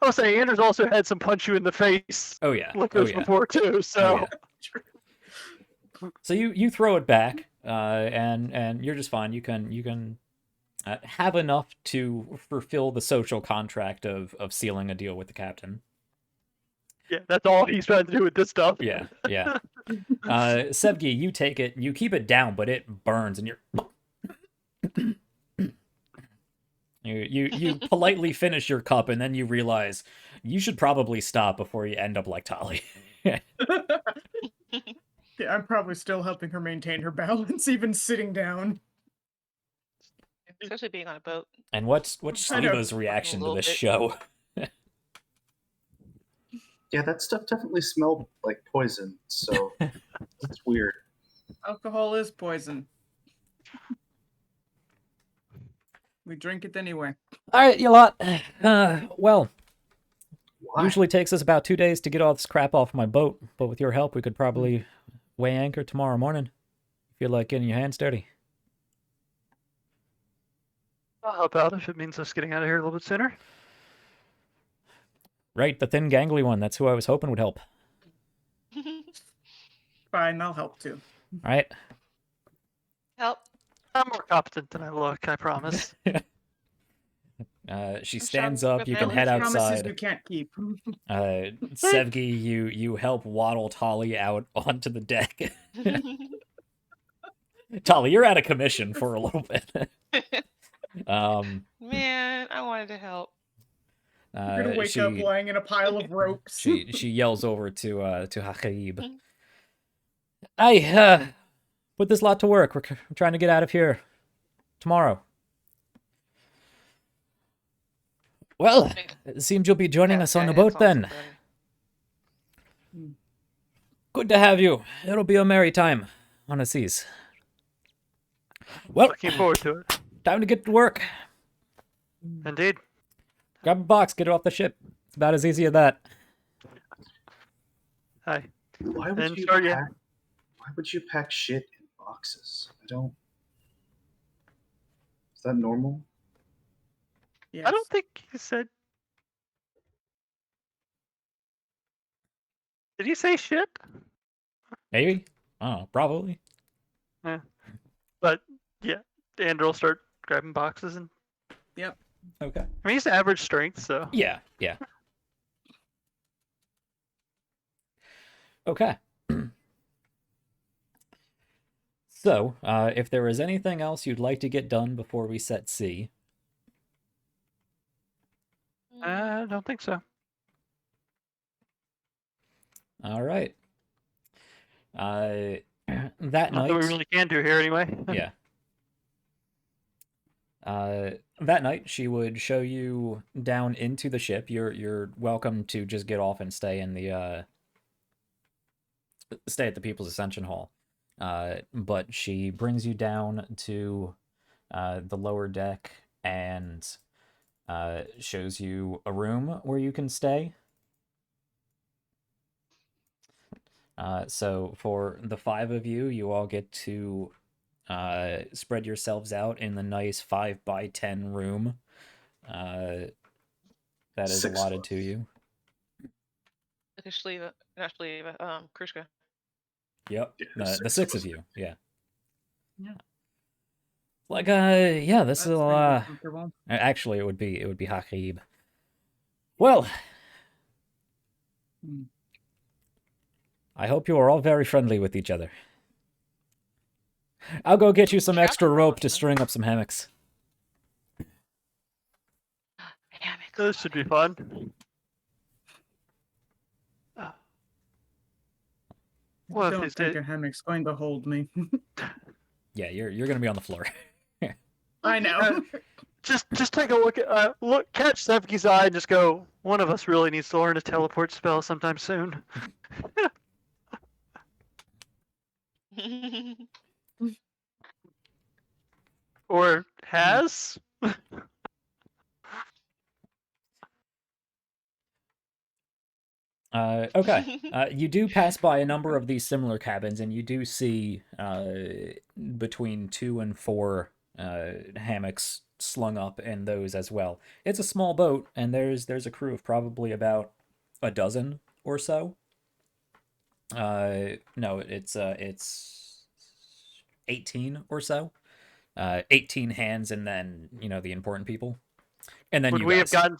I was saying, Anders also had some punch you in the face Oh yeah. liquors before too. So So you throw it back, and you're just fine. You can have enough to fulfill the social contract of sealing a deal with the captain. yeah, that's all he's trying to do with this stuff. Yeah. Sevgi, you take it, you keep it down, but it burns, and you politely finish your cup, and then you realize you should probably stop before you end up like Tali. Yeah, I'm probably still helping her maintain her balance, even sitting down. Especially being on a boat. And what's I know. Sliva's reaction to little this bit. show? Yeah, that stuff definitely smelled like poison, so it's weird. Alcohol is poison. We drink it anyway. All right, you lot. Well, Why? usually takes us about 2 days to get all this crap off my boat, but with your help, we could probably weigh anchor tomorrow morning. Feel like getting your hands dirty. I'll help out if it means us getting out of here a little bit sooner. Right, the thin, gangly one. That's who I was hoping would help. Fine, I'll help too. All right. Help. I'm more competent than I look, I promise. She I'm stands sure up. You can Rebellion head Promises outside. we can't keep. Sevgi, you help waddle Tali out onto the deck. Tali, you're out of commission for a little bit. Man, I wanted to help. You're gonna wake up lying in a pile of ropes. She yells over to Hakeeb. I put this lot to work. We're trying to get out of here tomorrow. Well, it seems you'll be joining us on the boat then. Good to have you. It'll be a merry time on the seas. Well, Looking forward to it. time to get to work. Indeed. Grab a box, get it off the ship. It's about as easy as that. Hi. Why And would you sure, yeah. pack? Why would you pack shit in boxes? I don't. Is that normal? Yes. I don't think he said. Did he say shit? Maybe? Oh, probably. But yeah, Andrew will start grabbing boxes and. Okay. I mean, he's average strength, so. Yeah. Okay. So, if there is anything else you'd like to get done before we set sea, I don't think so. all right. That Not night, that we really can do here anyway. yeah. That night, she would show you down into the ship. You're welcome to just get off and stay in the stay at the People's Ascension Hall. But she brings you down to the lower deck and shows you a room where you can stay. So for the 5 of you, you all get to spread yourselves out in the nice 5x10 room that is 6 allotted of to us. you. Shael'uah, not Shael'uah, Krushka. Yep, Yeah, the 6 of you. Yeah. Yeah. Like yeah, this That's is pretty comfortable. actually it would be Hakib. Well, Hmm. I hope you are all very friendly with each other. I'll go get you some Trapped extra for rope most to of it. string up some hammocks. Hammocks. This should be fun. What if Don't these think days? a hammock's going to hold me. Yeah, you're gonna be on the floor. I know. Just take a look at catch Sevki's eye and just go. One of us really needs to learn a teleport spell sometime soon. Or has? Okay. You do pass by a number of these similar cabins, and you do see between 2 and 4 hammocks slung up in those as well. It's a small boat, and there's a crew of probably about a dozen or so. No, it's 18 or so. 18 hands, and then the important people, and then Would you we guys.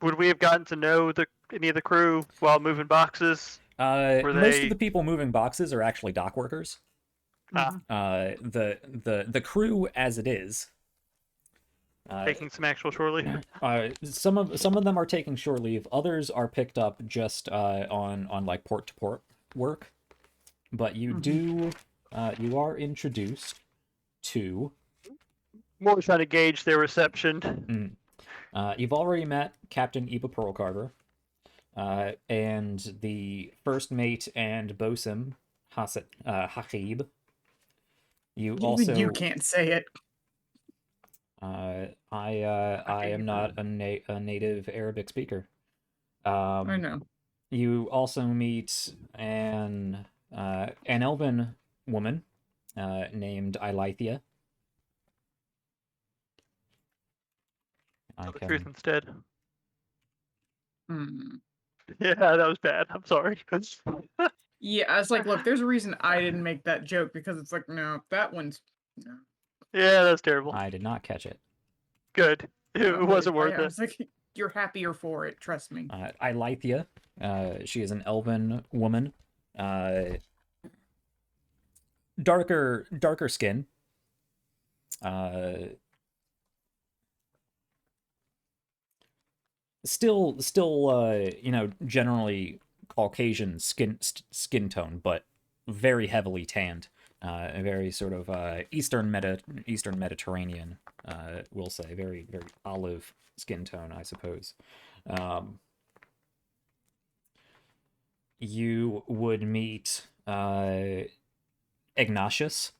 Would we have gotten to know any of the crew while moving boxes? Most of the people moving boxes are actually dock workers. Ah. The crew as it is. Taking some actual shore leave. Some of them are taking shore leave. Others are picked up just on like port to port work. But you do you are introduced to. More trying to gauge their reception. You've already met Captain Eva Pearlcarver, and the first mate and bosun Hakib. Even you can't say it. I am not a native Arabic speaker. I know. You also meet an elven woman named Ilithia. Tell the truth instead. Hmm. Yeah, that was bad. I'm sorry. Yeah, I was like, look, there's a reason I didn't make that joke, because it's like, no, that one's no. Yeah, that's terrible. I did not catch it. Good. It wasn't worth I it. was like, you're happier for it, trust me. Ilithia, she is an elven woman. Darker skin. Still, generally Caucasian skin tone, but very heavily tanned. Very sort of Eastern Mediterranean, we'll say, very olive skin tone, I suppose. You would meet Ignatius.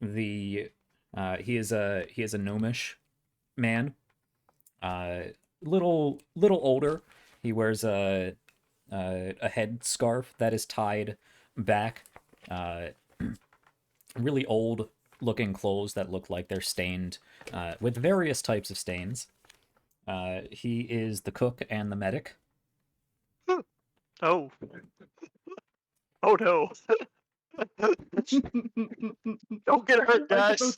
He is a gnomish man. Little older. He wears a head scarf that is tied back. Really old looking clothes that look like they're stained with various types of stains. He is the cook and the medic. Oh. Oh no. Don't get hurt, guys.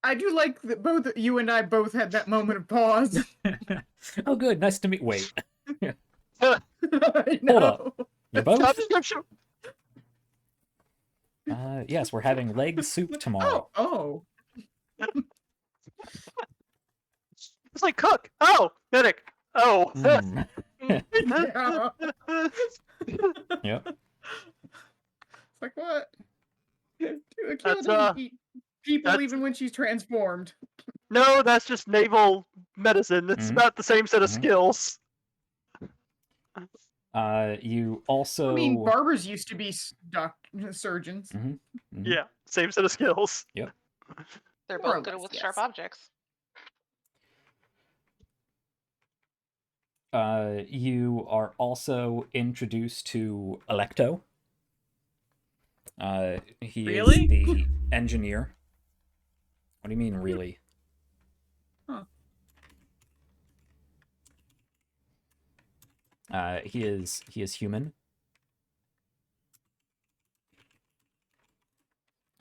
I do like that both you and I both had that moment of pause. Oh, good. Nice to meet. Wait. Hold up. You're both? Job description. Yes, we're having leg soup tomorrow. Oh. It's like cook. Oh, medic. Oh. Yeah. Yep. It's like, what? Akila That's, doesn't eat people that's- even when she's transformed. No, that's just naval medicine. It's about the same set of skills. You also. I mean, barbers used to be surgeons. Yeah, same set of skills. Yep. They're More or both good less, with yes. sharp objects. You are also introduced to Electo. He Really? is the engineer. What do you mean, really? Huh. He is human.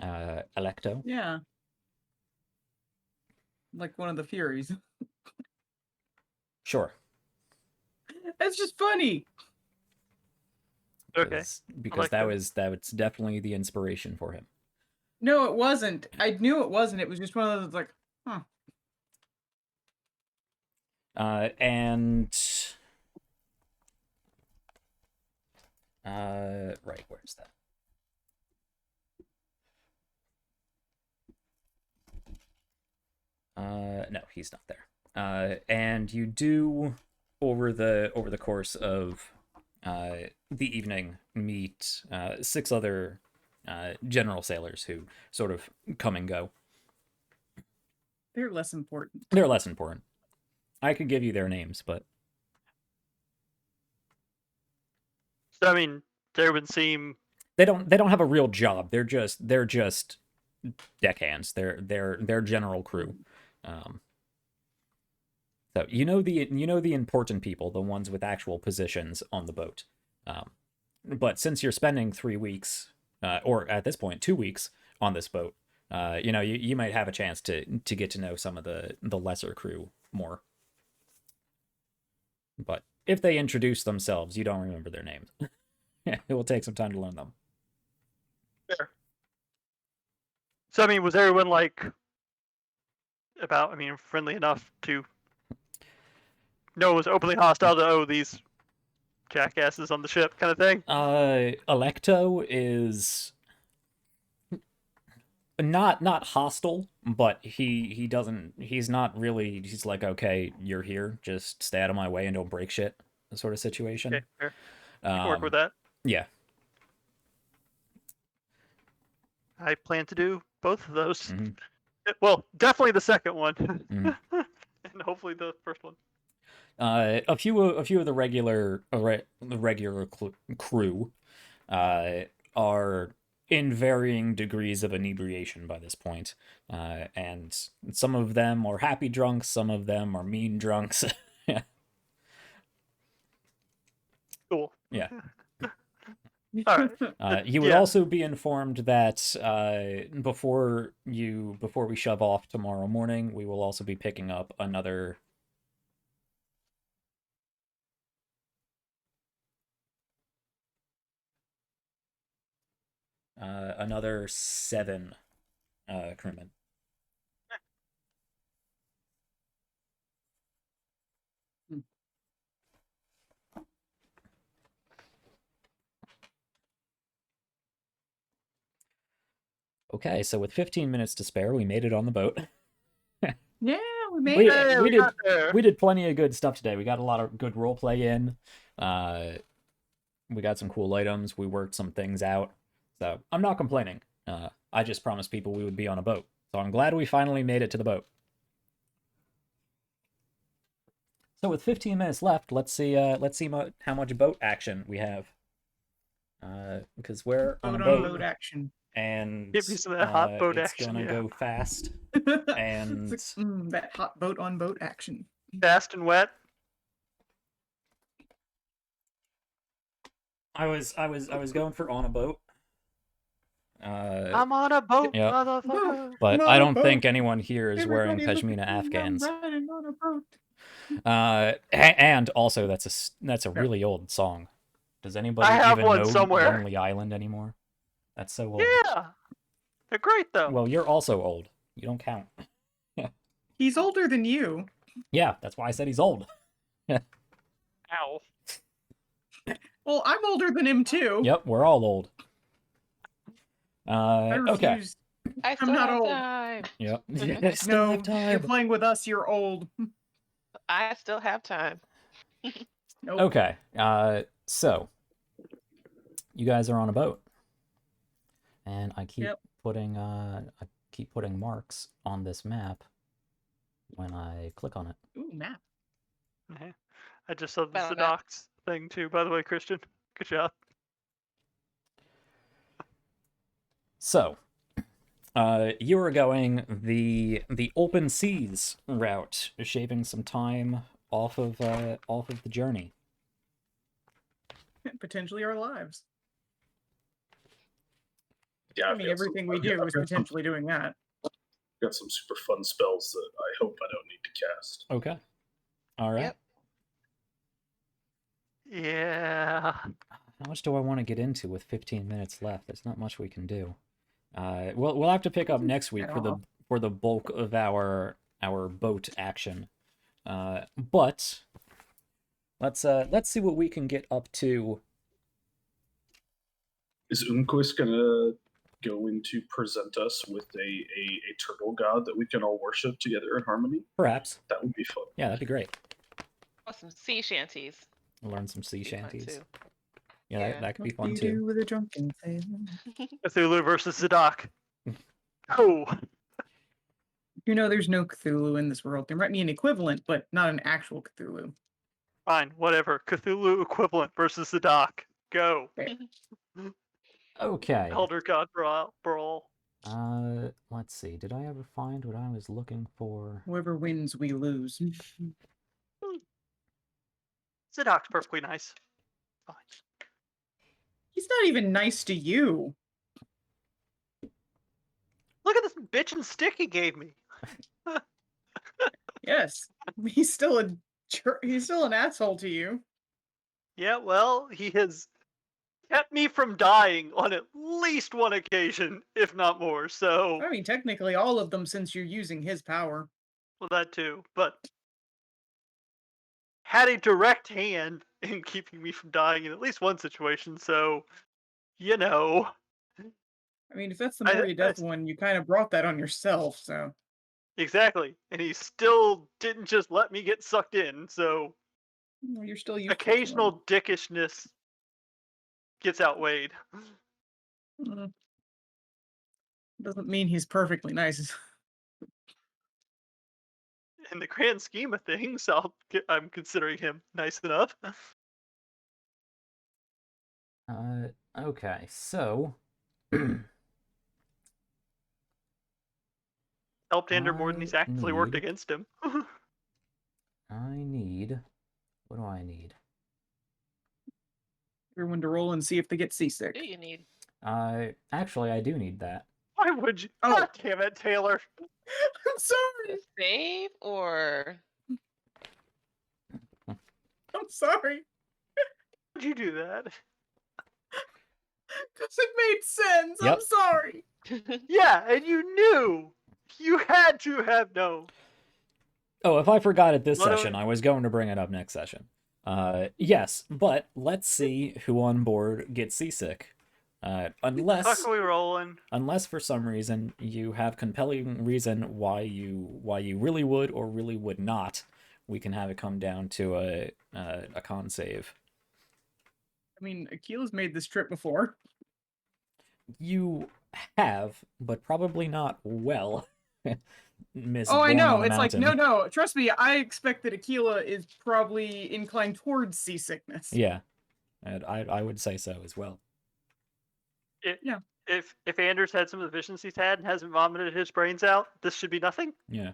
Electo. Yeah. Like one of the Furies. Sure. That's just funny. Okay. Because like that. was definitely the inspiration for him. No, it wasn't. I knew it wasn't. It was just one of those like, huh. And right, where's that? No, he's not there. And you do over the course of the evening meet 6 other general sailors who sort of come and go. They're less important. They're less important. I could give you their names, but So I mean, they would seem they don't have a real job. They're just deckhands. They're general crew. So you know the important people, the ones with actual positions on the boat. But since you're spending 3 weeks, or at this point 2 weeks on this boat, you might have a chance to get to know some of the lesser crew more. But if they introduce themselves, you don't remember their names. It will take some time to learn them. fair. So I mean, was everyone like friendly enough to know it was openly hostile to these jackasses on the ship kind of thing? Electo is not hostile, but he's not really, he's like, okay, you're here, just stay out of my way and don't break shit sort of situation. Okay, fair. You can work with that. Yeah. I plan to do both of those. Well, definitely the second one, and hopefully the first one. A few of the regular crew are in varying degrees of inebriation by this point, and some of them are happy drunks, some of them are mean drunks. Cool. Yeah. All right. You would Yeah. also be informed that before we shove off tomorrow morning, we will also be picking up another 7 crewmen. Okay, so with 15 minutes to spare, we made it on the boat. Yeah, we made it. We did plenty of good stuff today. We got a lot of good roleplay in. We got some cool items. We worked some things out. So I'm not complaining. I just promised people we would be on a boat. So I'm glad we finally made it to the boat. So with 15 minutes left, let's see how much boat action we have. Because we're on a boat action. and Give me some of that hot boat it's action, gonna yeah. go fast. And It's like, that hot boat on boat action. Fast and wet. I was going for on a boat. I'm on a boat, yeah. motherfucker. But I'm I on a don't boat. think anyone here is wearing Everybody look pashmina at me, I'm Afghans. riding on a boat. And also that's a really old song. Does anybody I have even one know somewhere. Lonely Island anymore? That's so old. Yeah, they're great though. Well, you're also old. You don't count. He's older than you. Yeah, that's why I said he's old. Ow. Well, I'm older than him too. Yep, we're all old. I Okay. refuse. I still not have old. time. Yep. Still No, have time. you're playing with us. You're old. I still have time. Nope. Okay. So, you guys are on a boat, and I keep putting marks on this map when I click on it. Ooh, map. I just saw the Battle map. Zadox thing too, by the way, Christian. Good job. So, you are going the open seas route, shaving some time off of the journey. Potentially our lives. Yeah, I mean, everything we do is potentially doing that. Got some super fun spells that I hope I don't need to cast. Okay. All right. Yep. Yeah. How much do I want to get into with 15 minutes left? There's not much we can do. We'll have to pick up next week for the bulk of our boat action. But let's see what we can get up to. Is Umquist gonna going to present us with a turtle god that we can all worship together in harmony? Perhaps. That would be fun. Yeah, that'd be great. Oh, some sea shanties. Learn some sea shanties. Too. Yeah, that could be fun What do too. you do with a drunken sailor? Cthulhu versus Zadok. Oh. You know, there's no Cthulhu in this world. There might be an equivalent, but not an actual Cthulhu. Fine, whatever. Cthulhu equivalent versus Zadok. Go. Okay. Elder God Brawl. Let's see. Did I ever find what I was looking for? Whoever wins, we lose. Zadok's perfectly nice. Fine. He's not even nice to you. Look at this bitch and stick he gave me. Yes, he's still he's still an asshole to you. Yeah, well, he has kept me from dying on at least one occasion, if not more, so... I mean, technically all of them since you're using his power. Well, that too, but... had a direct hand in keeping me from dying in at least one situation, so... You know... I mean, if that's the Moria Death one, you kind of brought that on yourself, so... Exactly, and he still didn't just let me get sucked in, so... You're still useful. Occasional dickishness gets outweighed. Doesn't mean he's perfectly nice. In the grand scheme of things, I'm considering him nice enough. Okay, so... Helped Ander more than he's actually worked against him. I need... What do I need? Everyone to roll and see if they get seasick. What do you need? Actually, I do need that. Why would you? Oh. God damn it, Taylor. I'm sorry. Save or... I'm sorry. Why'd you do that? Because it made sense. Yep. I'm sorry. Yeah, and you knew. You had to have known. Oh, if I forgot it this What do session, I was going to bring it up next session. Yes, but let's see who on board gets seasick. Unless Fuck, are we rolling? Unless for some reason you have compelling reason why you really would or really would not, we can have it come down to a con save. I mean, Akila's made this trip before. You have, but probably not well. Miss Oh, I Born know. on a It's like, Mountain. no. Trust me, I expect that Akila is probably inclined towards seasickness. Yeah, and I would say so as well. Yeah. If Anders had some of the visions he's had and hasn't vomited his brains out, this should be nothing. Yeah.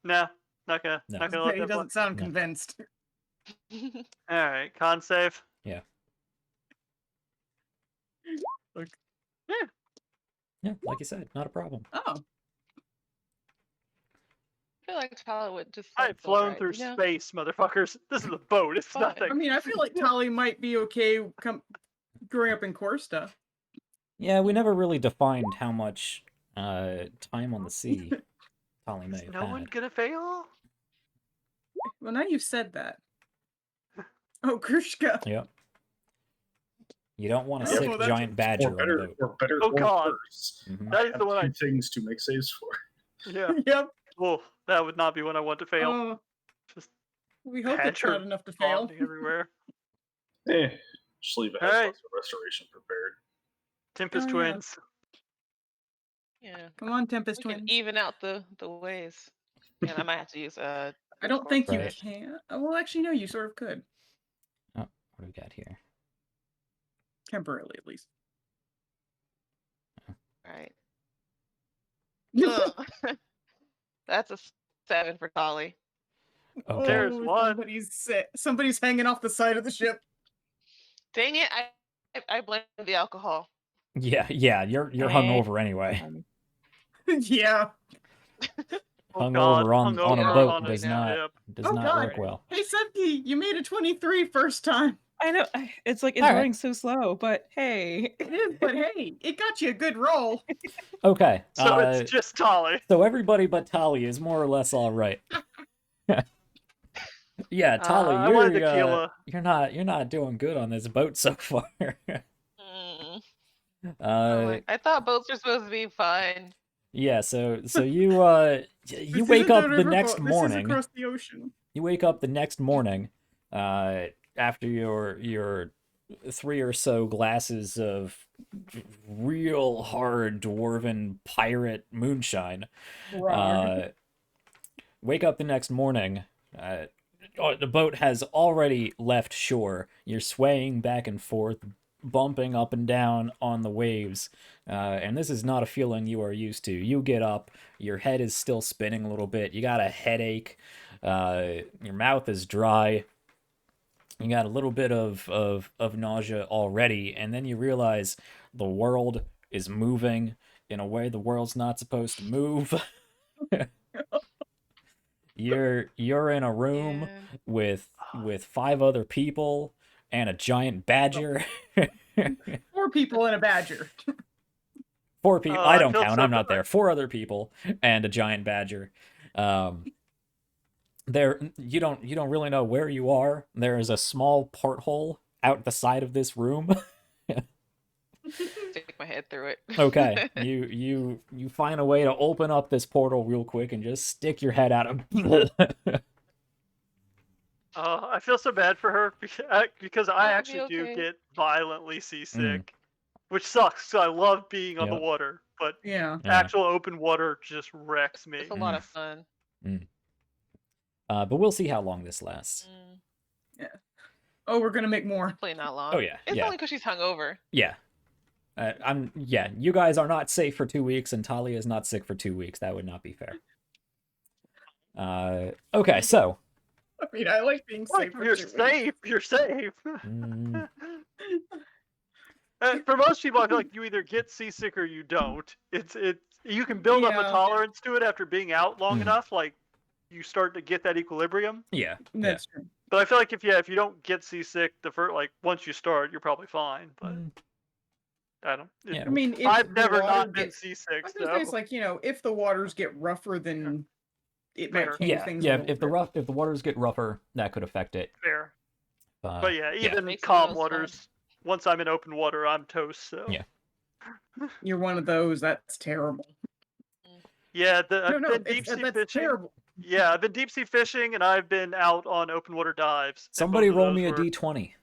No, not gonna No. let that He fly. doesn't sound No. convinced. All right, con save. Yeah. Look. Yeah, like you said, not a problem. Oh. I feel like Tyler would just... I've flown through space, motherfuckers. This is a boat. It's Fine. nothing. I mean, I feel like Tali might be okay growing up in Korsta. Yeah, we never really defined how much time on the sea Tali may Is have no one had. gonna fail? Well, now you've said that. Oh, Krishka. Yep. You don't want a Yeah, sick well, that's- giant badger Or on better, a boat. or better, Oh, or God. worse. Mhm. That is Have the one two I. things to make saves for. Yeah. Yep. Oh, that would not be one I want to fail. Oh, Just We hope it's not enough to fail. vomiting everywhere. Just leave a All head right. for restoration prepared. Tempest Oh, yeah. Twins. Yeah. Come on, Tempest We Twins. can even out the ways. And I might have to use I don't think you Right. can. Well, actually, no, you sort of could. Oh, what do we got here? Temporarily, at least. Right. Ugh. That's a 7 for Tolly. Okay. There's one. Somebody's hanging off the side of the ship. Dang it! I blame the alcohol. Yeah, you're hungover anyway. Yeah. Hungover on a hungover boat on a does ship. not work well. Hey, Sepki, you made a 23 first time. I know. It's like it's All right. running so slow, but hey. It is, but hey, it got you a good roll. Okay. So it's just Tolly. So everybody but Tali is more or less all right. Yeah, Tali, I wanted tequila. you're not doing good on this boat so far. I thought boats were supposed to be fun. Yeah, so you wake up the next morning. This is across the ocean. You wake up the next morning, after your 3 or so glasses of real hard dwarven pirate moonshine. Wake up the next morning. The boat has already left shore. You're swaying back and forth, bumping up and down on the waves, and this is not a feeling you are used to. You get up, your head is still spinning a little bit, you got a headache, your mouth is dry, you got a little bit of nausea already, and then you realize the world is moving in a way the world's not supposed to move. You're in a room with 5 other people and a giant badger. 4 people and a badger. 4 people. I don't count. so I'm not bad. there. 4 other people and a giant badger. There, you don't really know where you are. There is a small porthole out the side of this room. Stick my head through it. Okay, you find a way to open up this portal real quick and just stick your head out of. I feel so bad for her because I It'll actually be do okay. get violently seasick, which sucks. So I love being on the Yep. water, but Yeah. actual open water just wrecks me. It's a lot of fun. But we'll see how long this lasts. Oh, we're gonna make more. Hopefully not long. Oh yeah, It's yeah, only because she's hungover. yeah. You guys are not safe for 2 weeks, and Talia is not sick for 2 weeks. That would not be fair. Okay, so. I mean, I like being safe. You're safe. You're safe. Mm, For most people, I feel like you either get seasick or you don't. It's you can build up a Yeah. tolerance to it after being out long enough. Like you start to get that equilibrium. yeah. That's true. But I feel like if you don't get seasick the first once you start, you're probably fine. But I don't. Yeah. I mean, if I've the never water not been gets- seasick. I was gonna say, it's So like, if the waters get rougher, then it might Fair. change Yeah, things. yeah. a If the little if the waters get rougher, that could affect it. fair. But yeah, Yeah. even Makes the calm most waters. Once I'm in open water, I'm toast. So Yeah. bit. You're one of those. That's terrible. yeah. No, I've been it's, deep sea that's fishing. terrible. Yeah, I've been deep sea fishing, and I've been out on open water dives. and Somebody both of roll those me a were- d20.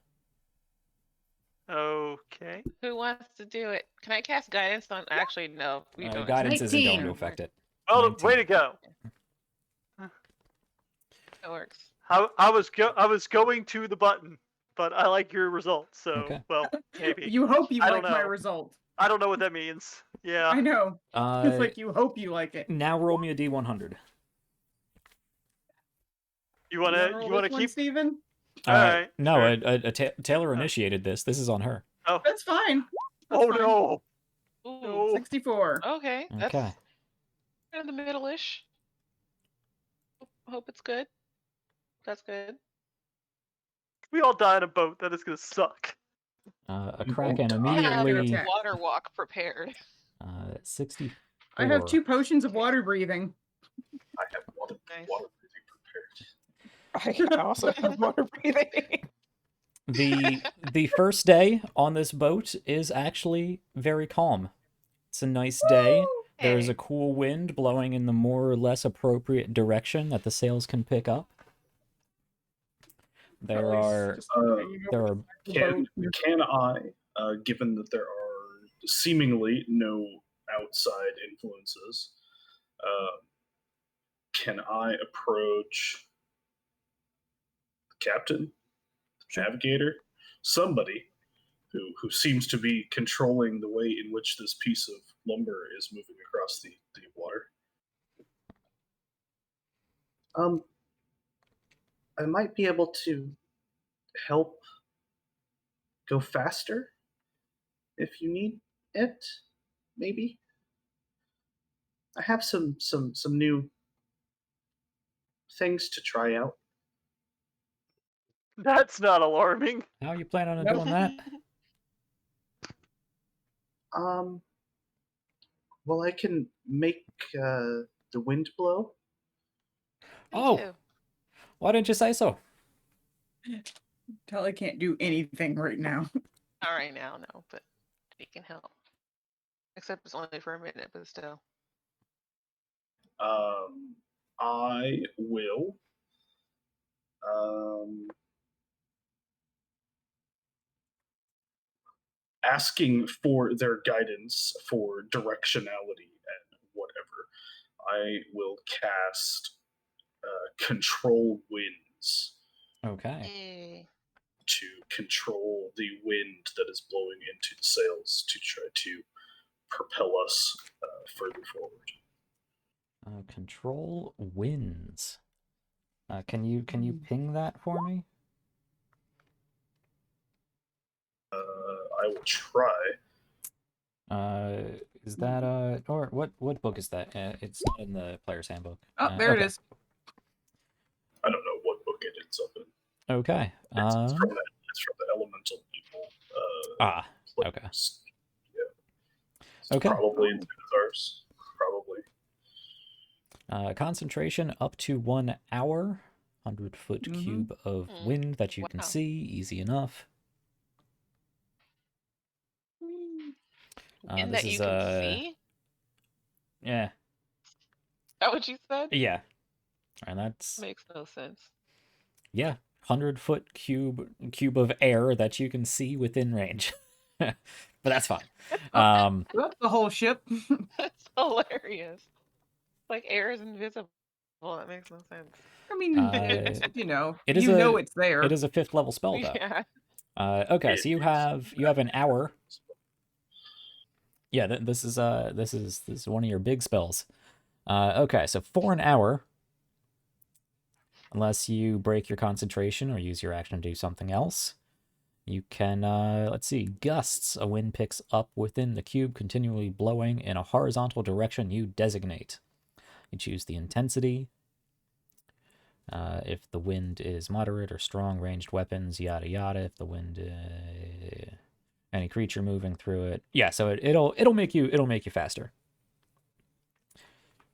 Okay. Who wants to do it? Can I cast guidance on? Actually, no. We don't. Guidance isn't going 19. to affect it. Well, 19. way to go. That works. I was going to the button, but I like your results. So Okay. well, maybe. You hope you I don't like my know. result. I don't know what that means. Yeah. I know. It's Uh, like you hope you like it. now roll me a d100. You wanna keep? Steven? Alright, No, sure. Taylor initiated this. This is on her. Oh. That's fine. Oh That's fine. no. Ooh. No. 64. Okay. That's Okay. kind of the middle-ish. Hope it's good. That's good. We all die in a boat. That is gonna suck. A Kraken die. immediately. attack. Water walk prepared. 64. I have 2 potions of water breathing. I have water, Nice. water breathing prepared. I also have water breathing. The first day on this boat is actually very calm. It's a nice day. There's a cool wind blowing in the more or less appropriate direction that the sails can pick up. There At least are just Uh, hanging there over are the Can boat. can I, given that there are seemingly no outside influences, uh, can I approach the captain, the Sure. navigator, somebody who seems to be controlling the way in which this piece of lumber is moving across the water? I might be able to help go faster if you need it. Maybe I have some new things to try out. That's not alarming. How are you planning on Yep. doing that? Um, well, I can make the wind blow. Me Oh, too. why didn't you say so? Tally can't do anything right now. All right now, no, but he can help. Except it's only for a minute, but still. I will. Asking for their guidance for directionality and whatever. I will cast Control Winds Okay. Yay. to control the wind that is blowing into the sails to try to propel us further forward. Control winds. Can you ping that for me? I will try. Is that or what book is that? It's not in the player's handbook. Oh, there it Okay. is. I don't know what book it ends up in. Okay. It's from the Elemental People. Okay. Place. Okay. Probably in ours. Probably. Concentration up to 1 hour. 100-foot Mhm. cube of wind that you can Wow. see. Easy enough. And This that you is can see? yeah. Is that what you said? Yeah. And that's Makes no sense. yeah. 100-foot cube of air that you can see within range. But that's fine. That's the whole ship. That's hilarious. Like air is invisible. That makes no sense. I mean, it's, you know, it is it's there. It is a 5th level spell though. Yeah. Okay, so you have an hour. Yeah, this is one of your big spells. Okay, so for an hour, unless you break your concentration or use your action to do something else, you can let's see, gusts. A wind picks up within the cube, continually blowing in a horizontal direction you designate. You choose the intensity. If the wind is moderate or strong, ranged weapons, yada yada. If the wind, any creature moving through it, yeah. So it'll make you faster.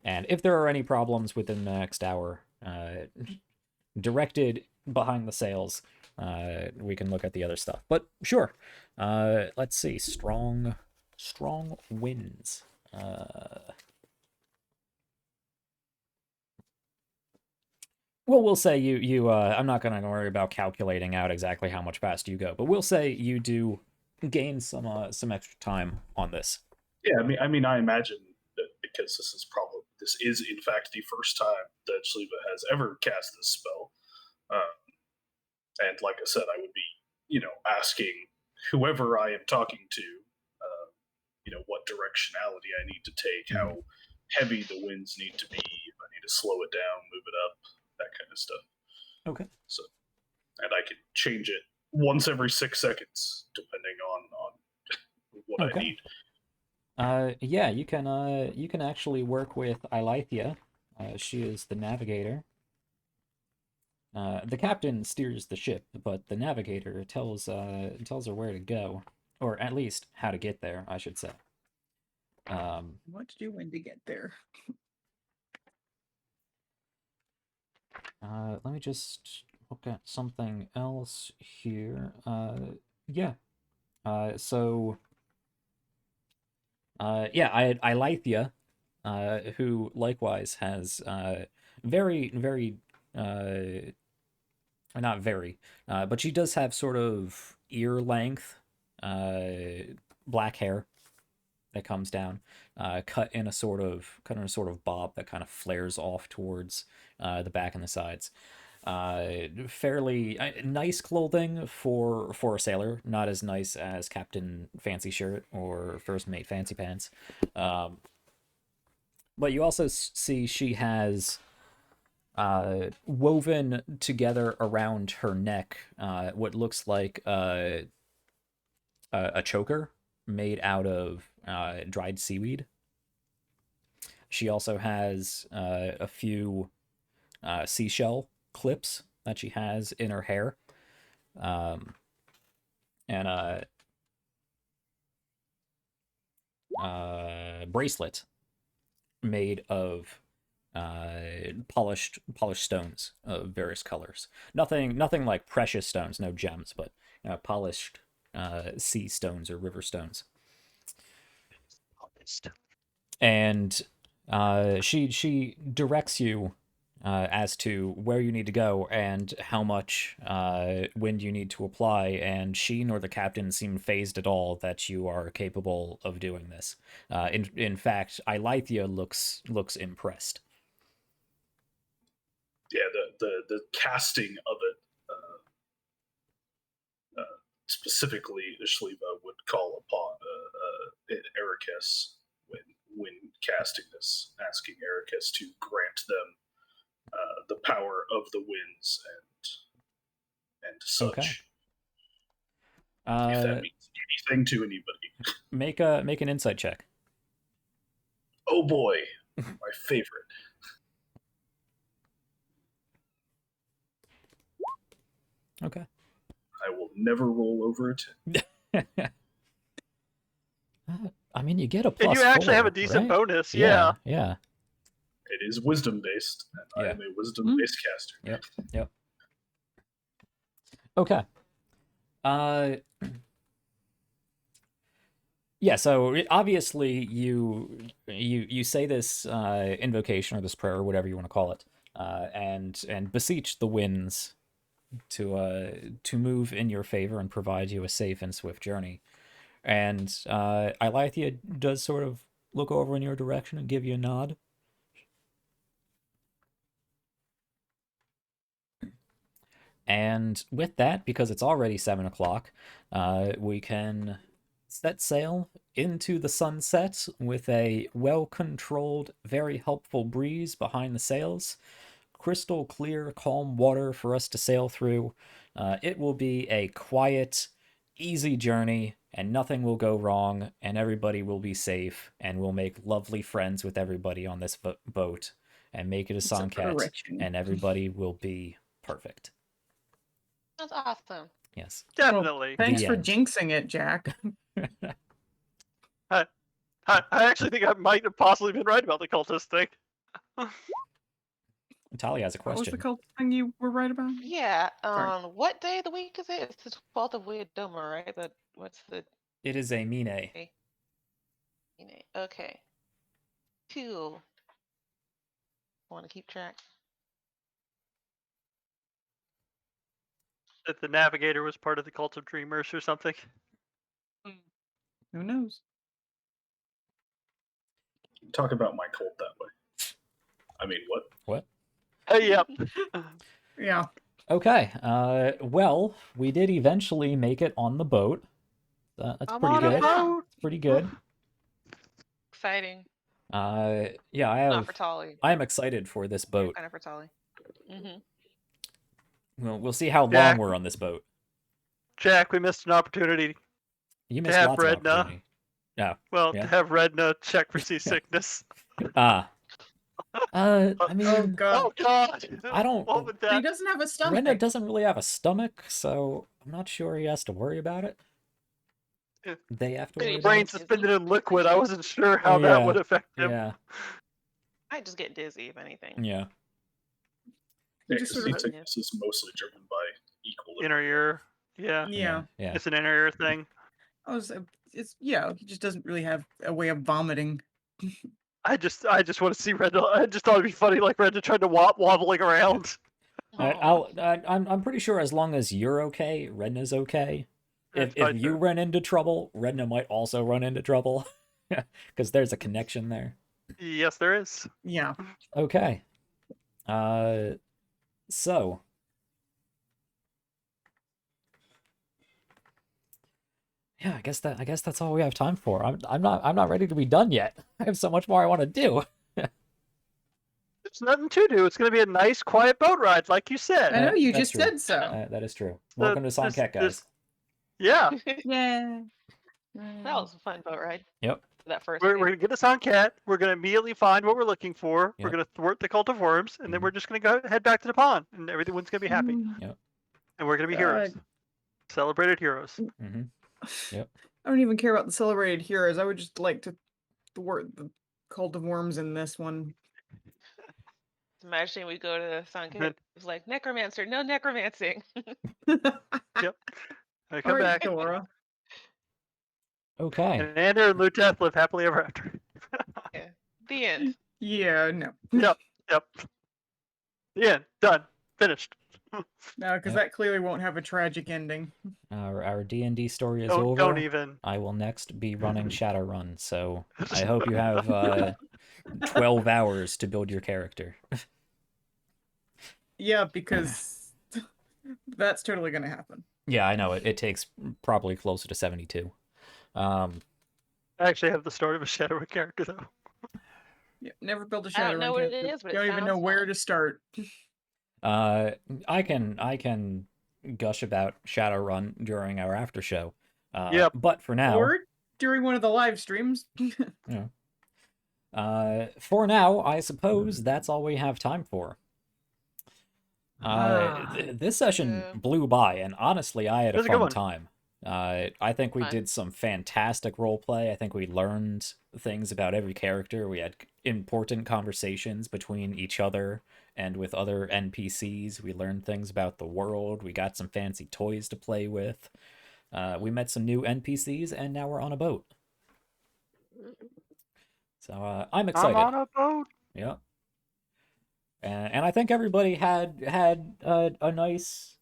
And if there are any problems within the next hour, directed behind the sails, we can look at the other stuff. But sure, let's see. Strong winds. Well, we'll say you I'm not going to worry about calculating out exactly how much faster you go, but we'll say you do gain some extra time on this. Yeah, I mean, I imagine that because this is in fact the first time that Shael'uah has ever cast this spell, and like I said, I would be, asking whoever I am talking to, what directionality I need to take, how heavy the winds need to be, if I need to slow it down, move it up, that kind of stuff. Okay. So, and I can change it once every 6 seconds, depending on what I need. Yeah, you can actually work with Ilithia. She is the navigator. The captain steers the ship, but the navigator tells her where to go, or at least how to get there, I should say. What to do when to get there? Let me just look at something else here. Yeah. So. Yeah, Ilithia, who likewise has very, very not very, but she does have sort of ear length black hair that comes down, cut in a sort of bob that kind of flares off towards the back and the sides. Fairly nice clothing for a sailor, not as nice as Captain Fancy Shirt or First Mate Fancy Pants. But you also see she has woven together around her neck what looks like a choker made out of dried seaweed. She also has a few seashell clips that she has in her hair, and a bracelet made of polished stones of various colors. Nothing like precious stones, no gems, but polished sea stones or river stones. And she directs you as to where you need to go and how much wind you need to apply, and she nor the captain seem phased at all that you are capable of doing this. In fact, Ilithia looks impressed. Yeah, the casting of it, specifically, Shael'uah would call upon Ericus when casting this, asking Ericus to grant them the power of the winds and such. Okay. If that means anything to anybody. Make an insight check. Oh boy, my favorite. Okay. I will never roll over it. I mean, you get a plus. And you actually 4, have a decent right? bonus, yeah. Yeah. It is wisdom based, and I am a wisdom based caster. Yep. Okay. Yeah, so obviously you say this invocation or this prayer or whatever you want to call it, and beseech the winds to move in your favor and provide you a safe and swift journey. And Ilithia does sort of look over in your direction and give you a nod. And with that, because it's already 7 o'clock, we can set sail into the sunset with a well-controlled, very helpful breeze behind the sails. Crystal clear, calm water for us to sail through. It will be a quiet, easy journey, and nothing will go wrong, and everybody will be safe, and we'll make lovely friends with everybody on this boat, and make it a Songcat, and everybody will be perfect. That's awesome. Yes. Definitely. Well, thanks The for end. jinxing it, Jack. I actually think I might have possibly been right about the cultist thing. Talia has a What was question. the cult thing you were right about? Yeah. Sorry. What day of the week is it? It's the 12th of Weirdomar, right? But what's the It is a Mine. day? Okay. Cool. Want to keep track? That the navigator was part of the cult of dreamers or something. Who knows? Talk about my cult that way. I mean, what? What? Yep. Yeah. Okay. Well, we did eventually make it on the boat. That's I'm pretty on a good. boat. It's pretty good. Exciting. Yeah, Not for Tolly. I am excited for this boat. Kind of for Tolly. We'll see how long Jack. we're on this boat. Jack, we missed an opportunity. You missed have lots of Redna. opportunity. Yeah. Well, Yeah. to have Redna check for seasickness. I mean, Oh god. Oh God! I don't. What would He that? doesn't have a stomach. Brenda doesn't really have a stomach, so I'm not sure he has to worry about it. Yeah. They have to worry about Brain it. suspended in liquid. I wasn't sure how Yeah. that would affect him. Yeah. I just get dizzy, if anything. Yeah. He Yeah, just 'cause sort of- seasickness is mostly driven by equilibrium. Inner ear. Yeah. Yeah. Yeah. It's an inner ear thing. It's yeah. He just doesn't really have a way of vomiting. I just want to see Redna. I just thought it'd be funny, like Redna tried to wobbling around. I'm pretty sure as long as you're okay, Redna's okay. That's If fine, you too. run into trouble, Redna might also run into trouble, because there's a connection there. Yes, there is. Yeah. Okay. So. Yeah, I guess that's all we have time for. I'm not ready to be done yet. I have so much more I want to do. There's nothing to do. It's going to be a nice, quiet boat ride, like you said. I know you That's just true. said so. That is true. Welcome to Songket, guys. Yeah, Yeah. That was a fun boat ride. Yep. That first. we're game. going to get us on cat. We're going to immediately find what we're looking for. We're Yep. going to thwart the cult of worms, and then we're just going to go head back to the pond, and everyone's going to be happy. Yep. And we're going to be heroes, celebrated heroes. Mm-hmm. Yep. I don't even care about the celebrated heroes. I would just like to thwart the cult of worms in this one. Imagine we go to Sunken. It's like necromancer, no necromancing. Yep. I come back. Dora. Okay. And Ander and Luteth live happily ever after. Yeah. The end. Yeah, no. Yep. The end. Done. Finished. No, because that clearly won't have a tragic ending. Our D&D story is Don't, over. don't even. I will next be running Shadowrun, so I hope you have 12 hours to build your character. Yeah, because that's totally going to happen. Yeah, I know. It takes probably closer to 72. I actually have the start of a Shael'uah character, though. Yeah, never built a I shadow. don't know what it is, but it don't even know sounds where fun. to start. I can gush about Shadowrun during our after show. Yep. But for now, Or during one of the live streams. for now, I suppose that's all we have time for. This session blew by, and honestly, I had a fun time. I think we did some fantastic roleplay. I think we learned things about every character. We had important conversations between each other and with other NPCs. We learned things about the world. We got some fancy toys to play with. We met some new NPCs, and now we're on a boat. So I'm excited. I'm on a boat. Yeah. And I think everybody had a nice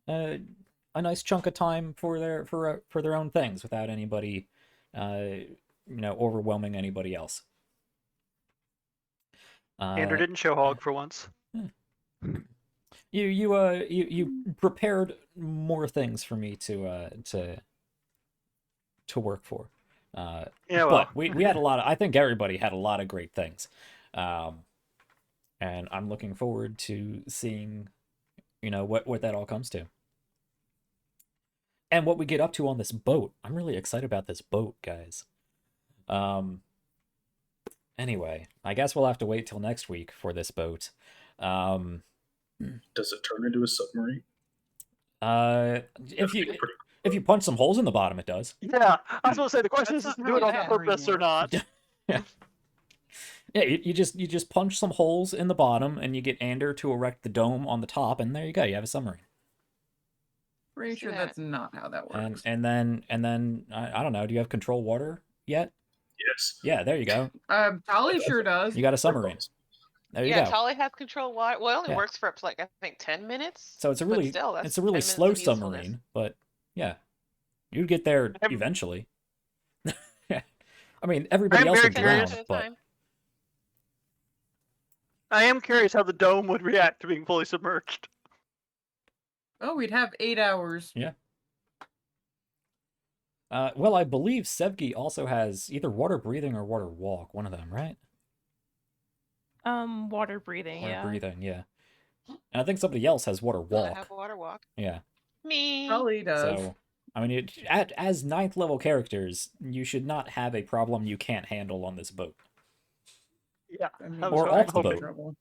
chunk of time for their own things without anybody overwhelming anybody else. Ander didn't show hog for once. You prepared more things for me to work for. Yeah, well. But we had a lot of, I think everybody had a lot of great things. And I'm looking forward to seeing, what that all comes to. And what we get up to on this boat. I'm really excited about this boat, guys. Anyway, I guess we'll have to wait till next week for this boat. Does it turn into a submarine? If you punch some holes in the bottom, it does. Yeah, I was going to say, the question is, do it on purpose or not? Yeah, you just punch some holes in the bottom, and you get Ander to erect the dome on the top, and there you go. You have a submarine. Pretty sure that's not how that works. And then I don't know. Do you have control water yet? Yes. Yeah, there you go. Tolly sure does. You got a submarine. There you Yeah, go. Tolly has control water. Well, it only Yeah. works for up to I think 10 minutes. So it's a really still, that's it's a really 10 minutes slow of usefulness. submarine, but yeah, you'd get there eventually. I mean, everybody else would drown, but I am curious how the dome would react to being fully submerged. Oh, we'd have 8 hours. Yeah. Well, I believe Sevgi also has either water breathing or water walk, one of them, right? Water breathing, Water yeah. breathing, yeah. And I think somebody else has water I walk. have water walk. Yeah. Me. Tolly does. So, I mean, as 9th level characters, you should not have a problem you can't handle on this boat. Yeah. I mean, Or I'm off the in boat. trouble.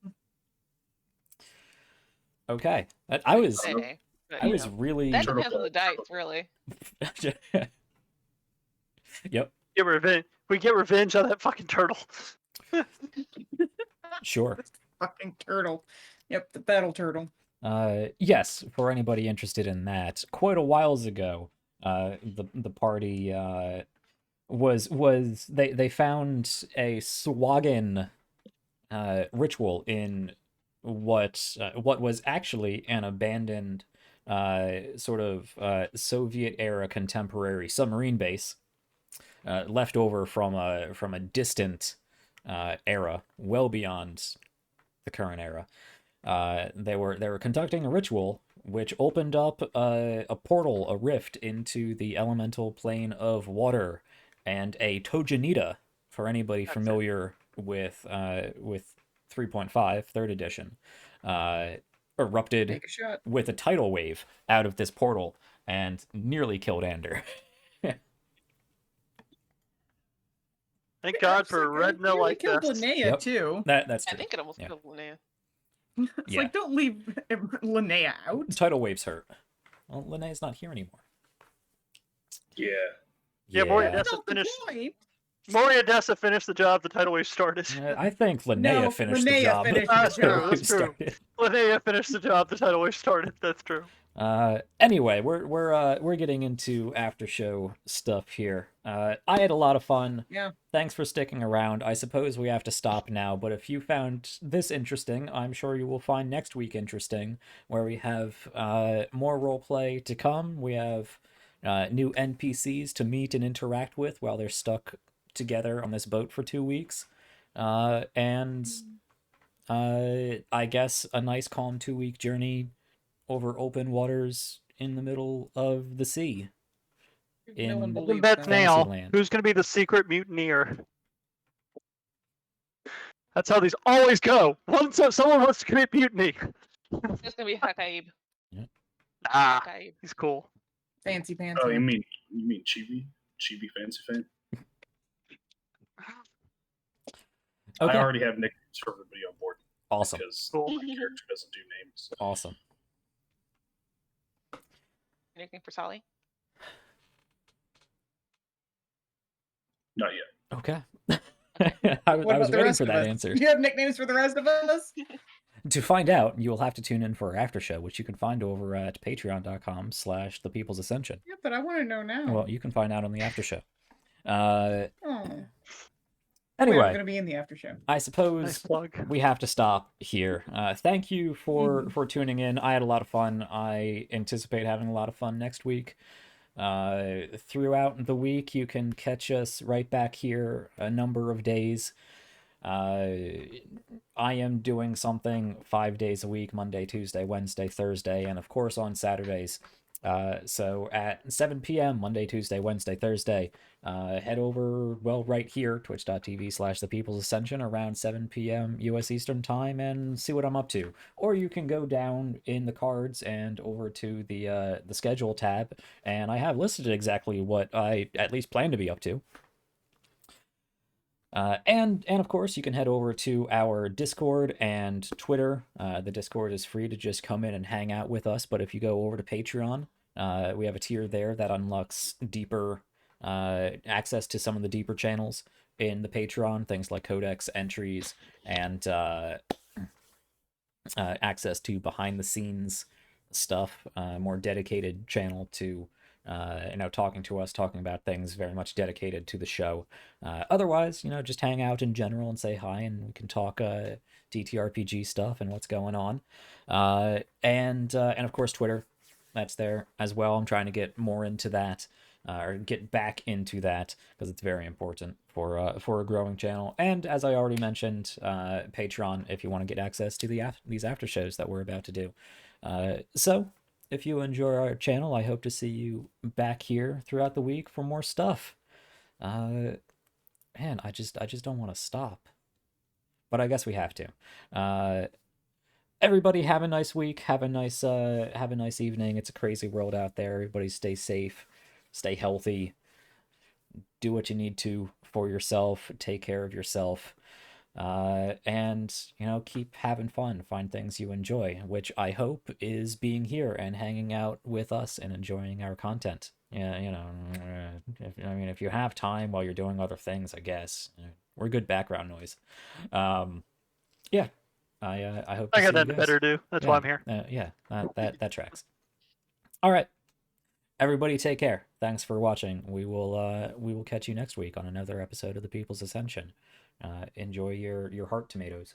Okay. I was Say, but, I you was know, really that depends on the dice, really. Yep. Get revenge. We get revenge on that fucking turtle. Sure. Fucking turtle. Yep, the battle turtle. Yes, for anybody interested in that, quite a whiles ago, the party they found a Swaggin ritual in what was actually an abandoned sort of Soviet era contemporary submarine base, left over from a distant era, well beyond the current era. They were conducting a ritual which opened up a portal, a rift into the elemental plane of water, and a Tojanita, for anybody familiar with 3.5 third edition, erupted Take a shot. with a tidal wave out of this portal and nearly killed Ander. Thank God for Red Mill Nearly like killed this. Linnea Yep. too. That's I true. think it almost Yeah. killed Linnea. It's like, don't leave Linnea out. Tidal waves hurt. Well, Linnea's not here anymore. Yeah. Yeah, Moria That's Dessa not the finished. point. Moria Dessa finished the job the tidal wave started. I think Linnea No, finished the Linnea job. finished the the tidal job. wave That's true. started. Linnea finished the job the tidal wave started. That's true. Anyway, we're getting into after show stuff here. I had a lot of fun. Yeah. Thanks for sticking around. I suppose we have to stop now, but if you found this interesting, I'm sure you will find next week interesting, where we have more roleplay to come. We have new NPCs to meet and interact with while they're stuck together on this boat for 2 weeks. And I guess a nice calm 2-week journey over open waters in the middle of the sea. No one In believes Bet that. now, Fantasyland. who's going to be the secret mutineer? That's how these always go. Someone wants to commit mutiny. It's gonna be Hakaib. Ah, Hakaib. he's cool. Fancy pants. Oh, you mean Chibi? Chibi Fancy Fan? Okay. I already have nicknames for everybody on board Awesome. because Cool. my character doesn't do names. Awesome. Anything for Sally? Not yet. Okay. What I about was the waiting rest for of that us? answer. Do you have nicknames for the rest of us? To find out, you will have to tune in for our after show, which you can find over at patreon.com/thepeoplesascension. Yeah, but I want to know now. Well, you can find out on the after show. Oh. Anyway, Wait, I'm going to be in the after show. I suppose Nice plug. we have to stop here. Thank you for tuning in. I had a lot of fun. I anticipate having a lot of fun next week. Throughout the week, you can catch us right back here a number of days. I am doing something 5 days a week, Monday, Tuesday, Wednesday, Thursday, and of course on Saturdays. So at 7 p.m. Monday, Tuesday, Wednesday, Thursday, head over, well, right here, twitch.tv/thepeoplesascension around 7 p.m. US Eastern Time and see what I'm up to. Or you can go down in the cards and over to the schedule tab, and I have listed exactly what I at least plan to be up to. And of course, you can head over to our Discord and Twitter. The Discord is free to just come in and hang out with us, but if you go over to Patreon, we have a tier there that unlocks deeper access to some of the deeper channels in the Patreon, things like codex entries and access to behind-the-scenes stuff, more dedicated channel to talking to us, talking about things very much dedicated to the show. Otherwise, just hang out in general and say hi, and we can talk DTRPG stuff and what's going on. And of course, Twitter, that's there as well. I'm trying to get more into that, or get back into that, because it's very important for a growing channel. And as I already mentioned, Patreon, if you want to get access to these after shows that we're about to do. So if you enjoy our channel, I hope to see you back here throughout the week for more stuff. Man, I just don't want to stop. But I guess we have to. Everybody have a nice week. Have a nice evening. It's a crazy world out there. Everybody stay safe, stay healthy. Do what you need to for yourself. Take care of yourself. And keep having fun, find things you enjoy, which I hope is being here and hanging out with us and enjoying our content. If you have time while you're doing other things, I guess we're good background noise. Yeah, I hope I to got see you nothing guys. better to do. That's why I'm here. Yeah, that tracks. All right, everybody, take care. Thanks for watching. We will catch you next week on another episode of The People's Ascension. Enjoy your heart tomatoes.